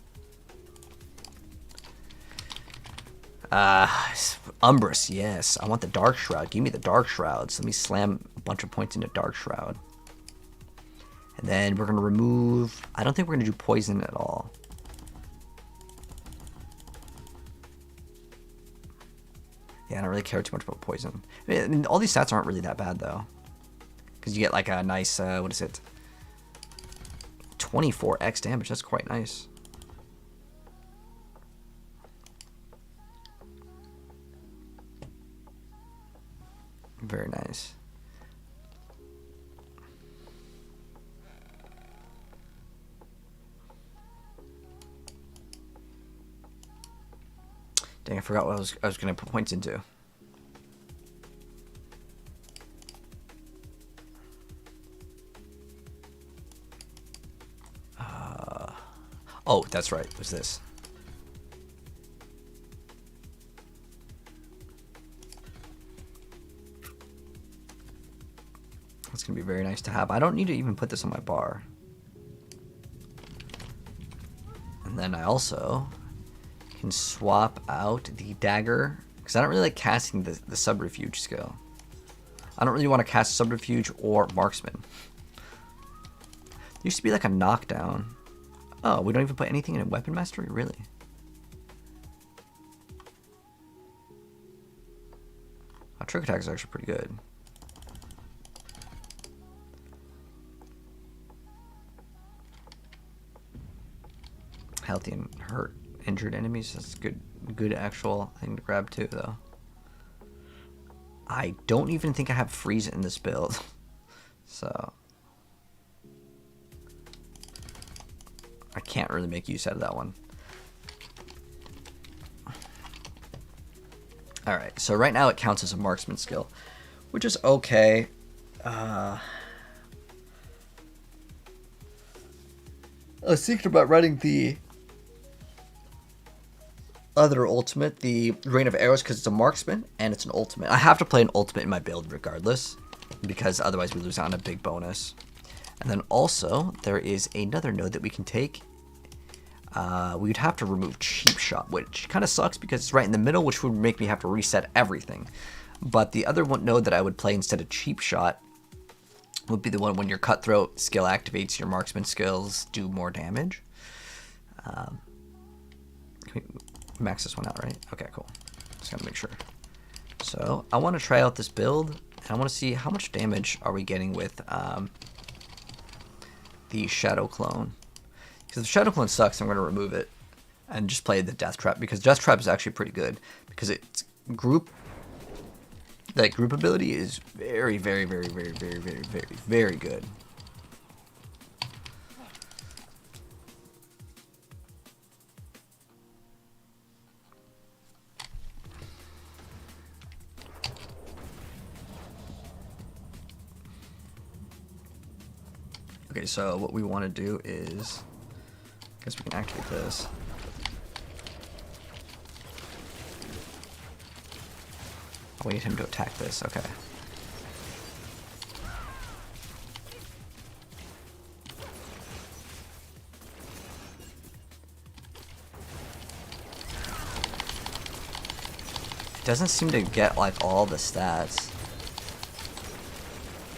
Speaker 1: Umbrus, yes. I want the Dark Shroud. Give me the Dark Shrouds. Let me slam a bunch of points into Dark Shroud. And then we're going to remove... I don't think we're going to do poison at all. Yeah, I don't really care too much about poison. I mean, all these stats aren't really that bad, though. Because you get like a nice, what is it? 24x damage. That's quite nice. Very nice. Dang, I forgot what I was going to put points into. Oh, that's right. It was this. That's going to be very nice to have. I don't need to even put this on my bar. And then I also can swap out the dagger, because I don't really like casting the subterfuge skill. I don't really want to cast subterfuge or marksman. There used to be like a knockdown. Oh, we don't even put anything in weapon mastery? Really? Trick attack is actually pretty good. Healthy and hurt. Injured enemies. That's good actual thing to grab too, though. I don't even think I have freeze in this build, so I can't really make use out of that one. All right, so right now it counts as a marksman skill, which is okay. I was thinking about running the other ultimate, the Rain of Arrows, because it's a marksman and it's an ultimate. I have to play an ultimate in my build regardless, because otherwise we lose out on a big bonus. And then also there is another node that we can take. We would have to remove Cheap Shot, which kind of sucks because it's right in the middle, which would make me have to reset everything. But the other one node that I would play instead of Cheap Shot would be the one when your Cutthroat skill activates, your marksman skills do more damage. Can we max this one out, right? Okay, cool. Just gotta make sure. So I want to try out this build, and I want to see how much damage are we getting with the Shadow Clone. Because if Shadow Clone sucks, I'm going to remove it and just play the Death Trap, because Death Trap is actually pretty good because it's group. That group ability is very, very, very, very, very, very, very, very good. Okay, so what we want to do is, I guess we can activate this. I'll wait him to attack this, okay. It doesn't seem to get like all the stats.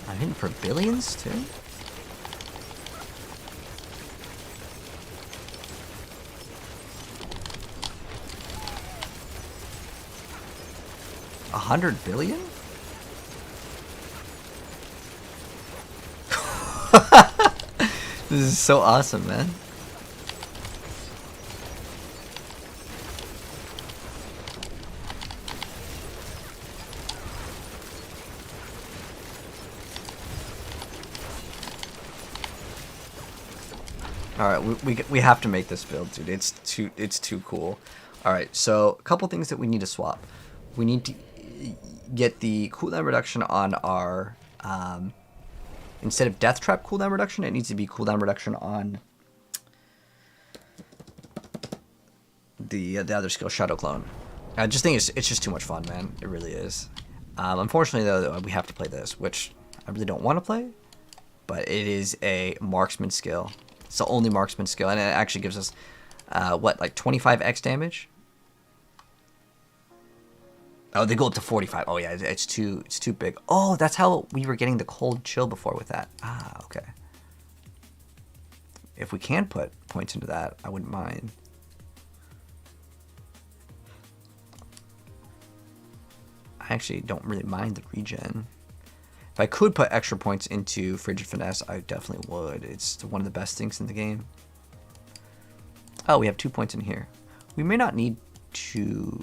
Speaker 1: I'm hitting for billions too? $100 billion? This is so awesome, man. All right, we have to make this build, dude. It's too cool. All right, so a couple things that we need to swap. We need to get the cooldown reduction on our instead of Death Trap cooldown reduction, it needs to be cooldown reduction on the other skill, Shadow Clone. I just think it's just too much fun, man. It really is. Unfortunately, though, we have to play this, which I really don't want to play, but it is a marksman skill. It's the only marksman skill, and it actually gives us what, like 25x damage. Oh, they go up to 45. Oh yeah, it's too big. Oh, that's how we were getting the cold chill before with that. Ah, okay. If we can put points into that, I wouldn't mind. I actually don't really mind the regen. If I could put extra points into Frigid Finesse, I definitely would. It's one of the best things in the game. Oh, we have 2 points in here. We may not need to...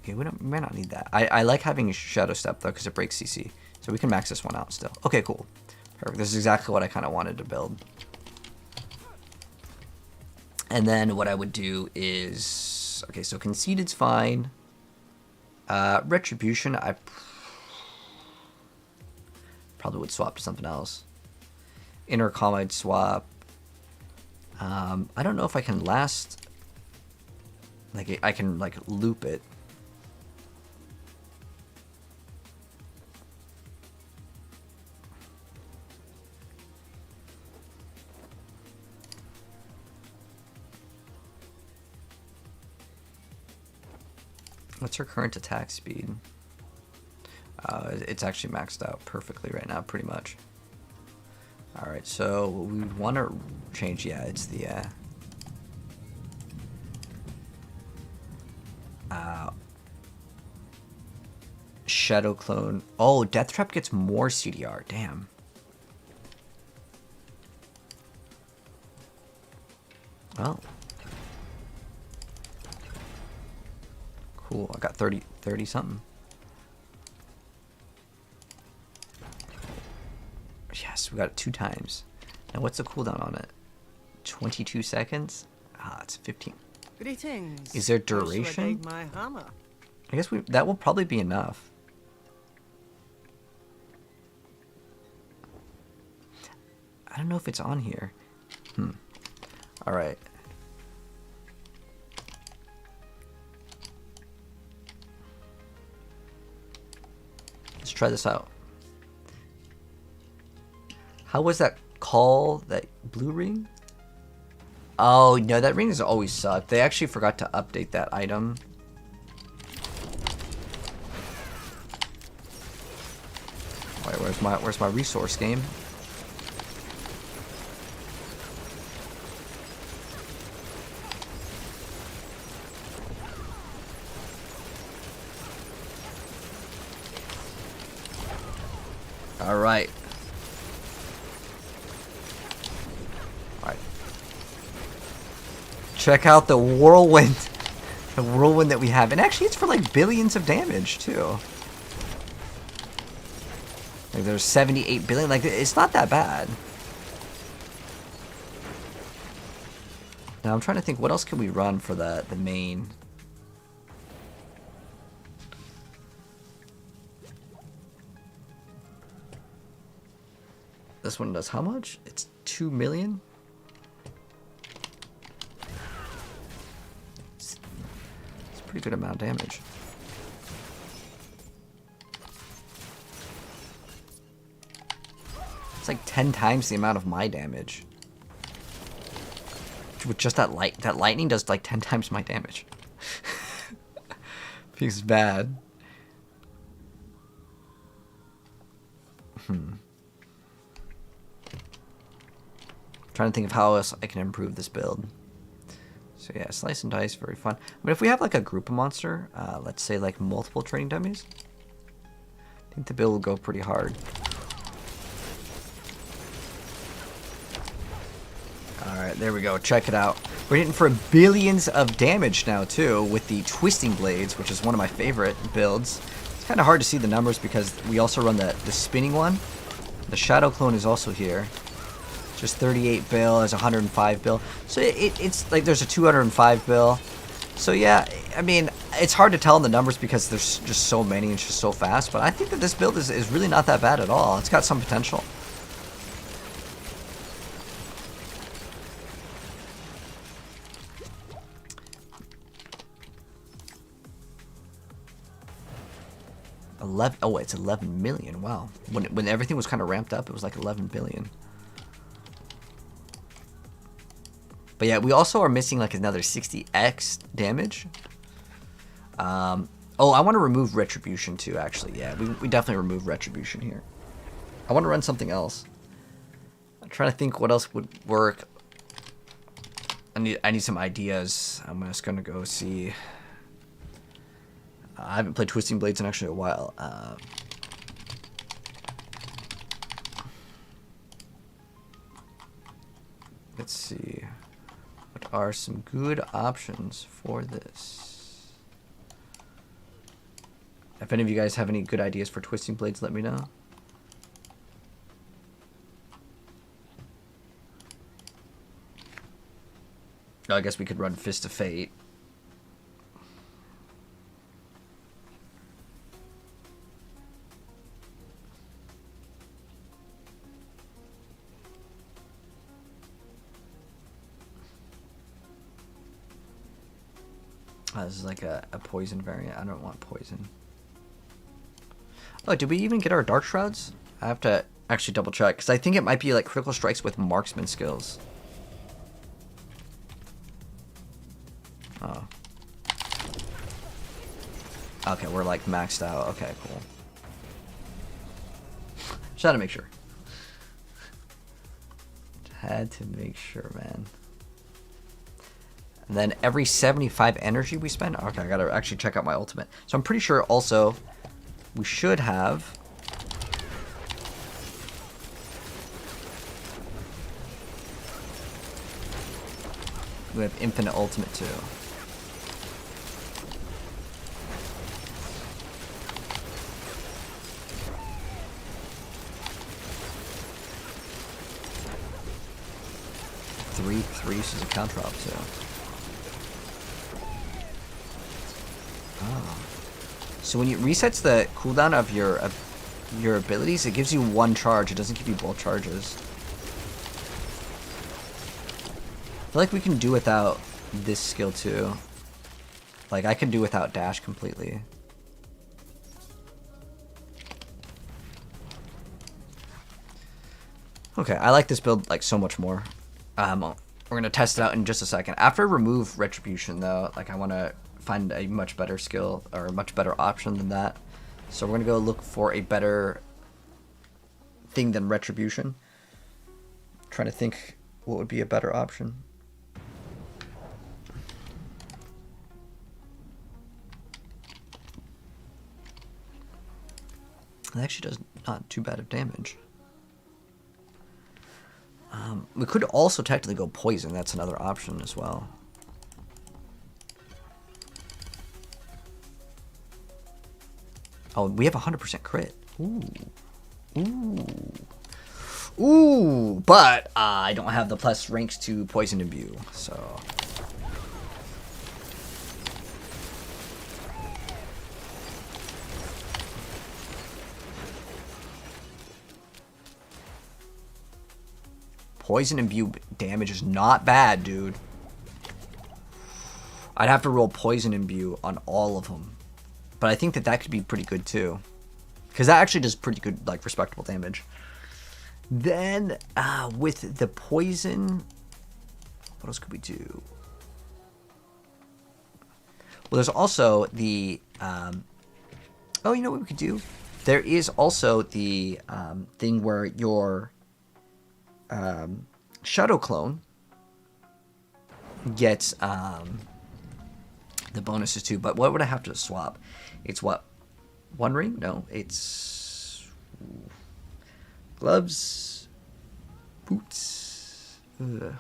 Speaker 1: Okay, we may not need that. I like having Shadow Step, though, because it breaks CC. So we can max this one out still. Okay, cool. Perfect. This is exactly what I kind of wanted to build. And then what I would do is... Okay, so Conceited's fine. Retribution, I probably would swap to something else. Intercom, I'd swap. I don't know if I can last... Like, I can, like, loop it. What's her current attack speed? It's actually maxed out perfectly right now, pretty much. Alright, so we would want to change, yeah, it's the... Shadow Clone. Oh, Death Trap gets more CDR, damn. Well, Cool. I got 30 something. Yes, we got it 2 times. Now what's the cooldown on it? 22 seconds? Ah, it's 15.
Speaker 8: Greetings.
Speaker 1: Is there
Speaker 8: How shall I
Speaker 1: duration?
Speaker 8: guide my hammer?
Speaker 1: I guess that will probably be enough. I don't know if it's on here. Alright. Let's try this out. How was that call, that blue ring? Oh, no, that ring has always sucked. They actually forgot to update that item. Alright, where's my resource game? Alright. Alright. Check out the whirlwind. The whirlwind that we have. And actually it's for like billions of damage too. Like there's 78 billion. Like it's not that bad. Now I'm trying to think what else can we run for the main. This one does how much? It's 2 million? It's a pretty good amount of damage. It's like 10 times the amount of my damage. With just that lightning does like 10 times my damage. Feels bad. Trying to think of how else I can improve this build. So yeah, slice and dice, very fun. But if we have like a group of monster, let's say like multiple training dummies, I think the build will go pretty hard. Alright, there we go. Check it out. We're hitting for billions of damage now too with the twisting blades, which is one of my favorite builds. It's kind of hard to see the numbers because we also run the spinning one. The shadow clone is also here. Just 38 bill, there's 105 bill. So it's like there's a 205 bill. So yeah, I mean, it's hard to tell in the numbers because there's just so many and it's just so fast. But I think that this build is really not that bad at all. It's got some potential. Oh, it's 11 million. Wow. When everything was kind of ramped up, it was like 11 billion. But yeah, we also are missing like another 60x damage. Oh, I want to remove Retribution too, actually. Yeah, we definitely remove Retribution here. I want to run something else. I'm trying to think what else would work. I need some ideas. I'm just going to go see. I haven't played Twisting Blades in actually a while. Let's see. What are some good options for this? If any of you guys have any good ideas for Twisting Blades, let me know. Oh, I guess we could run Fist of Fate. This is like a poison variant. I don't want poison. Oh, did we even get our Dark Shrouds? I have to actually double check, because I think it might be like critical strikes with marksman skills. Oh. Okay, we're like maxed out. Okay, cool. Just had to make sure. Had to make sure, man. And then every 75 energy we spend. Okay, I gotta actually check out my ultimate. So I'm pretty sure also we should have. We have infinite ultimate too. for use as a count drop too. Oh. So when it resets the cooldown of your abilities, it gives you one charge. It doesn't give you both charges. I feel like we can do without this skill too. Like I can do without dash completely. Okay, I like this build like so much more. We're gonna test it out in just a second. After I remove Retribution though, like I want to find a much better skill or a much better option than that. So we're gonna go look for a better thing than Retribution. Trying to think what would be a better option. It actually does not too bad of damage. We could also technically go poison. That's another option as well. Oh, we have 100% crit. Ooh. Ooh. Ooh. But I don't have the plus ranks to poison imbue, so... Poison imbue damage is not bad, dude. I'd have to roll poison imbue on all of them. But I think that that could be pretty good too. Because that actually does pretty good, like, respectable damage. Then, with the poison... What else could we do? Well, there's also the... oh, you know what we could do? There is also the thing where your... Shadow Clone gets the bonuses too, but what would I have to swap? It's what? One ring? No, it's gloves, boots. Ugh.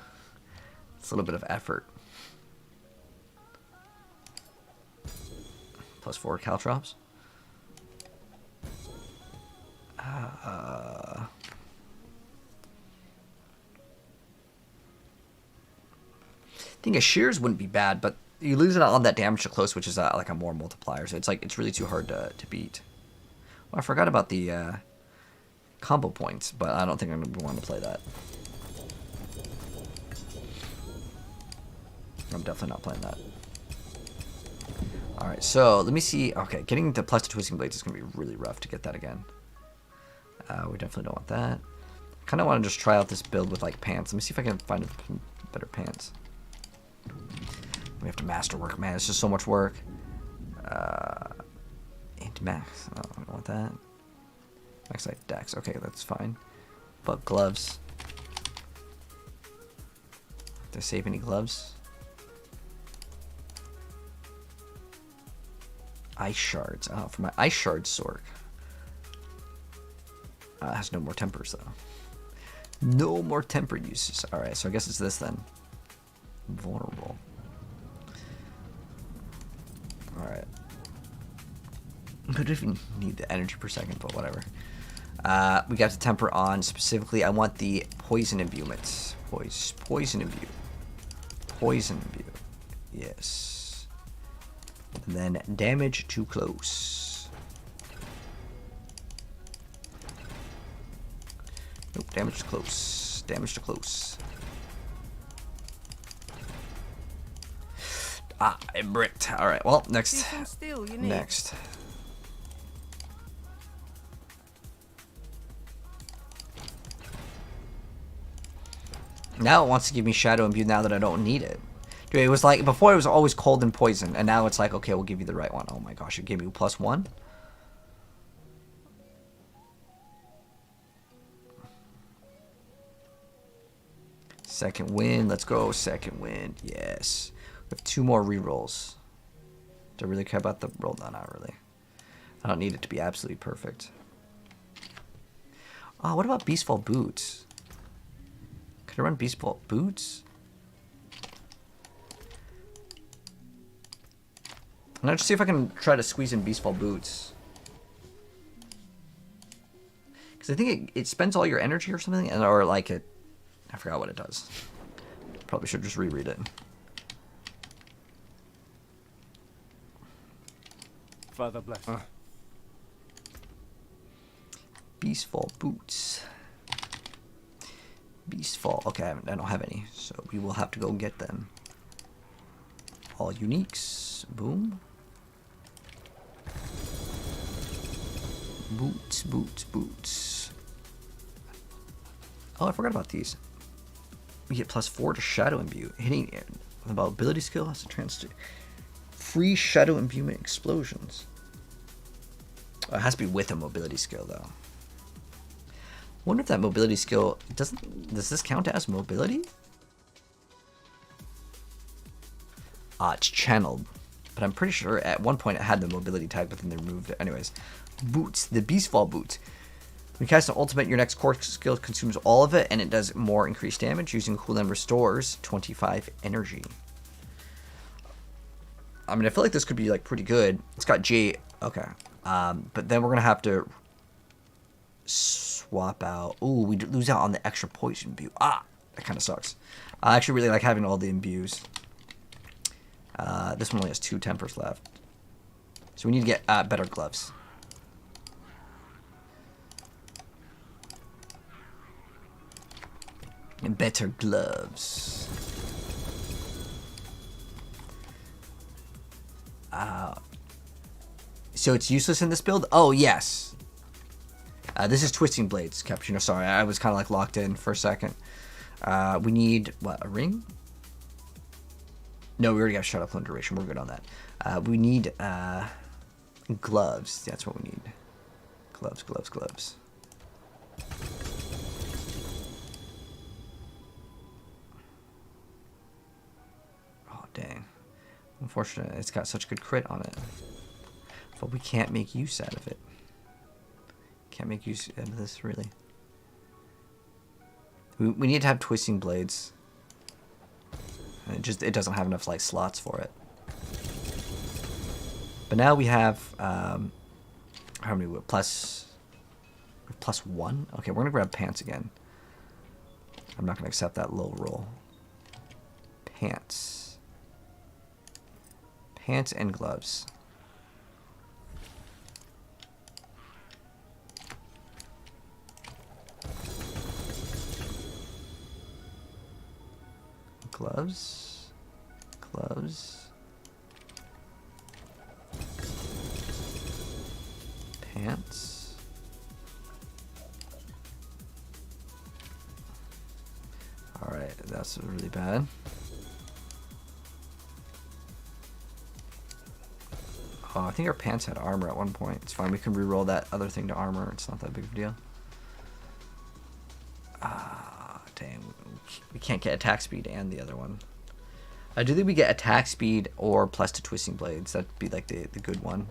Speaker 1: It's a little bit of effort. Plus 4 caltrops. I think a shears wouldn't be bad, but you lose it on that damage to close, which is like a more multiplier. So it's like it's really too hard to beat. Well, I forgot about the combo points, but I don't think I'm gonna want to play that. I'm definitely not playing that. All right, so let me see. Okay, getting the plus to twisting blades is gonna be really rough to get that again. We definitely don't want that. I kind of want to just try out this build with like pants. Let me see if I can find better pants. We have to masterwork, man. It's just so much work. And max. Oh, I don't want that. Max like dex. Okay, that's fine. But gloves. Did I save any gloves? Ice shards. Oh, for my ice shard Sorc. It has no more tempers though. No more temper uses. All right, so I guess it's this then. Vulnerable. Alright. I don't even need the energy per second, but whatever. We got the temper on. Specifically, I want the poison imbuement. Poison imbue. Poison imbue. Yes. And then damage too close. Nope, damage too close. Damage too close. Ah, it bricked. Alright, well, next. Next. Now it wants to give me Shadow Imbue now that I don't need it. Dude, it was like, before it was always cold and poison, and now it's like, okay, we'll give you the right one. Oh my gosh, it gave me +1? Second wind, let's go, second wind, yes. We have 2 more rerolls. Do I really care about the roll? No, not really. I don't need it to be absolutely perfect. Oh, what about Beastfall Boots? Could I run Beastfall Boots? I'm gonna see if I can try to squeeze in Beastfall Boots. Because I think it spends all your energy or something, or like it. I forgot what it does. Probably should just reread it.
Speaker 2: Father bless.
Speaker 1: Beastfall boots. Beastfall. Okay, I don't have any, so we will have to go get them. All uniques. Boom. Boots, boots, boots. Oh, I forgot about these. We get +4 to Shadow Imbue. Hitting about ability skill has a chance to free Shadow Imbuement explosions. Oh, it has to be with a mobility skill though. Wonder if that mobility skill does this count as mobility? It's channeled, but I'm pretty sure at one point it had the mobility tag, but then they removed it. Anyways, boots, the Beastfall boots. When you cast an ultimate, your next core skill consumes all of it, and it does more increased damage. Using cooldown restores 25 energy. I mean, I feel like this could be like pretty good. It's got J. Okay, but then we're gonna have to swap out. Ooh, we lose out on the extra poison imbue. That kind of sucks. I actually really like having all the imbues. This one only has 2 tempers left, so we need to get better gloves. And better gloves. So it's useless in this build? Oh, yes. This is Twisting Blades, Cappuccino. Sorry, I was kind of like locked in for a second. We need, what, a ring? No, we already got Shut Up Duration. We're good on that. We need gloves. That's what we need. Gloves, gloves, gloves. Oh, dang. Unfortunately, it's got such good crit on it. But we can't make use out of it. Can't make use out of this, really. We need to have Twisting Blades. And it doesn't have enough like slots for it. But now we have how many? +1? Okay, we're gonna grab pants again. I'm not gonna accept that low roll. Pants. Pants and gloves. Gloves, gloves, pants, all right, that's really bad. Oh, I think our pants had armor at one point. It's fine, we can re-roll that other thing to armor. It's not that big of a deal. Dang, we can't get attack speed and the other one. I do think we get attack speed or +2 Twisting Blades. That'd be like the good one.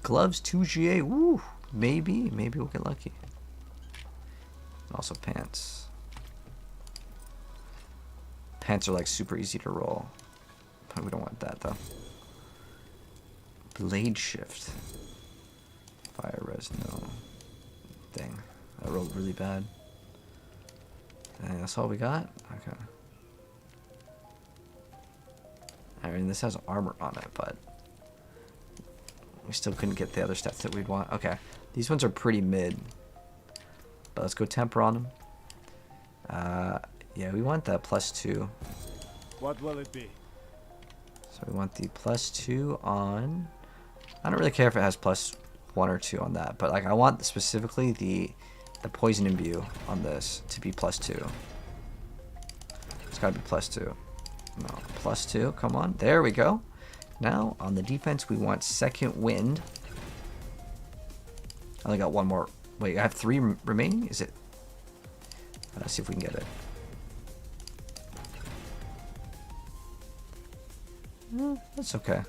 Speaker 1: Gloves 2 GA. Woo! Maybe we'll get lucky. And also pants. Pants are like super easy to roll. But we don't want that though. Blade shift. Fire res, no. Dang, that rolled really bad. Dang, that's all we got? Okay. I mean, this has armor on it, but we still couldn't get the other stats that we'd want. Okay, these ones are pretty mid. But let's go temper on them. Yeah, we want that +2.
Speaker 2: What will it be?
Speaker 1: So we want the +2 on... I don't really care if it has +1 or 2 on that, but like I want specifically the poison imbue on this to be +2. It's gotta be +2. No, +2, come on, there we go. Now on the defense we want second wind. I only got one more. Wait, I have 3 remaining? Is it? Let's see if we can get it. That's okay.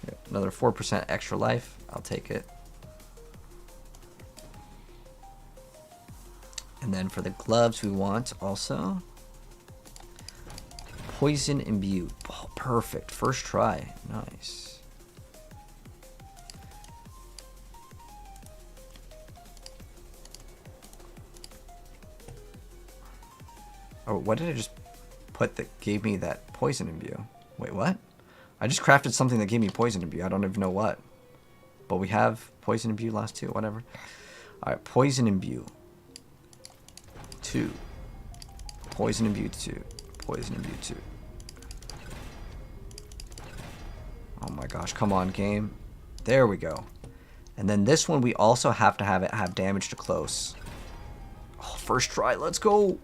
Speaker 1: Yeah, another 4% extra life. I'll take it. And then for the gloves, we want also poison imbue. Oh, perfect. First try. Nice. Oh, what did I just put that gave me that poison imbue? Wait, what? I just crafted something that gave me poison imbue. I don't even know what. But we have poison imbue last 2, whatever. Alright, poison imbue. 2. Poison imbue 2. Poison imbue 2. Oh my gosh, come on, game. There we go. And then this one, we also have to have it have damage to close. Oh, first try, let's go.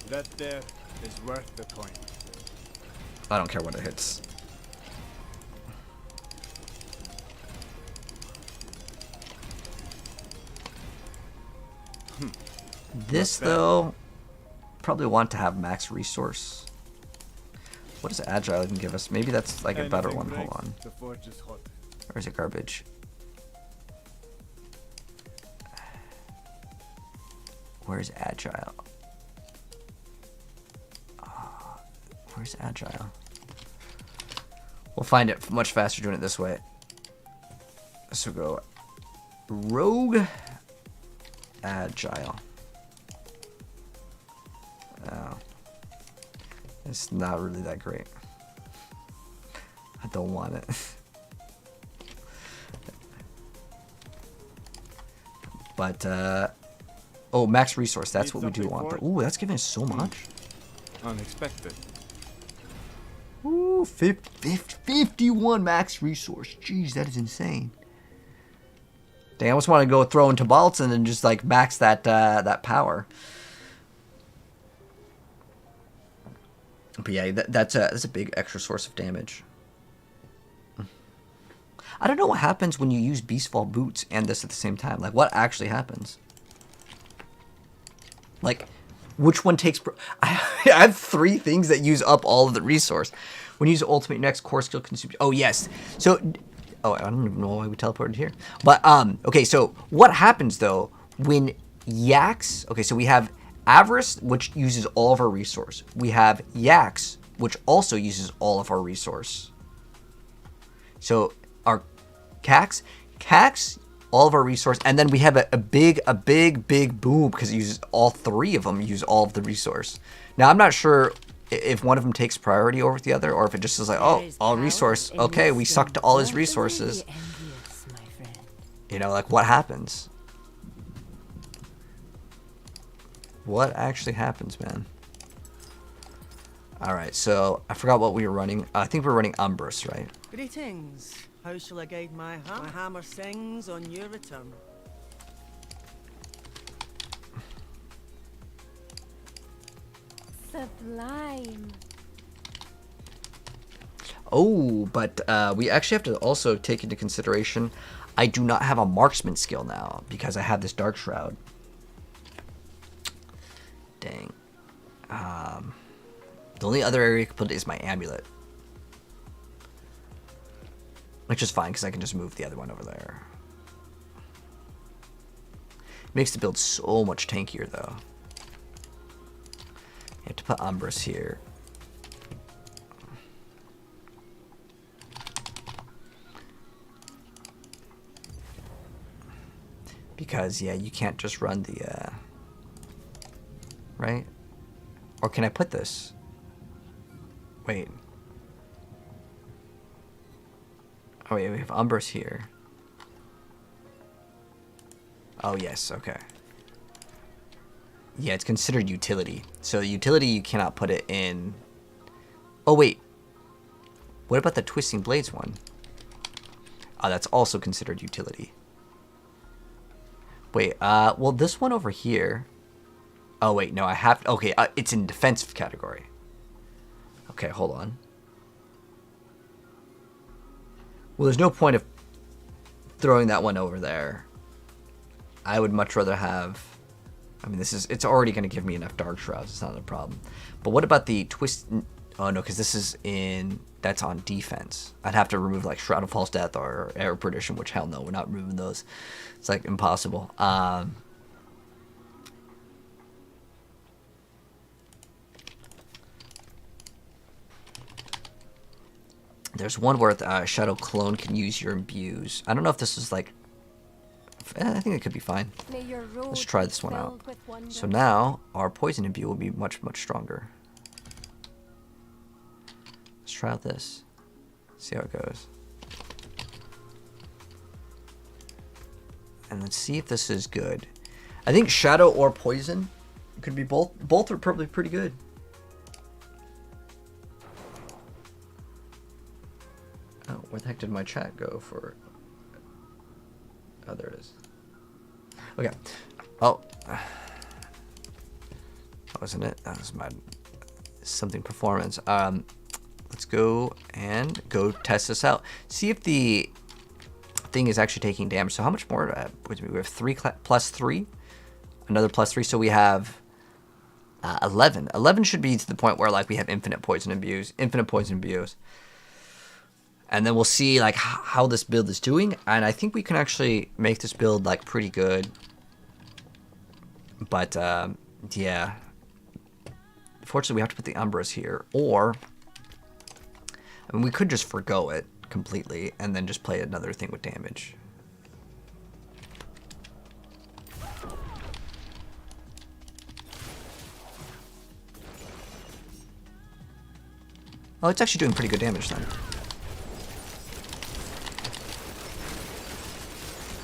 Speaker 2: That there is worth the coin.
Speaker 1: I don't care what it hits. This, though, probably want to have max resource. What does Agile even give us? Maybe that's like a better one. Hold on.
Speaker 2: The forge is hot.
Speaker 1: Or is it garbage? Where's Agile? Where's Agile? We'll find it much faster doing it this way. So go Rogue Agile. Oh. It's not really that great. I don't want it. But, oh, max resource. That's what we do want. But, ooh, that's giving us so much.
Speaker 2: Unexpected.
Speaker 1: Ooh, 51 max resource. Jeez, that is insane. Dang, I almost want to go throw into bolts and then just, like, max that, that power. But yeah, that's a big extra source of damage. I don't know what happens when you use Beastfall boots and this at the same time. Like, what actually happens? Like, which one takes... I have 3 things that use up all of the resource. When you use ultimate, next core skill consumes... Oh, yes. So... Oh, I don't even know why we teleported here. But, okay, so what happens, though, when Yaks... Okay, so we have Avarice, which uses all of our resource. We have Yaks, which also uses all of our resource. So... our Cax, all of our resource, and then we have a big boom because it uses all 3 of them use all of the resource. Now I'm not sure if one of them takes priority over the other, or if it just is like, oh, all resource. Okay, we sucked all his resources. You know, like what happens? What actually happens, man? All right, so I forgot what we were running. I think we're running Umbrus, right?
Speaker 8: Greetings. How shall I guide my hammer? My hammer sings on your return.
Speaker 9: Sublime.
Speaker 1: Oh, but we actually have to also take into consideration I do not have a marksman skill now because I have this Dark Shroud. Dang. The only other area I can put it is my amulet. Which is fine because I can just move the other one over there. Makes the build so much tankier though. You have to put Umbrus here. Because, yeah, you can't just run the, right? Or can I put this? Wait. Oh, wait, we have Umbrus here. Oh, yes, okay. Yeah, it's considered utility. So utility, you cannot put it in... Oh, wait. What about the Twisting Blades one? Oh, that's also considered utility. Wait, well, this one over here... Oh, wait, no, I have... Okay, it's in defensive category. Okay, hold on. Well, there's no point of throwing that one over there. I would much rather have... I mean, it's already going to give me enough Dark Shrouds. It's not a problem. But what about the Twist... Oh, no, because this is in... That's on defense. I'd have to remove, like, Shroud of False Death or Air of Perdition, which, hell no, we're not removing those. It's, like, impossible. There's one where Shadow Clone can use your imbues. I don't know if this is, like, I think it could be fine.
Speaker 9: May your road
Speaker 1: Let's try
Speaker 9: be
Speaker 1: this one out.
Speaker 9: filled with wonders.
Speaker 1: So now our poison imbue will be much, much stronger. Let's try out this. See how it goes. And let's see if this is good. I think shadow or poison could be both. Both are probably pretty good. Oh, where the heck did my chat go for? Oh, there it is. Okay. Oh. That wasn't it. That was my something performance. Let's go and go test this out. See if the thing is actually taking damage. So how much more? We have 3 plus 3. Another plus 3. So we have 11. 11 should be to the point where like we have infinite poison imbues. And then we'll see like how this build is doing. And I think we can actually make this build like pretty good. But yeah. Fortunately, we have to put the Umbras here. Or, I mean, we could just forgo it completely and then just play another thing with damage. Oh, it's actually doing pretty good damage then.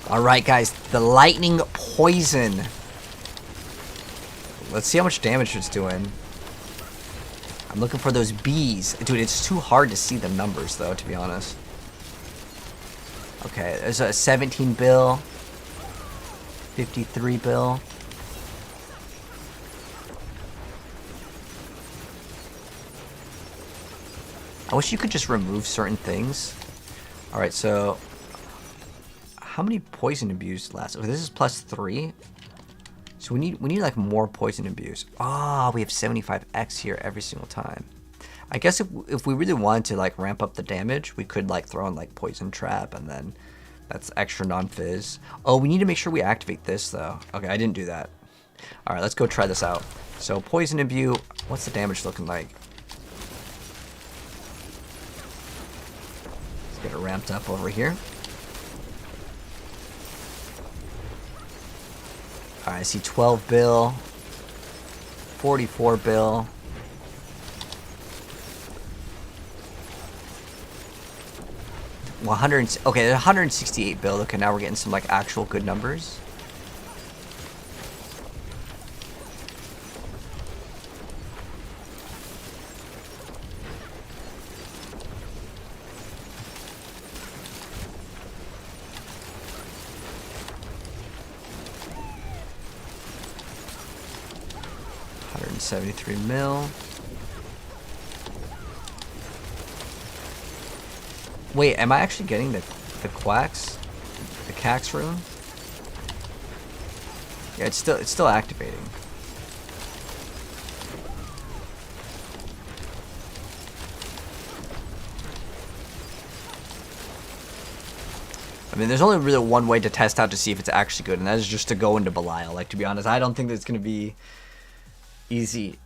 Speaker 1: Alright guys, the lightning poison. Let's see how much damage it's doing. I'm looking for those bees. Dude, it's too hard to see the numbers though, to be honest. Okay, there's a 17 bill. 53 bill. I wish you could just remove certain things. Alright, so how many poison imbues last? Okay, this is plus 3. So we need like more poison imbues. Ah, we have 75x here every single time. I guess if we really wanted to like ramp up the damage, we could like throw in like poison trap and then that's extra non-fizz. Oh, we need to make sure we activate this though. Okay, I didn't do that. All right, let's go try this out. So poison imbue, what's the damage looking like? Let's get it ramped up over here. Alright, I see 12 bill, 44 bill. Well, okay, 168 bill. Okay, now we're getting some like actual good numbers. $73 mil. Wait, am I actually getting the quacks? The cax rune? Yeah, it's still activating. I mean, there's only really one way to test out to see if it's actually good, and that is just to go into Belial. Like, to be honest, I don't think that's going to be easy.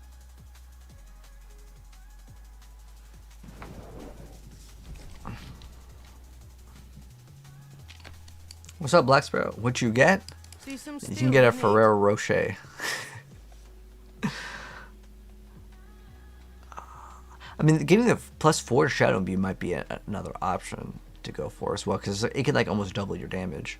Speaker 1: What's up, Black Sparrow? What you get?
Speaker 8: See some
Speaker 1: You
Speaker 8: steel
Speaker 1: can get a
Speaker 8: I need.
Speaker 1: Ferrero Rocher. I mean, getting the +4 Shadow Beam might be another option to go for as well, because it can like almost double your damage.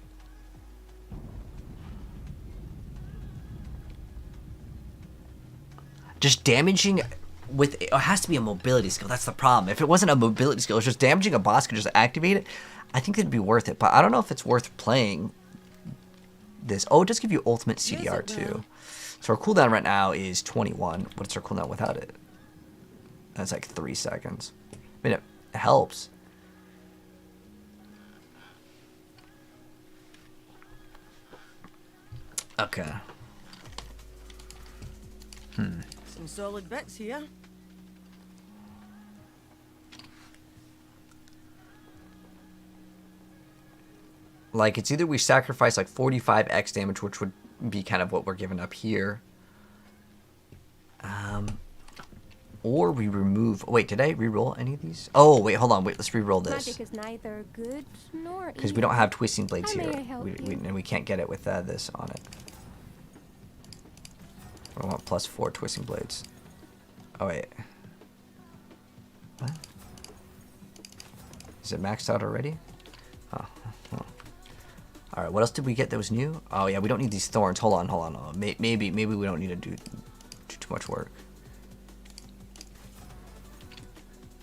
Speaker 1: Just damaging with it has to be a mobility skill. That's the problem. If it wasn't a mobility skill, it's just damaging a boss could just activate it. I think it'd be worth it, but I don't know if it's worth playing this. Oh, it does give you ultimate CDR too. So our cooldown right now is 21. What's our cooldown without it? That's like 3 seconds. I mean, it helps. Okay.
Speaker 8: Some solid bits here.
Speaker 1: Like, it's either we sacrifice like 45x damage, which would be kind of what we're giving up here. Or we remove... Oh, wait, did I re-roll any of these? Oh, wait, hold on. Wait, let's re-roll this.
Speaker 9: Magic is neither good nor
Speaker 1: Because we don't have Twisting Blades
Speaker 9: How may
Speaker 1: here.
Speaker 9: I help
Speaker 1: And we can't get it with this on it. I want +4 Twisting Blades. Oh, wait. What? Is it maxed out already? Oh. Alright, what else did we get that was new? Oh, yeah, we don't need these thorns. Hold on. Oh, maybe we don't need to do too much work.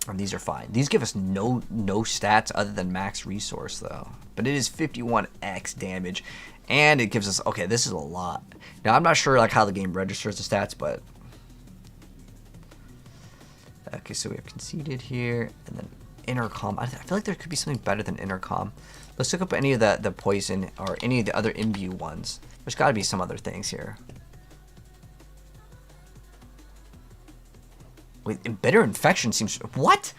Speaker 1: And these are fine. These give us no stats other than max resource, though. But it is 51x damage, and it gives us... Okay, this is a lot. Now, I'm not sure like how the game registers the stats, but... Okay, so we have Conceited here, and then Intercom. I feel like there could be something better than Intercom. Let's look up any of the poison or any of the other imbue ones. There's got to be some other things here. Wait, Bitter Infection seems... What?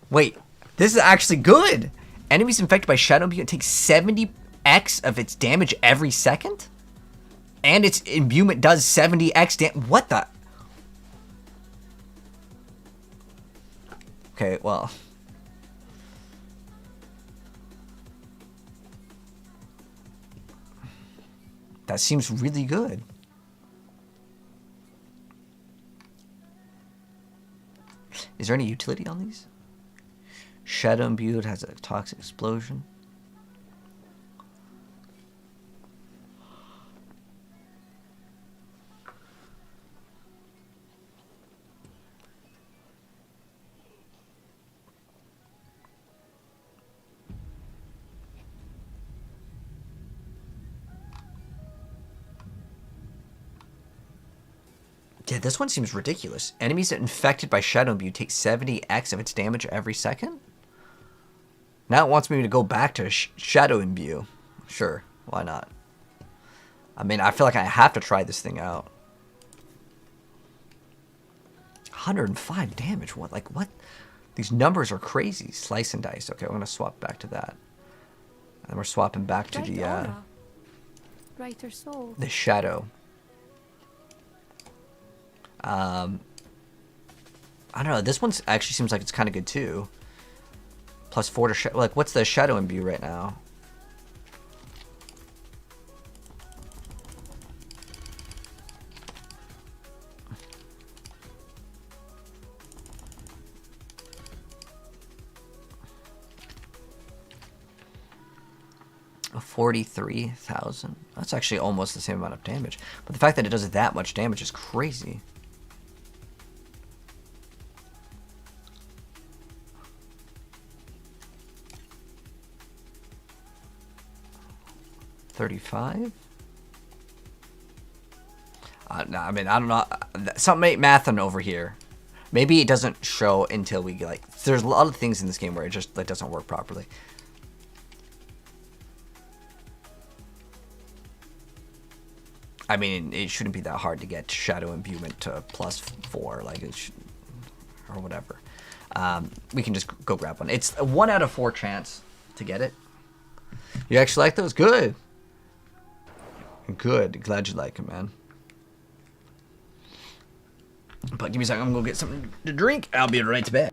Speaker 1: Wait, this is actually good. Enemies infected by Shadow Imbue take 70x of its damage every second? And its imbuement does 70x damage. What the... Okay, well... That seems really good. Is there any utility on these? Shadow Imbued has a toxic explosion. Yeah, this one seems ridiculous. Enemies infected by Shadow Imbue take 70x of its damage every second? Now it wants me to go back to Shadow Imbue. Sure, why not? I mean, I feel like I have to try this thing out. 105 damage? What? Like, what? These numbers are crazy. Slice and dice. Okay, we're going to swap back to that. And we're swapping back to
Speaker 9: Brighter soul.
Speaker 1: the Shadow. I don't know. This one actually seems like it's kind of good too. +4 to like, what's the Shadow Imbue right now? A 43,000. That's actually almost the same amount of damage. But the fact that it does that much damage is crazy. $35? No, I mean, I don't know. Something ain't mathing over here. Maybe it doesn't show until we, like... There's a lot of things in this game where it just like, doesn't work properly. I mean, it shouldn't be that hard to get Shadow Imbuement to +4, like, it should, or whatever. We can just go grab one. It's a 1 out of 4 chance to get it. You actually like those? Good. Good. Glad you like them, man. But give me a second. I'm going to go get something to drink. I'll be right back.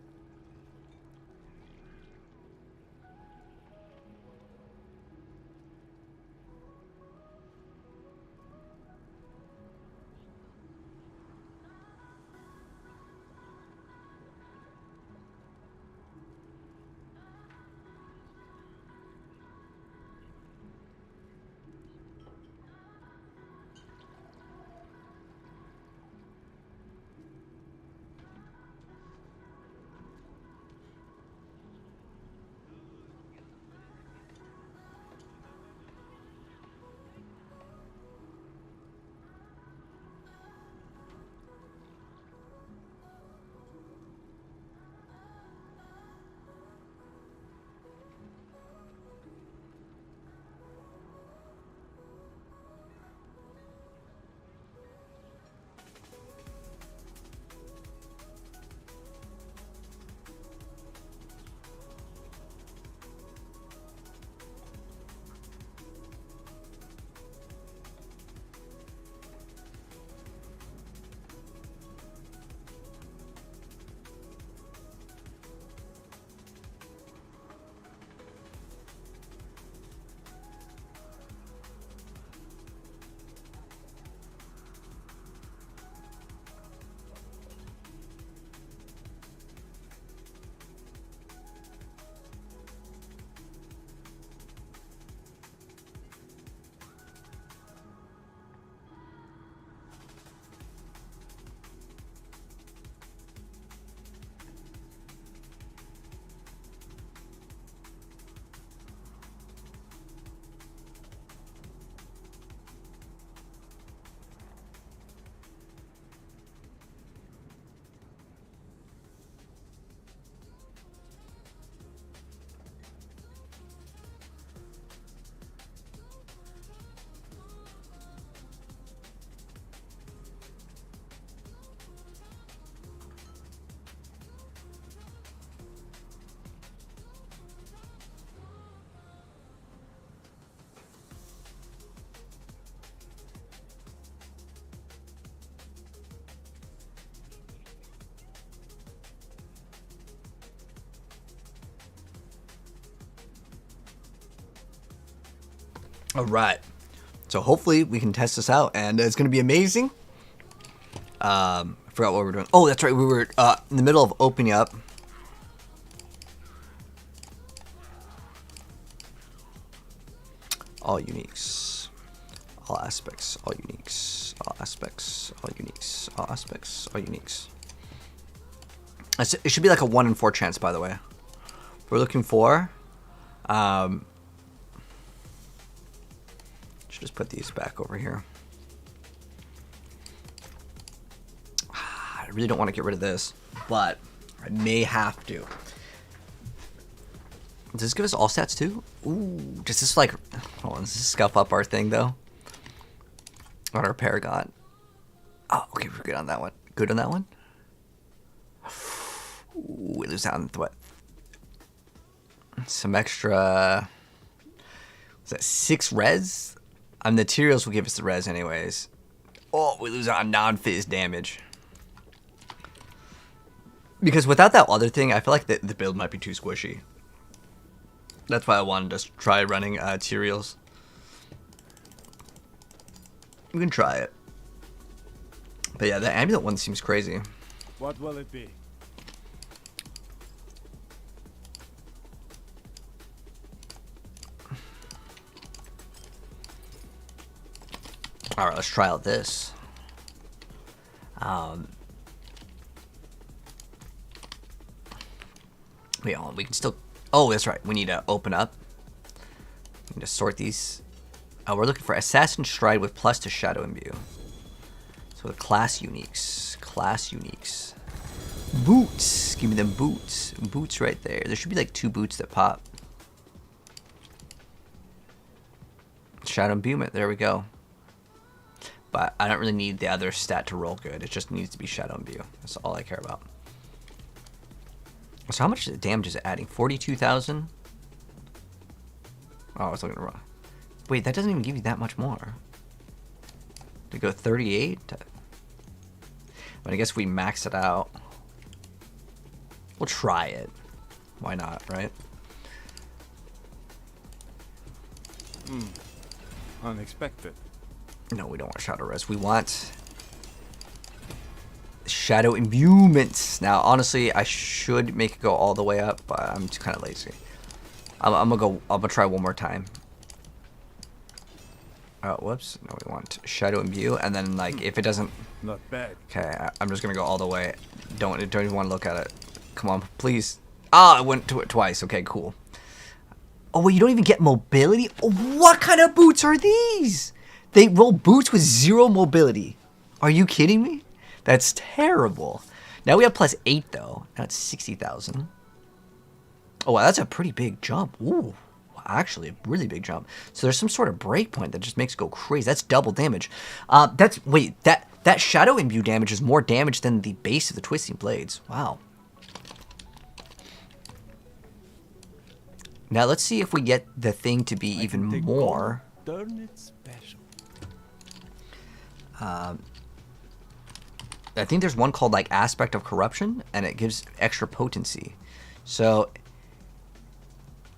Speaker 1: All right. So hopefully we can test this out, and it's going to be amazing. I forgot what we were doing. Oh, that's right. We were in the middle of opening up. All uniques. All aspects. All uniques. All aspects. All uniques. All aspects. All uniques. It should be like a 1 in 4 chance, by the way. We're looking for... should just put these back over here. I really don't want to get rid of this, but I may have to. Does this give us all stats too? Ooh, does this like... Hold on, does this scuff up our thing though? On our Paragon. Oh, okay, we're good on that one. Good on that one? Ooh, we lose out on what? Some extra... Is that 6 res? The materials will give us the res anyways. Oh, we lose out on non-phys damage. Because without that other thing, I feel like the build might be too squishy. That's why I wanted to try running materials. We can try it. But yeah, the amulet one seems crazy.
Speaker 2: What will it be?
Speaker 1: All right, let's try out this. Wait, hold on, we can still... Oh, that's right. We need to open up. We need to sort these. We're looking for Assassin Stride with plus to Shadow Imbue. So the class uniques. Class uniques. Boots. Give me them boots. Boots right there. There should be like 2 boots that pop. Shadow Imbuement. There we go. But I don't really need the other stat to roll good. It just needs to be Shadow Imbue. That's all I care about. So how much damage is it adding? 42,000? Oh, I was looking wrong. Wait, that doesn't even give you that much more. To go 38? But I guess we max it out. We'll try it. Why not, right?
Speaker 2: Unexpected.
Speaker 1: No, we don't want Shadow Res. We want Shadow Imbuement. Now, honestly, I should make it go all the way up, but I'm just kind of lazy. I'm gonna try one more time. Oh, whoops. No, we want Shadow Imbue, and then like if it doesn't.
Speaker 2: Not bad.
Speaker 1: Okay, I'm just gonna go all the way. Don't even want to look at it. Come on, please. Ah, I went to it twice. Okay, cool. Oh wait, you don't even get mobility. What kind of boots are these? They roll boots with 0 mobility. Are you kidding me? That's terrible. Now we have plus 8 though. Now it's 60,000. Oh wow, that's a pretty big jump. Ooh, actually a really big jump. So there's some sort of breakpoint that just makes it go crazy. That's double damage. That Shadow Imbue damage is more damage than the base of the Twisting Blades. Wow. Now let's see if we get the thing to be even more.
Speaker 2: Darn it special.
Speaker 1: I think there's one called like Aspect of Corruption, and it gives extra potency. So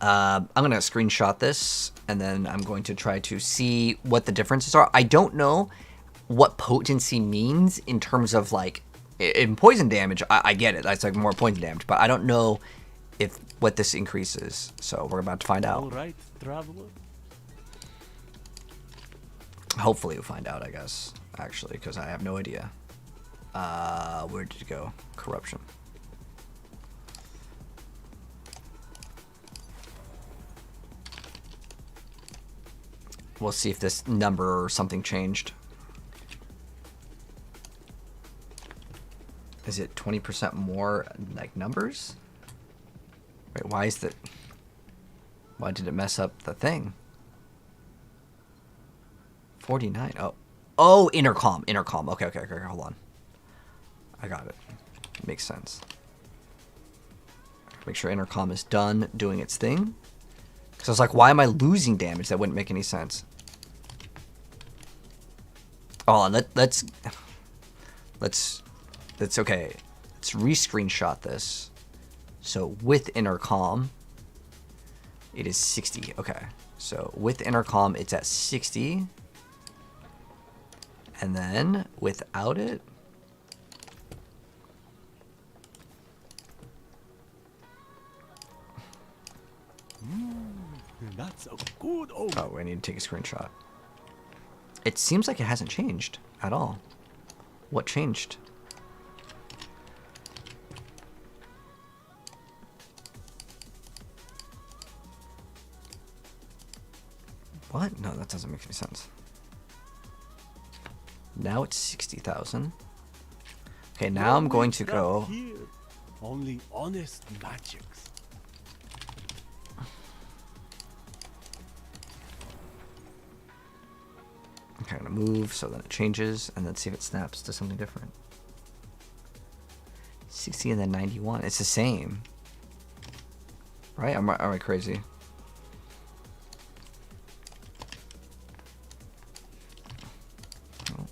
Speaker 1: I'm gonna screenshot this, and then I'm going to try to see what the differences are. I don't know what potency means in terms of like in poison damage. I get it. That's like more poison damage, but I don't know if what this increases. So we're about to find out.
Speaker 2: All right, traveler.
Speaker 1: Hopefully we'll find out, I guess, actually, because I have no idea. Where did it go? Corruption. We'll see if this number or something changed. Is it 20% more, like, numbers? Wait, why is that? Why did it mess up the thing? 49. Oh, intercom. Okay, hold on. I got it. Makes sense. Make sure intercom is done doing its thing. Because I was like, why am I losing damage? That wouldn't make any sense. Hold on, let's okay. Let's re-screenshot this. So with intercom, it is 60. Okay. So with intercom, it's at 60. And then without it,
Speaker 2: That's a good omen.
Speaker 1: oh, I need to take a screenshot. It seems like it hasn't changed at all. What changed? What? No, that doesn't make any sense. Now it's 60,000. Okay, now I'm going to go.
Speaker 2: Here. Only honest magics.
Speaker 1: Okay, I'm gonna move so then it changes, and then see if it snaps to something different. 60 and then 91. It's the same, right? Am I crazy? Oh.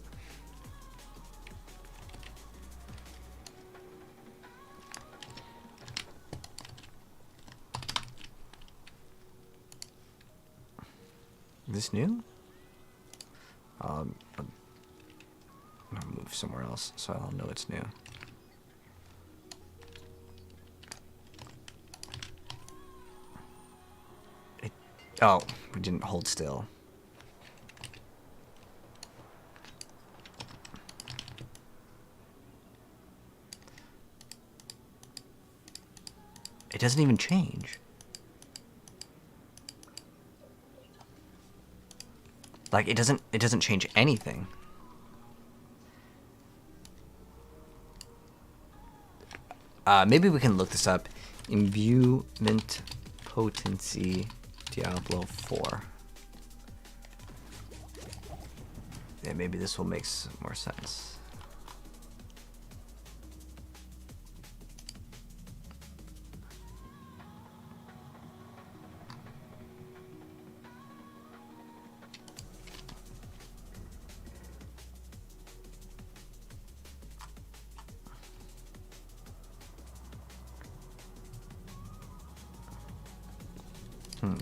Speaker 1: This new? I'll move somewhere else so I'll know it's new. Oh, we didn't hold still. It doesn't even change. Like it doesn't change anything. Maybe we can look this up. Imbuement potency Diablo 4. Yeah, maybe this will make more sense.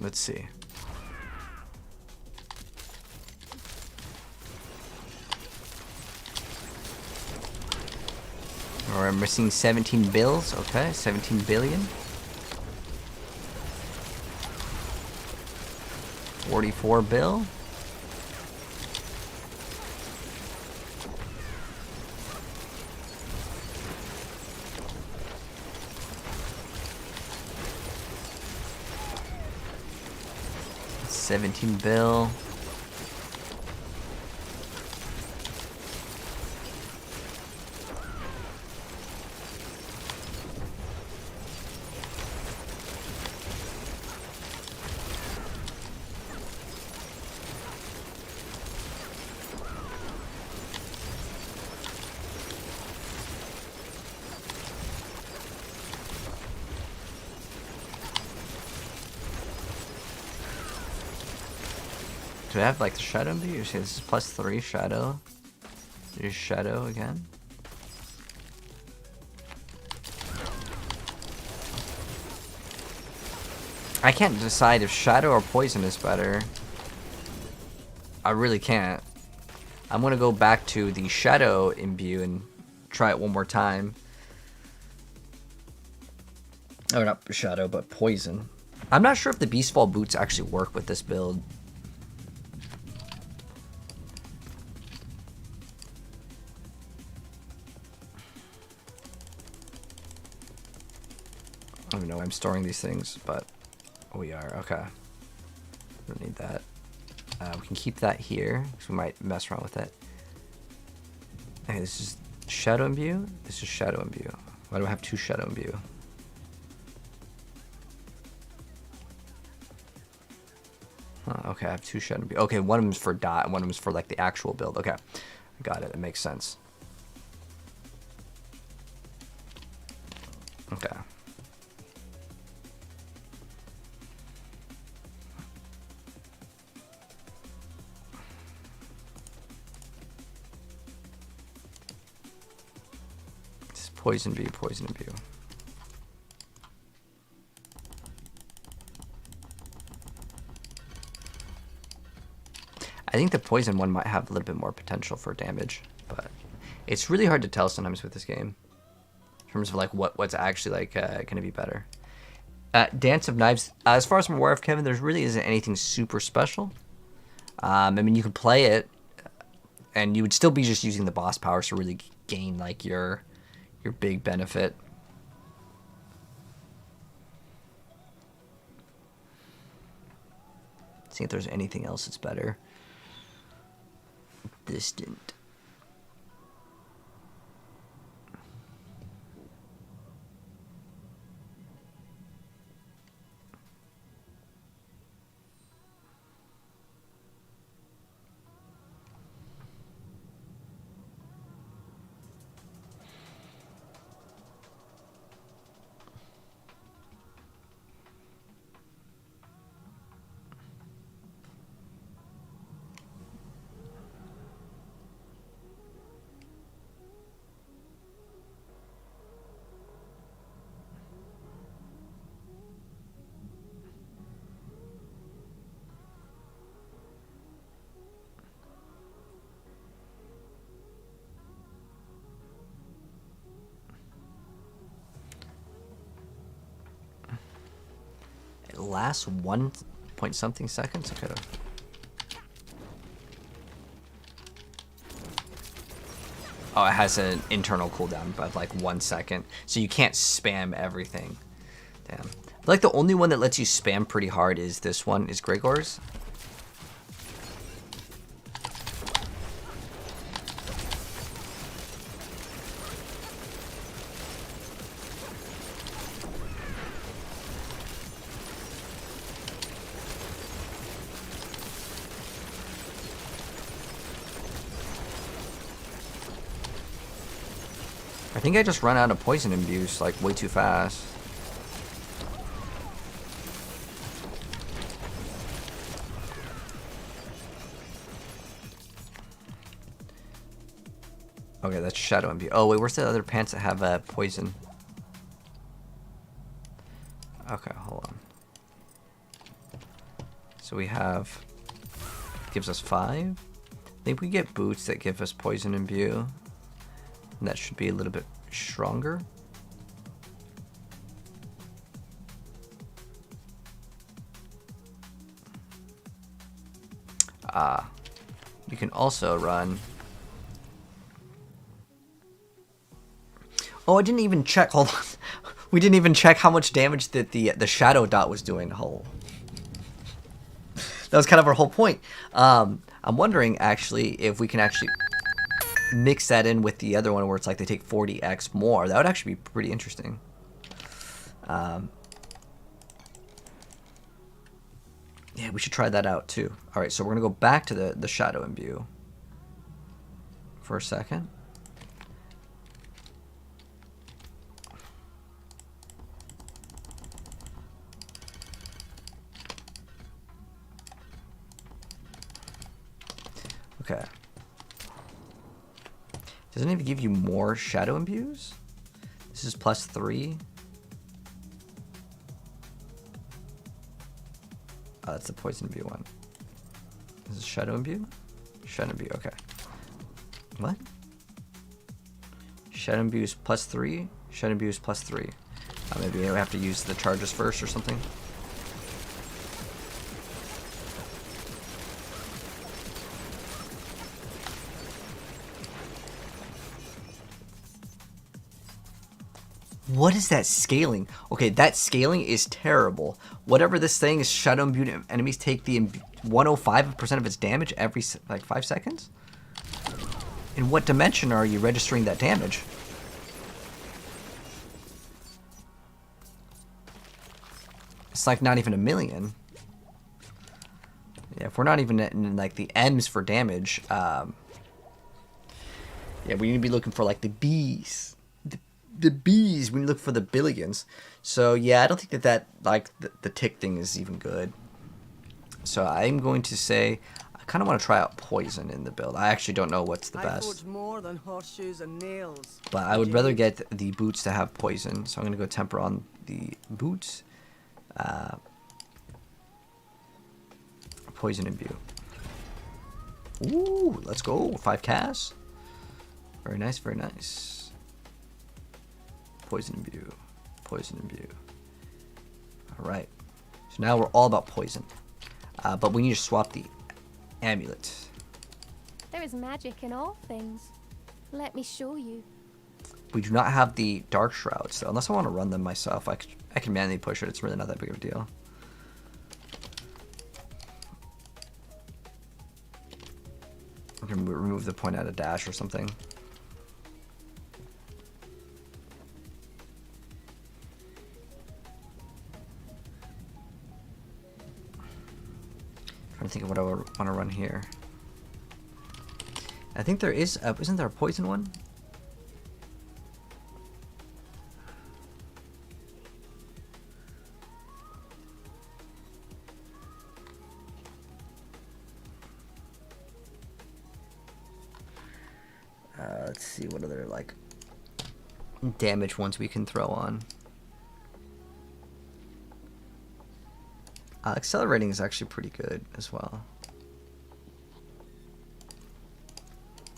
Speaker 1: Let's see. We're missing 17 bills. Okay, 17 billion. 44 bill. $17 bill. Do I have like the shadow imbu? You see this is +3 shadow. There's shadow again. I can't decide if shadow or poison is better. I really can't. I'm gonna go back to the shadow imbue and try it one more time. Oh, not shadow, but poison. I'm not sure if the Beastfall boots actually work with this build. I don't even know why I'm storing these things, but we are. Okay. Don't need that. We can keep that here, because we might mess around with it. Okay, this is shadow imbue. This is shadow imbue. Why do I have 2 shadow imbue? Huh, okay, I have 2 shadow imbue. Okay, one of them is for dot, and one of them is for like the actual build. Okay, I got it. It makes sense. Okay. Poison bee, poison imbue. I think the poison one might have a little bit more potential for damage, but it's really hard to tell sometimes with this game in terms of like what's actually like going to be better. Dance of Knives, as far as I'm aware of, Kevin, there really isn't anything super special. I mean, you could play it, and you would still be just using the boss powers to really gain like your big benefit. See if there's anything else that's better. Distant. It lasts 1 point something seconds. Okay. Oh, it has an internal cooldown of like 1 second, so you can't spam everything. Damn. I feel like the only one that lets you spam pretty hard is this one, is Gregor's. I think I just run out of poison imbues like way too fast. Okay, that's Shadow Imbue. Oh wait, where's the other pants that have poison? Okay, hold on. So we have, gives us 5. I think we get boots that give us poison imbue. And that should be a little bit stronger. You can also run. Oh, I didn't even check. Hold on. We didn't even check how much damage that the shadow dot was doing. Oh. That was kind of our whole point. I'm wondering actually if we can actually mix that in with the other one where it's like they take 40x more. That would actually be pretty interesting. Yeah, we should try that out too. All right, so we're gonna go back to the Shadow Imbue for a second. Okay. Doesn't it even give you more Shadow Imbues? This is +3. Oh, that's the Poison Imbue one. This is Shadow Imbue? Shadow Imbue, okay. What? Shadow Imbue is +3. Shadow Imbue is +3. Maybe we have to use the charges first or something. What is that scaling? Okay, that scaling is terrible. Whatever this thing is, Shadow Imbued enemies take the 105% of its damage every like 5 seconds? In what dimension are you registering that damage? It's like not even a million. Yeah, if we're not even in like the M's for damage, yeah, we need to be looking for like the B's. The B's, we look for the billions. So yeah, I don't think that like the tick thing is even good. So I'm going to say I kind of want to try out poison in the build. I actually don't know what's the best,
Speaker 8: more than horseshoes and nails.
Speaker 1: but I would rather get the boots to have poison. So I'm gonna go temper on the boots. Poison imbue. Ooh, let's go. 5 casts. Very nice, very nice. Poison imbue. Poison imbue. Alright. So now we're all about poison. But we need to swap the amulet.
Speaker 9: There is magic in all things. Let me show you.
Speaker 1: We do not have the dark shrouds, though. Unless I want to run them myself, I can manually push it. It's really not that big of a deal. I can remove the point out of dash or something. Trying to think of what I would want to run here. I think there is. Isn't there a poison one? Let's see what other like damage ones we can throw on. Accelerating is actually pretty good as well.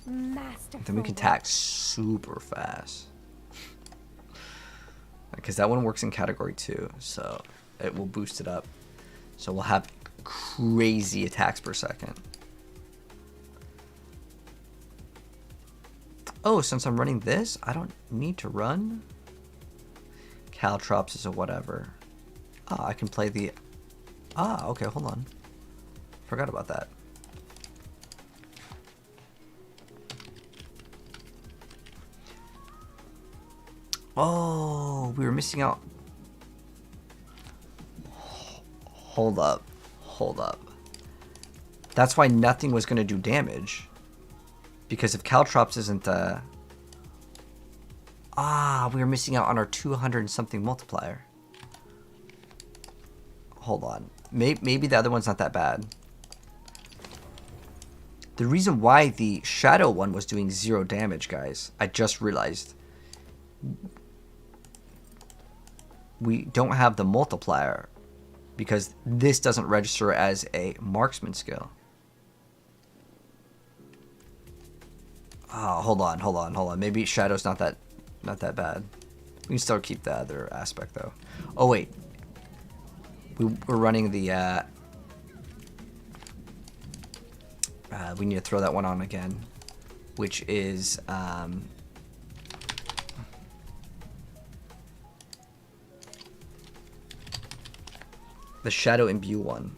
Speaker 9: Masterful.
Speaker 1: Then we can attack super fast. Because that one works in category 2, so it will boost it up. So we'll have crazy attacks per second. Oh, since I'm running this, I don't need to run. Caltrops is a whatever. I can play the... okay, hold on. Forgot about that. Oh, we were missing out. Hold up. Hold up. That's why nothing was going to do damage. Because if Caltrops isn't the... we were missing out on our 200 and something multiplier. Hold on. Maybe the other one's not that bad. The reason why the Shadow one was doing 0 damage, guys, I just realized. We don't have the multiplier. Because this doesn't register as a marksman skill. Hold on. Maybe Shadow's not that bad. We can still keep the other aspect though. Oh wait, we're running the. We need to throw that one on again, which is the Shadow Imbue one.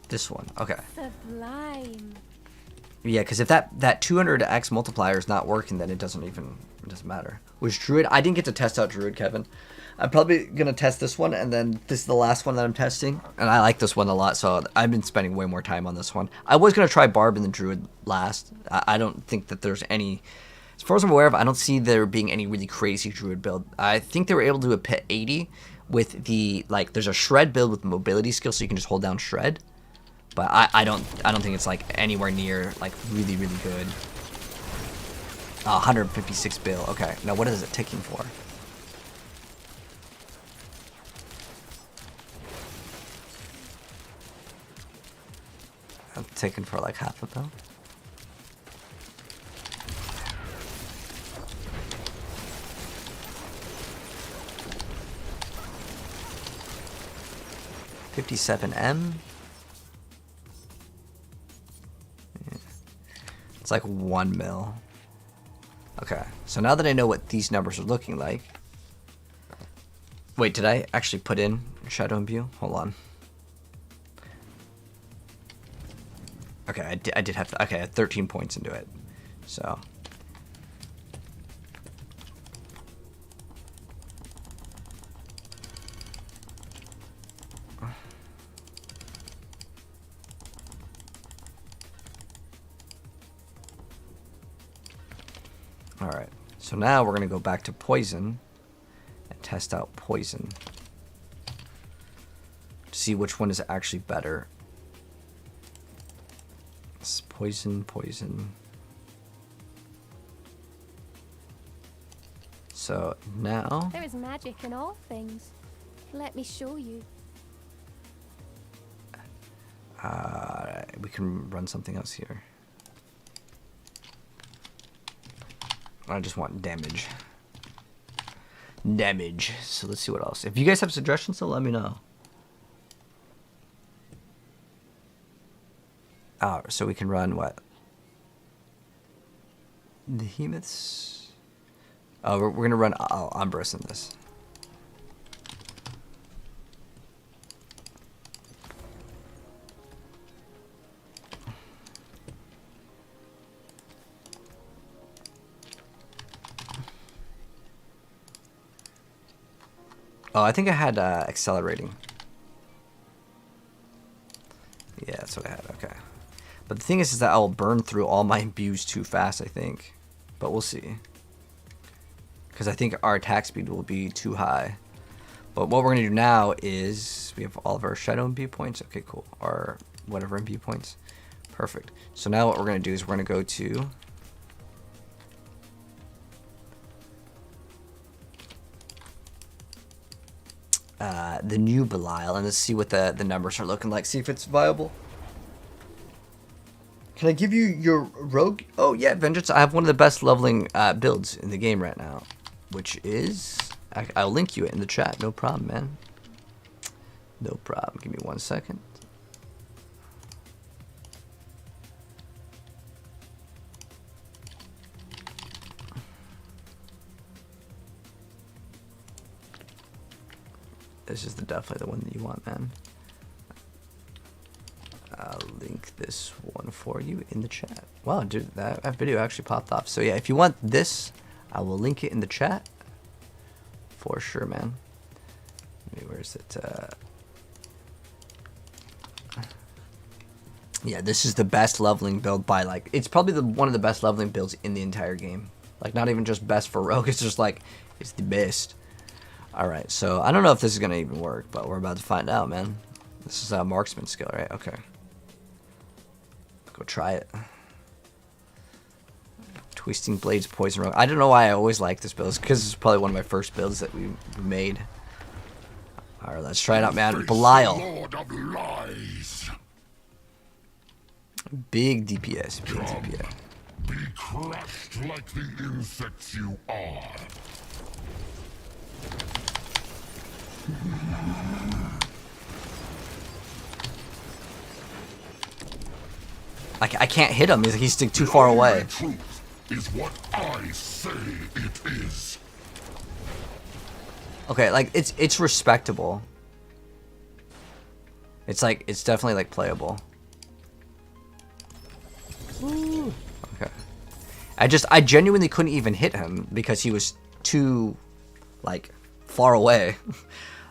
Speaker 1: This one, okay.
Speaker 9: Sublime.
Speaker 1: Yeah, because if that 200x multiplier is not working, then it doesn't matter. Which Druid, I didn't get to test out Druid, Kevin. I'm probably gonna test this one, and then this is the last one that I'm testing, and I like this one a lot, so I've been spending way more time on this one. I was gonna try Barb and the Druid last. I don't think that there's any, as far as I'm aware of, I don't see there being any really crazy Druid build. I think they were able to do a pit 80 with the there's a Shred build with mobility skill, so you can just hold down Shred. But I don't think it's like anywhere near like really good. 156 bill. Okay, now what is it ticking for? I'm ticking for like half a bill. $57M. It's like 1 mil. Okay, so now that I know what these numbers are looking like. Wait, did I actually put in Shadow Imbue? Hold on. Okay, I did have to, okay, I had 13 points into it. So. Alright, so now we're going to go back to Poison and test out Poison to see which one is actually better. It's Poison. So now...
Speaker 9: There is magic in all things. Let me show you.
Speaker 1: Alright. we can run something else here. I just want damage. Damage. So let's see what else. If you guys have suggestions, so let me know. So we can run what? The Behemoths. Oh, we're gonna run Umbris in this. Oh, I think I had accelerating. Yeah, that's what I had. Okay. But the thing is that I'll burn through all my imbues too fast, I think. But we'll see. Because I think our attack speed will be too high. But what we're going to do now is we have all of our shadow imbue points. Okay, cool. Or whatever imbue points. Perfect. So now what we're going to do is we're going to go to... the new Belial, and let's see what the numbers are looking like. See if it's viable. Can I give you your rogue? Oh yeah, Vengeance. I have one of the best leveling builds in the game right now, which is I'll link you it in the chat. No problem, man. No problem. Give me 1 second. This is definitely the one that you want, man. I'll link this one for you in the chat. Wow, dude, that video actually popped off. So yeah, if you want this, I will link it in the chat. For sure, man. Maybe where is it? Yeah, this is the best leveling build by like... It's probably one of the best leveling builds in the entire game. Like, not even just best for rogue. It's just like, it's the best. Alright, so I don't know if this is going to even work, but we're about to find out, man. This is a marksman skill, right? Okay. Go try it. Twisting Blades, Poison Rogue. I don't know why I always like this build. It's because it's probably one of my first builds that we made. Alright, let's try it out, man. Belial.
Speaker 3: Lord of lies.
Speaker 1: Big DPS. Big DPS.
Speaker 3: Be crushed like the insects you are.
Speaker 1: I can't hit him. He's too far away.
Speaker 3: Truth is what I say it is.
Speaker 1: Okay, like it's respectable. It's like it's definitely like playable. Ooh. Okay. I genuinely couldn't even hit him because he was too like far away.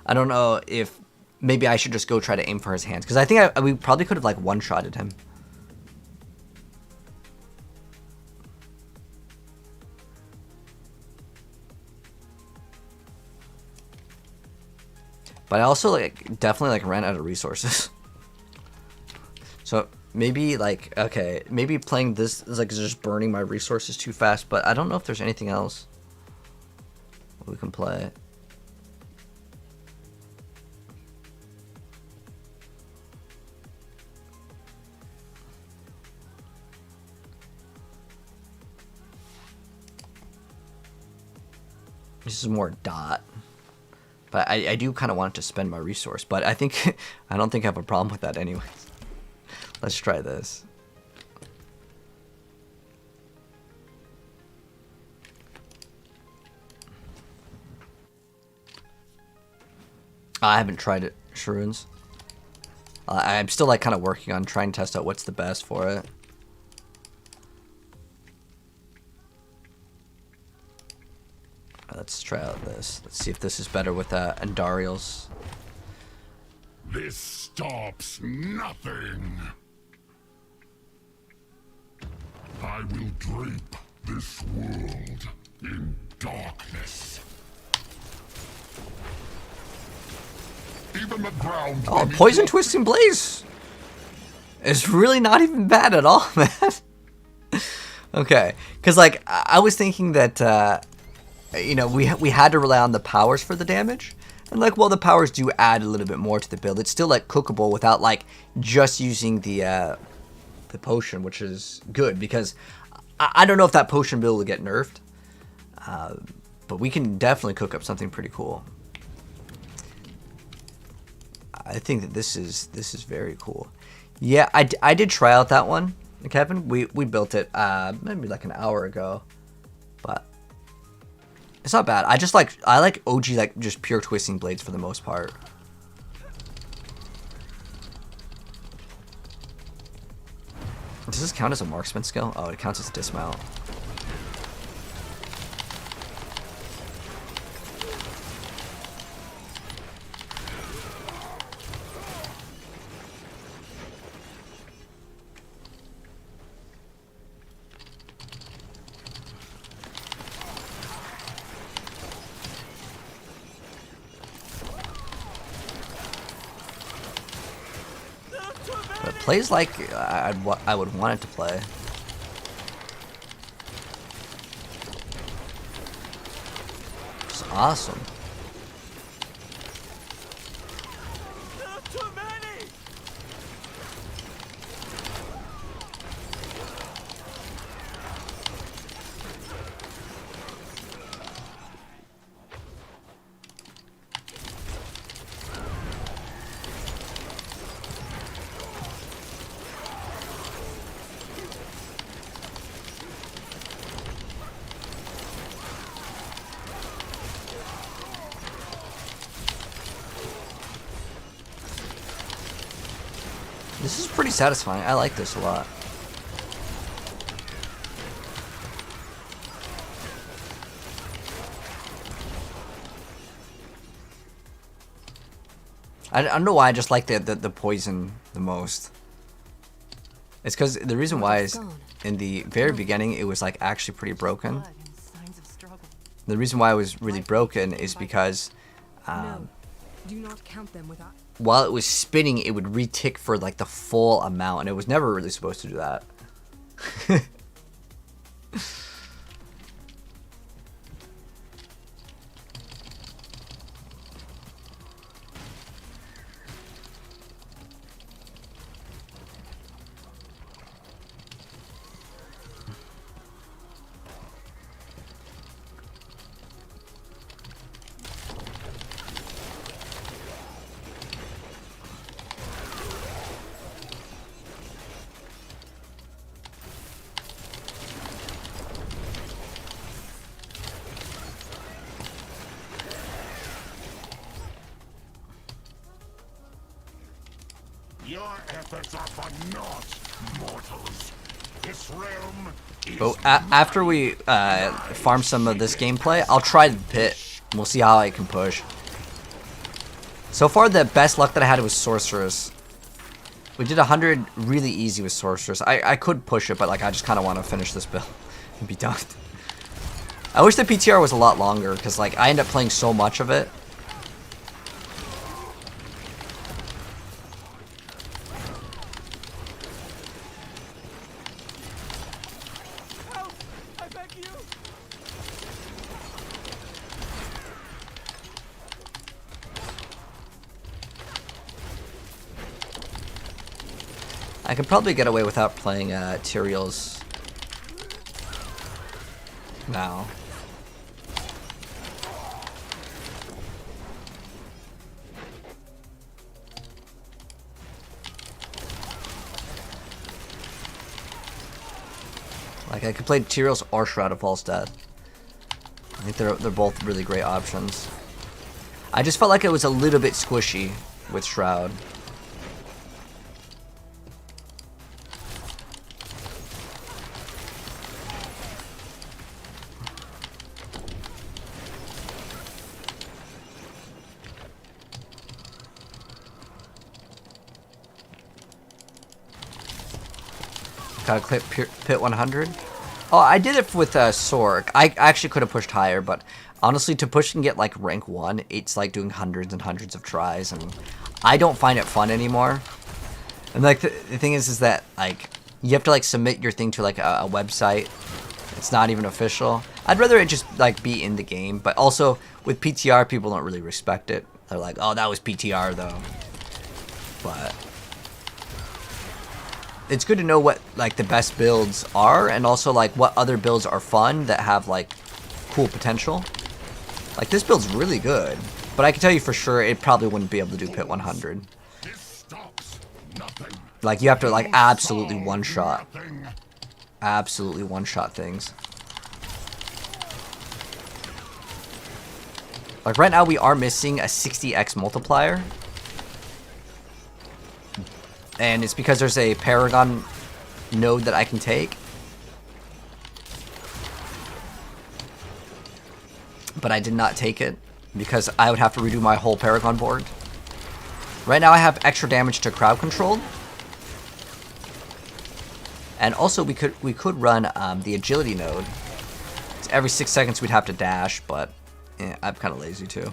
Speaker 1: I don't know if maybe I should just go try to aim for his hands because I think we probably could have like one-shotted him. But I also like definitely like ran out of resources. So maybe like okay, maybe playing this is like just burning my resources too fast, but I don't know if there's anything else we can play. This is more dot. But I do kind of want to spend my resource, but I think I don't think I have a problem with that anyways. Let's try this. I haven't tried it, Shroons. I'm still like kind of working on trying to test out what's the best for it. Let's try out this. Let's see if this is better with Andariel's.
Speaker 3: This stops nothing. I will drape this world in darkness. Even the ground.
Speaker 1: Oh, Poison Twisting Blaze is really not even bad at all, man. Okay, because like I was thinking that. You know, we had to rely on the powers for the damage, and like, well, the powers do add a little bit more to the build. It's still like cookable without like just using the the potion, which is good because I don't know if that potion build will get nerfed, but we can definitely cook up something pretty cool. I think that this is very cool. Yeah, I did try out that one, Kevin. We built it maybe like an hour ago, but it's not bad. I like OG like just pure twisting blades for the most part. Does this count as a marksman skill? Oh, it counts as a dismount. It plays like I would want it to play. It's awesome. This is pretty satisfying. I like this a lot. I don't know why I just like the poison the most. It's because the reason why is in the very beginning it was like actually pretty broken. The reason why it was really broken is because
Speaker 5: Do not count them without.
Speaker 1: while it was spinning, it would re-tick for like the full amount, and it was never really supposed to do that.
Speaker 3: Your efforts are for naught, mortals. This realm is
Speaker 1: But after we farm some of this gameplay, I'll try the pit. We'll see how I can push. So far, the best luck that I had was Sorceress. We did 100 really easy with Sorceress. I could push it, but like I just kind of want to finish this build and be done. I wish the PTR was a lot longer, because like I end up playing so much of it. I could probably get away without playing Tyrael's now. Like I could play Tyrael's or Shroud of False Death. I think they're both really great options. I just felt like it was a little bit squishy with Shroud. Gotta clip pit 100. Oh, I did it with Sorc. I actually could have pushed higher, but honestly, to push and get like rank 1, it's like doing hundreds and hundreds of tries, and I don't find it fun anymore. And like the thing is that like you have to like submit your thing to like a website. It's not even official. I'd rather it just like be in the game, but also with PTR, people don't really respect it. They're like, oh, that was PTR though. But it's good to know what like the best builds are, and also like what other builds are fun that have like cool potential. Like this build's really good, but I can tell you for sure it probably wouldn't be able to do pit 100. Like you have to like absolutely one-shot things. Like right now we are missing a 60x multiplier. And it's because there's a Paragon node that I can take. But I did not take it because I would have to redo my whole Paragon board. Right now I have extra damage to crowd control. And also we could run the agility node. So every 6 seconds we'd have to dash, but I'm kind of lazy too.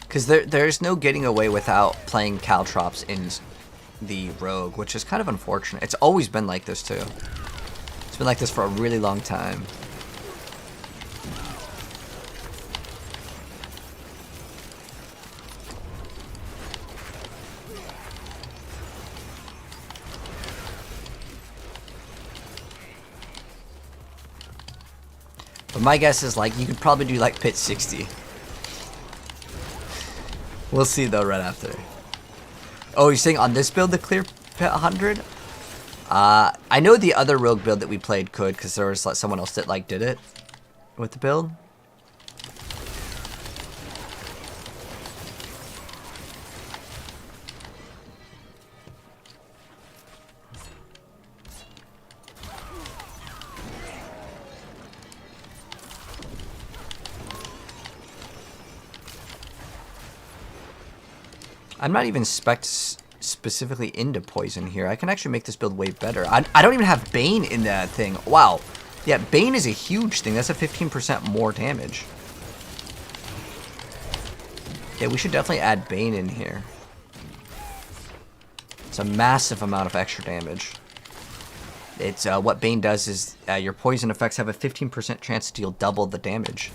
Speaker 1: Because there's no getting away without playing caltrops in the rogue, which is kind of unfortunate. It's always been like this too. It's been like this for a really long time. But my guess is like you could probably do like pit 60. We'll see though right after. Oh, you're saying on this build the clear pit 100? I know the other rogue build that we played could, because there was like someone else that like did it with the build. I'm not even specifically into poison here. I can actually make this build way better. I don't even have Bane in that thing. Wow. Yeah, Bane is a huge thing. That's a 15% more damage. Yeah, we should definitely add Bane in here. It's a massive amount of extra damage. It's what Bane does is your poison effects have a 15% chance to deal double the damage.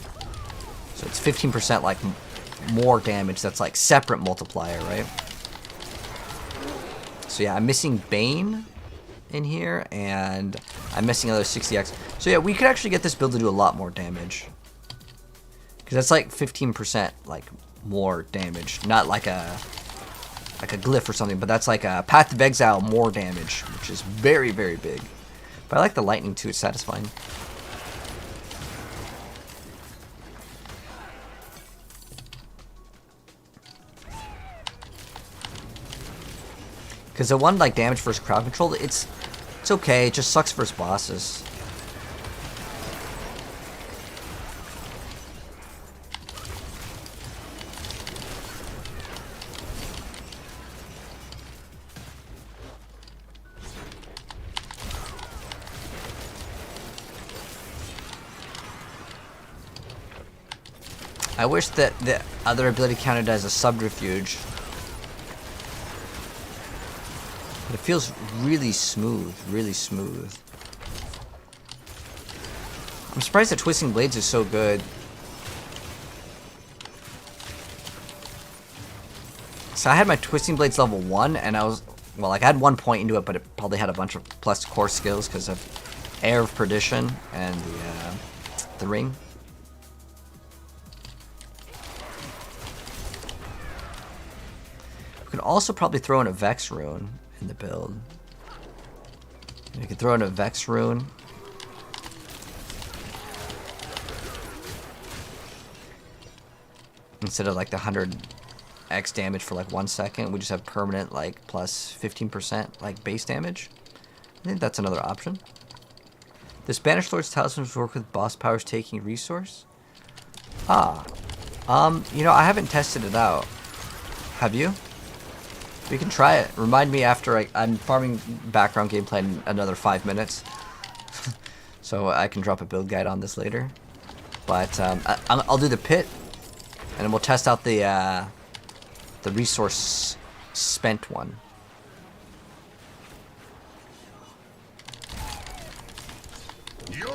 Speaker 1: So it's 15% like more damage. That's like separate multiplier, right? So yeah, I'm missing Bane in here, and I'm missing another 60x. So yeah, we could actually get this build to do a lot more damage, because that's like 15% like more damage, not like a glyph or something, but that's like a Path of Exile more damage, which is very, very big. But I like the lightning too, it's satisfying. Because the one like damage versus crowd control, it's okay. It just sucks versus bosses. I wish that the other ability counted as a subterfuge. But it feels really smooth, really smooth. I'm surprised that Twisting Blades is so good. So I had my Twisting Blades level 1, and I was, well, like I had 1 point into it, but it probably had a bunch of plus core skills because of Air of Perdition and the ring. We could also probably throw in a Vex Rune in the build. You can throw in a Vex Rune. Instead of like the 100x damage for like 1 second, we just have permanent like plus 15% like base damage. I think that's another option. The Spanish Lord's Talismans work with boss powers taking resource? Ah. You know, I haven't tested it out. Have you? We can try it. Remind me after I'm farming background gameplay in another 5 minutes. So I can drop a build guide on this later. But I'll do the pit, and then we'll test out the resource spent one.
Speaker 3: Your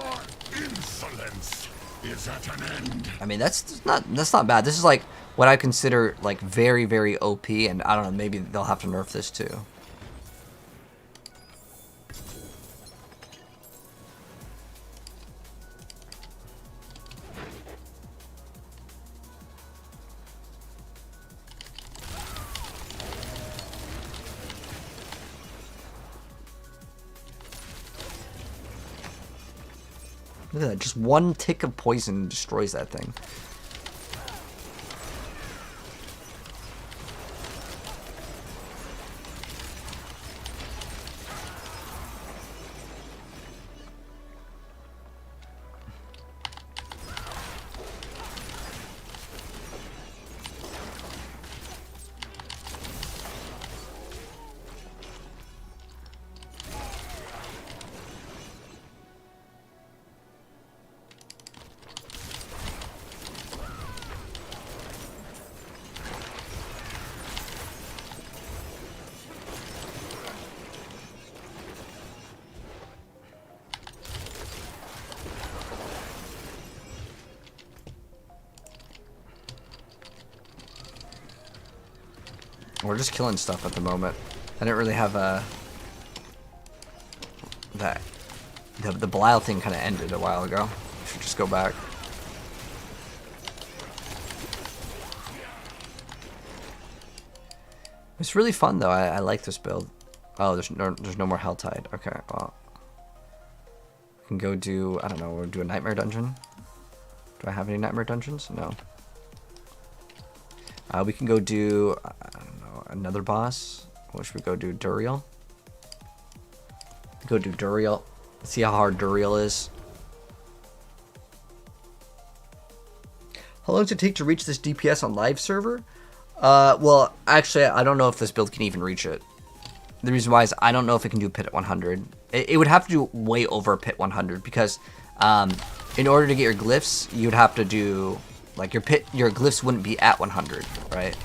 Speaker 3: insolence is at an end.
Speaker 1: I mean, that's not bad. This is like what I consider like very, very OP, and I don't know, maybe they'll have to nerf this too. Look at that, just one tick of poison destroys that thing. We're just killing stuff at the moment. I didn't really have the Belial thing kind of ended a while ago. I should just go back. It's really fun though. I like this build. Oh, there's no more Helltide. Okay, well, we can go do, I don't know, we'll do a Nightmare Dungeon. Do I have any Nightmare Dungeons? No. We can go do, I don't know, another boss. What should we go do? Duriel? Go do Duriel. See how hard Duriel is. How long does it take to reach this DPS on live server? Well, actually, I don't know if this build can even reach it. The reason why is I don't know if it can do pit at 100. It would have to do way over pit 100 because in order to get your glyphs, you'd have to do, like, your glyphs wouldn't be at 100, right?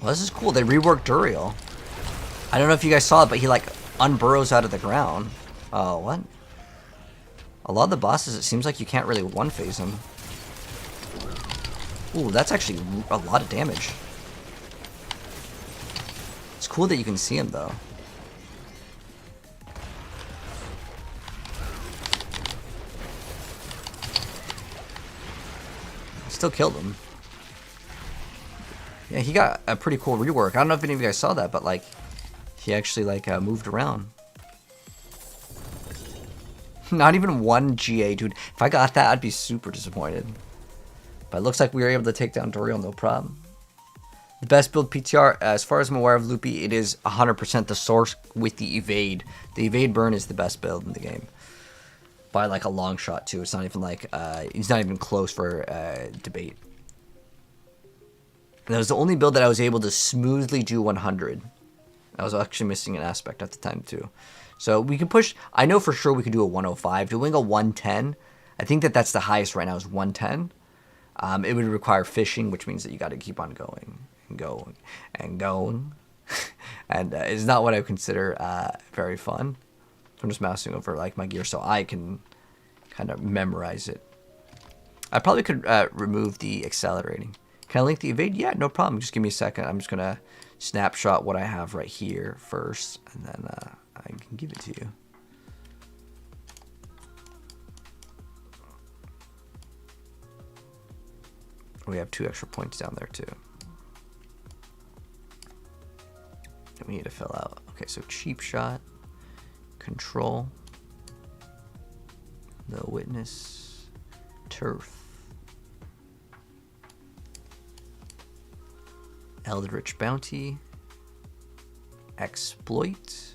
Speaker 1: Well, this is cool. They reworked Duriel. I don't know if you guys saw it, but he, like, unburrows out of the ground. Oh, what? A lot of the bosses, it seems like you can't really one-phase them. Ooh, that's actually a lot of damage. It's cool that you can see him, though. Still killed him. Yeah, he got a pretty cool rework. I don't know if any of you guys saw that, but like, he actually like moved around. Not even one GA, dude. If I got that, I'd be super disappointed. But it looks like we were able to take down Duriel, no problem. The best build PTR, as far as I'm aware of, Loopy, it is 100% the Sorc with the evade. The evade burn is the best build in the game. By like a long shot too. It's not even like, it's not even close for debate. That was the only build that I was able to smoothly do 100. I was actually missing an aspect at the time too. So we can push, I know for sure we could do a 105. Doing a 110, I think that that's the highest right now is 110. It would require fishing, which means that you got to keep on going and going and going. And it's not what I would consider very fun. I'm just mousing over like my gear so I can kind of memorize it. I probably could remove the accelerating. Can I link the evade? Yeah, no problem. Just give me a second. I'm just going to snapshot what I have right here first, and then I can give it to you. We have 2 extra points down there too. That we need to fill out. Okay, so cheap shot, control, the witness, turf, Eldritch bounty, exploit.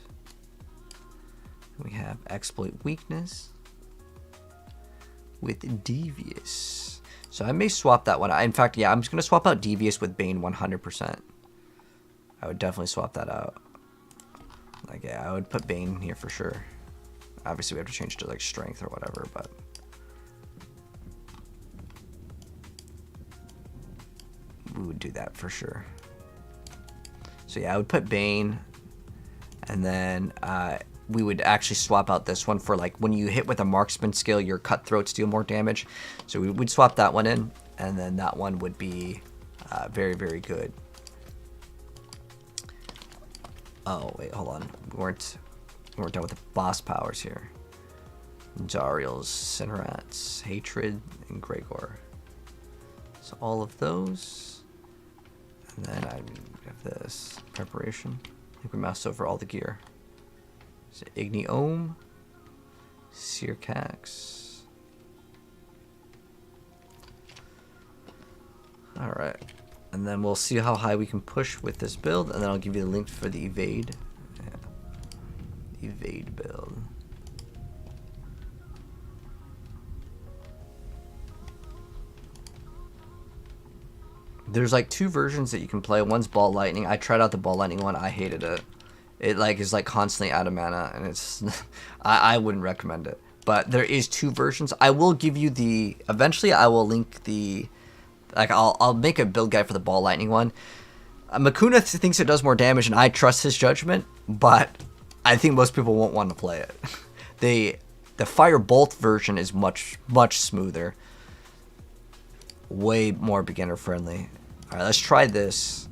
Speaker 1: We have exploit weakness with devious. So I may swap that one. In fact, yeah, I'm just gonna swap out devious with Bane 100%. I would definitely swap that out. Like, yeah, I would put Bane here for sure. Obviously, we have to change to like strength or whatever, but we would do that for sure. So yeah, I would put Bane, and then we would actually swap out this one for like when you hit with a marksman skill, your cutthroats deal more damage. So we would swap that one in, and then that one would be very, very good. Oh wait, hold on. We weren't done with the boss powers here. Zariel's Sinrats, Hatred, and Gregor. So all of those, and then I have this preparation. I think we mouse over all the gear. So Igni Ohm, Sircax. Alright. And then we'll see how high we can push with this build, and then I'll give you the link for the evade. Yeah. Evade build. There's like 2 versions that you can play. One's ball lightning. I tried out the ball lightning one. I hated it. It like is like constantly out of mana, and it's I wouldn't recommend it. But there is 2 versions. I will give you the eventually I will link the I'll make a build guide for the ball lightning one. Makuna thinks it does more damage, and I trust his judgment, but I think most people won't want to play it. The fire bolt version is much smoother, way more beginner friendly. All right, let's try this.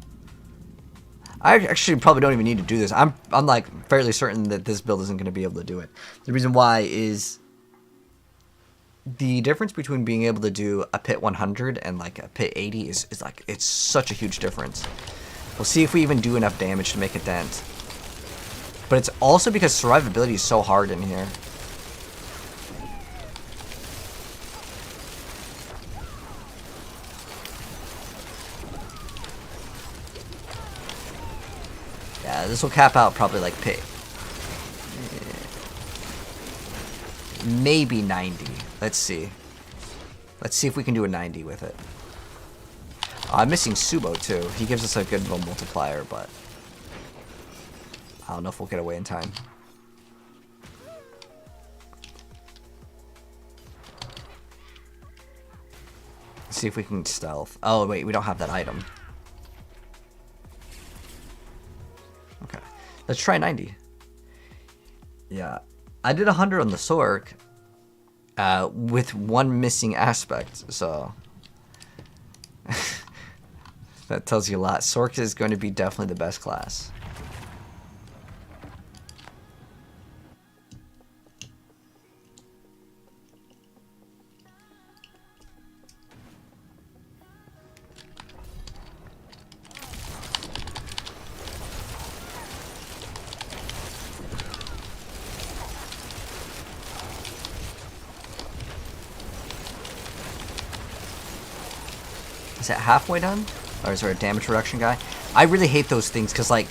Speaker 1: I actually probably don't even need to do this. I'm like fairly certain that this build isn't going to be able to do it. The reason why is the difference between being able to do a pit 100 and like a pit 80 is like, it's such a huge difference. We'll see if we even do enough damage to make a dent. But it's also because survivability is so hard in here. Yeah, this will cap out probably like pit. Maybe 90. Let's see. Let's see if we can do a 90 with it. I'm missing Subo too. He gives us a good little multiplier, but I don't know if we'll get away in time. Let's see if we can stealth. Oh wait, we don't have that item. Okay, let's try 90. Yeah, I did 100 on the Sorc with 1 missing aspect, so that tells you a lot. Sorc is going to be definitely the best class. Is it halfway done? Or is there a damage reduction guy? I really hate those things because like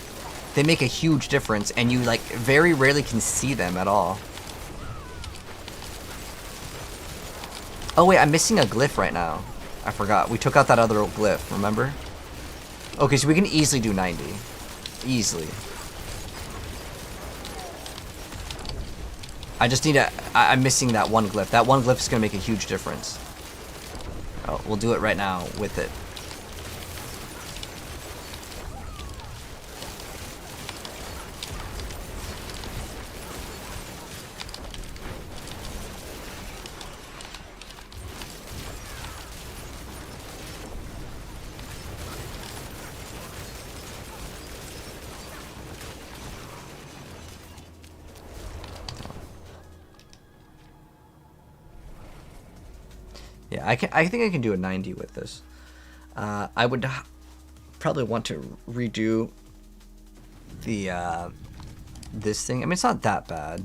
Speaker 1: they make a huge difference and you like very rarely can see them at all. Oh wait, I'm missing a glyph right now. I forgot. We took out that other glyph, remember? Okay, so we can easily do 90. Easily. I just need a... I'm missing that one glyph. That one glyph is going to make a huge difference. Oh, we'll do it right now with it. Yeah, I think I can do a 90 with this. I would probably want to redo the this thing. I mean, it's not that bad,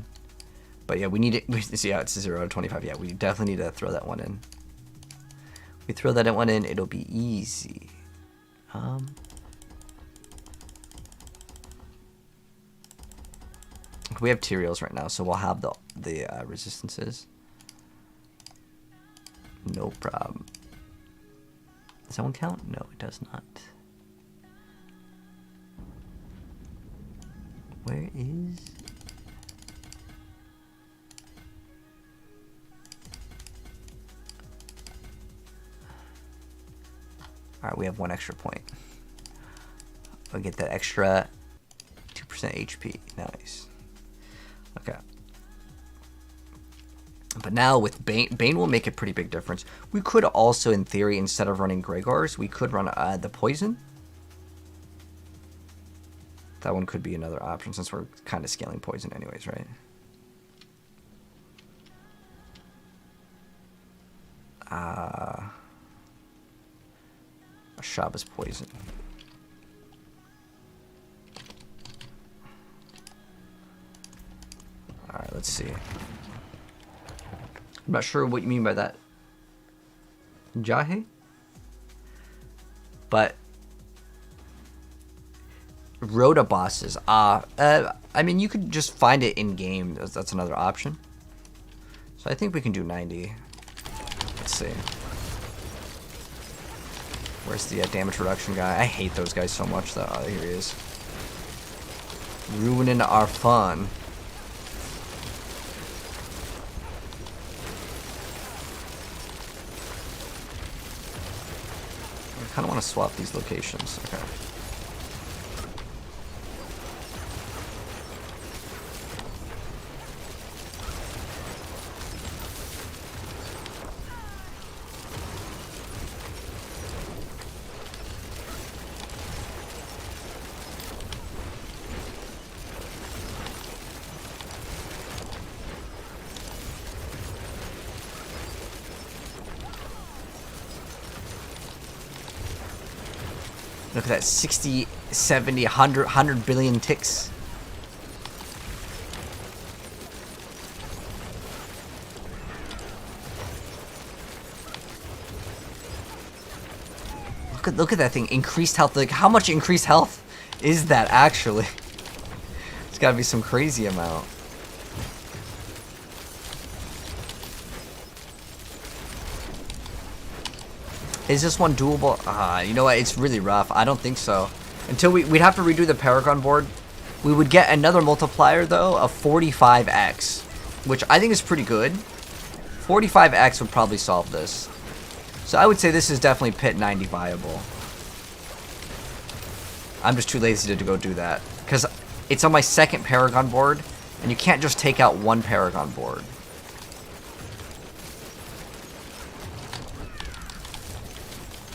Speaker 1: but yeah, we need it. See how it's 0 out of 25. Yeah, we definitely need to throw that one in. We throw that one in, it'll be easy. We have Tyraels right now, so we'll have the resistances. No problem. Does that one count? No, it does not. Where is... Alright, we have 1 extra point. We'll get that extra 2% HP. Nice. Okay. But now with Bane will make a pretty big difference. We could also, in theory, instead of running Gregars, we could run the Poison. That one could be another option since we're kind of scaling Poison anyways, right? Shabbos Poison. Alright, let's see. I'm not sure what you mean by that. Jahe? But Rhoda bosses. I mean, you could just find it in game. That's another option. So I think we can do 90. Let's see. Where's the damage reduction guy? I hate those guys so much though. Oh, here he is. Ruining our fun. I kind of want to swap these locations. Okay. Look at that, 60, 70, 100 billion ticks. Look at that thing, increased health. Like, how much increased health is that actually? It's gotta be some crazy amount. Is this one doable? You know what? It's really rough. I don't think so. Until we'd have to redo the Paragon board. We would get another multiplier, though, of 45x. Which I think is pretty good. 45x would probably solve this. So I would say this is definitely Pit 90 viable. I'm just too lazy to go do that. Because it's on my second Paragon board. And you can't just take out one Paragon board.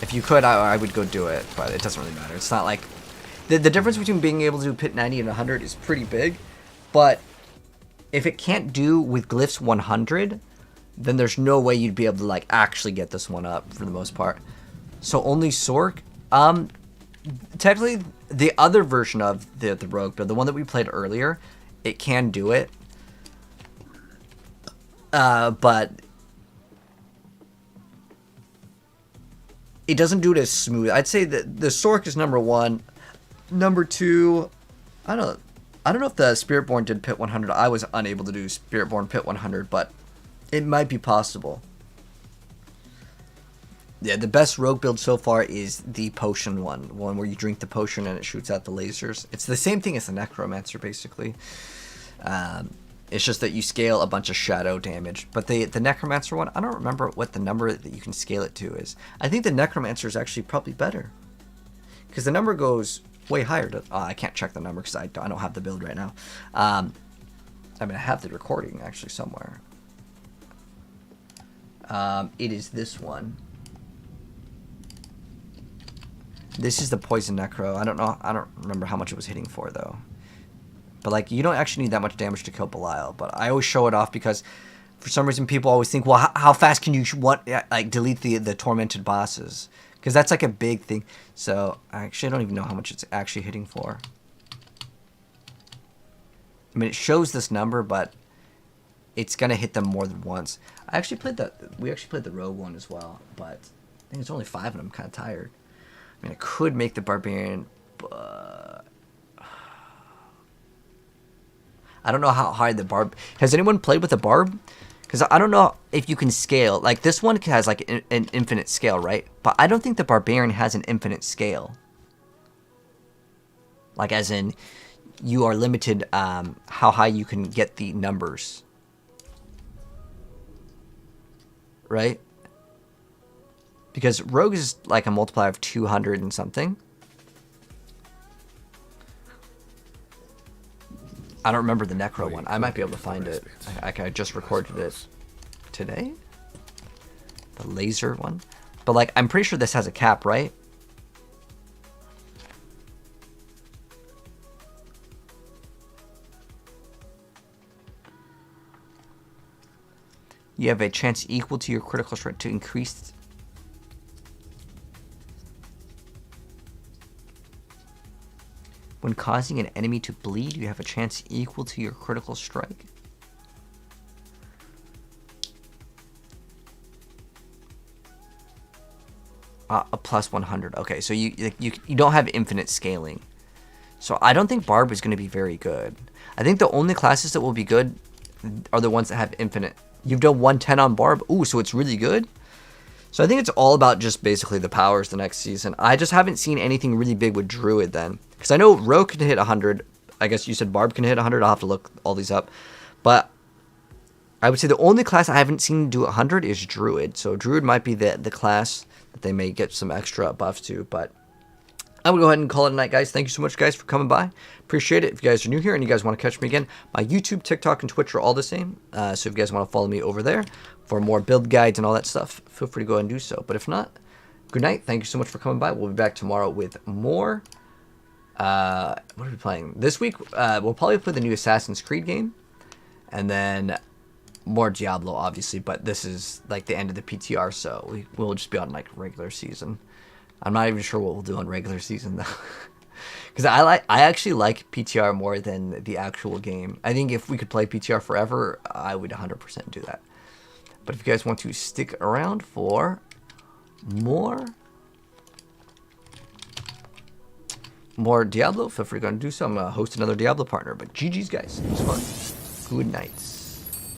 Speaker 1: If you could, I would go do it, but it doesn't really matter. It's not like... The difference between being able to do Pit 90 and 100 is pretty big, but if it can't do with Glyphs 100, then there's no way you'd be able to, like, actually get this one up for the most part. So only Sorc? Technically, the other version of the Rogue build, the one that we played earlier, it can do it. But... it doesn't do it as smooth. I'd say that the Sorc is number 1. Number 2, I don't know if the Spiritborn did Pit 100. I was unable to do Spiritborn Pit 100, but it might be possible. Yeah, the best rogue build so far is the potion one where you drink the potion and it shoots out the lasers. It's the same thing as the Necromancer, basically. It's just that you scale a bunch of shadow damage. But the Necromancer one, I don't remember what the number that you can scale it to is. I think the Necromancer is actually probably better. Because the number goes way higher. I can't check the number because I don't have the build right now. I mean, I have the recording actually somewhere. It is this one. This is the Poison Necro. I don't remember how much it was hitting for, though. But, like, you don't actually need that much damage to kill Belial. But I always show it off because, for some reason, people always think, well, how fast can you delete the tormented bosses? Because that's like a big thing. So I don't even know how much it's actually hitting for. I mean, it shows this number, but it's gonna hit them more than once. We actually played the rogue one as well, but I think it's only 5 and I'm kind of tired. I mean, I could make the barbarian, but I don't know how high the barb. Has anyone played with the barb? Because I don't know if you can scale. Like this one has like an infinite scale, right? But I don't think the barbarian has an infinite scale. Like as in, you are limited how high you can get the numbers. Right? Because rogue is like a multiplier of 200 and something. I don't remember the necro one. I might be able to find it. I just recorded it today. The laser one. But like, I'm pretty sure this has a cap, right? You have a chance equal to your critical strike to increase. When causing an enemy to bleed, you have a chance equal to your critical strike. A plus 100. Okay, so you don't have infinite scaling. So I don't think Barb is going to be very good. I think the only classes that will be good are the ones that have infinite. You've done 110 on Barb. Ooh, so it's really good. So I think it's all about just basically the powers the next season. I just haven't seen anything really big with Druid then. Because I know Rogue can hit 100. I guess you said Barb can hit 100. I'll have to look all these up. But I would say the only class I haven't seen do 100 is Druid. So Druid might be the class that they may get some extra buffs to. But I'm going to go ahead and call it a night, guys. Thank you so much, guys, for coming by. Appreciate it. If you guys are new here and you guys want to catch me again, my YouTube, TikTok, and Twitch are all the same. So if you guys want to follow me over there for more build guides and all that stuff, feel free to go ahead and do so. But if not, good night. Thank you so much for coming by. We'll be back tomorrow with more. What are we playing? This week, we'll probably play the new Assassin's Creed game. And then more Diablo, obviously. But this is like the end of the PTR, so we'll just be on like regular season. I'm not even sure what we'll do on regular season though. Because I actually like PTR more than the actual game. I think if we could play PTR forever, I would 100% do that. But if you guys want to stick around for more Diablo, feel free to go and do so. I'm going to host another Diablo partner. But GG's, guys. It was fun. Good nights.